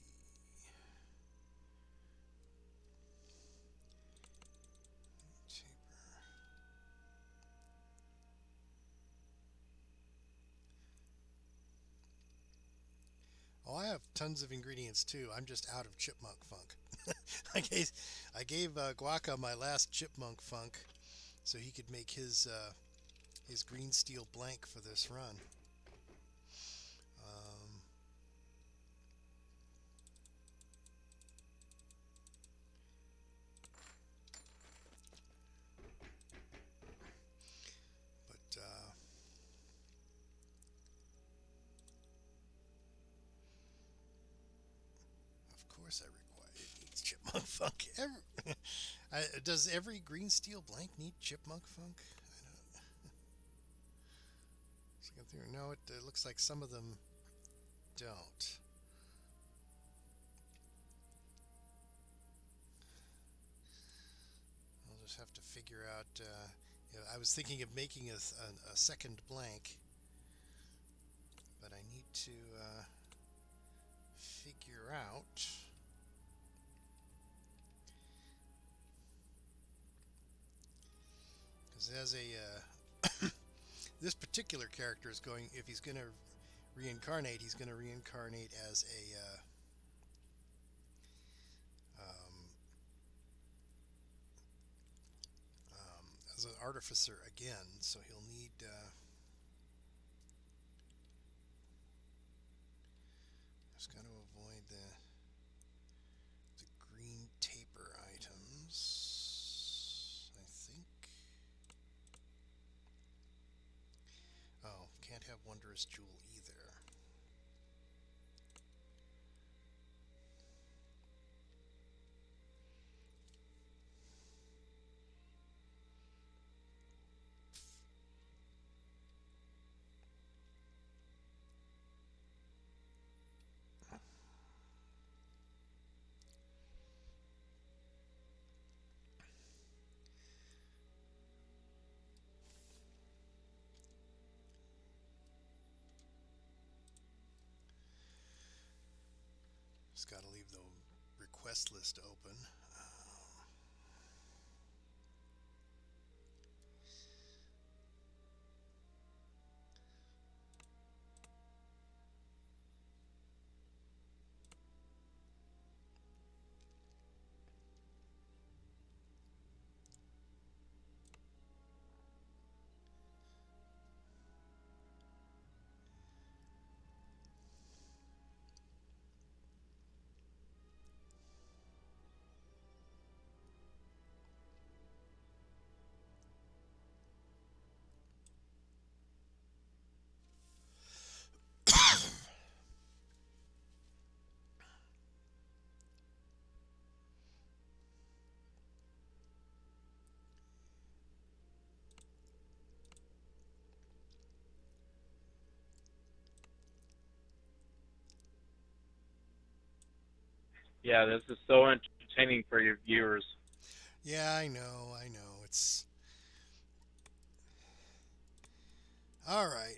Oh, I have tons of ingredients too. I'm just out of Chipmunk Funk. I gave Guaca my last Chipmunk Funk so he could make his his green steel blank for this run. Of course I require it needs chipmunk funk. Does every green steel blank need chipmunk funk? I don't. Looking through, no, it looks like some of them don't. I'll just have to figure out. I was thinking of making a second blank, but I need to figure out. Because as a this particular character is going, if he's going to reincarnate, he's going to reincarnate as as an artificer again, so he'll need just got to avoid the green taper items, I think. Oh, can't have Wondrous Jewel either. Just got to leave the request list open. Yeah, this is so entertaining for your viewers. Yeah, I know. It's all right.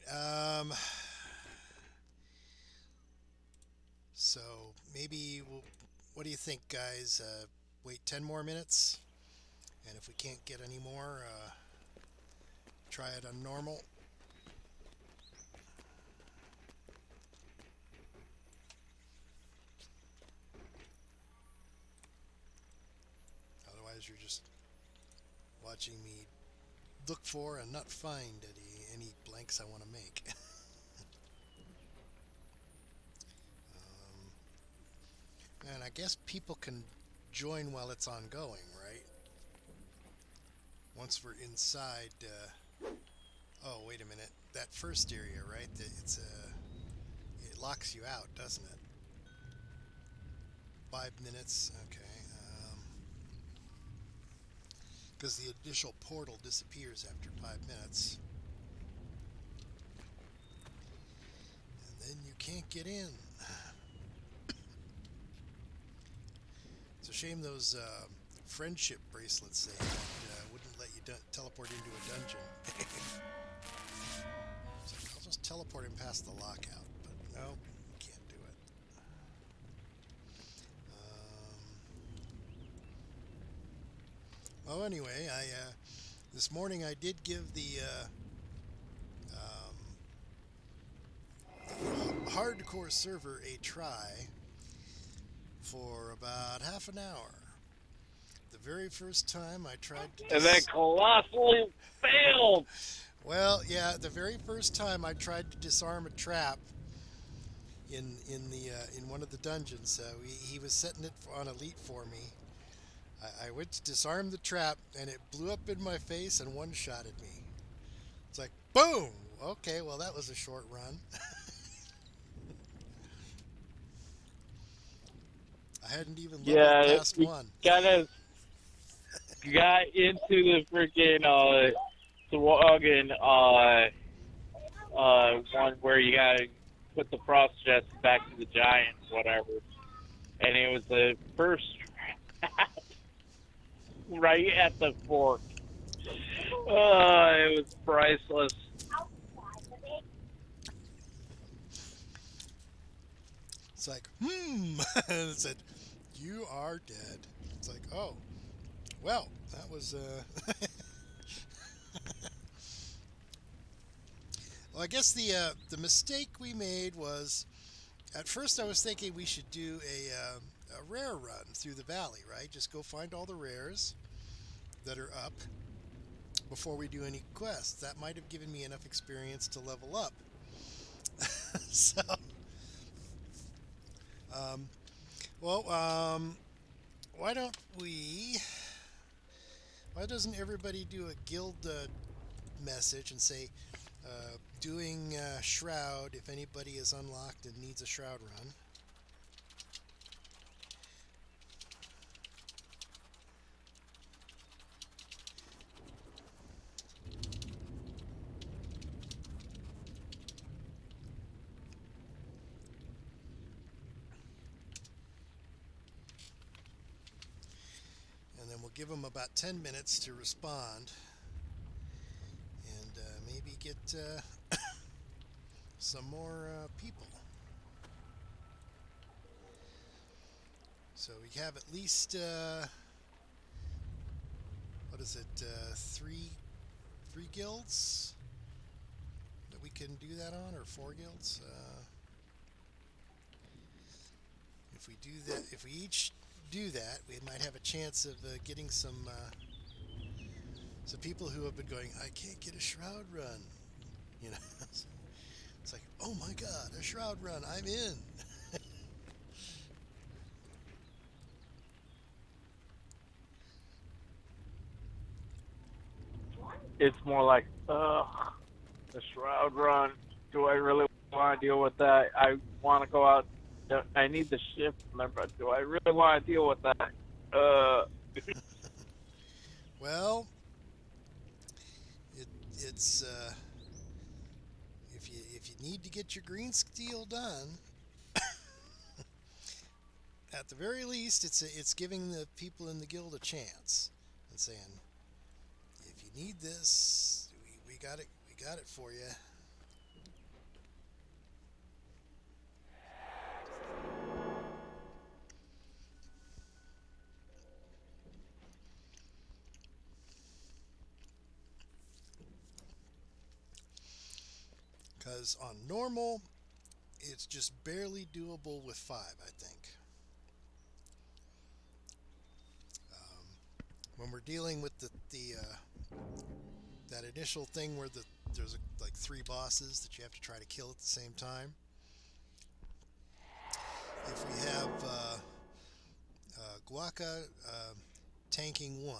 So maybe what do you think, guys? Wait 10 more minutes, and if we can't get any more, try it on normal. Otherwise, you're just watching me look for and not find any blanks I want to make. And I guess people can join while it's ongoing, right? Once we're inside. Oh, wait a minute. That first area, right? It locks you out, doesn't it? 5 minutes. Okay. Because the initial portal disappears after 5 minutes. And then you can't get in. It's a shame those friendship bracelets they had, wouldn't let you teleport into a dungeon. So I'll just teleport him past the lockout, but no, can't do it. Well, anyway, this morning I did give the hardcore server a try for about half an hour. The very first time I tried to... And then colossally failed! Well, yeah, the very first time I tried to disarm a trap in one of the dungeons, he was setting it on elite for me. I went to disarm the trap, and it blew up in my face and one-shotted me. It's like, boom! Okay, well, that was a short run. I hadn't even leveled Yeah, past we one. kind of got into the freaking Swaggin one where you gotta put the frost chest back to the giant, whatever. And it was the first right at the fork. It was priceless. It's like, and it said, you are dead. It's like, oh, well, that was, Well, I guess the mistake we made was, at first I was thinking we should do a rare run through the valley, right? Just go find all the rares that are up before we do any quests. That might have given me enough experience to level up. So, why don't we? Why doesn't everybody do a guild message and say, doing Shroud if anybody is unlocked and needs a Shroud run? And then we'll give them about 10 minutes to respond and maybe get some more people. So we have at least what is it, three guilds that we can do that on, or 4 guilds. If we do that, if we each do that, we might have a chance of getting some people who have been going, I can't get a Shroud run, you know. It's like, oh my god, a Shroud run, I'm in. It's more like, the Shroud run. Do I really want to deal with that? I want to go out. I need the shift, but do I really want to deal with that? Well, it's if you need to get your green steel done, at the very least, it's giving the people in the guild a chance and saying, if you need this, we got it for you. Because on normal, it's just barely doable with 5, I think. When we're dealing with that initial thing where there's like 3 bosses that you have to try to kill at the same time. If we have Guaca tanking 1,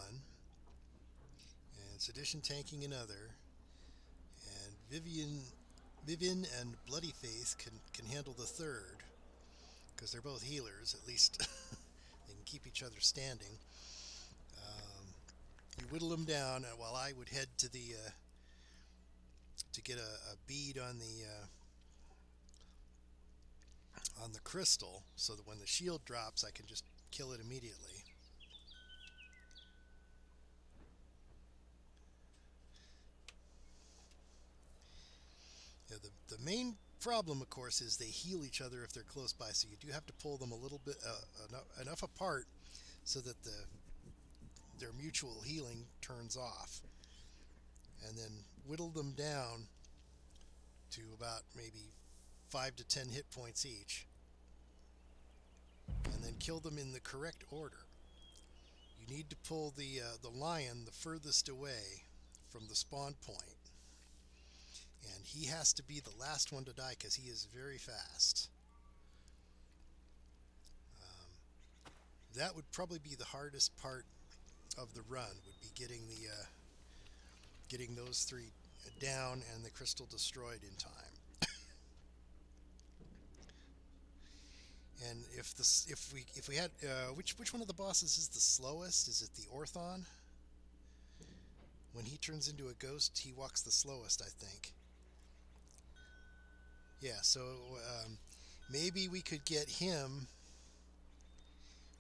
and Sedition tanking another, and Vivian and Bloody Faith can handle the third, because they're both healers, at least they can keep each other standing. You whittle them down, while I would head to the to get a bead on the crystal, so that when the shield drops, I can just kill it immediately. Yeah, the main problem, of course, is they heal each other if they're close by, so you do have to pull them a little bit enough apart so that their mutual healing turns off, and then whittle them down to about maybe 5 to 10 hit points each, and then kill them in the correct order. You need to pull the lion the furthest away from the spawn point, And he has to be the last one to die because he is very fast. That would probably be the hardest part of the run, would be getting getting those three down and the crystal destroyed in time. And if we had which one of the bosses is the slowest? Is it the Orthon? When he turns into a ghost, he walks the slowest, I think. Yeah, so maybe we could get him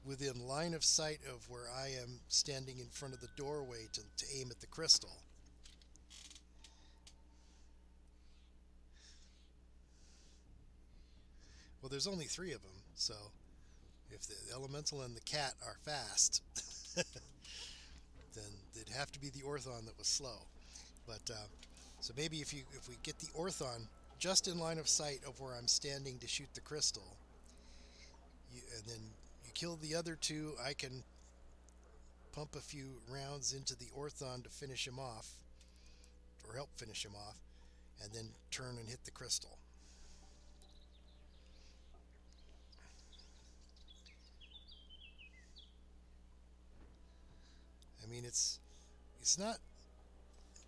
within line of sight of where I am standing in front of the doorway to aim at the crystal. Well, there's only 3 of them, so if the elemental and the cat are fast, then it'd have to be the Orthon that was slow. But so maybe if we get the Orthon just in line of sight of where I'm standing to shoot the crystal, and then you kill the other 2, I can pump a few rounds into the Orthon to finish him off, or help finish him off, and then turn and hit the crystal. I mean, it's not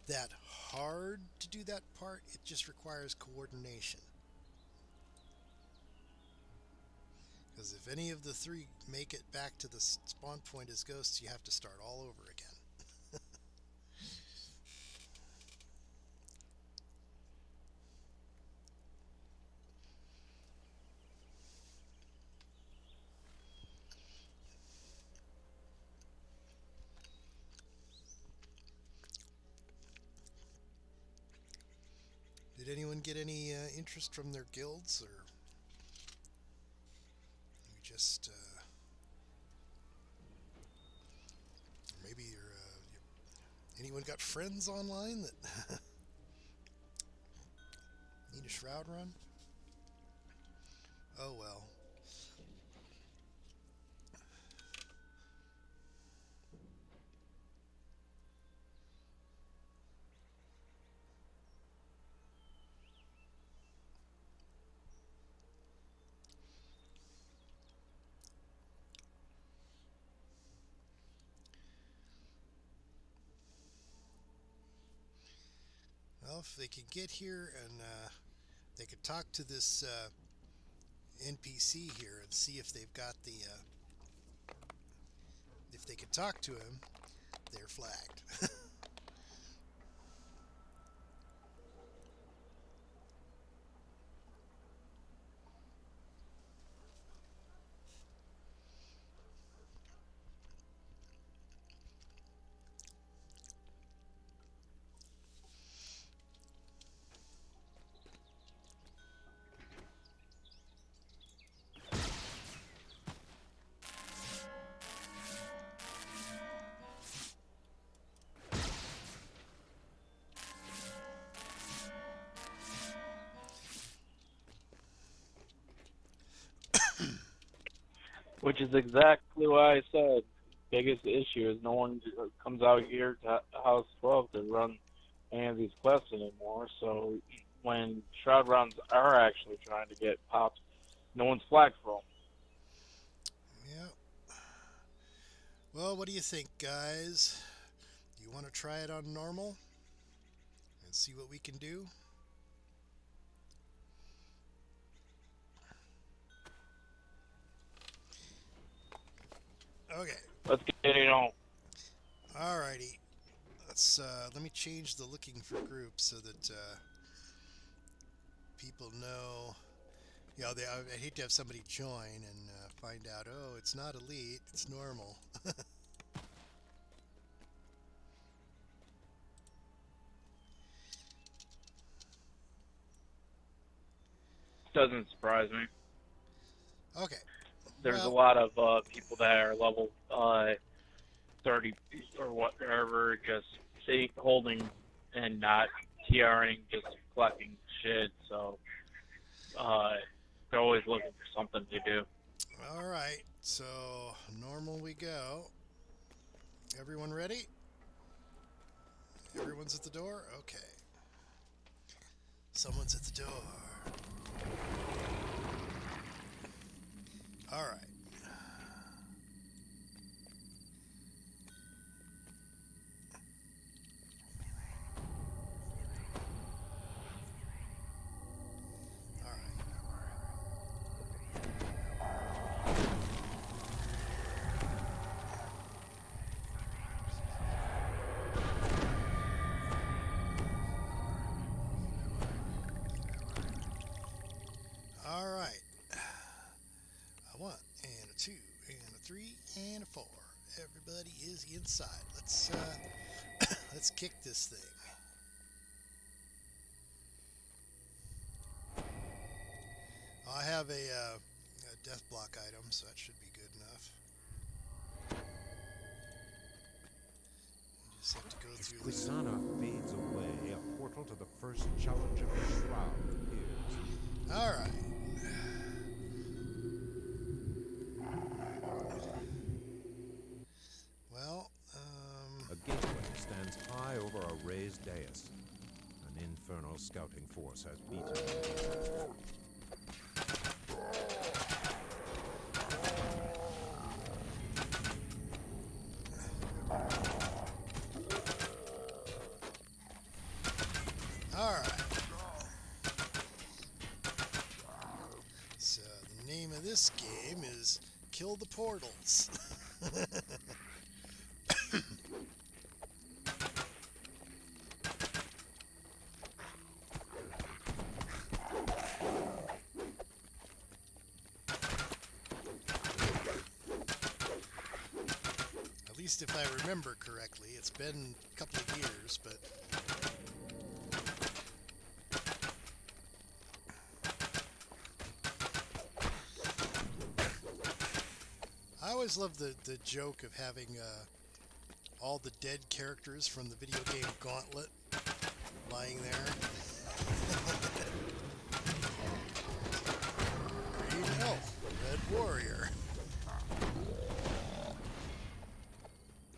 that hard to do that part. It just requires coordination. Because if any of the 3 make it back to the spawn point as ghosts, you have to start all over again. Did anyone get any interest from their guilds, or we just maybe anyone got friends online that need a shroud run? Oh well. Well, if they could get here and they could talk to this NPC here and see if they've got the if they could talk to him, they're flagged. Which is exactly why I said biggest issue is no one comes out here to House 12 to run any of these quests anymore. So when shroud rounds are actually trying to get popped, no one's flagged for them. Yeah. Well, what do you think, guys? Do you want to try it on normal and see what we can do? Okay. Let's get it on. Alrighty. Let me change the looking for groups so that people know. You know, I hate to have somebody join and find out, oh, it's not elite, it's normal. Doesn't surprise me. Okay. There's a lot of people that are level 30 or whatever, just holding and not TRing, just collecting shit. So they're always looking for something to do. All right. So normal we go. Everyone ready? Everyone's at the door? Okay. Someone's at the door. All right. All right. A 1 and a 2 and a 3 and a 4. Everybody is inside. Let's let's kick this thing. I have a death block item, so that should be good enough. You just have to go As through this. Quisana fades away, a portal to the first challenge of the Shroud appears. All right. Well, A gateway stands high over a raised dais. An infernal scouting force has beaten the gate. all right. So the name of this game is Kill the Portals. At least if I remember correctly. It's been a couple of years, but I always love the joke of having all the dead characters from the video game Gauntlet lying there. Green Elf, Red Warrior.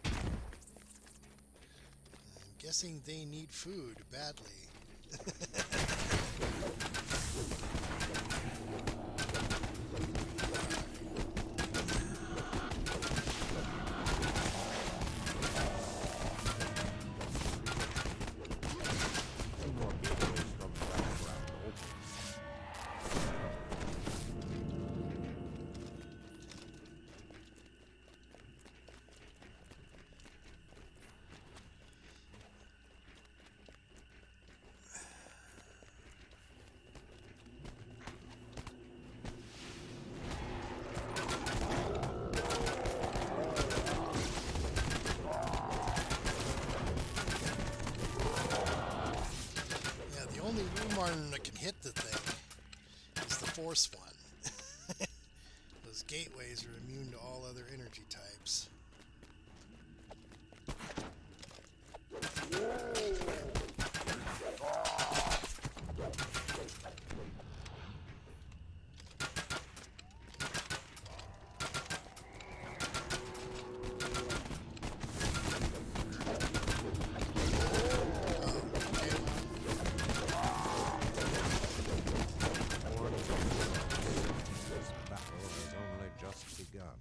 I'm guessing they need food badly. More gateways from the background open. Yeah, the only room arm that can hit the thing is the force one. Those gateways are immune to all other energy types. This battle has only just begun.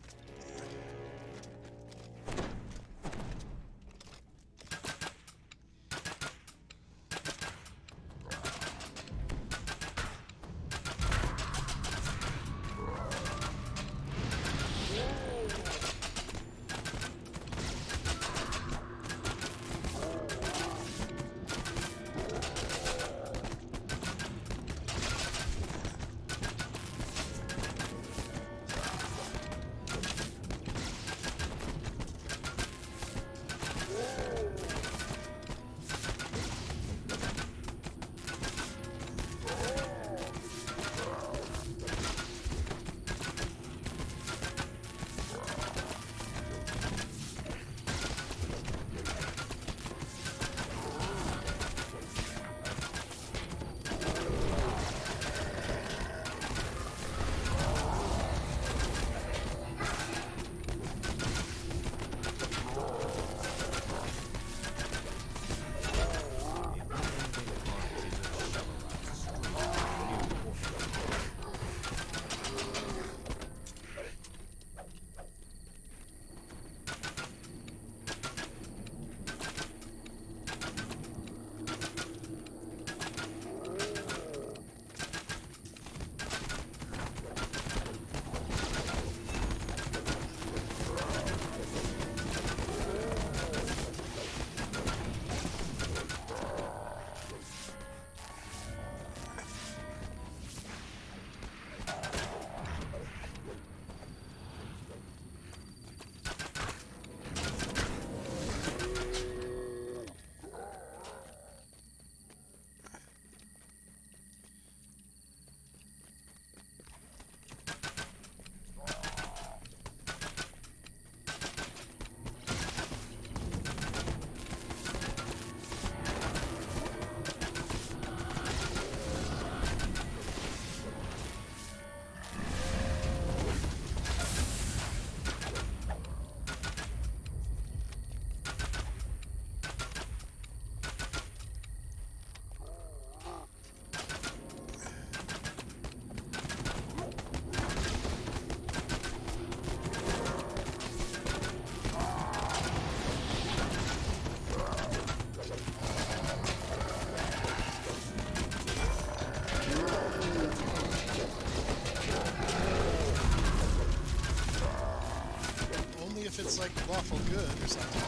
only if it's like lawful good or something.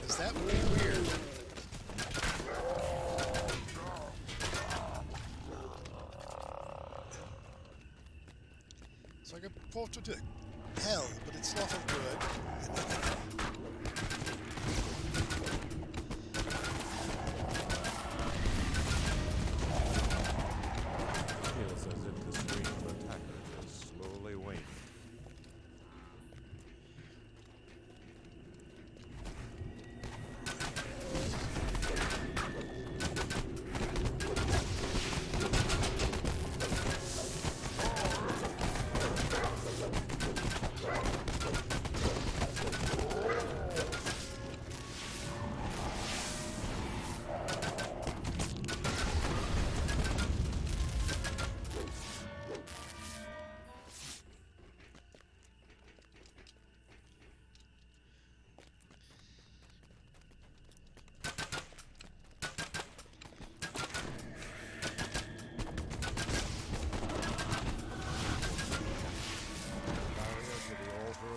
Is that would be weird? It's like a portal to hell, but it's lawful good. Feels as if the stream of attackers is slowly waning.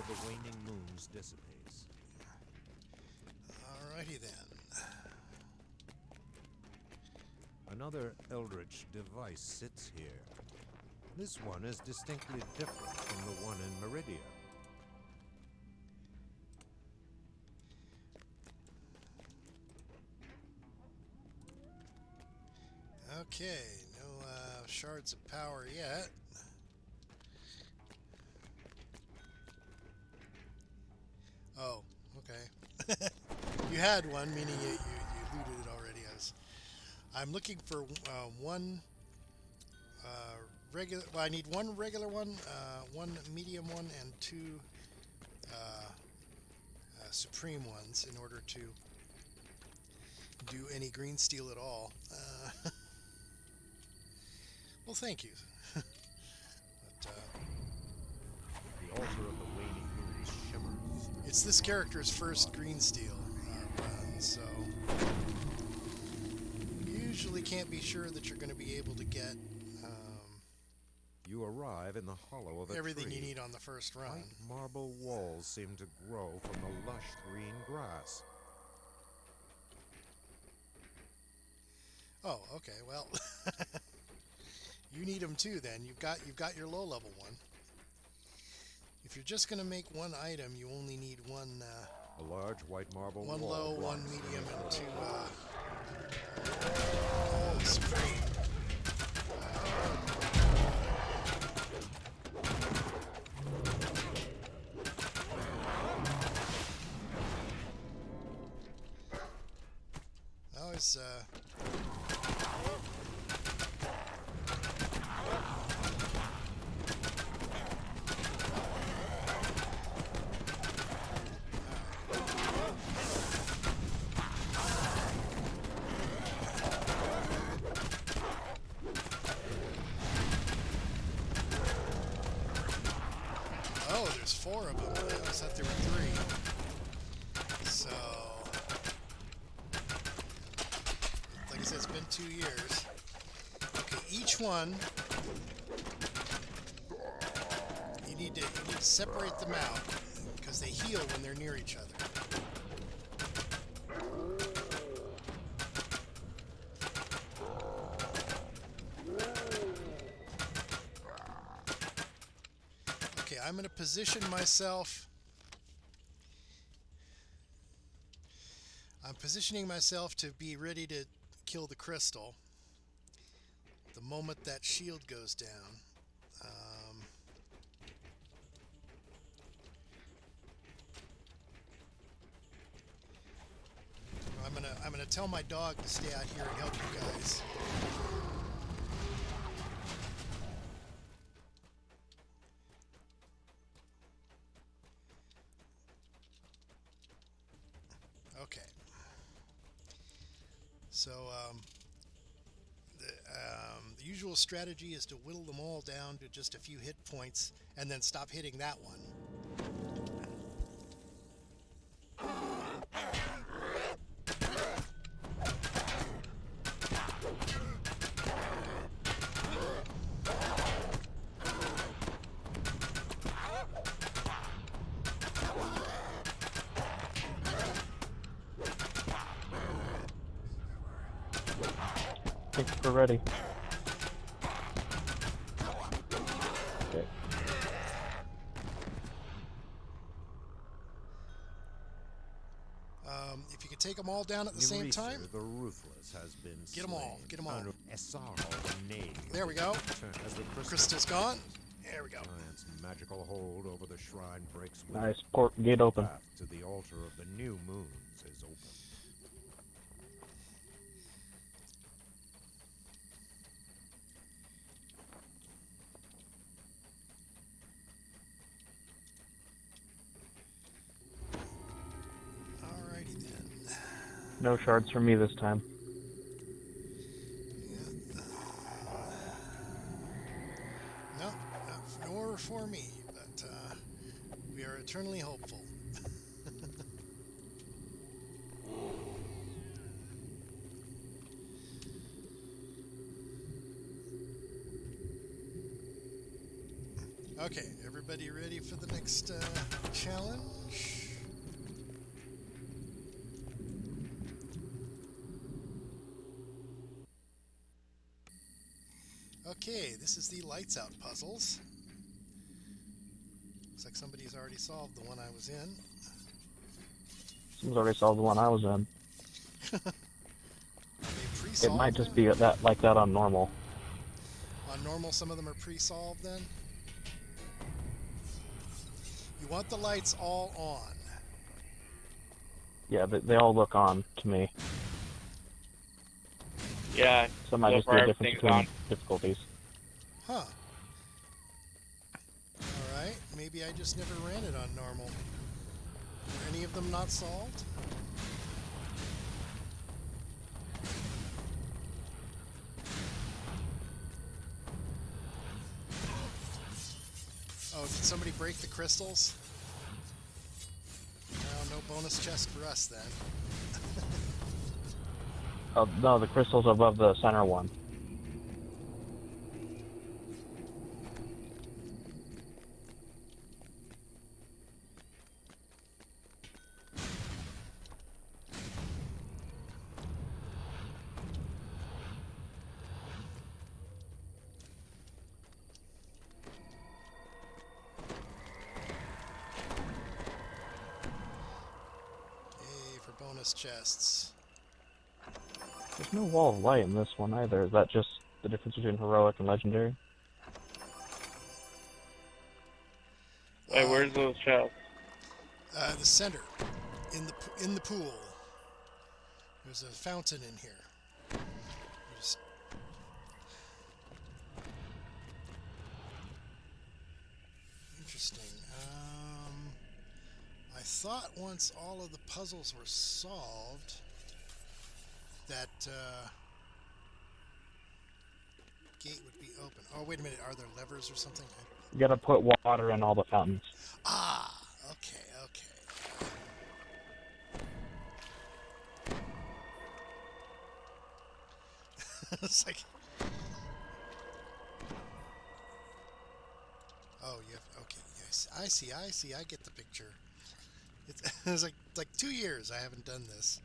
The waning moons dissipates. Alrighty then. Another eldritch device sits here. This one is distinctly different from the one in Meridia. Okay, no shards of power yet. Oh, okay. You had one, meaning you looted it already. I'm looking for one regular. Well, I need one regular one, one medium one, and two supreme ones in order to do any green steel at all. Well, thank you. But, the altar of the waning moons shimmers. it's this character's first green steel run, so you usually can't be sure that you're going to be able to get You arrive in the hollow of a everything tree. you need on the first run. White marble walls seem to grow from the lush green grass. Oh, okay. Well, you need them too. Then you've got your low level one. If you're just gonna make one item, you only need one. A large white marble One wall low, one blocks the medium, and entrance. two supreme. Always oh, there's 4 of them. I thought there were 3. So, like I said, it's been 2 years. Okay, each one, you need to separate them out because they heal when they're near each other. Okay, I'm going to position myself. I'm positioning myself to be ready to kill the crystal the moment that shield goes down. I'm gonna tell my dog to stay out here and help you guys. Okay. So the usual strategy is to whittle them all down to just a few hit points and then stop hitting that one. think we're ready. Okay. If you could take them all down at the same time. The Ruthless has been Get them all. Get them all. There we go. Crystal's gone. There we go. Giant's magical hold over the shrine breaks with Nice. Port gate open. path to the altar of the new moons is open. Alrighty then. No shards for me this time. No, nor for me, but we are eternally hopeful. Okay, everybody ready for the next challenge? Okay, this is the lights out puzzles. Looks like somebody's already solved the one I was in. Someone's already solved the one I was in. It might just be that like that on normal. On normal, some of them are pre-solved then? You want the lights all on. Yeah, they all look on to me. Yeah. So it might just be a difference between difficulties. Huh. Alright, maybe I just never ran it on normal. Are any of them not solved? Oh, did somebody break the crystals? No bonus chest for us then. Oh, no, the crystal's above the center one. Yay for bonus chests. There's no wall of light in this one either. Is that just the difference between heroic and legendary? Wait, where's those chests? The center, in the pool. There's a fountain in here. Just... Interesting. I thought once all of the puzzles were solved, that gate would be open. Oh, wait a minute. Are there levers or something? You gotta put water in all the fountains. Ah, okay. It's like... Oh, you have... Okay, yes. I see. I get the picture. It's like 2 years I haven't done this.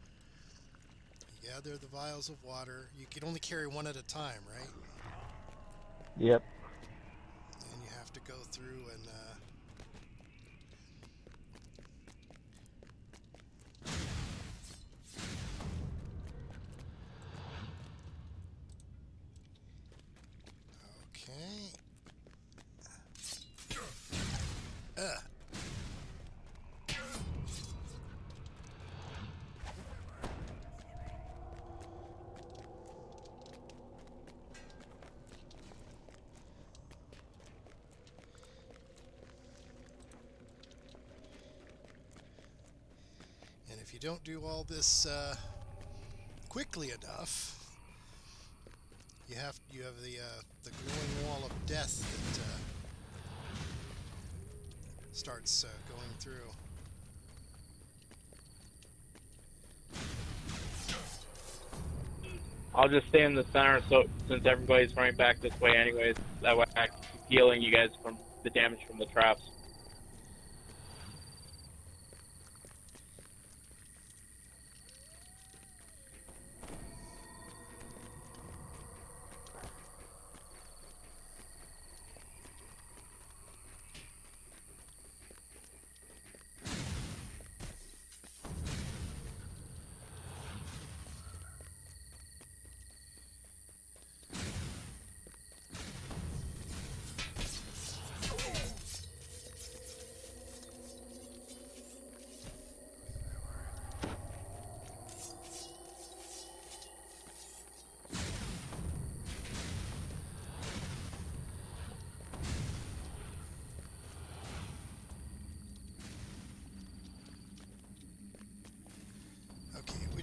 You gather the vials of water. You can only carry one at a time, right? Yep. And you have to go through and... Okay. And if you don't do all this quickly enough, you have the glowing wall of death that starts going through. I'll just stay in the center, so since everybody's running back this way anyways, that way I can keep healing you guys from the damage from the traps.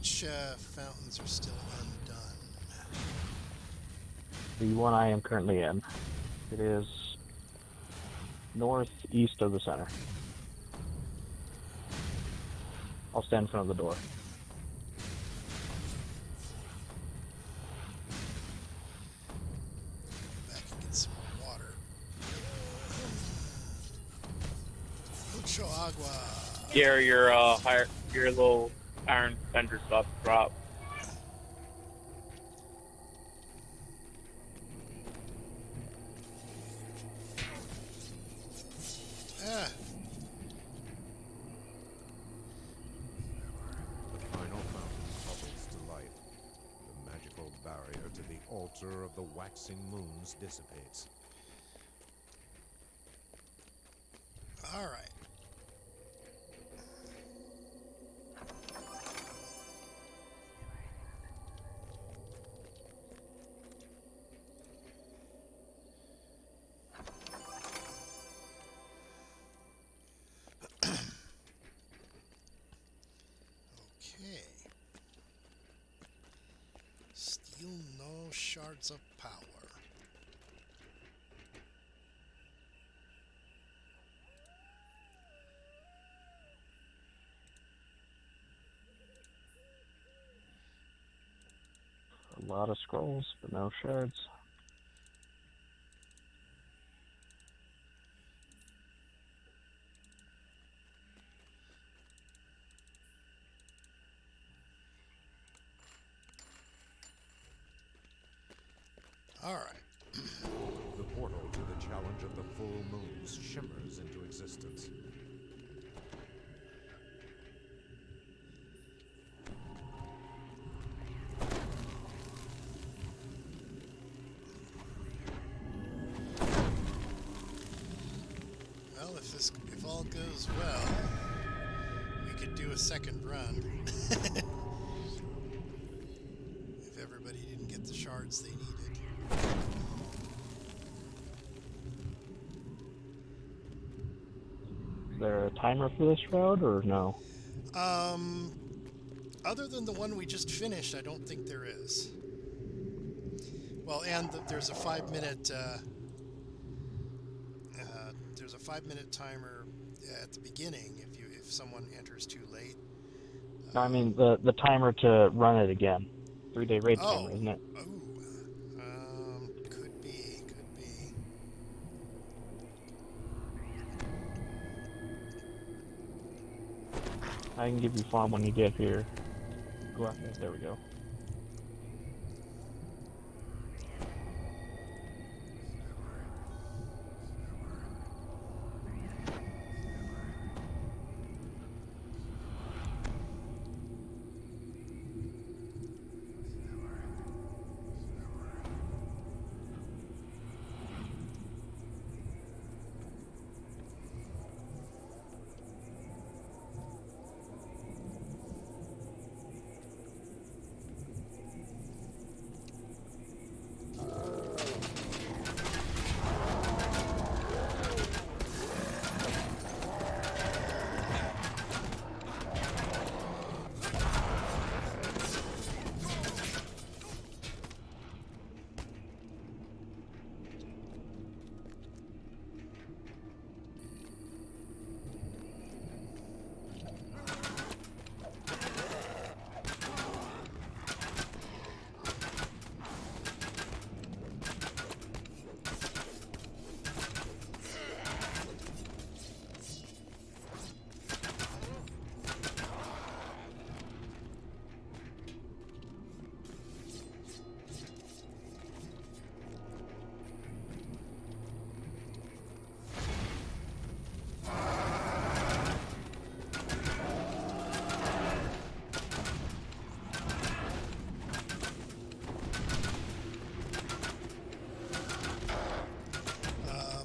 Which fountains are still undone? The one I am currently in. It is northeast of the center. I'll stand in front of the door. Back and get some more water. Mucho agua. Yeah, your little iron fender's about to drop. Ah. The final fountain bubbles to life. The magical barrier to the altar of the waxing moons dissipates. All right. Okay. Steal no shards of power. A lot of scrolls, but no shards. All right. The portal to the challenge of the full moons shimmers into existence. Well, if all goes well, we could do a second run. If everybody didn't get the shards they needed. Is there a timer for this route, or no? Other than the one we just finished, I don't think there is. Well, and there's a 5-minute there's a 5-minute timer at the beginning if someone enters too late. No, I mean the timer to run it again. 3-day raid timer, isn't it? Could be. I can give you farm when you get here. Go out there. There we go.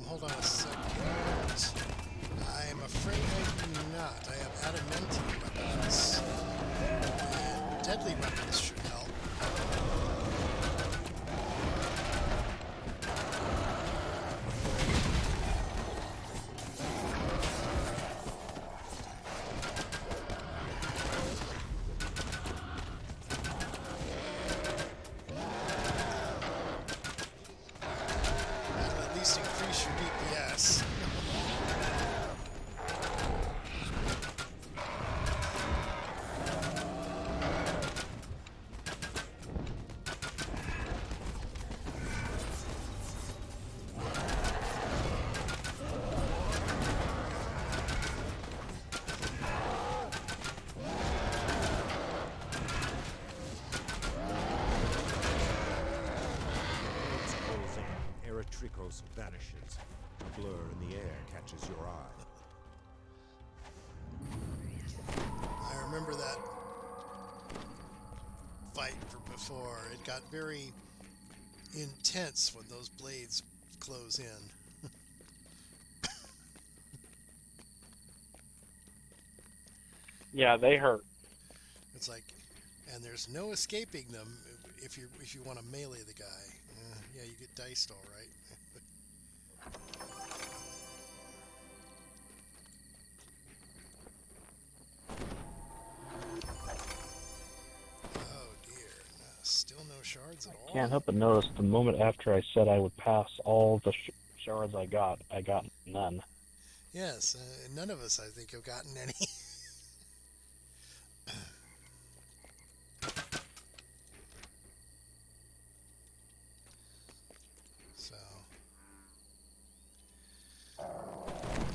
Hold on a second. I'm afraid I do not. I have adamantium weapons. And deadly weapons should help. close vanishes. A blur in the air catches your eye. I remember that fight from before. It got very intense when those blades close in. Yeah, they hurt. It's like, and there's no escaping them if you want to melee the guy. Yeah, you get diced all right. Oh dear, still no shards at all. Can't help but notice the moment after I said I would pass all the shards I got none. Yes, none of us, I think, have gotten any. So,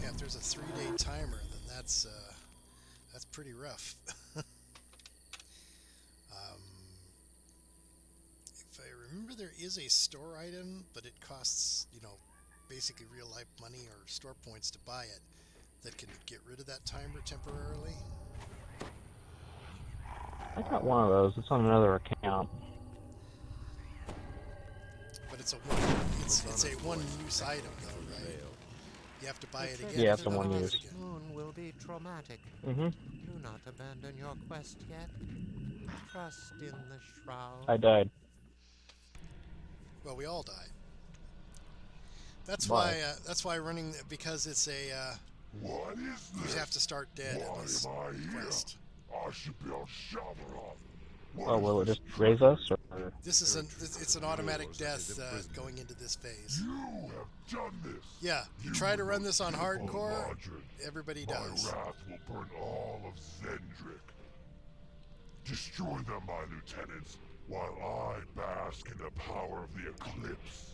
yeah, if there's a 3-day timer, then that's pretty rough. If I remember, there is a store item, but it costs, basically real life money or store points to buy it, that can get rid of that timer temporarily. I got one of those. It's on another account. But it's a one-use item, though, right? You have to buy it again. Yeah, it's a one-use. Moon will be traumatic. Mm-hmm. Do not abandon your quest yet. Trust in the shroud. I died. Well, we all died. That's why running, because it's a What is this? you have to start dead in this quest. I should be on Shamrock. Oh, will it just raise us? Or? This is it's an automatic death going into this phase. You have done this. Yeah, you try to run this on hardcore, everybody does. My wrath will burn all of Zendrick. Destroy them, my lieutenants, while I bask in the power of the eclipse.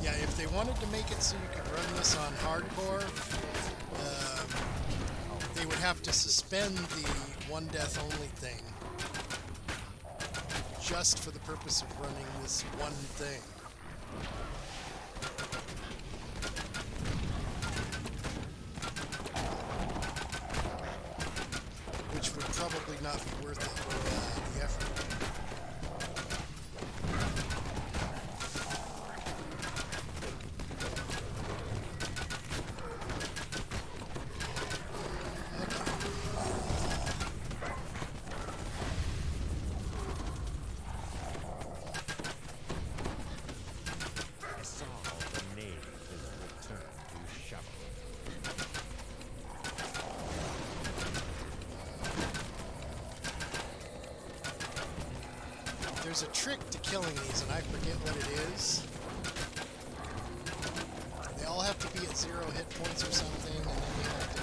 Yeah, if they wanted to make it so you could run this on hardcore, they would have to suspend the one death only thing just for the purpose of running this one thing. Which would probably not be worth it, the effort. There's a trick to killing these, and I forget what it is. They all have to be at 0 hit points or something, and then you have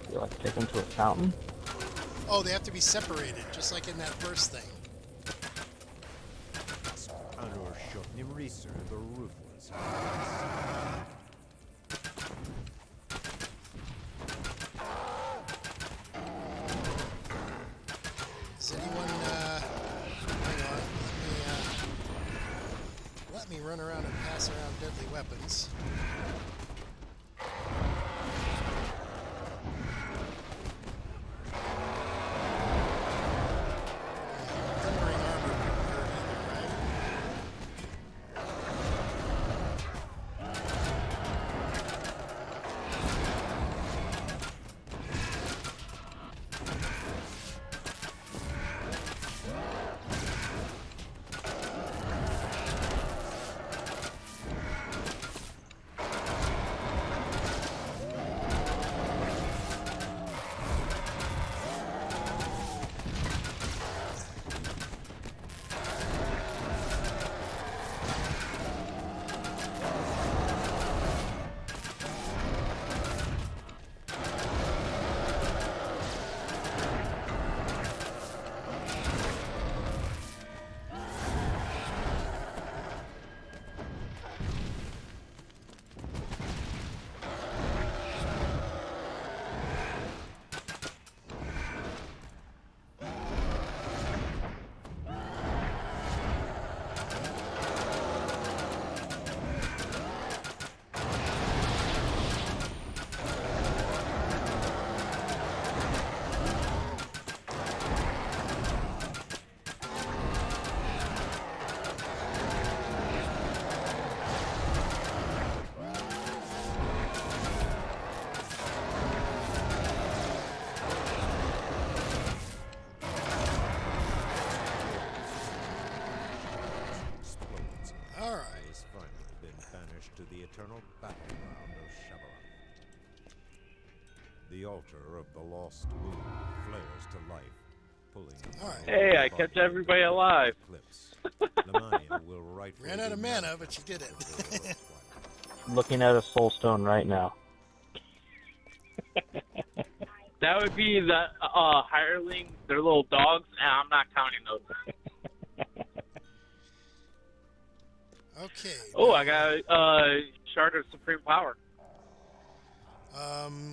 to... You like take them to a fountain? Oh, they have to be separated, just like in that first thing. The ruthless. Does anyone, hang on, let me run around and pass around deadly weapons. eternal battleground of Shabarath. The altar of the lost moon flares to life, pulling. Hey, I kept everybody alive. Lamania will rightfully Ran out of be mana, but you did it. Looking at a soul stone right now. That would be the hirelings, their little dogs, and I'm not counting those. Okay. Oh, I got a Shard of Supreme Power.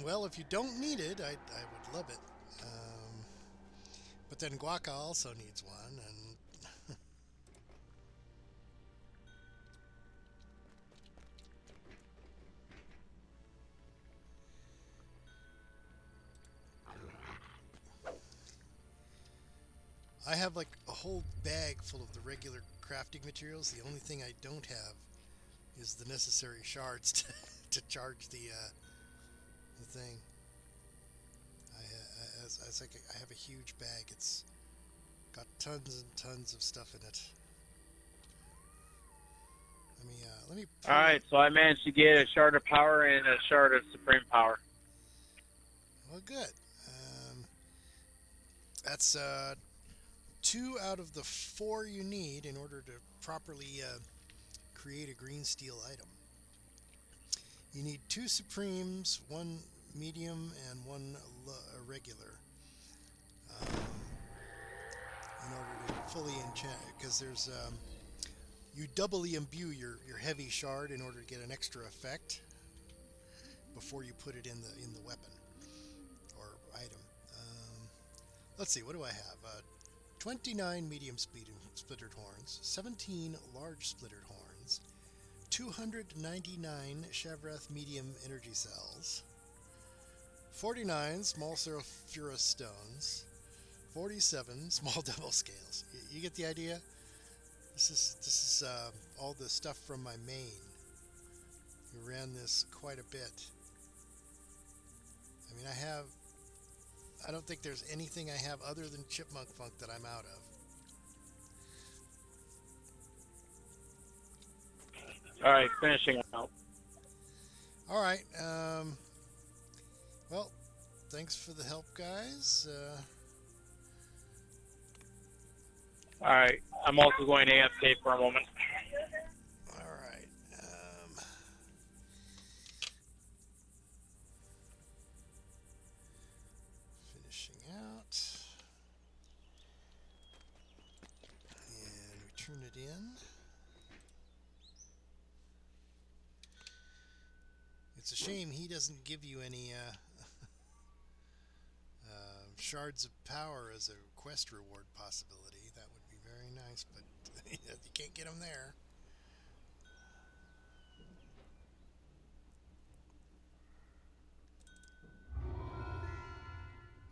Well, if you don't need it, I would love it. But then Guaca also needs one, and I have like a whole bag full of the regular crafting materials. The only thing I don't have is the necessary shards to charge the thing. I have a huge bag. It's got tons and tons of stuff in it. Let me. All right, so I managed to get a Shard of Power and a Shard of Supreme Power. Well, good. That's 2 out of the 4 you need in order to properly create a green steel item. You need 2 Supremes, 1 medium, and 1 regular in order to fully enchant. Because there's you doubly imbue your heavy shard in order to get an extra effect before you put it in the weapon or item. Let's see, what do I have? 29 medium splintered horns, 17 large splintered horns, 299 Shavrath medium energy cells, 49 small sulfurous stones, 47 small double scales. You get the idea? This is all the stuff from my main. We ran this quite a bit. I mean, I don't think there's anything I have other than Chipmunk Funk that I'm out of. All right, finishing out. All right. Well, thanks for the help, guys. All right, I'm also going AFK for a moment. All right. Finishing out. And we turn it in. It's a shame he doesn't give you any shards of power as a quest reward possibility. That would be very nice, but you can't get them there.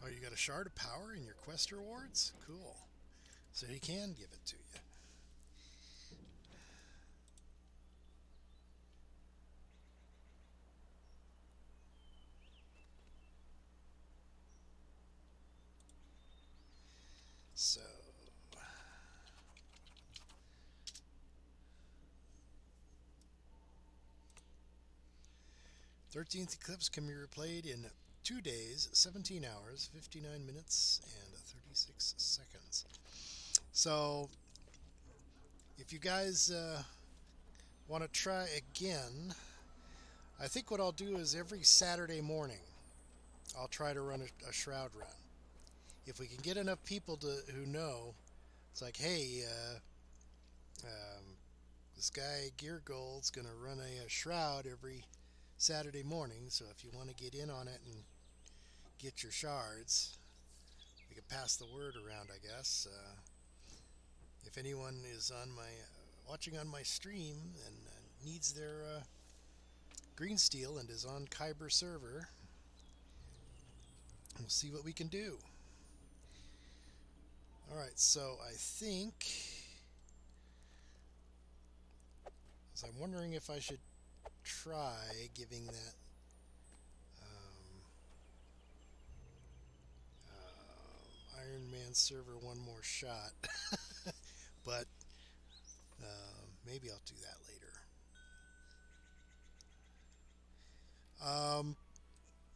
Oh, you got a shard of power in your quest rewards? Cool. So he can give it to you. So 13th Eclipse can be replayed in 2 days, 17 hours, 59 minutes, and 36 seconds. So if you guys want to try again, I think what I'll do is every Saturday morning I'll try to run a shroud run. If we can get enough people who know, it's like, hey, this guy Gear Gold's going to run a shroud every Saturday morning, so if you want to get in on it and get your shards, we can pass the word around, I guess. If anyone is watching on my stream and needs their green steel and is on Kyber server, we'll see what we can do. Alright, so I think, so I'm wondering if I should try giving that Iron Man server one more shot, but maybe I'll do that later.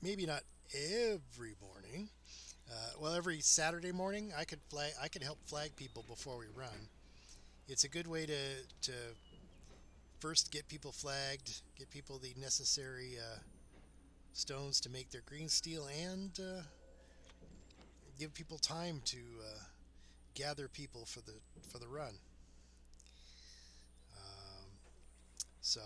Maybe not every morning. Well, every Saturday morning, I could help flag people before we run. It's a good way to first get people flagged, get people the necessary stones to make their green steel, and give people time to gather people for the run. So,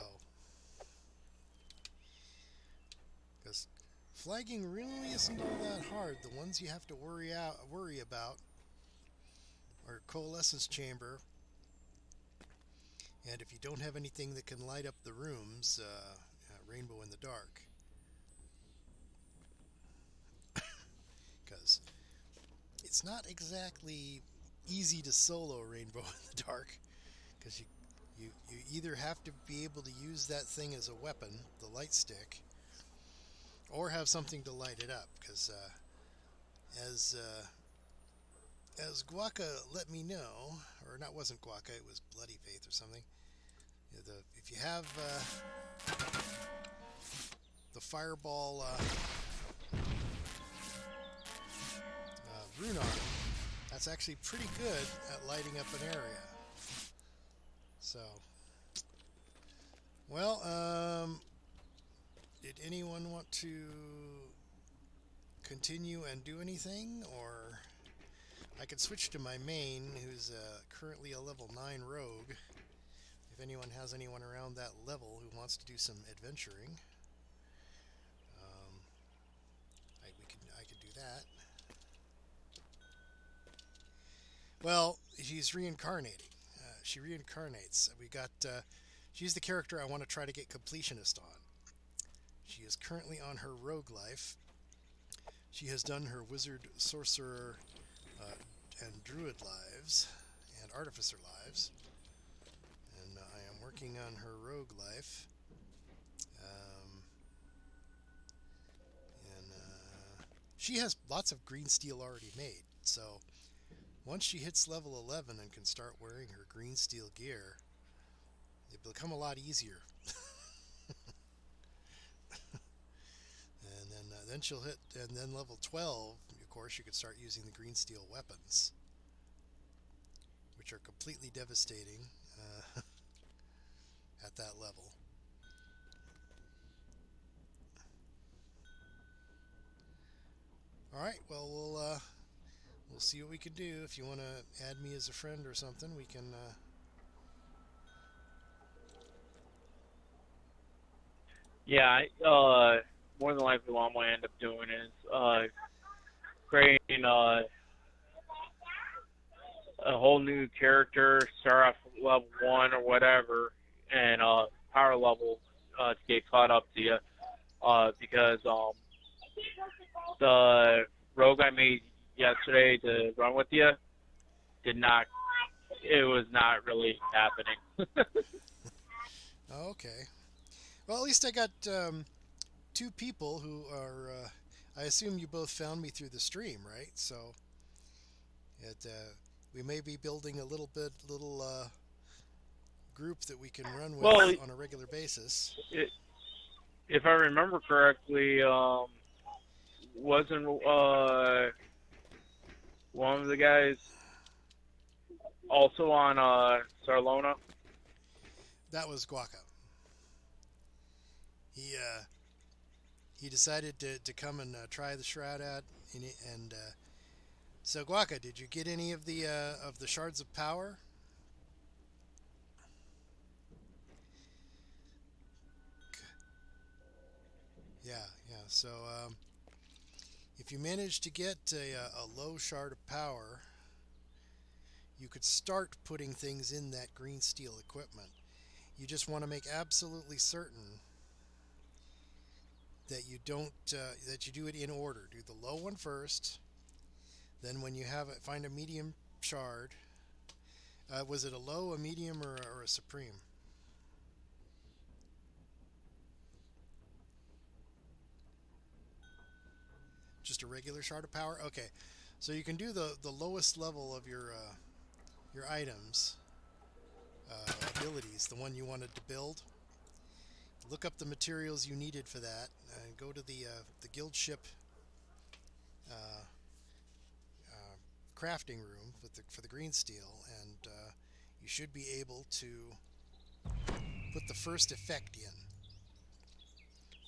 because flagging really isn't all that hard. The ones you have to worry about are coalescence chamber, and if you don't have anything that can light up the rooms, rainbow in the dark. Because it's not exactly easy to solo rainbow in the dark, because you either have to be able to use that thing as a weapon, the light stick, or have something to light it up. Because as Guaca let me know, or not, wasn't Guaca, it was Bloody Faith or something. If you have the fireball rune arm, that's actually pretty good at lighting up an area. So, well, did anyone want to continue and do anything, or I could switch to my main, who's currently a level 9 rogue. If anyone has anyone around that level who wants to do some adventuring, I could do that. Well, she's reincarnating. She reincarnates. She's the character I want to try to get completionist on. She is currently on her rogue life. She has done her wizard, sorcerer, and druid lives, and artificer lives. And I am working on her rogue life. She has lots of green steel already made, so once she hits level 11 and can start wearing her green steel gear, it'll become a lot easier. And then she'll hit, and then level 12, of course, you could start using the green steel weapons, which are completely devastating at that level. All right, well, we'll see what we can do. If you want to add me as a friend or something, we can. Yeah, more than likely what I'm going to end up doing is creating a whole new character, start off at level 1 or whatever, and power level to get caught up to you. Because the rogue I made yesterday to run with you it was not really happening. Okay. Well, at least I got 2 people who are, I assume you both found me through the stream, right? So, we may be building a little group that we can run with on a regular basis. If I remember correctly, wasn't one of the guys also on Sarlona? That was Guaca. He decided to come and try the Shroud out, and so Guaca, did you get any of the shards of power? Yeah. So if you manage to get a low shard of power, you could start putting things in that green steel equipment. You just want to make absolutely certain that you don't that you do it in order. Do the low one first, then when you have it, find a medium shard. Was it a low, a medium, or a supreme? Just a regular shard of power? Okay, so you can do the lowest level of your items, abilities, the one you wanted to build. look up the materials you needed for that, and go to the guild ship uh, crafting room for the green steel, and you should be able to put the first effect in.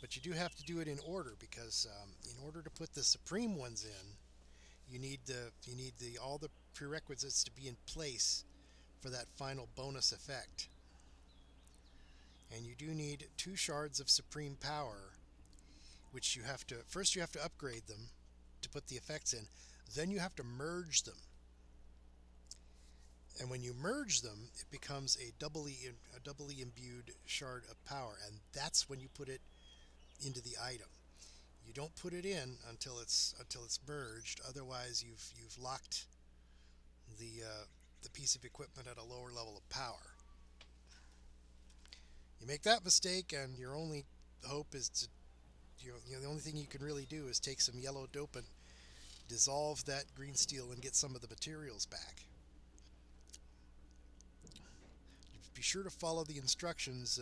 But you do have to do it in order, because in order to put the supreme ones in, you need all the prerequisites to be in place for that final bonus effect. And you do need 2 shards of supreme power, which you have to upgrade them to put the effects in. Then you have to merge them. And when you merge them, it becomes a doubly imbued shard of power, and that's when you put it into the item. You don't put it in until it's merged. Otherwise, you've locked the piece of equipment at a lower level of power. You make that mistake, and your only hope is to, the only thing you can really do is take some yellow dopant, dissolve that green steel, and get some of the materials back. Be sure to follow the instructions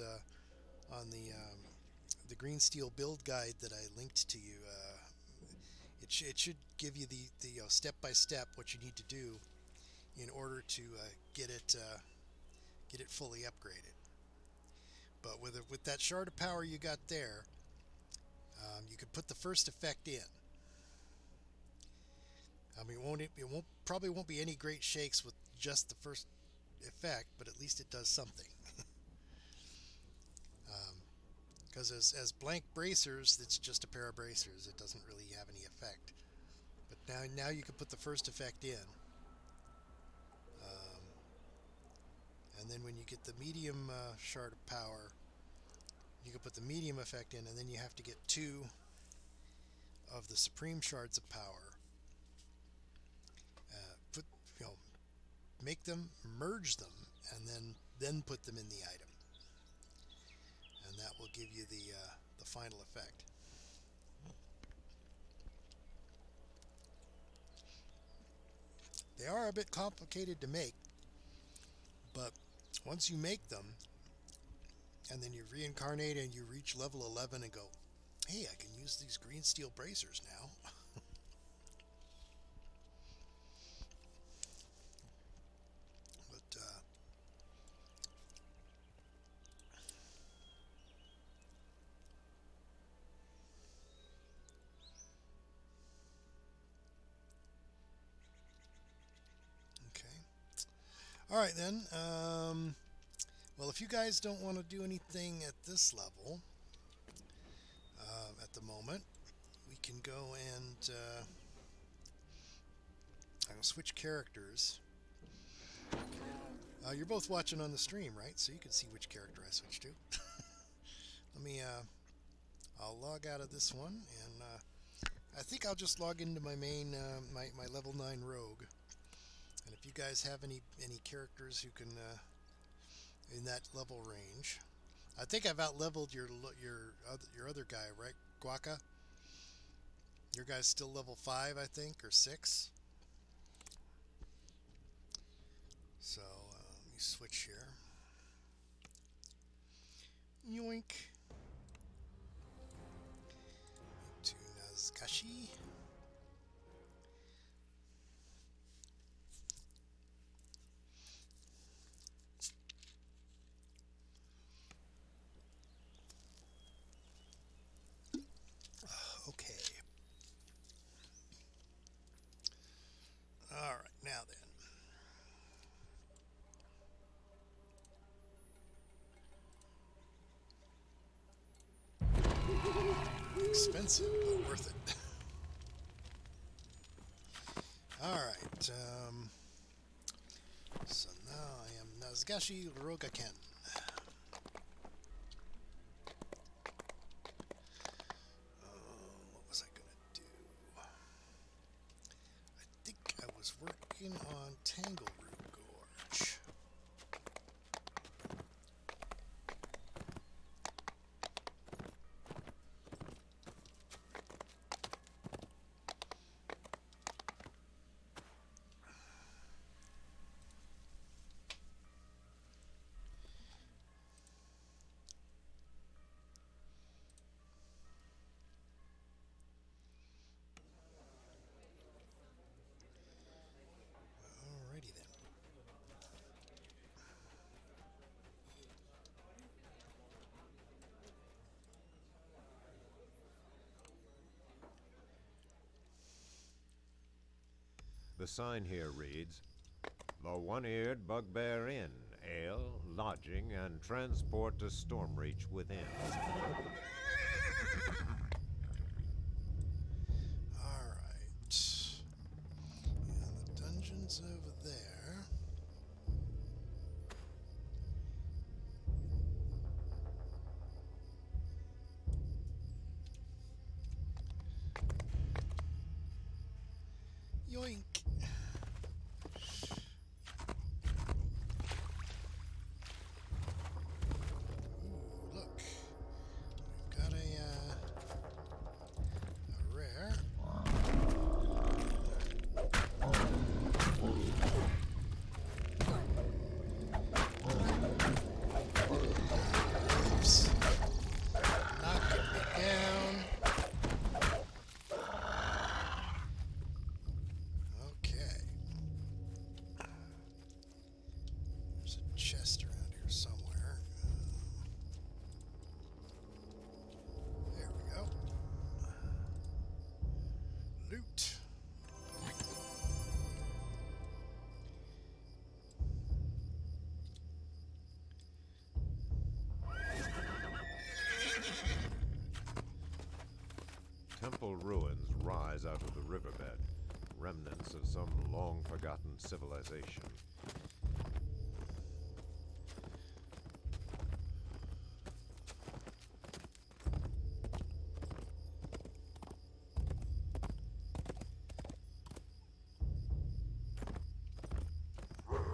on the green steel build guide that I linked to you. It should give you the step by step what you need to do in order to get it fully upgraded. But with that shard of power you got there, you could put the first effect in. I mean, it probably won't be any great shakes with just the first effect, but at least it does something. Because as blank bracers, it's just a pair of bracers. It doesn't really have any effect. But now you can put the first effect in. And then when you get the medium shard of power, you can put the medium effect in, and then you have to get 2 of the supreme shards of power. Make them, merge them, and then put them in the item. And that will give you the final effect. They are a bit complicated to make, but once you make them, and then you reincarnate and you reach level 11 and go, hey, I can use these green steel bracers now. All right, then. Well, if you guys don't want to do anything at this level, at the moment, we can go and I'm gonna switch characters. You're both watching on the stream, right? So you can see which character I switched to. Let me, I'll log out of this one, and I think I'll just log into my main, my level 9 rogue. And if you guys have any characters who can in that level range, I think I've out-leveled your other guy, right, Guaca? Your guy's still level 5, I think, or 6. So let me switch here. Yoink. To Nazgashi. Okay. All right, now then. Expensive, but worth it. All right. So now I am Nazgashi Rogaken. What was I gonna do? I think I was working on Tangleroot Gorge. The sign here reads, "The One-Eared Bugbear Inn, ale, lodging, and transport to Stormreach within." Alright. And the dungeon's over there. Yoink. Ooh, look. We've got a rare. Oops. Knocking me down. Okay. There's a chest around here somewhere. There we go. Loot. Temple ruins rise out of the riverbed, remnants of some long-forgotten civilization. Alright.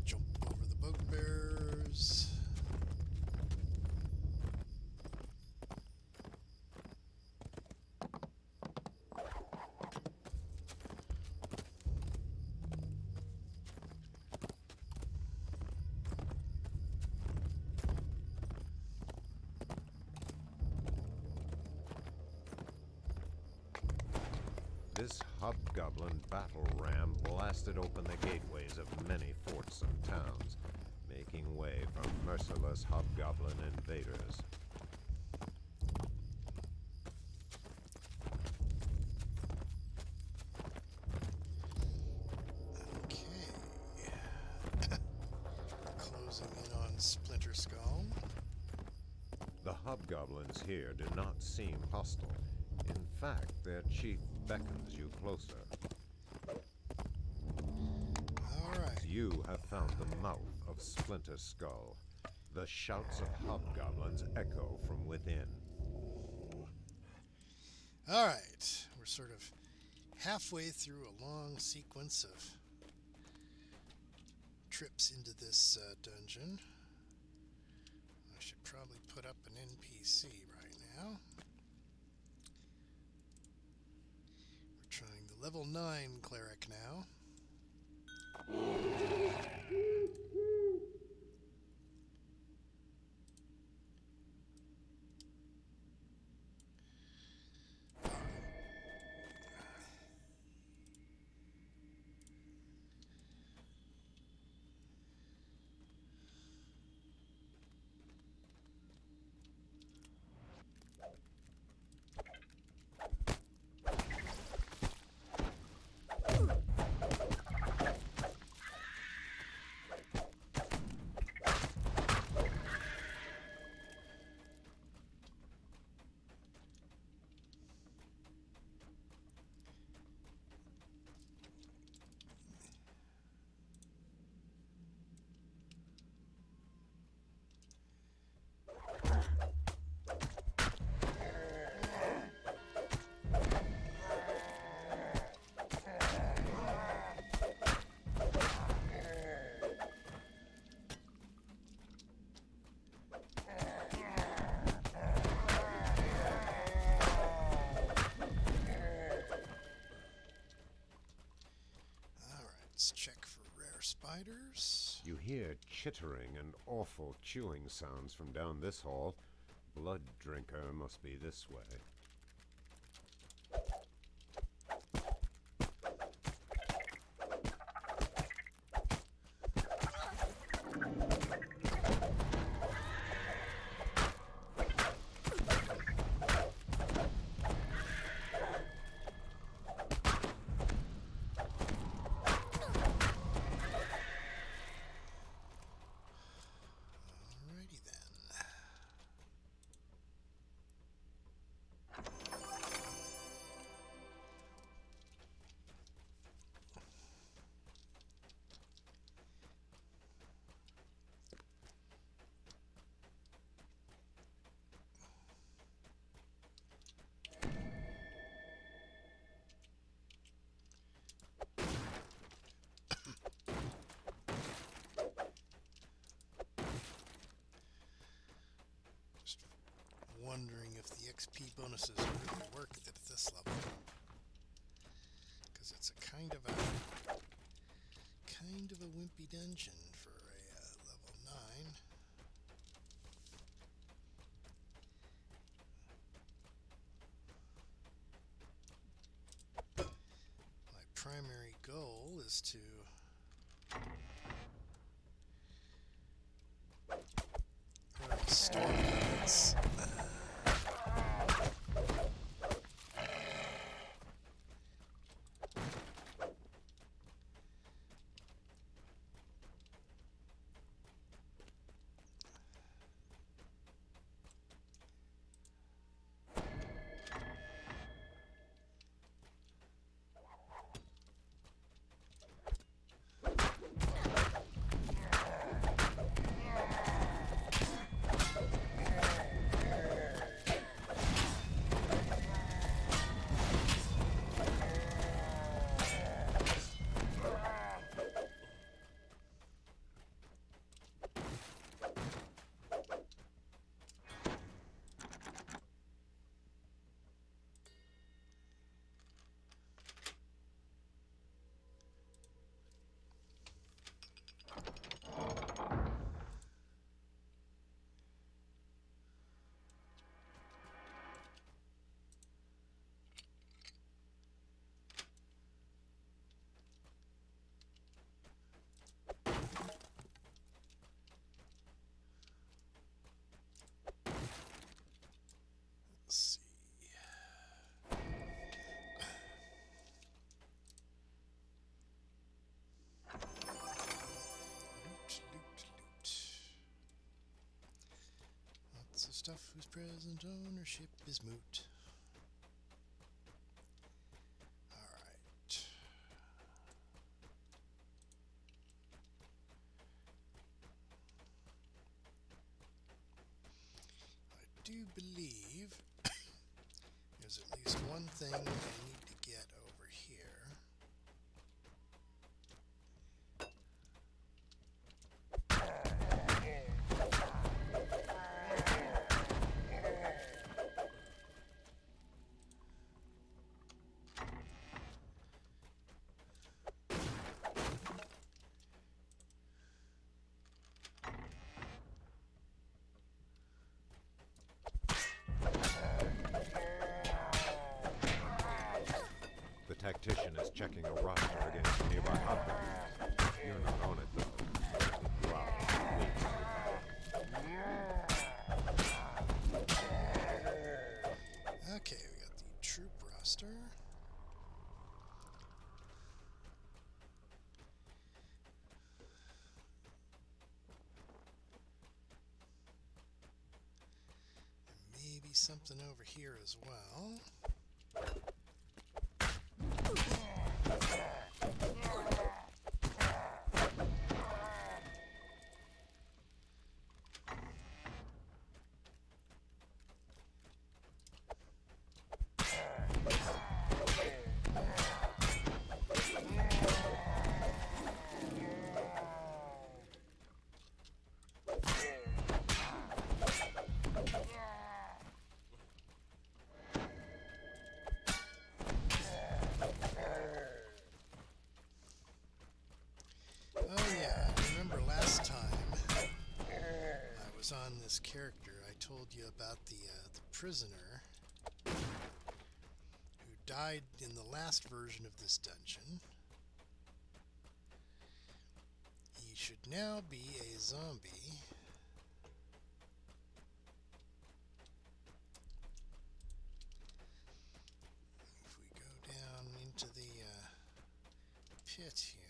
Jump over the bugbears. This hobgoblin battle ram blasted open the gateways of many forts and towns, making way for merciless hobgoblin invaders. Okay. Closing in on Splinter Skull. The hobgoblins here do not seem hostile. In fact, their chief beckons you closer. Alright. You have found the mouth of Splinter Skull. The shouts of hobgoblins echo from within. Alright. We're sort of halfway through a long sequence of trips into this dungeon. I should probably put up an NPC right now. We're trying the level 9 cleric now. Let's check for rare spiders. You hear chittering and awful chewing sounds from down this hall. Blood Drinker must be this way. wondering if the XP bonuses really work at this level. Because it's a kind of a wimpy dungeon for a level 9. My primary goal is to hurl storm bullets. Let's see. Loot. Lots of stuff whose present ownership is moot. Alright. I do believe there's at least one thing I need to get over here. The tactician is checking a roster against a nearby hot value. You're not on it, though. Wow. Okay, we got the troop roster. There may be something over here as well. On this character, I told you about the prisoner who died in the last version of this dungeon. He should now be a zombie. If we go down into the pit here.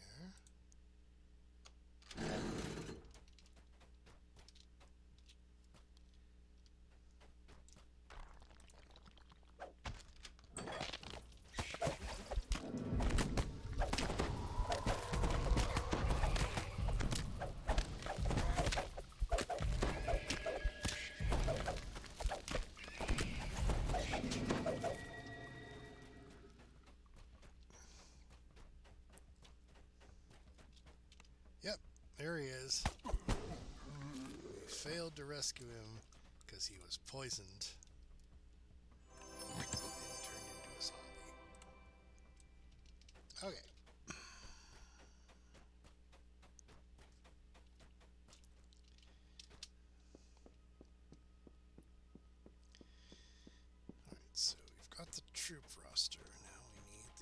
Yep, there he is. We failed to rescue him because he was poisoned. Okay. Alright, so we've got the troop roster. Now we need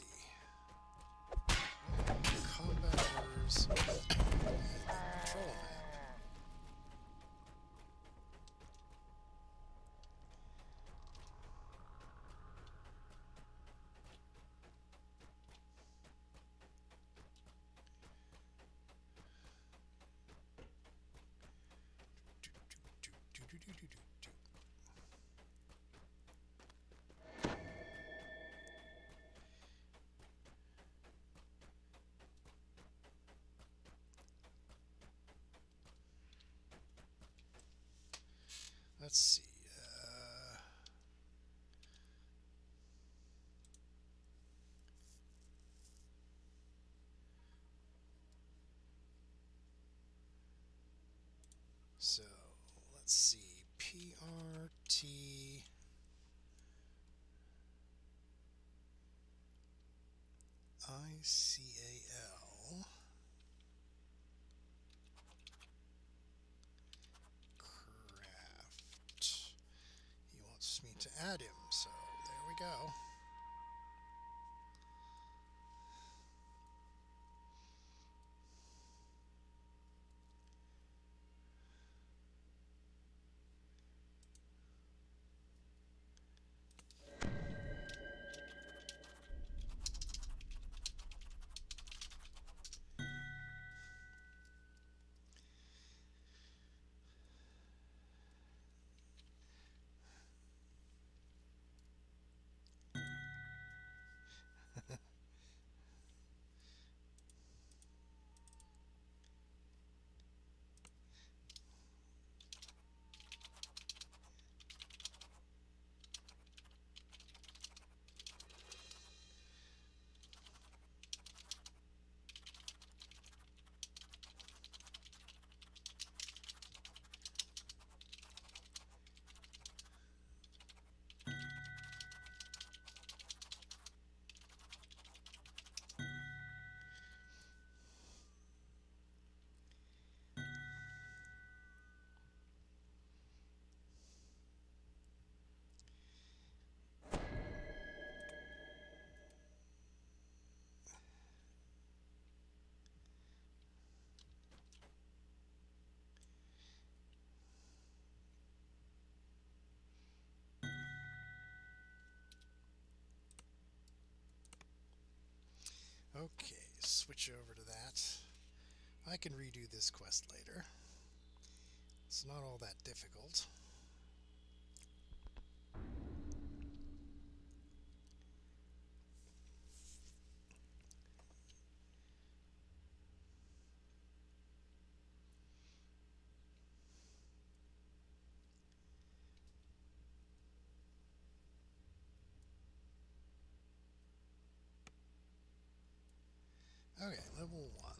the combat orders and the control map. Let's see. So let's see. PRT. ICAL. Craft. He wants me to add him, so there we go. Okay, switch over to that. I can redo this quest later. It's not all that difficult. Okay, level 1.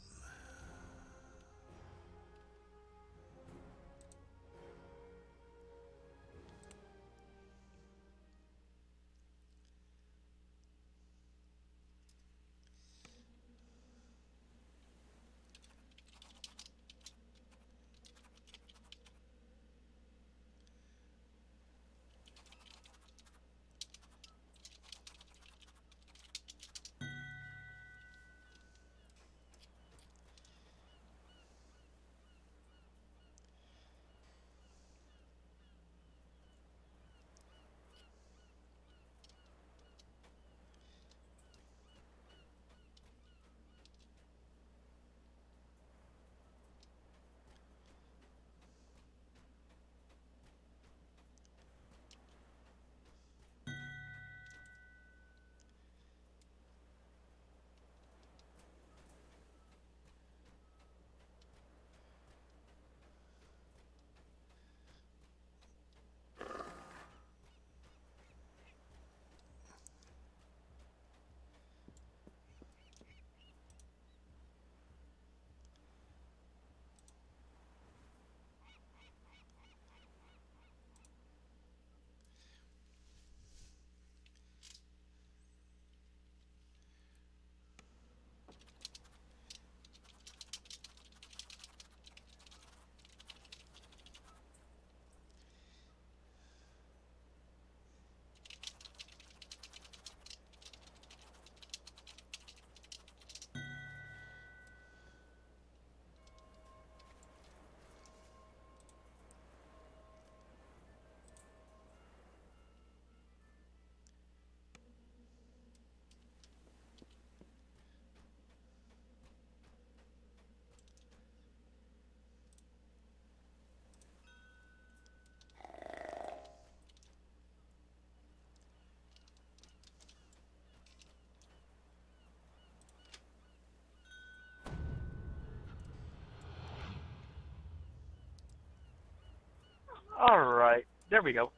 All right, there we go.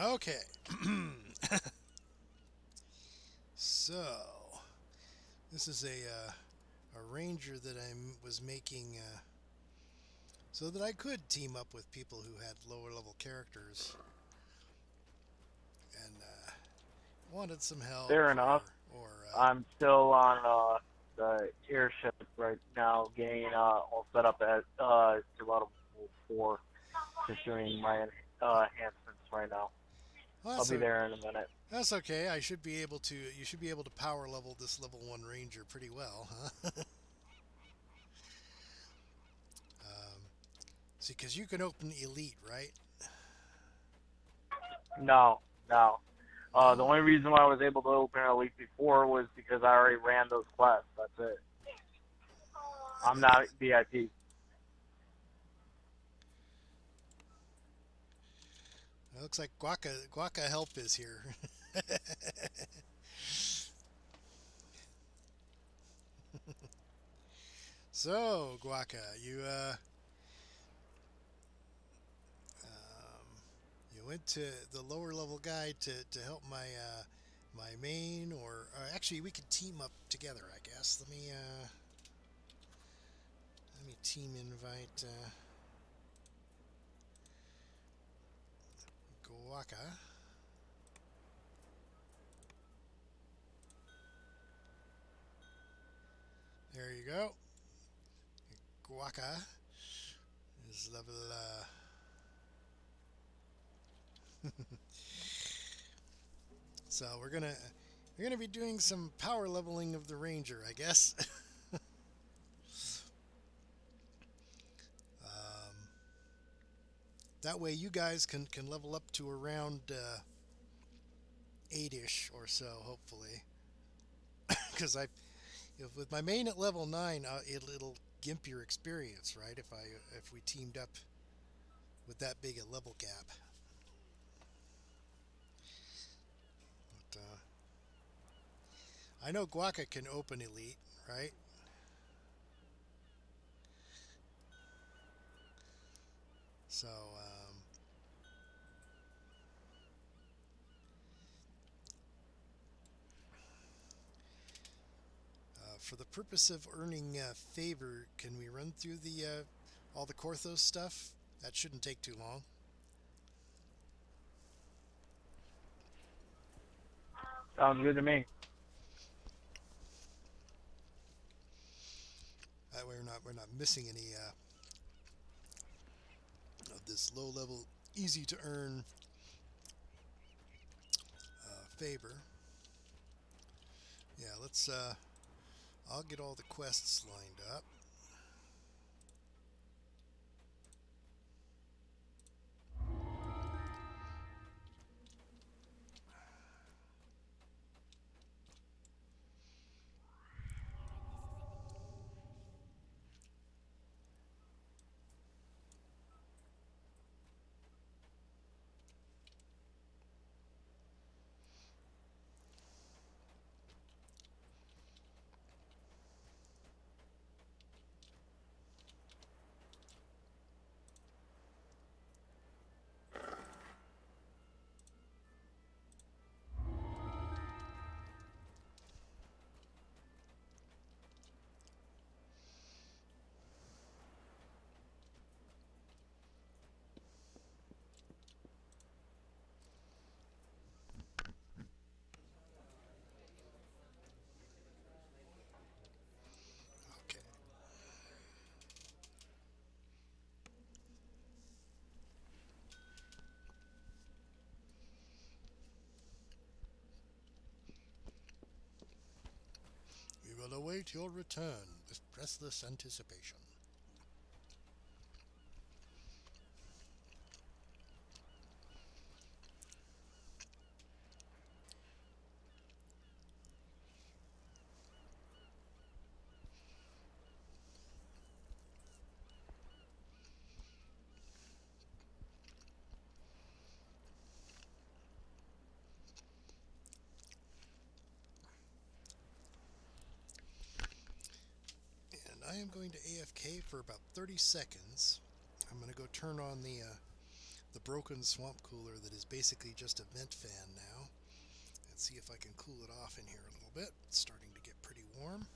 Okay. So, this is a ranger that I was making so that I could team up with people who had lower level characters and wanted some help. Fair enough. Or I'm still on the airship right now, getting all set up at Survival 4, just doing my enhancements right now. well, I'll be there in a minute. That's okay. I should be able to. You should be able to power level this level 1 ranger pretty well, huh? See, because you can open elite, right? No. The only reason why I was able to open Elite before was because I already ran those quests. That's it. I'm not VIP. It looks like Guaca help is here. So, Guaca, you you went to the lower level guy to help my my main, or actually we could team up together, I guess. Let me team invite Guaca. There you go. Guaca is level so we're gonna be doing some power leveling of the ranger, I guess. That way you guys can level up to around 8-ish or so, hopefully. Because with my main at level 9, it'll gimp your experience, right? If we teamed up with that big a level gap. But, I know Guaca can open elite, right? So, for the purpose of earning favor, can we run through the all the Korthos stuff? That shouldn't take too long. Sounds good to me. That way we're not missing any of this low level, easy to earn favor. Yeah, let's I'll get all the quests lined up. Okay. We will await your return with breathless anticipation. I am going to AFK for about 30 seconds I'm going to go turn on the broken swamp cooler that is basically just a vent fan now, and see if I can cool it off in here a little bit. It's starting to get pretty warm.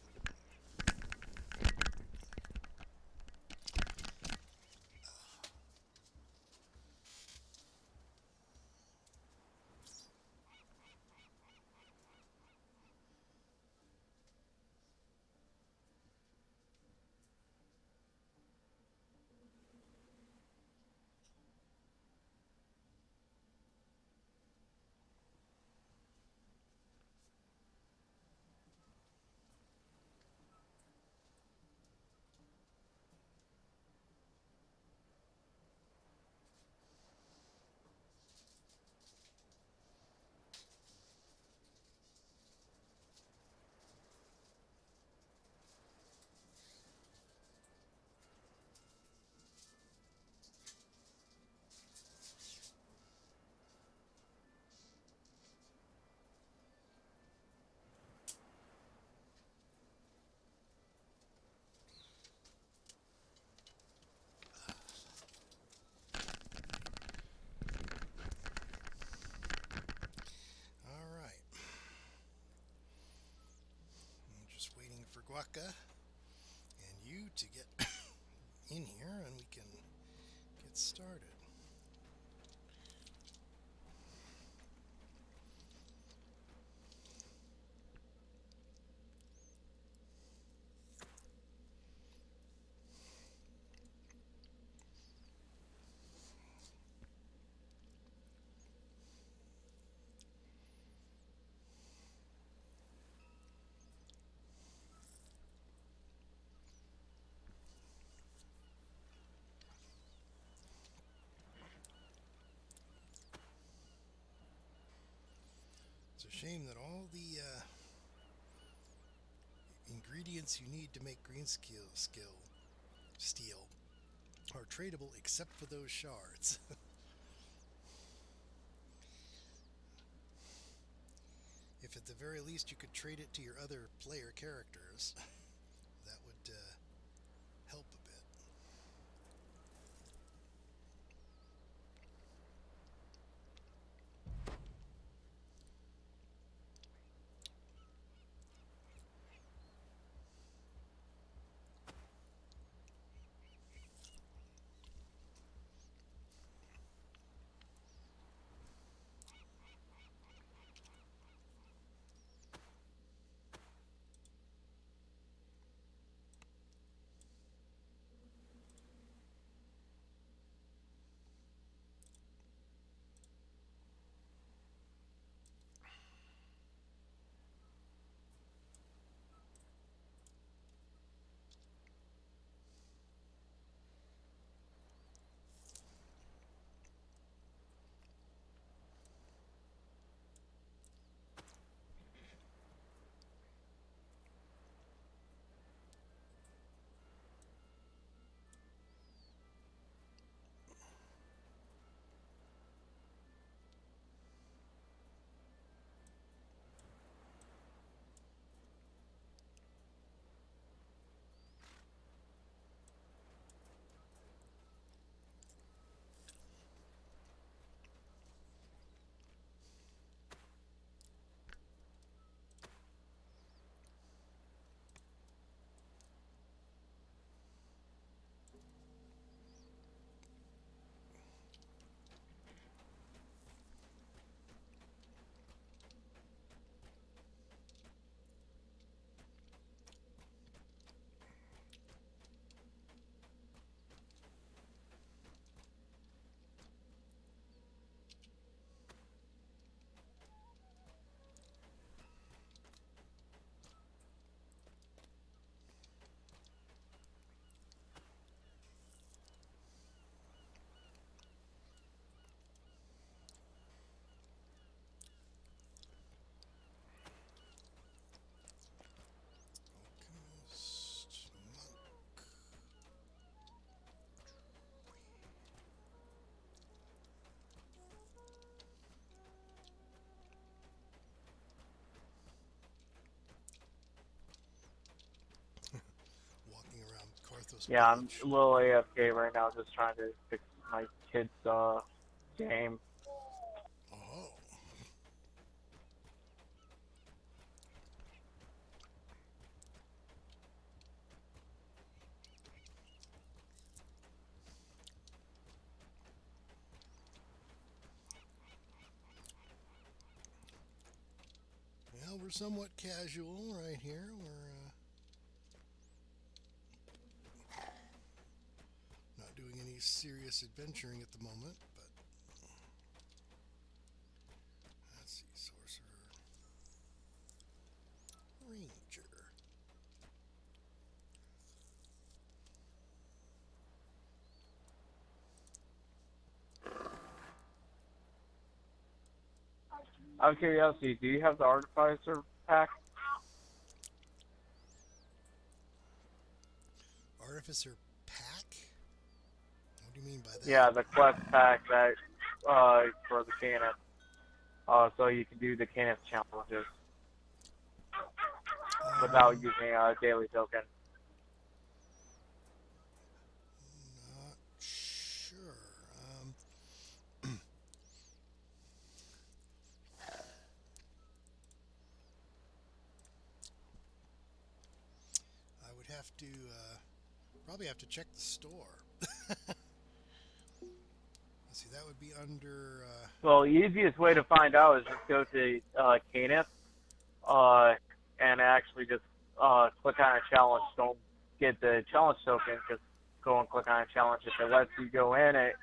Guaca and you to get in here and we can get started. It's a shame that all the ingredients you need to make green steel are tradable except for those shards. If at the very least you could trade it to your other player characters, that would help a bit. Yeah, I'm a little AFK right now, just trying to fix my kid's game. Oh. Well, we're somewhat casual right here. We're not doing any serious adventuring at the moment, but let's see, sorcerer, ranger. Out of curiosity, do you have the Artificer pack? Artificer pack? What do you mean by that? Yeah, the quest pack that for the Canif. So you can do the Canif challenges without using a daily token. Not sure. I would have to probably have to check the store. Let's see, that would be under. Well, the easiest way to find out is just go to Canif, and actually just click on a challenge. Don't get the challenge token. Just go and click on a challenge. If it lets you go in it,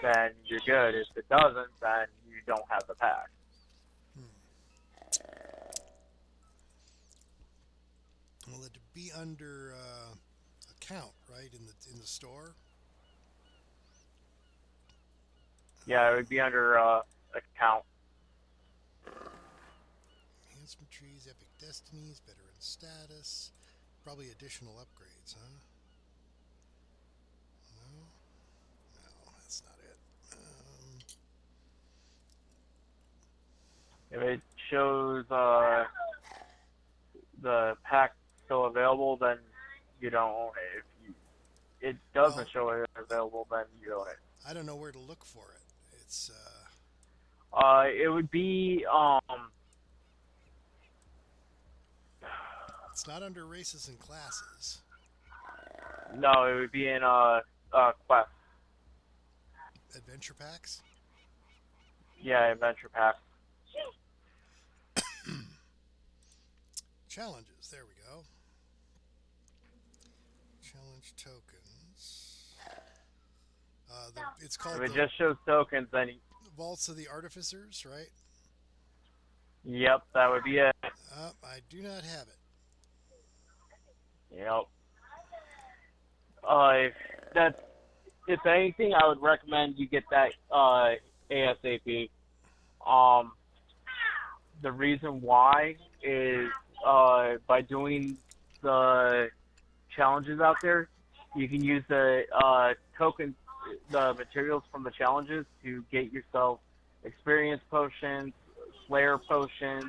then you're good. If it doesn't, then you don't have the pack. Well, it'd be under account, right, in the store. Yeah, it would be under account. Enhancement trees, epic destinies, veteran status, probably additional upgrades, huh? No, that's not it. If it shows the pack still available, then you don't own it. If it doesn't show it available, then you own it. I don't know where to look for it. It's it would be it's not under races and classes. No, it would be in quest. Adventure packs? Yeah, adventure pack. Challenges, there we go. Challenge tokens. It's called If it just shows tokens, then Vaults of the Artificers, right? Yep, that would be it. I do not have it. Yep. If anything, I would recommend you get that ASAP. The reason why is by doing the challenges out there, you can use the tokens, the materials from the challenges to get yourself experience potions, slayer potions,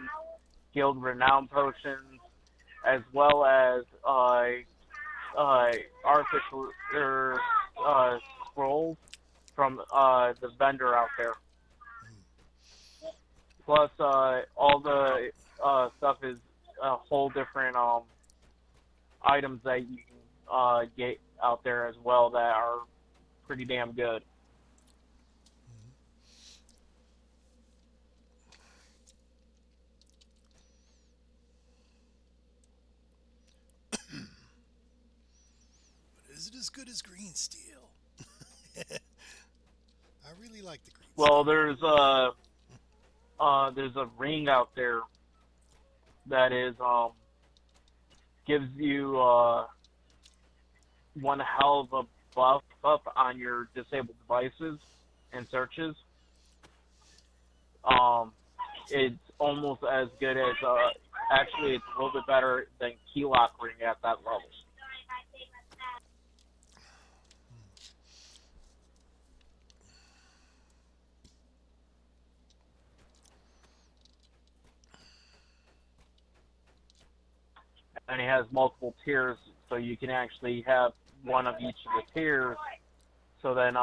guild renown potions, as well as artificial scrolls from the vendor out there. Plus, all the stuff is a whole different items that you can get out there as well that are pretty damn good. But is it as good as green steel? I really like the green steel. Well, there's a ring out there that is gives you one hell of a buff up on your disabled devices and searches. It's almost as good as actually it's a little bit better than Keylock ring at that level. And it has multiple tiers, so you can actually have one of each of the tiers. So then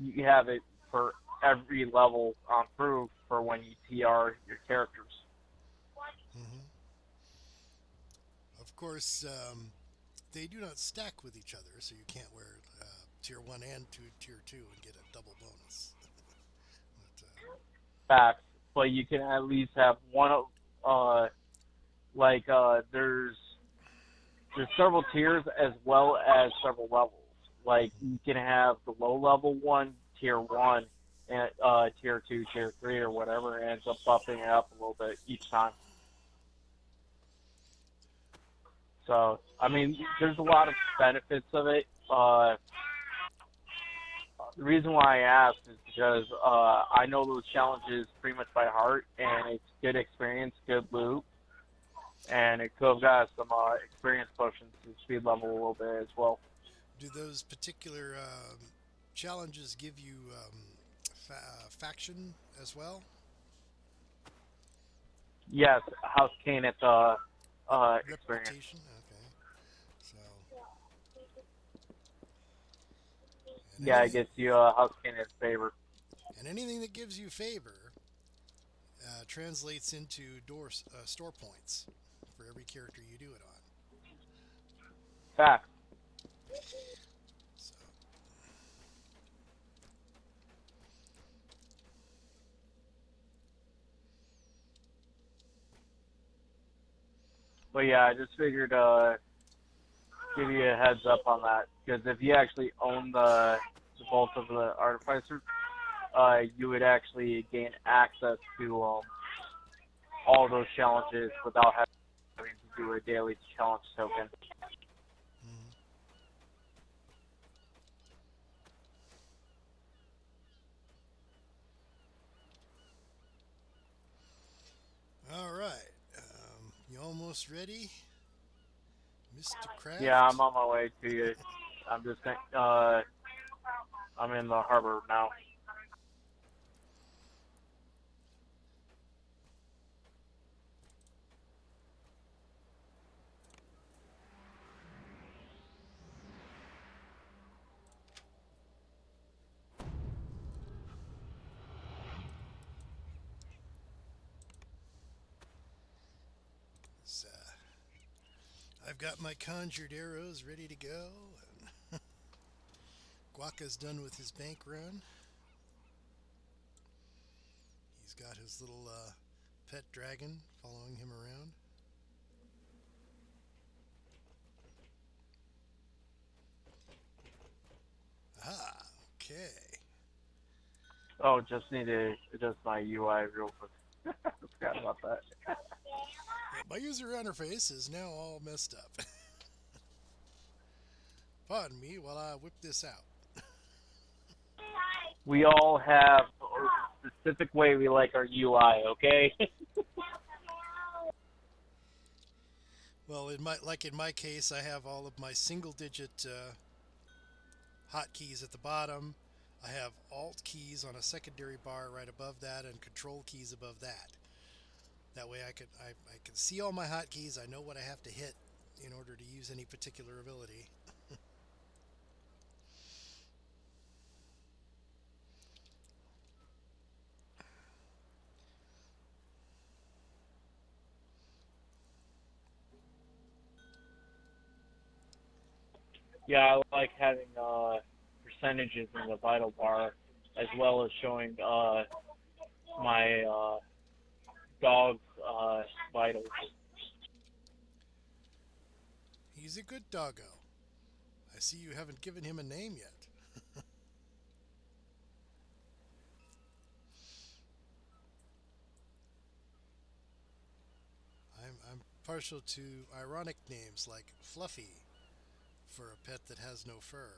you have it for every level through for when you TR your characters. Mm-hmm. Of course, they do not stack with each other, so you can't wear tier 1 and tier 2 and get a double bonus. Facts, but you can at least have one of there's several tiers as well as several levels. Like you can have the low level one, tier 1, and tier 2, tier 3, or whatever, and ends up buffing it up a little bit each time. So, I mean, there's a lot of benefits of it. The reason why I asked is because I know those challenges pretty much by heart, and it's good experience, good loot, and it could have got some experience potions to speed level a little bit as well. Do those particular challenges give you faction as well? Yes, House Canet's experience. Reputation? Okay. So. Yeah, it gets you House Canet's favor. And anything that gives you favor translates into store points for every character you do it on. Fact. So. But yeah, I just figured give you a heads up on that, because if you actually own the vault of the Artificer, you would actually gain access to all those challenges without having to do a daily challenge token. All right. You almost ready, Mr. Kraft? Yeah, I'm on my way to you. I'm just I'm in the harbor now. I've got my conjured arrows ready to go. And Guaca's done with his bank run. He's got his little pet dragon following him around. Ah, okay. Oh, just need to adjust my UI real quick. Forgot about that. My user interface is now all messed up. Pardon me while I whip this out. We all have a specific way we like our UI, okay? Well, in my case, I have all of my single-digit hotkeys at the bottom. I have Alt keys on a secondary bar right above that, and Control keys above that. That way, I can see all my hotkeys. I know what I have to hit in order to use any particular ability. Yeah, I like having percentages in the vital bar, as well as showing my dog's vitals. He's a good doggo. I see you haven't given him a name yet. I'm partial to ironic names like Fluffy for a pet that has no fur.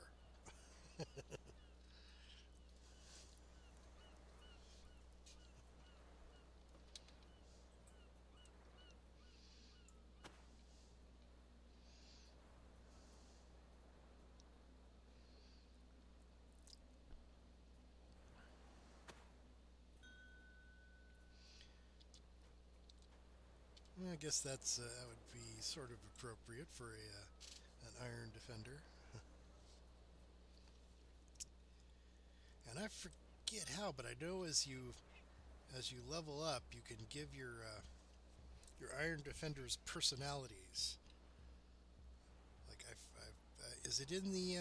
I guess that would be sort of appropriate for an Iron Defender. And I forget how, but I know as you level up, you can give your Iron Defenders personalities. Like is it in the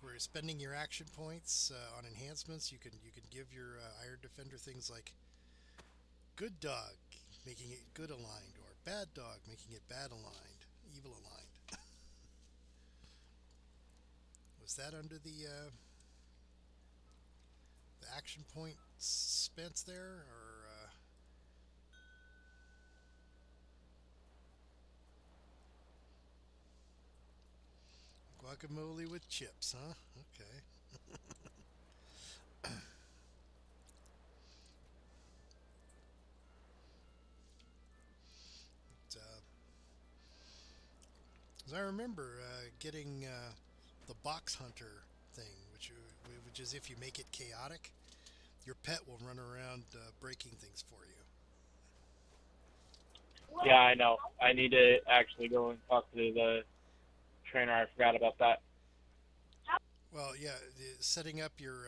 where you're spending your action points on enhancements? You can give your Iron Defender things like good dog, making it good aligned, or bad dog, making it bad aligned, evil aligned. Was that under the action point spent there, or guacamole with chips, huh? Okay. As I remember getting the box hunter thing, which is if you make it chaotic, your pet will run around breaking things for you. Yeah, I know. I need to actually go and talk to the trainer. I forgot about that. Well, yeah, setting up your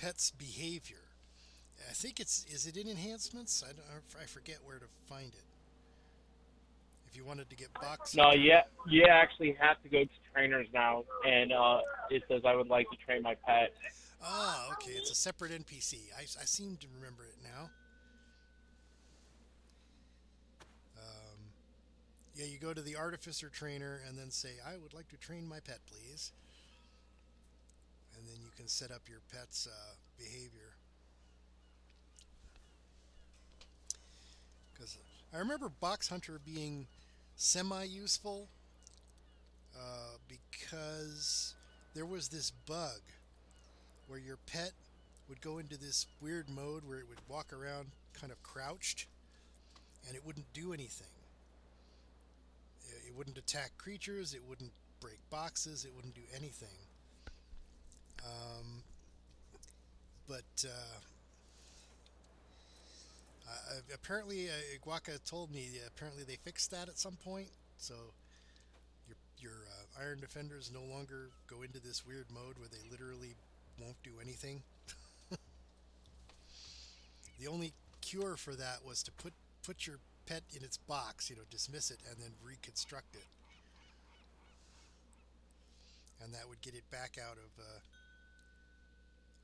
pet's behavior. I think is it in enhancements? I forget where to find it. If you wanted to get box. No, you actually have to go to trainers now, and it says I would like to train my pet. Ah, okay. It's a separate NPC. I seem to remember it now. Yeah, you go to the artificer trainer and then say, I would like to train my pet, please. And then you can set up your pet's behavior. Because I remember Box Hunter being semi-useful because there was this bug where your pet would go into this weird mode where it would walk around kind of crouched and it wouldn't do anything. It wouldn't attack creatures, it wouldn't break boxes, it wouldn't do anything. Apparently, Guaca told me apparently they fixed that at some point, so your Iron Defenders no longer go into this weird mode where they literally won't do anything. The only cure for that was to put your pet in its box, dismiss it, and then reconstruct it. And that would get it back out of...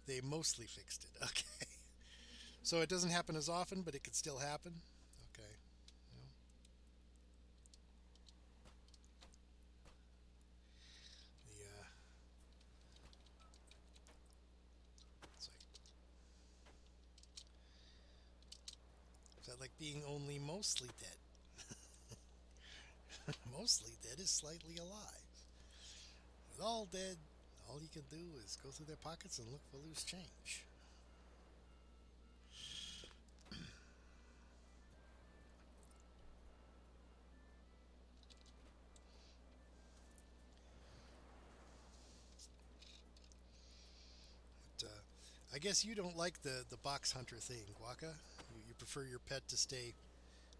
they mostly fixed it. Okay. So it doesn't happen as often, but it could still happen. Okay. It's like being only mostly dead. Mostly dead is slightly alive. With all dead, all you can do is go through their pockets and look for loose change. But, I guess you don't like the box hunter thing, Guaca. You prefer your pet to stay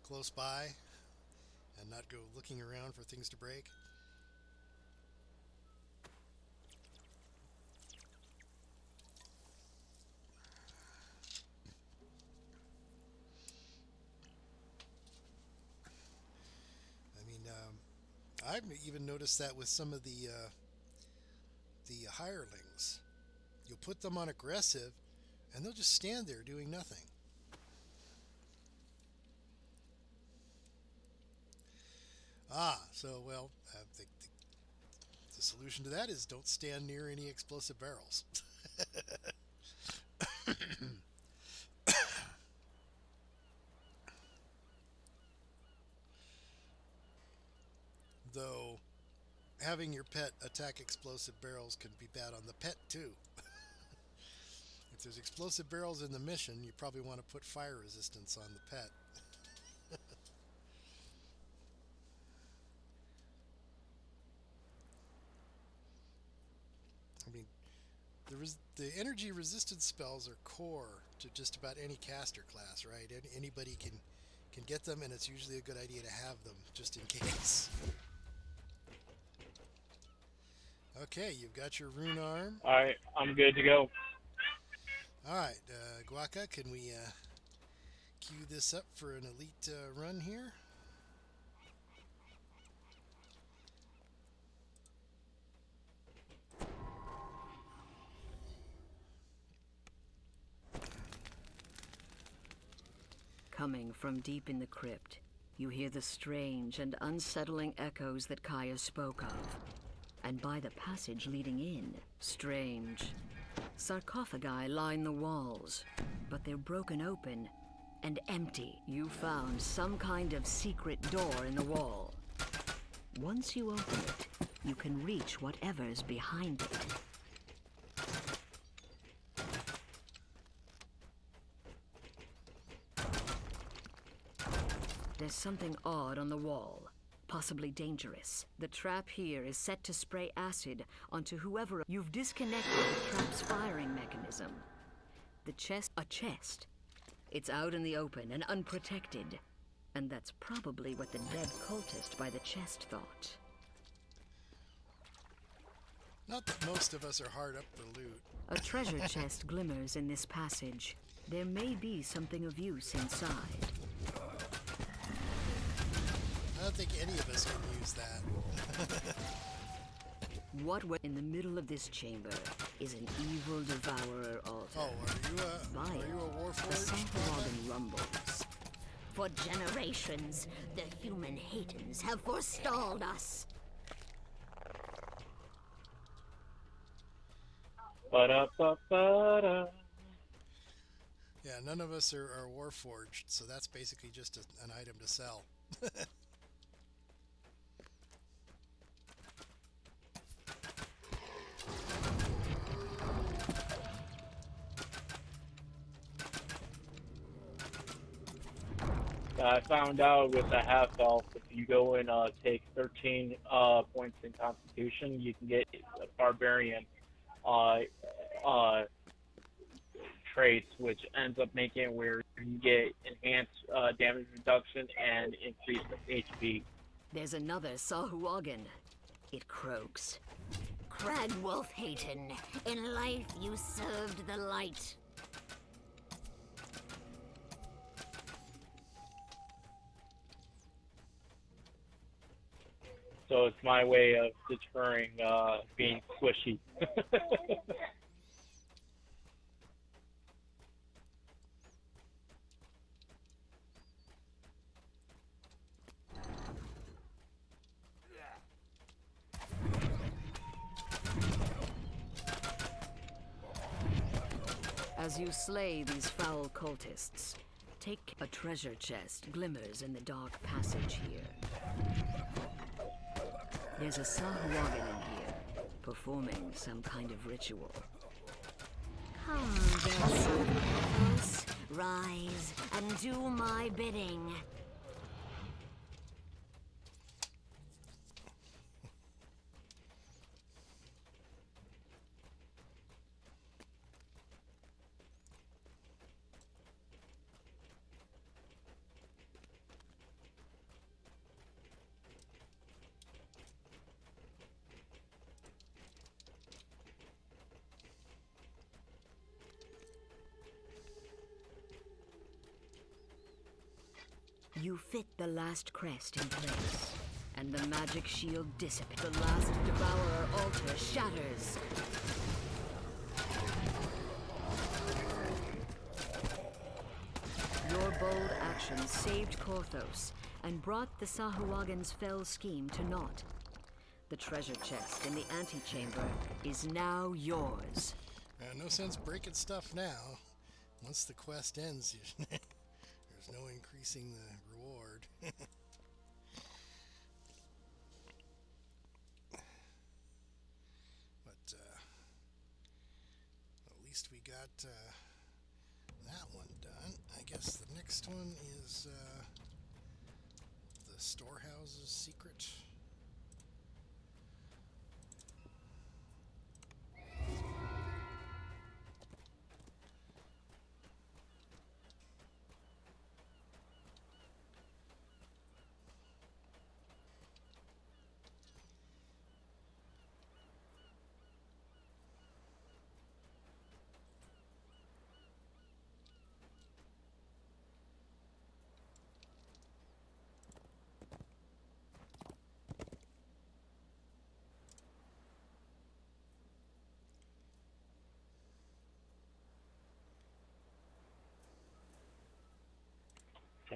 close by and not go looking around for things to break. I've even noticed that with some of the hirelings. You'll put them on aggressive, and they'll just stand there doing nothing. The solution to that is don't stand near any explosive barrels. Though having your pet attack explosive barrels can be bad on the pet too. If there's explosive barrels in the mission, you probably want to put fire resistance on the pet. I mean, the energy resistance spells are core to just about any caster class, right? Anybody can can get them, and it's usually a good idea to have them just in case. Okay, you've got your rune arm. Alright, I'm good to go. Alright, Guaca, can we queue this up for an elite run here? Coming from deep in the crypt, you hear the strange and unsettling echoes that Kaya spoke of. And by the passage leading in, strange. Sarcophagi line the walls, but they're broken open and empty. You found some kind of secret door in the wall. Once you open it, you can reach whatever's behind it. There's something odd on the wall, possibly dangerous. The trap here is set to spray acid onto whoever. You've disconnected the trap's firing mechanism. A chest. It's out in the open and unprotected. And that's probably what the dead cultist by the chest thought. Not that most of us are hard up for loot. A treasure chest glimmers in this passage. There may be something of use inside. I don't think any of us can use that. What in the middle of this chamber is an evil devourer altar. Oh, are you a warforged? The Sarcophagi rumbles. For generations, the human Hatans have forestalled us. Ba-da-ba-ba-da. Yeah, none of us are warforged, so that's basically just an item to sell. I found out with the half elf, if you go and take 13 points in Constitution, you can get a barbarian traits, which ends up making it where you get enhanced damage reduction and increased HP. There's another Sahuagin. It croaks. Cragwolf Hayton, in life you served the light. So it's my way of deterring being squishy. As you slay these foul cultists, take a treasure chest glimmers in the dark passage here. There's a Sahuagin in here, performing some kind of ritual. Come, dead son of Kratos, rise and do my bidding. You fit the last crest in place, and the magic shield dissipates. The last devourer altar shatters. Your bold action saved Korthos and brought the Sahuagin's fell scheme to naught. The treasure chest in the antechamber is now yours. No sense breaking stuff now. Once the quest ends, there's no increasing the reward. But at least we got that one done. I guess the next one is the storehouse's secret.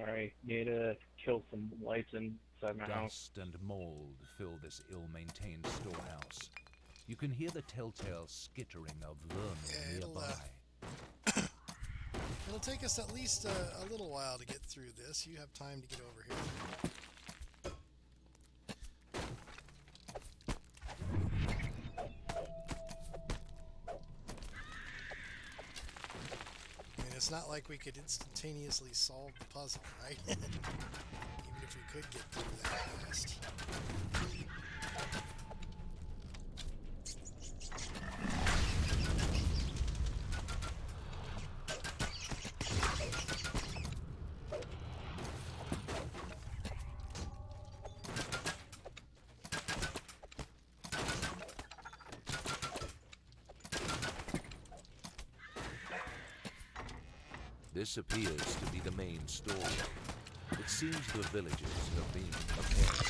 Sorry, need to kill some lights inside my house. Dust and mold fill this ill-maintained storehouse. You can hear the telltale skittering of vermin nearby. It'll take us at least a little while to get through this. You have time to get over here. I mean, it's not like we could instantaneously solve the puzzle, right? Even if we could get through that fast. This appears to be the main story. It seems the villagers have been prepared.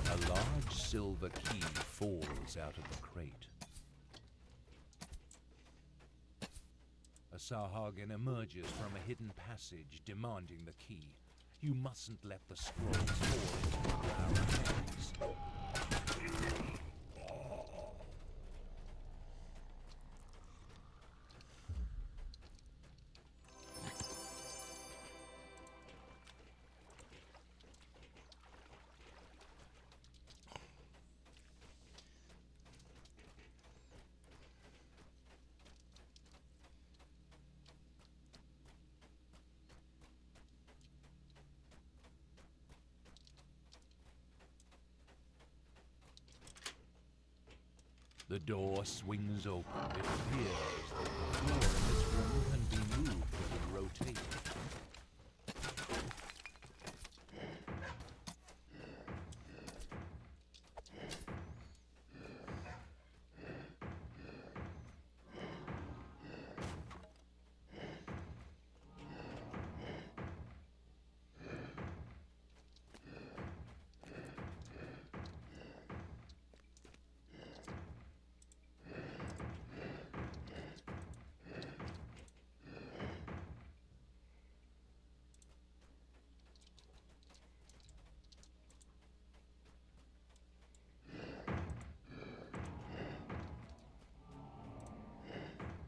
A large silver key falls out of the crate. A Sahagin emerges from a hidden passage, demanding the key. You mustn't let the scrolls fall into our hands. The door swings open. It appears that the floor in this room can be moved and rotated.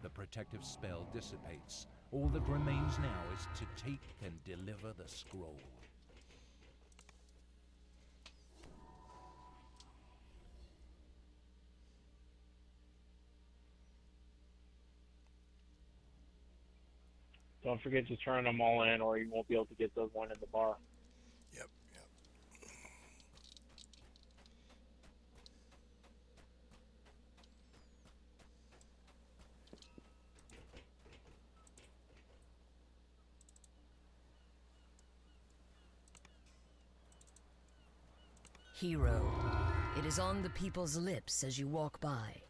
The protective spell dissipates. All that remains now is to take and deliver the scroll. Don't forget to turn them all in, or you won't be able to get the one in the bar. Yep. Hero, it is on the people's lips as you walk by.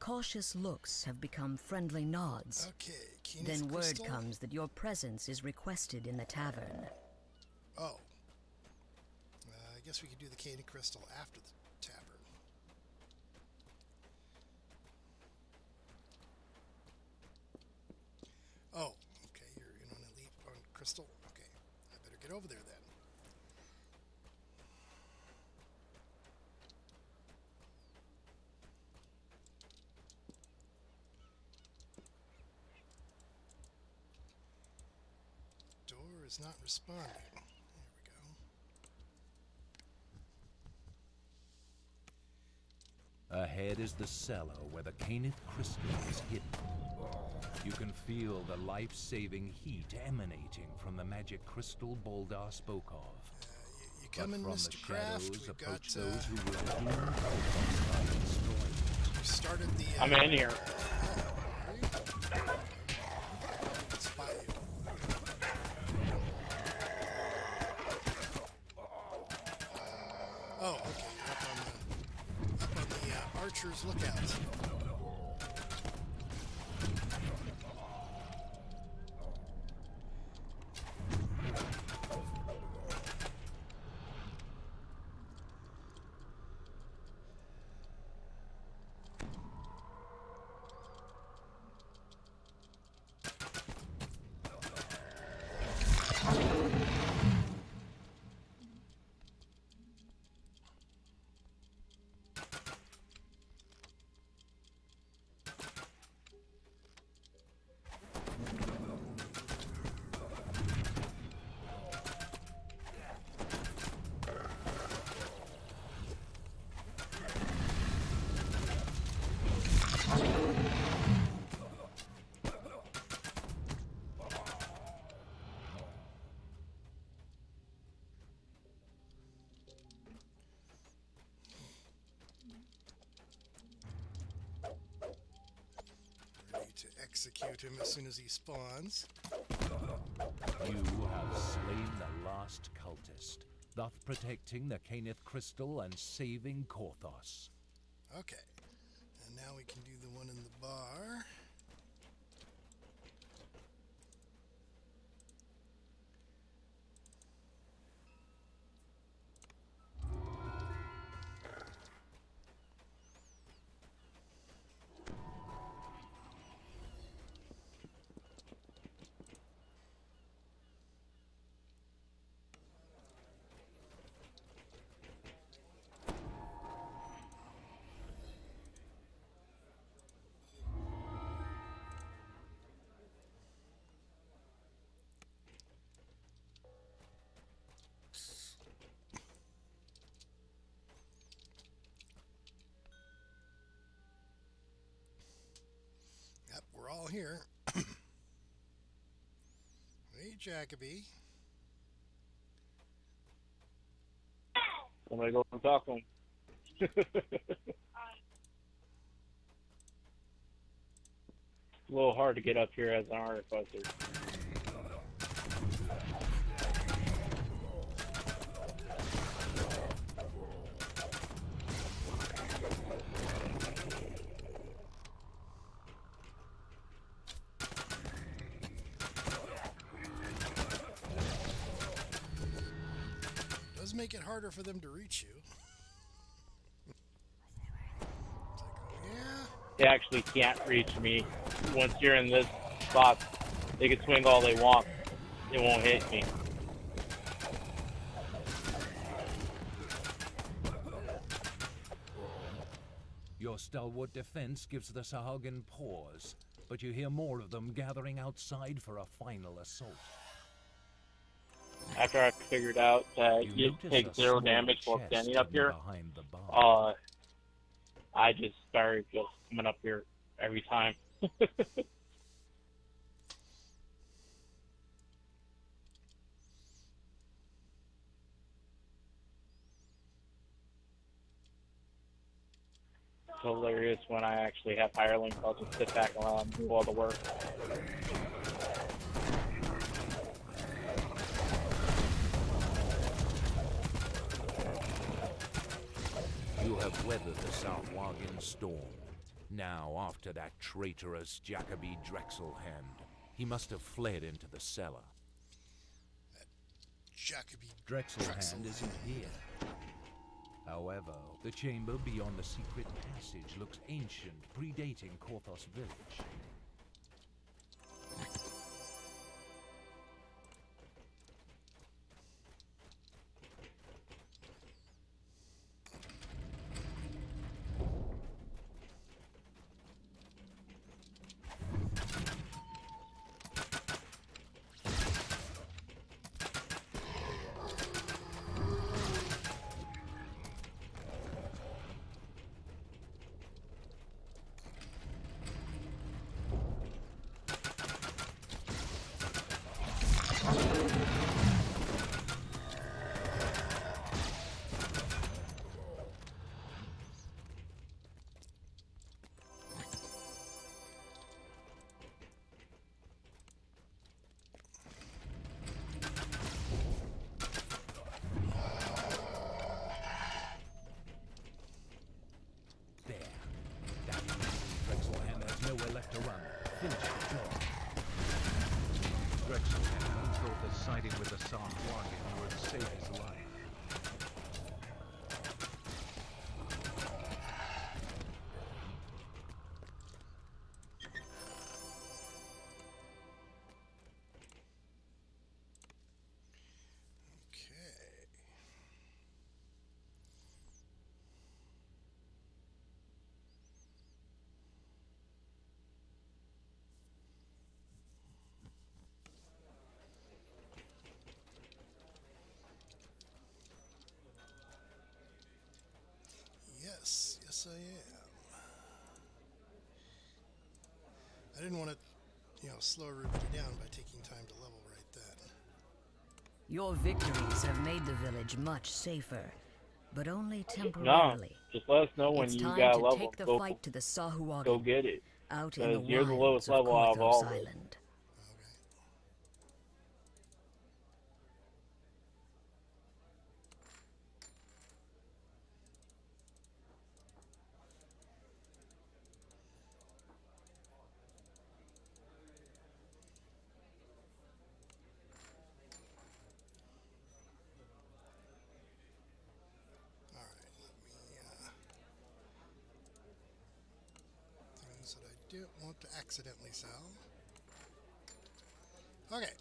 Cautious looks have become friendly nods. Okay, then word crystal. comes that your presence is requested in the tavern. Oh. I guess we could do the cane and crystal after the tavern. Oh, okay, you're in on elite on crystal. Okay, I better get over there then. Door is not responding. There we go. Ahead is the cellar where the Caneth crystal is hidden. You can feel the life-saving heat emanating from the magic crystal Boldar spoke of. You come in, from Mr. the Craft. shadows We've approach got, those who will doom by destroying. We started the. I'm in here. Spot you. Oh, okay. You're up on the archer's lookout. execute him as soon as he spawns. You have slain the last cultist, thus protecting the Caneth Crystal and saving Korthos. Okay. And now we can do the one in the bar. Yep, we're all here. Hey, Jacoby. Somebody go and talk to him. It's a little hard to get up here as an artificer. Does make it harder for them to reach you. It's like, oh, yeah. They actually can't reach me. Once you're in this spot, they can swing all they want. It won't hit me. Your stalwart defense gives the Sahagin pause, but you hear more of them gathering outside for a final assault. After I figured out that you notice take a 0 small damage while chest standing up hidden here, behind the bar. I just started just coming up here every time. It's hilarious when I actually have hirelings. I'll just sit back around and do all the work. You have weathered the Southwargan storm. Now, after that traitorous Jacoby Drexelhand, he must have fled into the cellar. Jacoby Drexelhand isn't here. However, the chamber beyond the secret passage looks ancient, predating Korthos village. Nowhere left to run. Finish the job. Drexelhand thought that siding with the Southwargan would save his life. Yes, I am. I didn't want to, slow everybody down by taking time to level right then. Your victories have made the village much safer, but only temporarily. No, just let us know when it's you time got to level. take the Go, fight to the Sahuagin. go get it. out in the Because you're the lowest wilds of level out of all Korthos of us. Island. Things that I don't want to accidentally sell. Okay.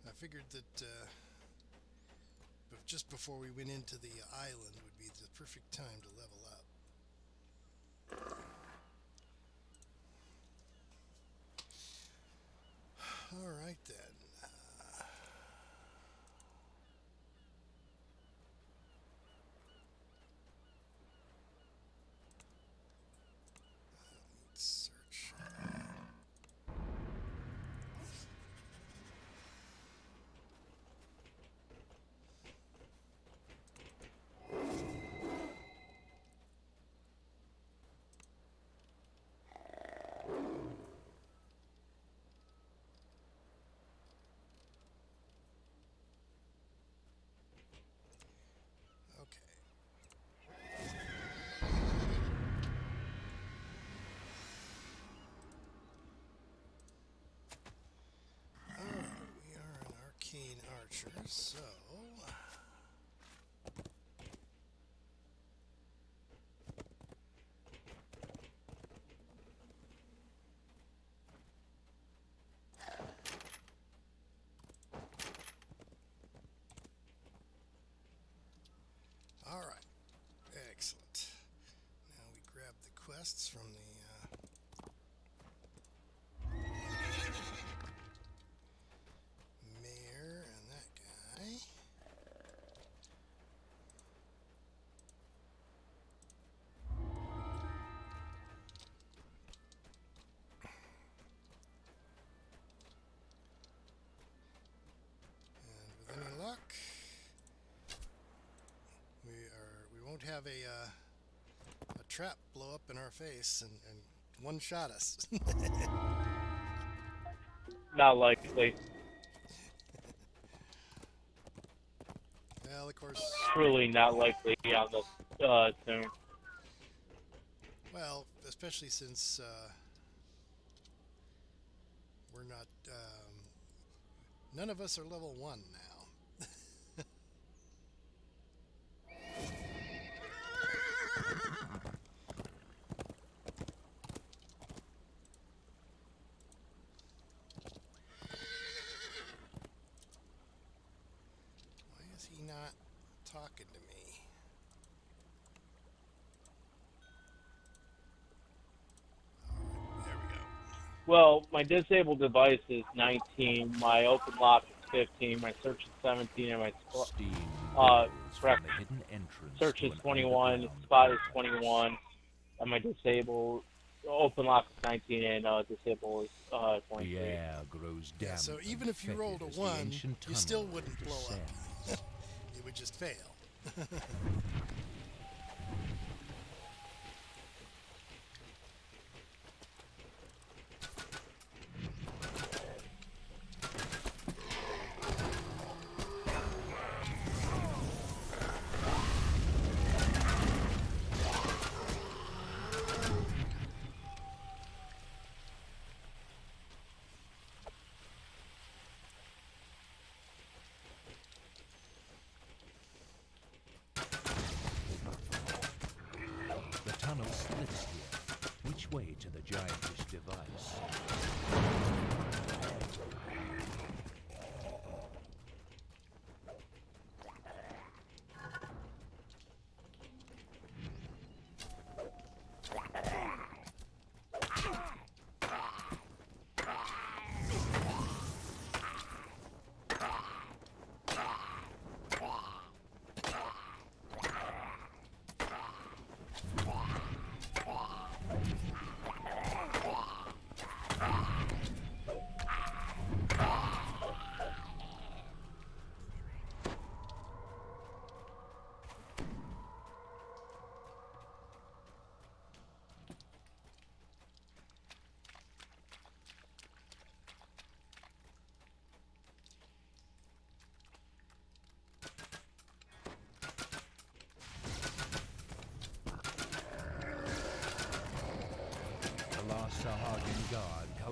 I figured that just before we went into the island would be the perfect time to level up. All right then. Search. Arcane archer, so all right, excellent. Now we grab the quests from the mayor and that guy. And with any luck, we won't have a trap blow up in our face and one shot us. Not likely. Well, of course. Truly not likely on this soon. Well, especially since we're not. None of us are level 1 now. Why is he not talking to me? There we go. Well, my disabled device is 19, my open lock is 15, my search is 17, and my search is 21, spot is 21, and my disabled open lock is 19, and disabled is 23. The air grows damp. Yeah, so even if you rolled a 1, you still wouldn't blow up. It would just fail.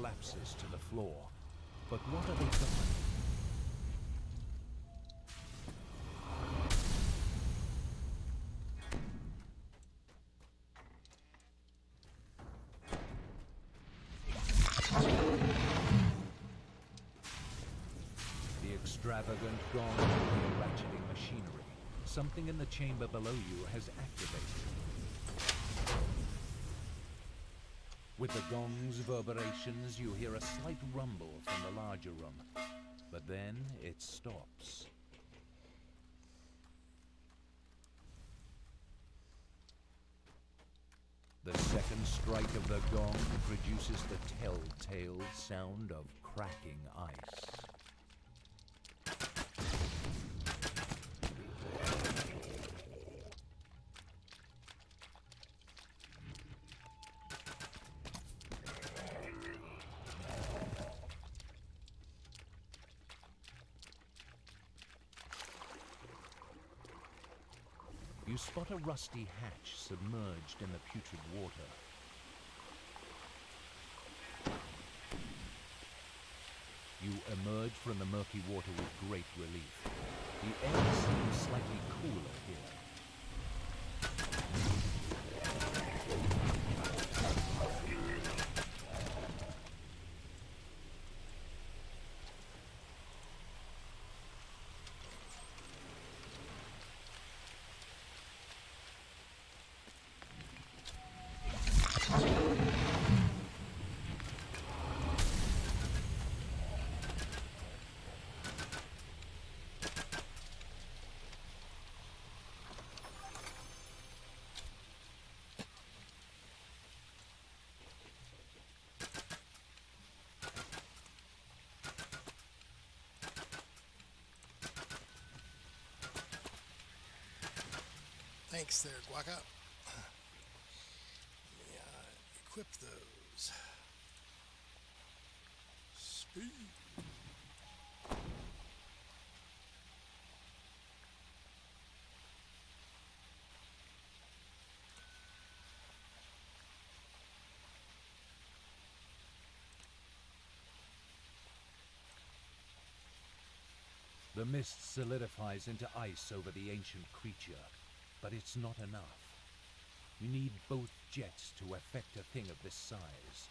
collapses to the floor. But what are they guarding? The extravagant gong of the ratcheting machinery. Something in the chamber below you has activated. With the gong's reverberations, you hear a slight rumble from the larger room, but then it stops. The second strike of the gong produces the telltale sound of cracking ice. You spot a rusty hatch submerged in the putrid water. You emerge from the murky water with great relief. The air seems slightly cooler here. Thanks there, Guaca. Let me equip those. Speed. The mist solidifies into ice over the ancient creature, but it's not enough. You need both jets to affect a thing of this size.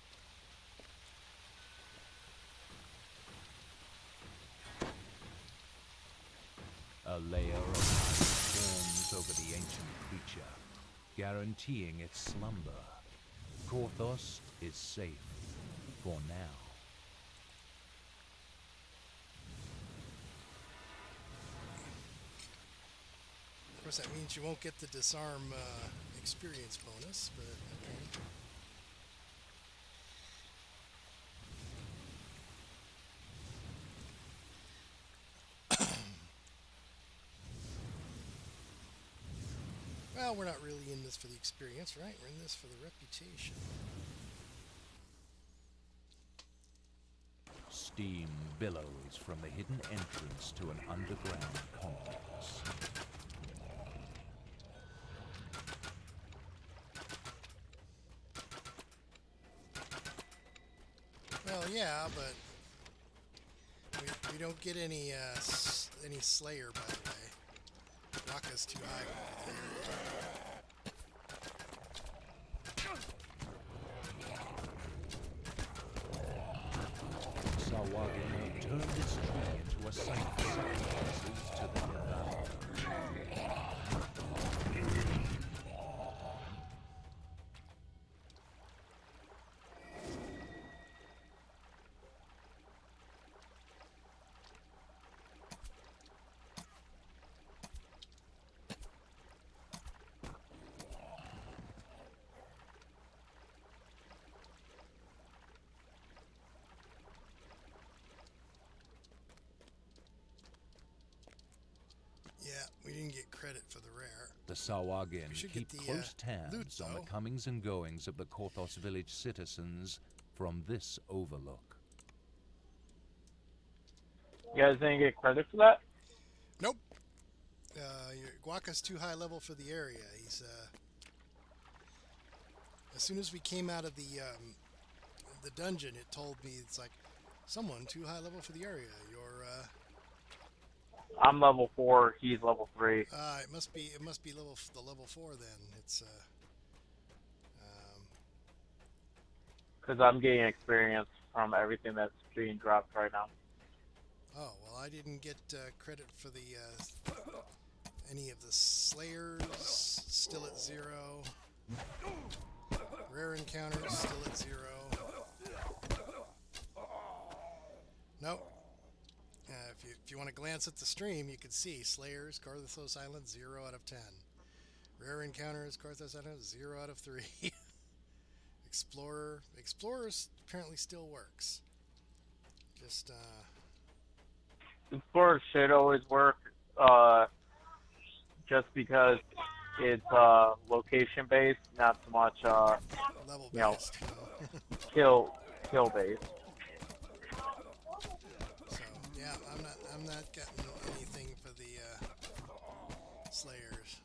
A layer of ice forms over the ancient creature, guaranteeing its slumber. Korthos is safe for now. Of course, that means you won't get the disarm experience bonus, but okay. Well, we're not really in this for the experience, right? We're in this for the reputation. Steam billows from the hidden entrance to an underground complex. Well, yeah, but we don't get any Slayer, by the way. Rocka's too high over there. Sawagin turned its tree into a site of sacrifices to the devoured. Yeah, we didn't get credit for the rare. The Sawagin We should keep get the, close loot, tabs on though. the comings and goings of the Korthos village citizens from this overlook. You guys didn't get credit for that? Nope. Guaca's too high level for the area. He's as soon as we came out of the the dungeon, it told me it's like someone too high level for the area. You're I'm level 4. He's level 3. it must be the level 4 then. It's because I'm getting experience from everything that's being dropped right now. Oh well, I didn't get credit for the any of the Slayers. Still at 0. Rare encounters still at 0. Nope. If you want to glance at the stream, you can see Slayers, Carthos Island, 0 out of 10. Rare encounters, Carthos Island, 0 out of 3. Explorers apparently still works. Just Explorer should always work, just because it's location based, not so much level you know, based. kill based. So yeah, I'm not getting anything for the Slayers.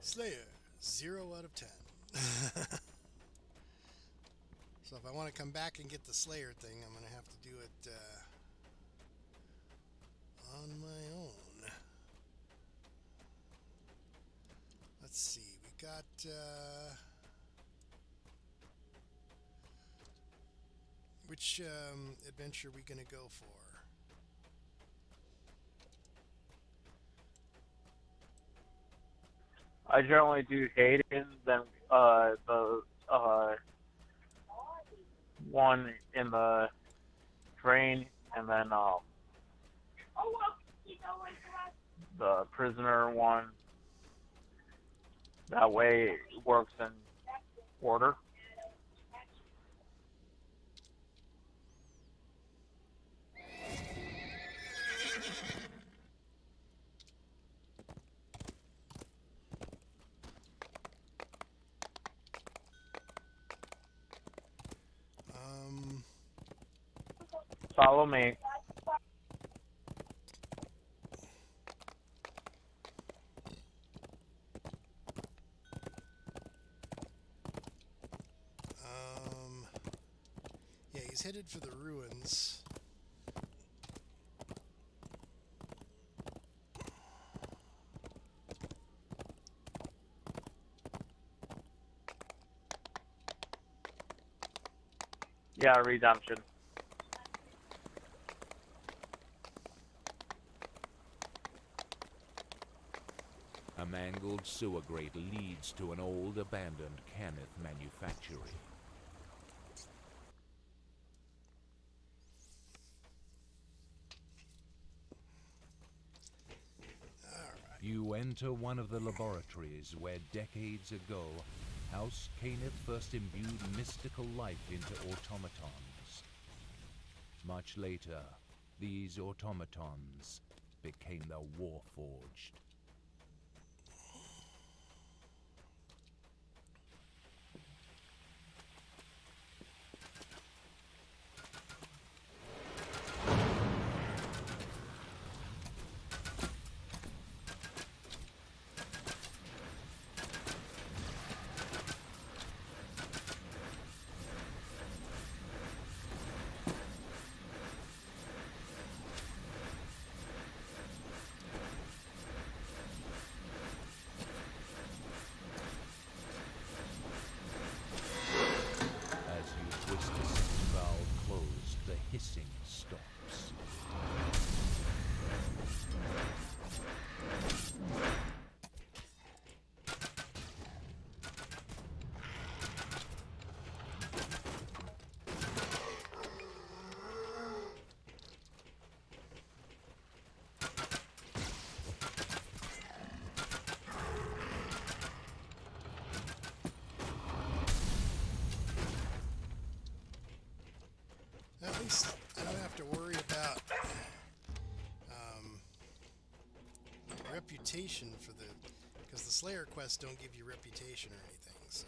Slayer, 0 out of 10. So if I want to come back and get the Slayer thing, I'm going to have to do it on my own. Let's see, we got which adventure are we going to go for? I generally do Hayden, then the one in the train, and then the prisoner one. That way it works in order. Follow me. Yeah, he's headed for the ruins. Yeah, redemption. A mangled sewer grate leads to an old abandoned Cannith manufactory. You enter one of the laboratories where decades ago, House Cannith first imbued mystical life into automatons. Much later, these automatons became the Warforged. Hissing stops. At least I don't have to worry about reputation for the, because the Slayer quests don't give you reputation or anything, so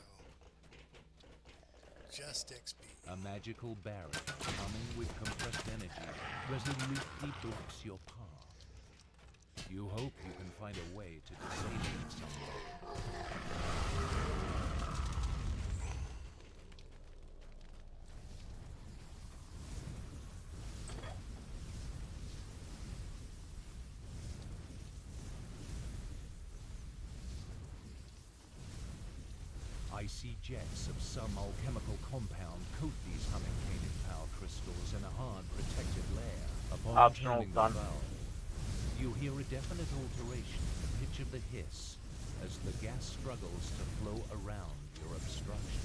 just XP. A magical barrier, humming with compressed energy, resolutely blocks your path. You hope you can find a way to disable it someday. Icy jets of some alchemical compound coat these humming Canaan power crystals in a hard protected layer. Upon Optional turning the done. valve, you hear a definite alteration in the pitch of the hiss as the gas struggles to flow around your obstruction.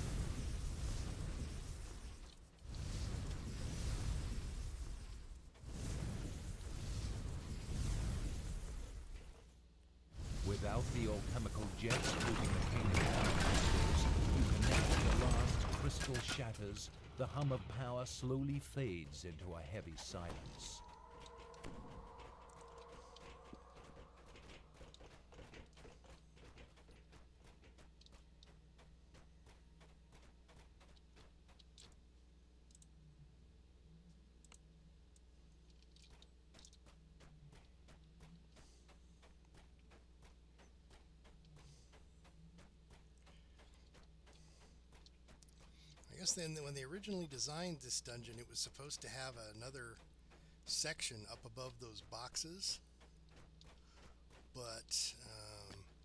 Without the alchemical jets coating the Canaan power crystals, you connect the last crystal shatters, the hum of power slowly fades into a heavy silence. I guess then when they originally designed this dungeon, it was supposed to have another section up above those boxes. But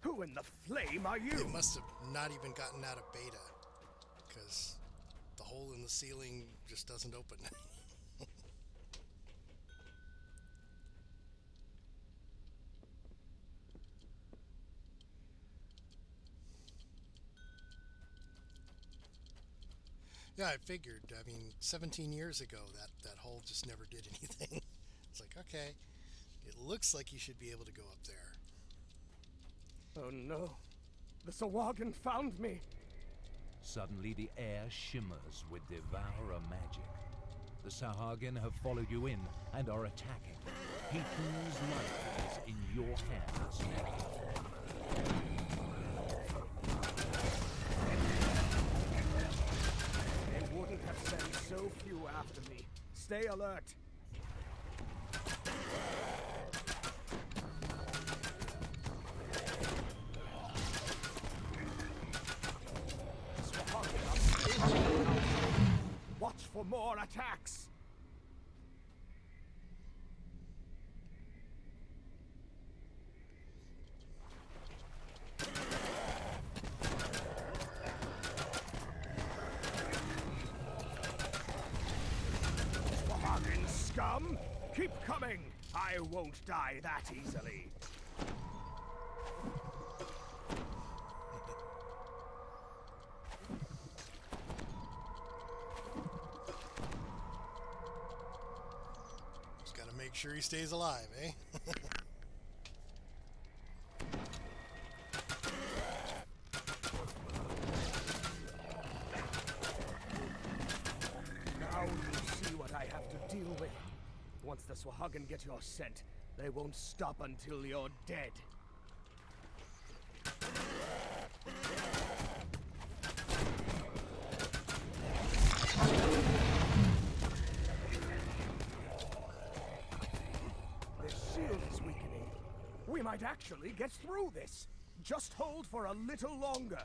who in the flame are you? It must have not even gotten out of beta, because the hole in the ceiling just doesn't open. Yeah, I figured. I mean, 17 years ago, that hole just never did anything. It's like, okay, it looks like you should be able to go up there. Oh no, the Sahuagin found me. Suddenly the air shimmers with Devourer magic. The Sahuagin have followed you in and are attacking. Hatun's life is in your hands. They wouldn't have sent so few after me. Stay alert. Watch for more attacks. Fucking scum! Keep coming! I won't die that easily. Just gotta make sure he stays alive, eh? Now you see what I have to deal with. Once the Sahuagin get your scent, they won't stop until you're dead. Their shield is weakening. We might actually get through this. Just hold for a little longer.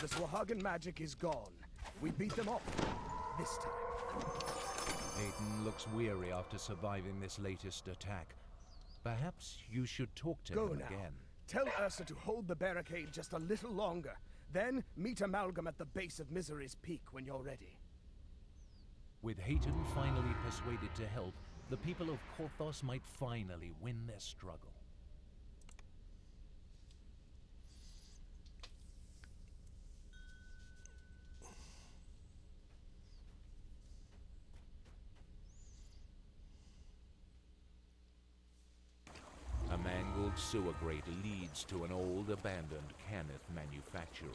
The Sahuagin magic is gone. We beat them off. This time. Hayton looks weary after surviving this latest attack. Perhaps you should talk to Go him now. again. Tell Ursa to hold the barricade just a little longer. Then meet Amalgam at the base of Misery's Peak when you're ready. With Hayton finally persuaded to help, the people of Korthos might finally win their struggle. A mangled sewer grate leads to an old abandoned Cannith manufactory.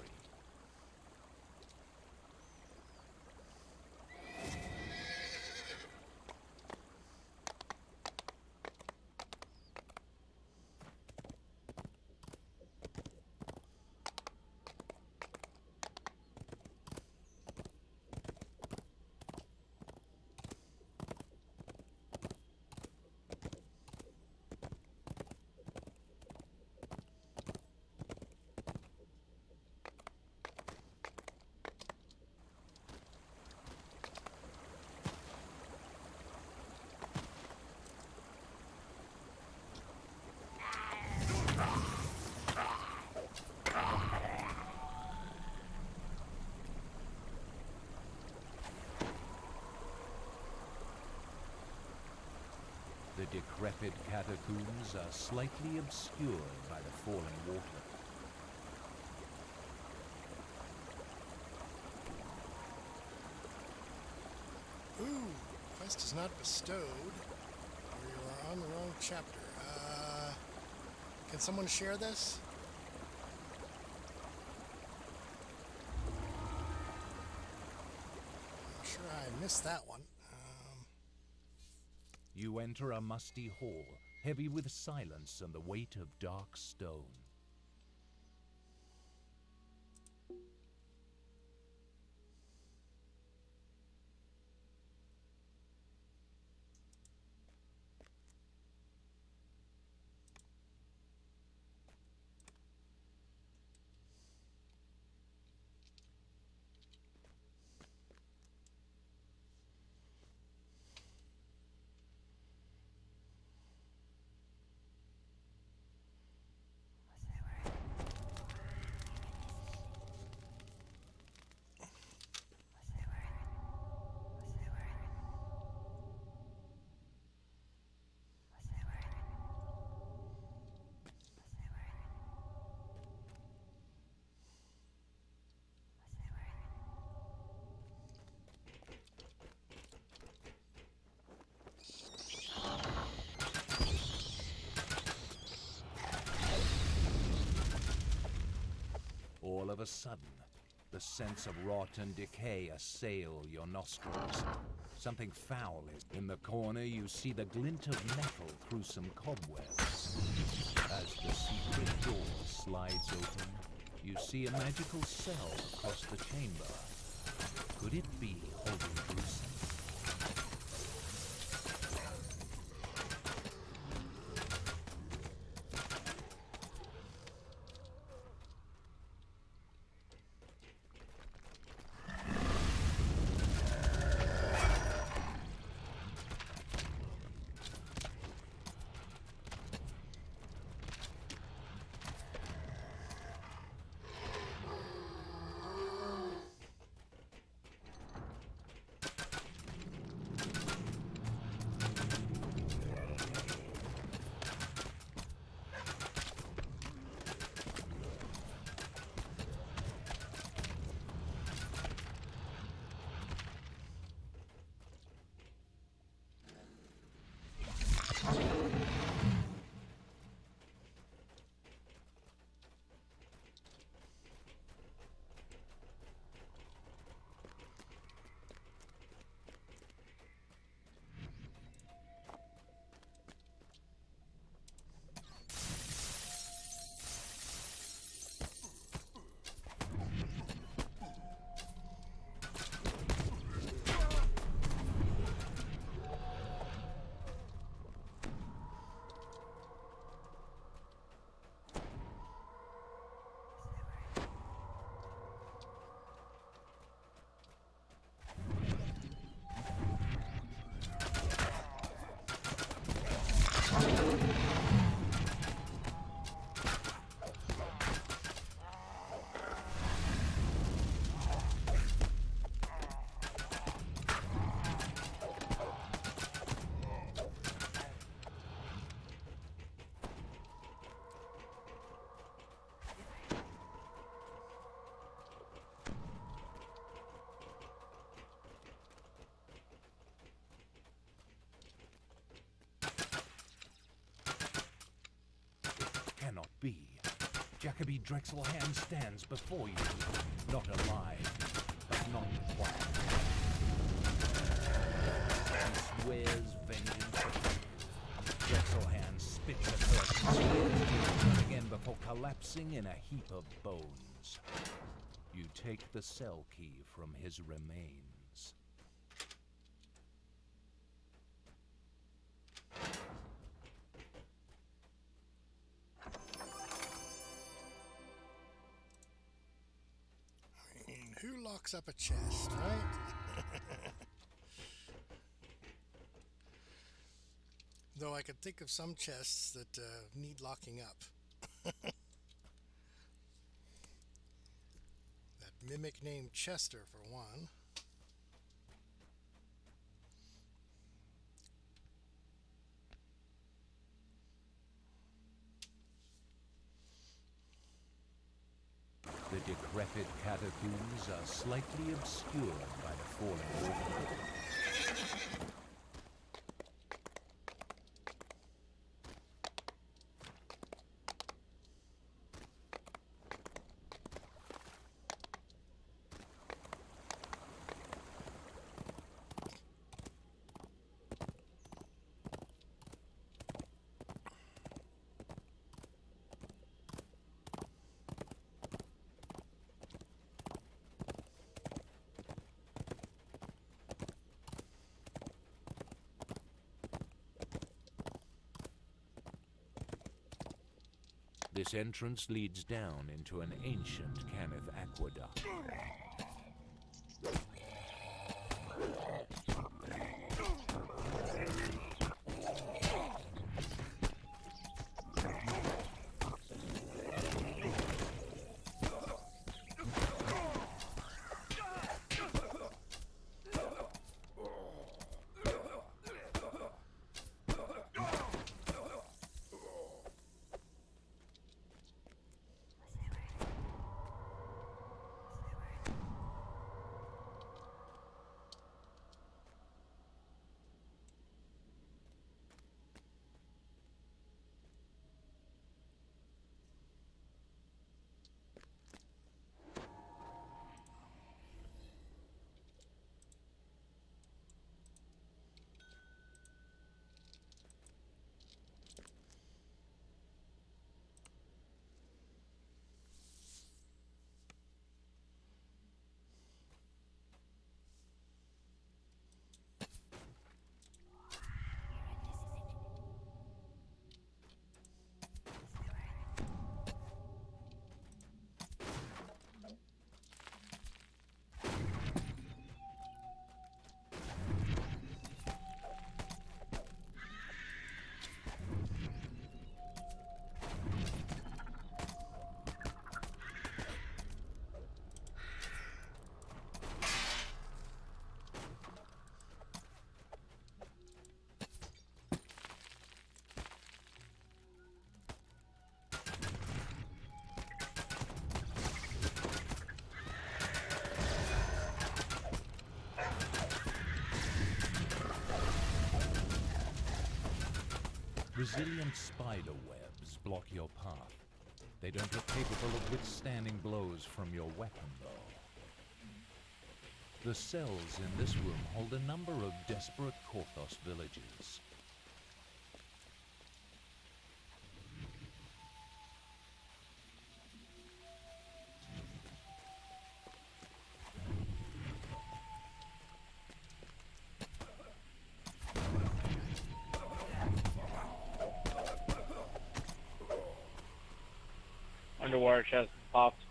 decrepit catacombs are slightly obscured by the falling water. Ooh, quest is not bestowed, or you are on the wrong chapter. Can someone share this? I'm sure I missed that one. You enter a musty hall, heavy with silence and the weight of dark stone. All of a sudden, the sense of rot and decay assail your nostrils. Something foul is in the corner. You see the glint of metal through some cobwebs. As the secret door slides open, you see a magical cell across the chamber. Could it be holding Gruesome? Cannot be. Jacoby Drexelhand stands before you, not alive, but not quiet. He swears vengeance. Drexelhand spits at her and swears to return again before collapsing in a heap of bones. You take the cell key from his remains. Who locks up a chest, right? Though I could think of some chests that need locking up. That mimic named Chester, for one. decrepit catacombs are slightly obscured by the fallen overworld. This entrance leads down into an ancient Cannith aqueduct. Resilient spider webs block your path. They don't look capable of withstanding blows from your weapon, though. The cells in this room hold a number of desperate Korthos villagers. Underwater chest popped.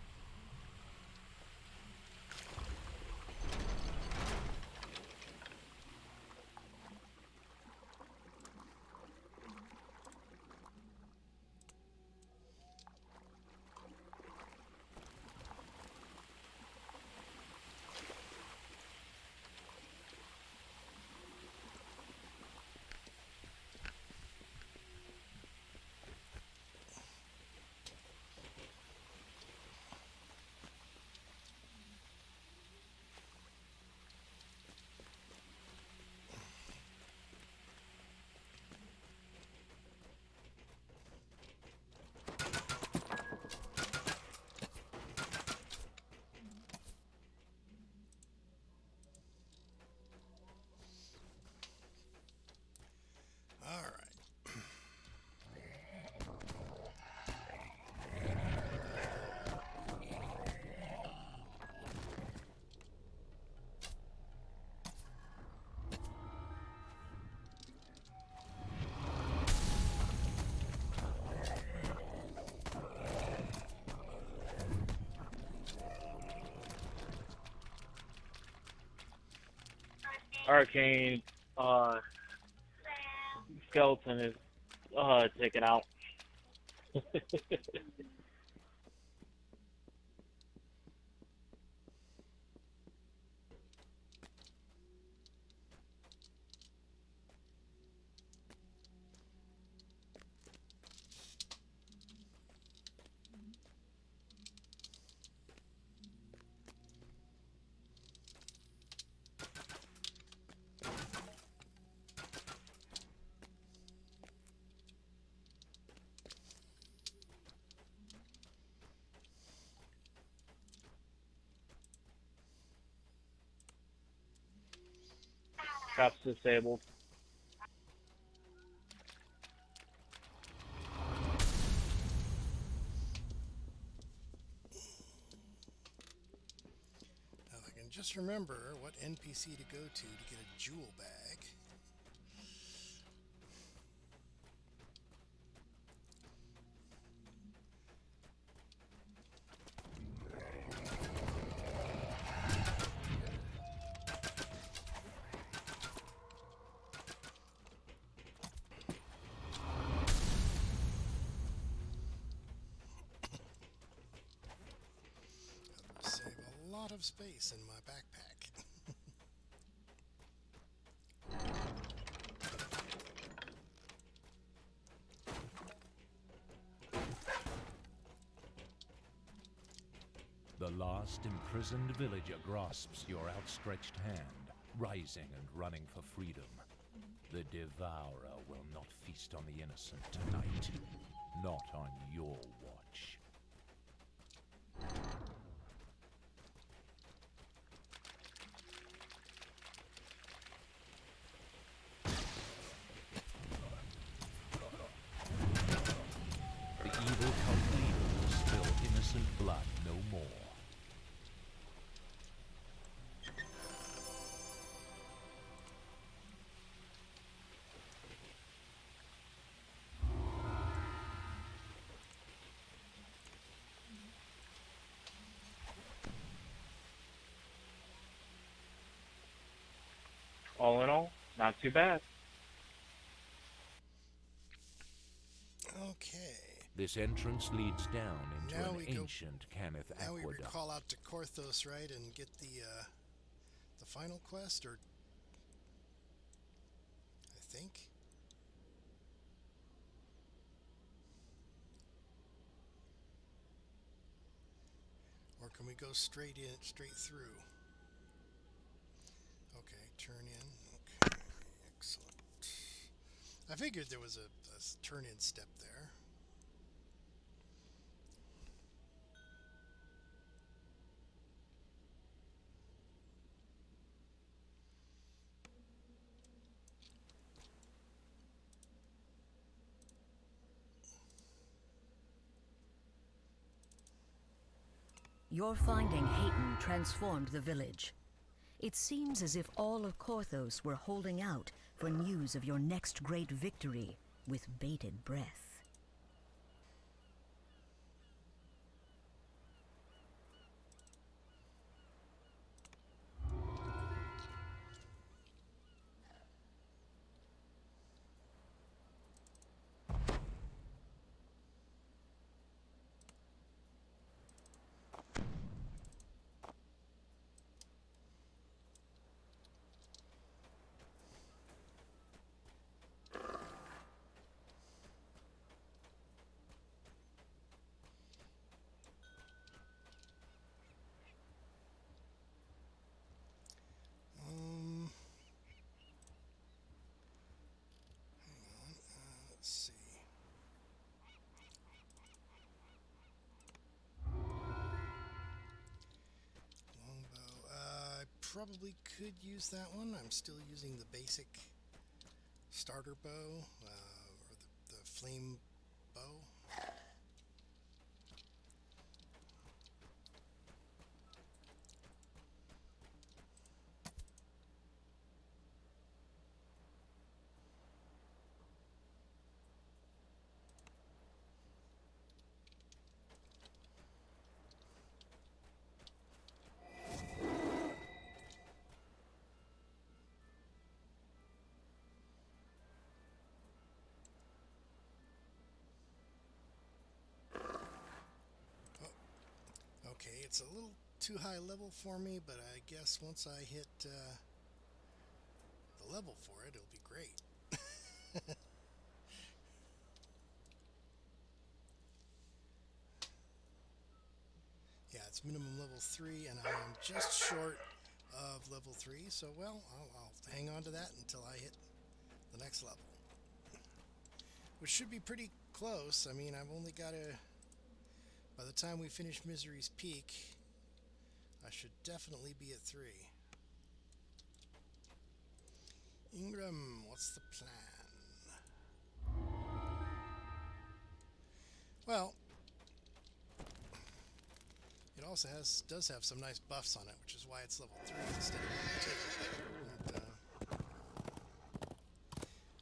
All right. Arcane skeleton is taken out. Traps disabled. Now I can just remember what NPC to go to get a jewel bag. Save a lot of space in my backpack. The last imprisoned villager grasps your outstretched hand, rising and running for freedom. The Devourer will not feast on the innocent tonight. Not on your watch. The evil cult leader will spill innocent blood no more. All in all, not too bad. Okay. This entrance leads down into Now an we go- ancient Cannith Now we aqueduct. recall out to Korthos, right, and get the final quest, or I think. Or can we go straight through? Okay, turn in. Okay, excellent. I figured there was a turn-in step there. Your finding Hayton transformed the village. It seems as if all of Korthos were holding out for news of your next great victory with bated breath. Let's see. Longbow. I probably could use that one. I'm still using the basic starter bow, or the flame bow. Okay, it's a little too high level for me, but I guess once I hit the level for it, it'll be great. Yeah, it's minimum level 3, and I am just short of level 3, so well, I'll hang on to that until I hit the next level. Which should be pretty close. I mean, I've only got to... By the time we finish Misery's Peak, I should definitely be at 3. Ingram, what's the plan? Well, it also does have some nice buffs on it, which is why it's level 3 instead of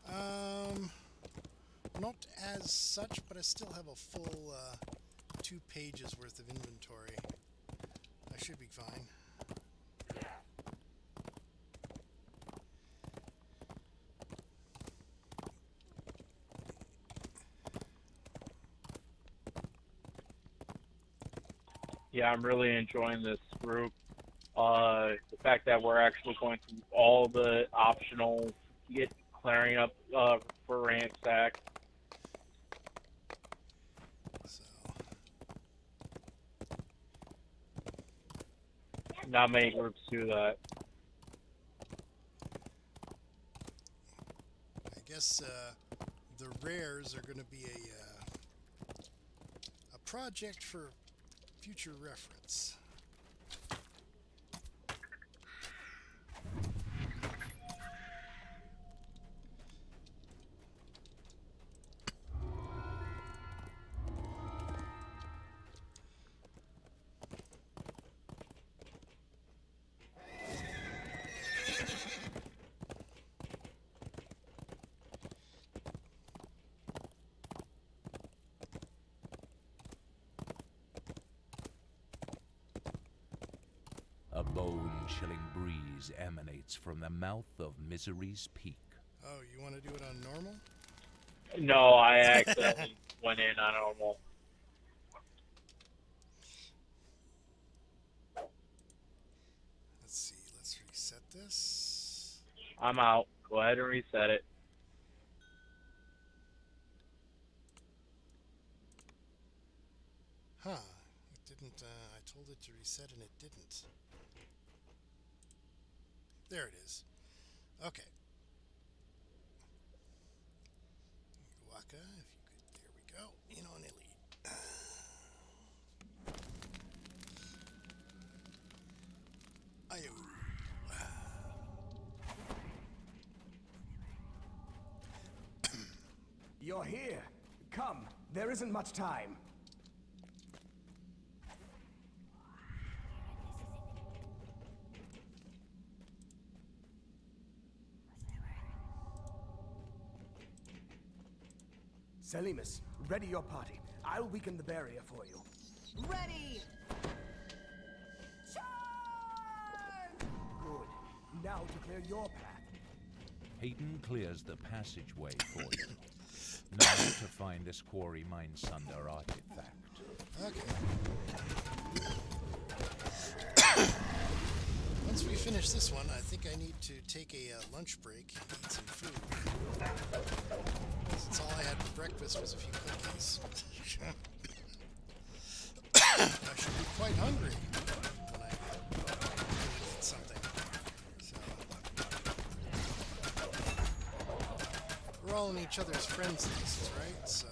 level 2. Not as such, but I still have a full 2 pages worth of inventory. I should be fine. Yeah, I'm really enjoying this group. The fact that we're actually going through all the optional clearing up for ransack. Not many groups do that. I guess the rares are going to be a project for future reference. A bone-chilling breeze emanates from the mouth of Misery's Peak. Oh, you want to do it on normal? No, I accidentally went in on normal. Let's see, let's reset this. I'm out. Go ahead and reset it. Huh. It didn't, I told it to reset and it didn't. There it is. Okay. Waka, if you could, there we go. In on Elite. Ayo. You're here. Come, there isn't much time. Selimus, ready your party. I'll weaken the barrier for you. Ready! Good. Now to clear your path. Hayden clears the passageway for you. Now to find this Quarry Mindsunder artifact. Okay. Once we finish this one, I think I need to take a lunch break and eat some food. Since all I had for breakfast was a few cookies. I should be quite hungry when I eat something. So, we're all in each other's friends lists, right? So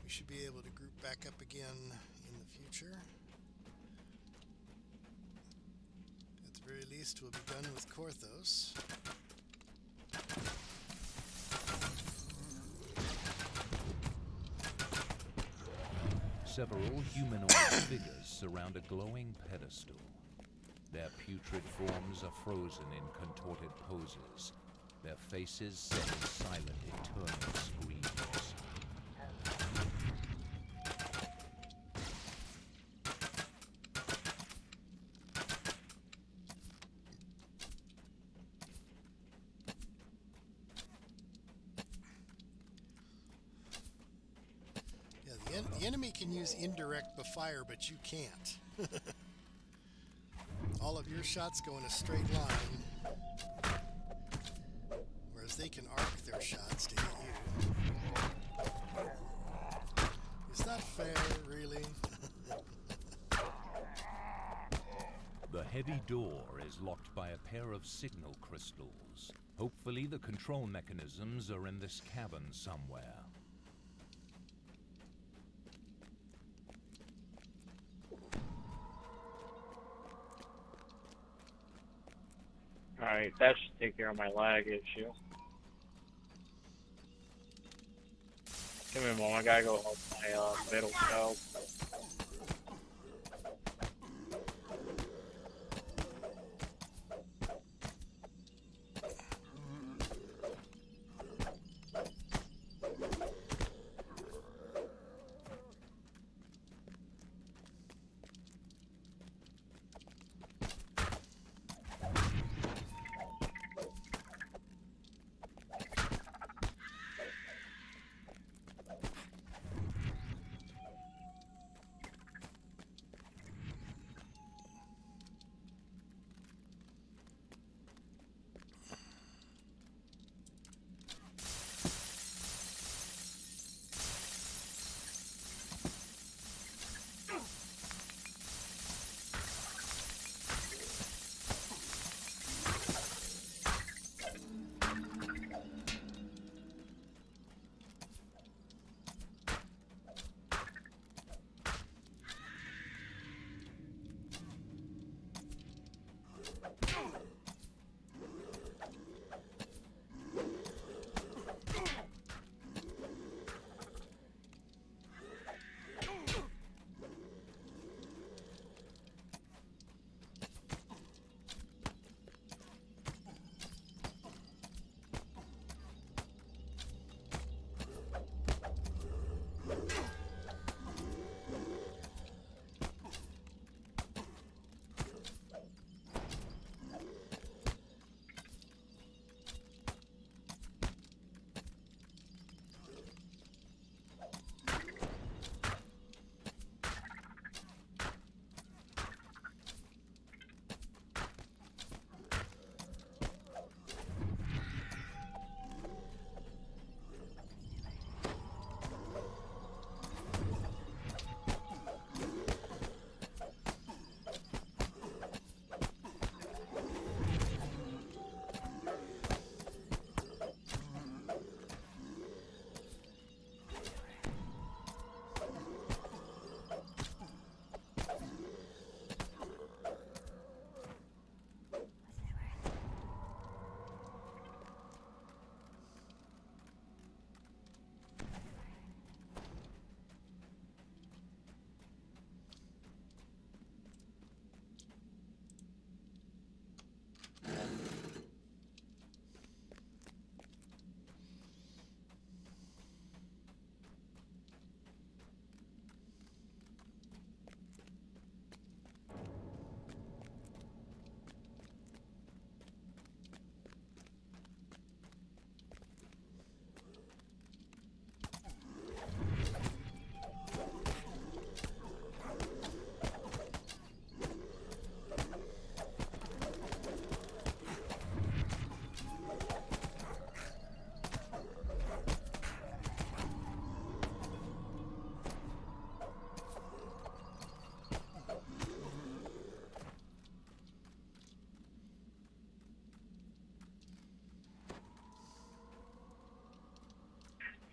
we should be able to group back up again in the future. At the very least, we'll be done with Korthos. Several humanoid figures surround a glowing pedestal. Their putrid forms are frozen in contorted poses, their faces set in silent, eternal screams. The enemy can use indirect fire, but you can't. All of your shots go in a straight line, whereas they can arc their shots to hit you. Is that fair, really? The heavy door is locked by a pair of signal crystals. Hopefully the control mechanisms are in this cavern somewhere. Alright, that should take care of my lag issue. Give me a moment, I gotta go help my middle child.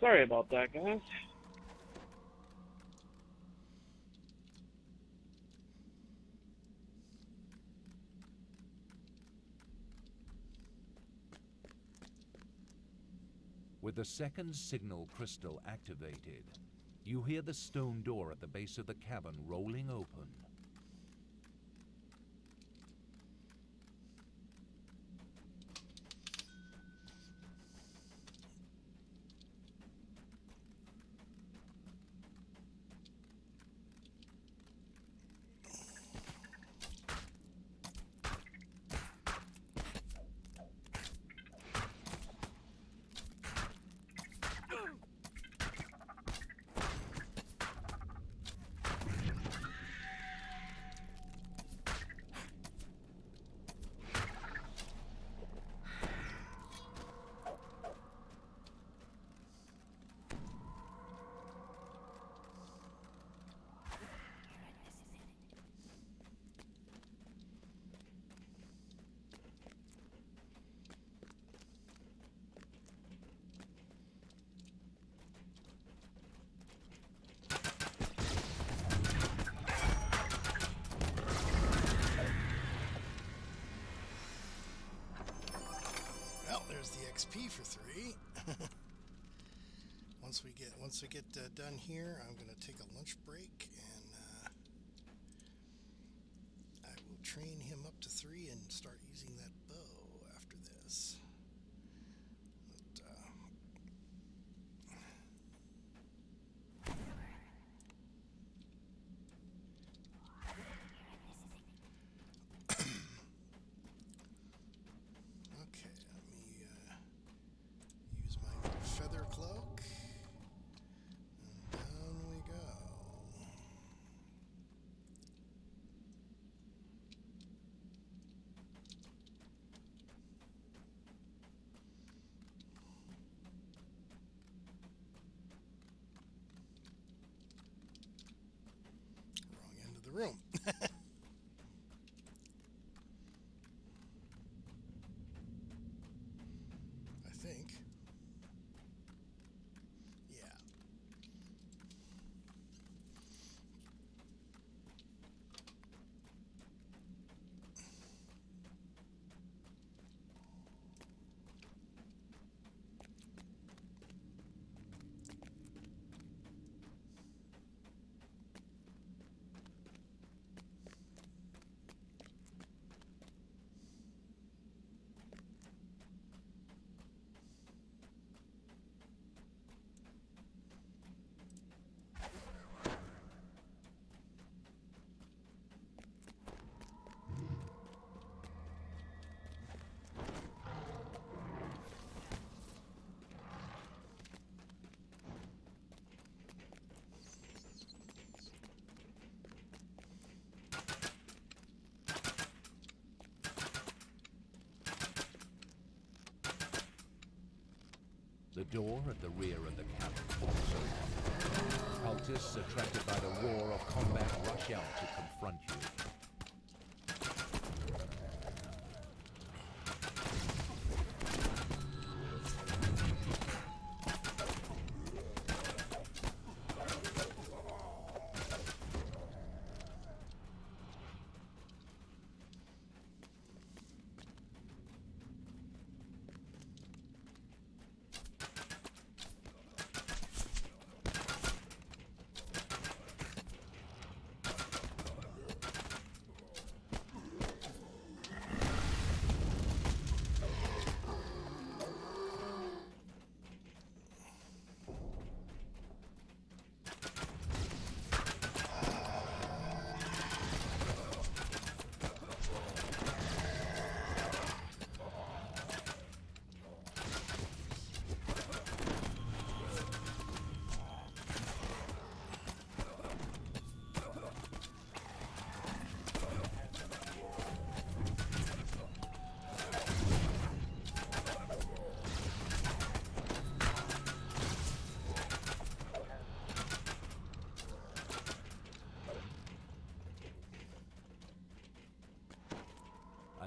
Sorry about that, guys. With the second signal crystal activated, you hear the stone door at the base of the cavern rolling open. there's the XP for 3. Once we get done here, I'm gonna take a lunch break, and I will train him up to 3 and start using that bow after this. But, okay, let me use my feather cloak. Down we go. Wrong end of the room. I think. Yeah. The door at the rear of the cavern also locked. Cultists, attracted by the roar of combat, rush out to confront you.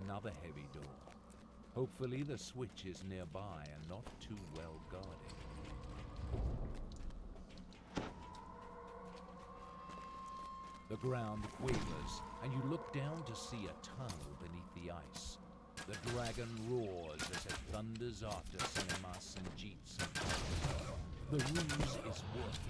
Another heavy door. Hopefully the switch is nearby and not too well guarded. The ground quavers, and you look down to see a tunnel beneath the ice. The dragon roars as it thunders after cinemas and jeets and cars. The ruse is working.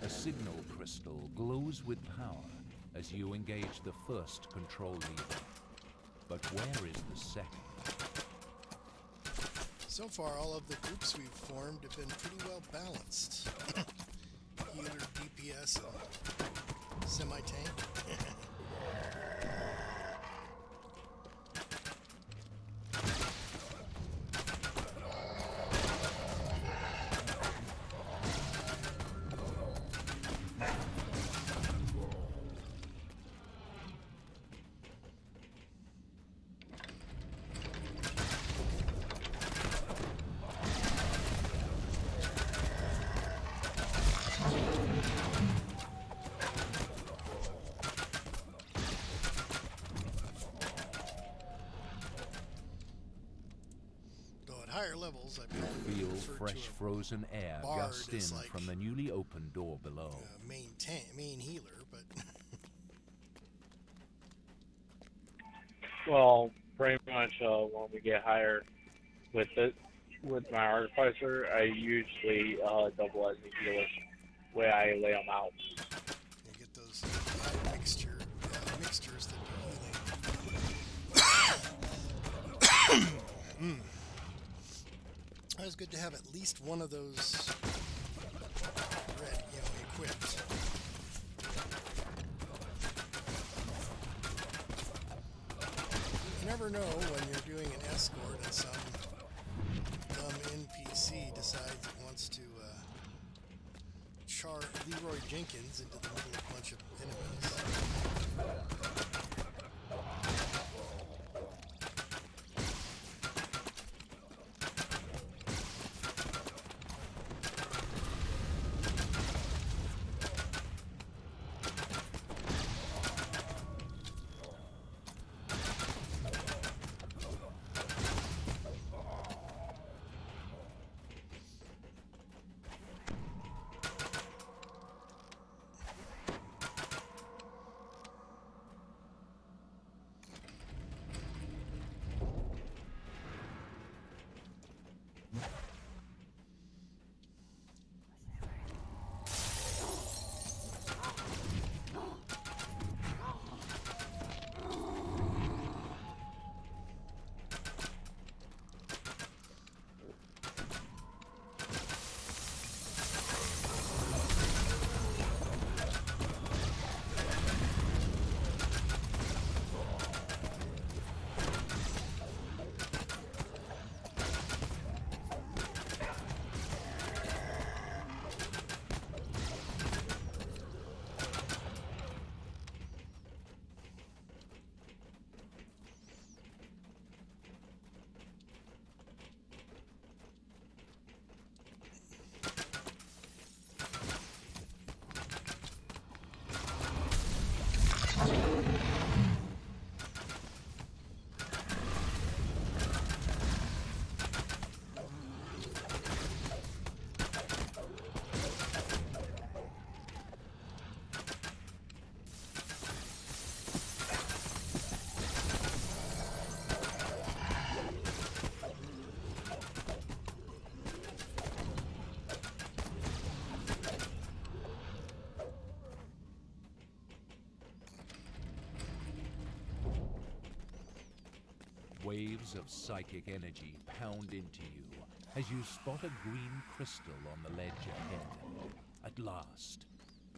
The signal crystal glows with power as you engage the first control lever. But where is the second? So far, all of the groups we've formed have been pretty well balanced. Healer, DPS, and semi-tank. Higher levels, I feel fresh frozen air gust in like from the newly opened door below. Main healer, but well, pretty much when we get higher with my artificer, I usually double as a healer, where I lay them out. You get those mixtures that do healing. It's good to have at least one of those equipped. You never know when you're doing an escort and some dumb NPC decides it wants to char Leroy Jenkins into the middle of a bunch of enemies. Waves of psychic energy pound into you as you spot a green crystal on the ledge ahead. At last,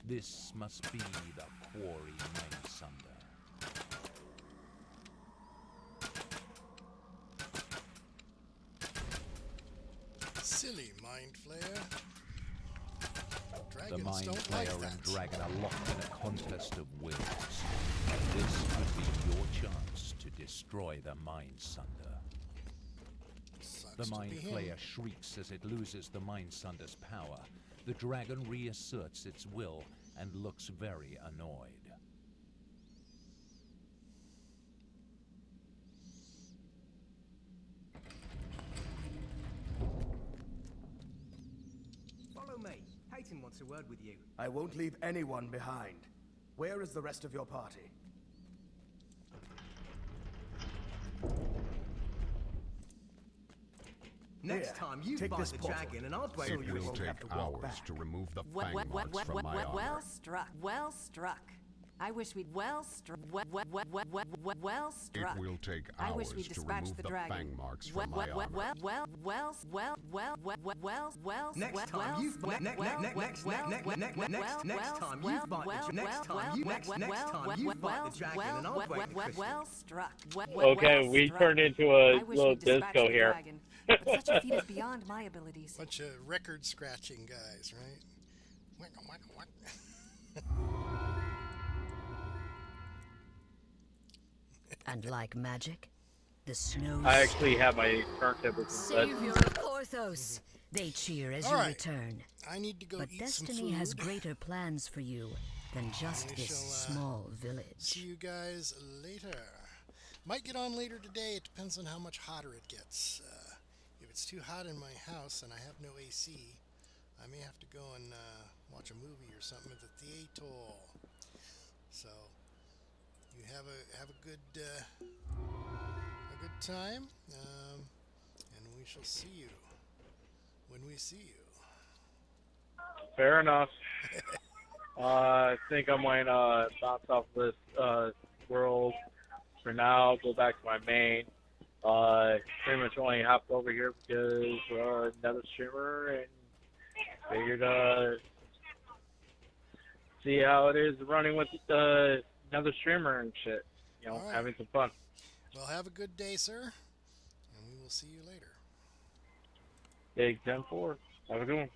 this must be the quarry Mindsunder. Silly Mind Flayer. Dragons The Mind don't Flayer like and that. Dragon are locked in a contest of wills. This could be your chance to destroy the Mindsunder. The Mind Flayer shrieks as it loses the Mindsunder's power. The dragon reasserts its will and looks very annoyed. Follow me. Peyton wants a word with you. I won't leave anyone behind. Where is the rest of your party? Next time you fight the dragon, and I'll break It you. will take hours to remove the fang marks from my armor. Well struck. Well struck. I wish we'd well struck. Well struck. It will take I hours wish we'd to dispatch remove the the dragon. fang marks from my armor. Next time you fight the dragon, and I'll break the crystal. Well struck. Okay, we turned into a I wish little we'd dispatch disco the here. dragon, but such a feat is beyond my abilities. Bunch of record scratching guys, right? Wacka, wacka, wacka. And like magic, the snow. I actually have my turntable set. Savior of Porthos. They cheer as All you right. return. I need to go But eat destiny some food. has greater plans for you than just We this shall, small village. See you guys later. Might get on later today. It depends on how much hotter it gets. If it's too hot in my house and I have no AC, I may have to go and watch a movie or something at the theater. So you have a good time, and we shall see you when we see you. Fair enough. I think I might bounce off this world for now. Go back to my main. Pretty much only hopped over here because another streamer and figured see how it is running with another streamer and shit. You know, All right. having some fun. Well, have a good day, sir, and we will see you later. Big 10-4. Have a good one.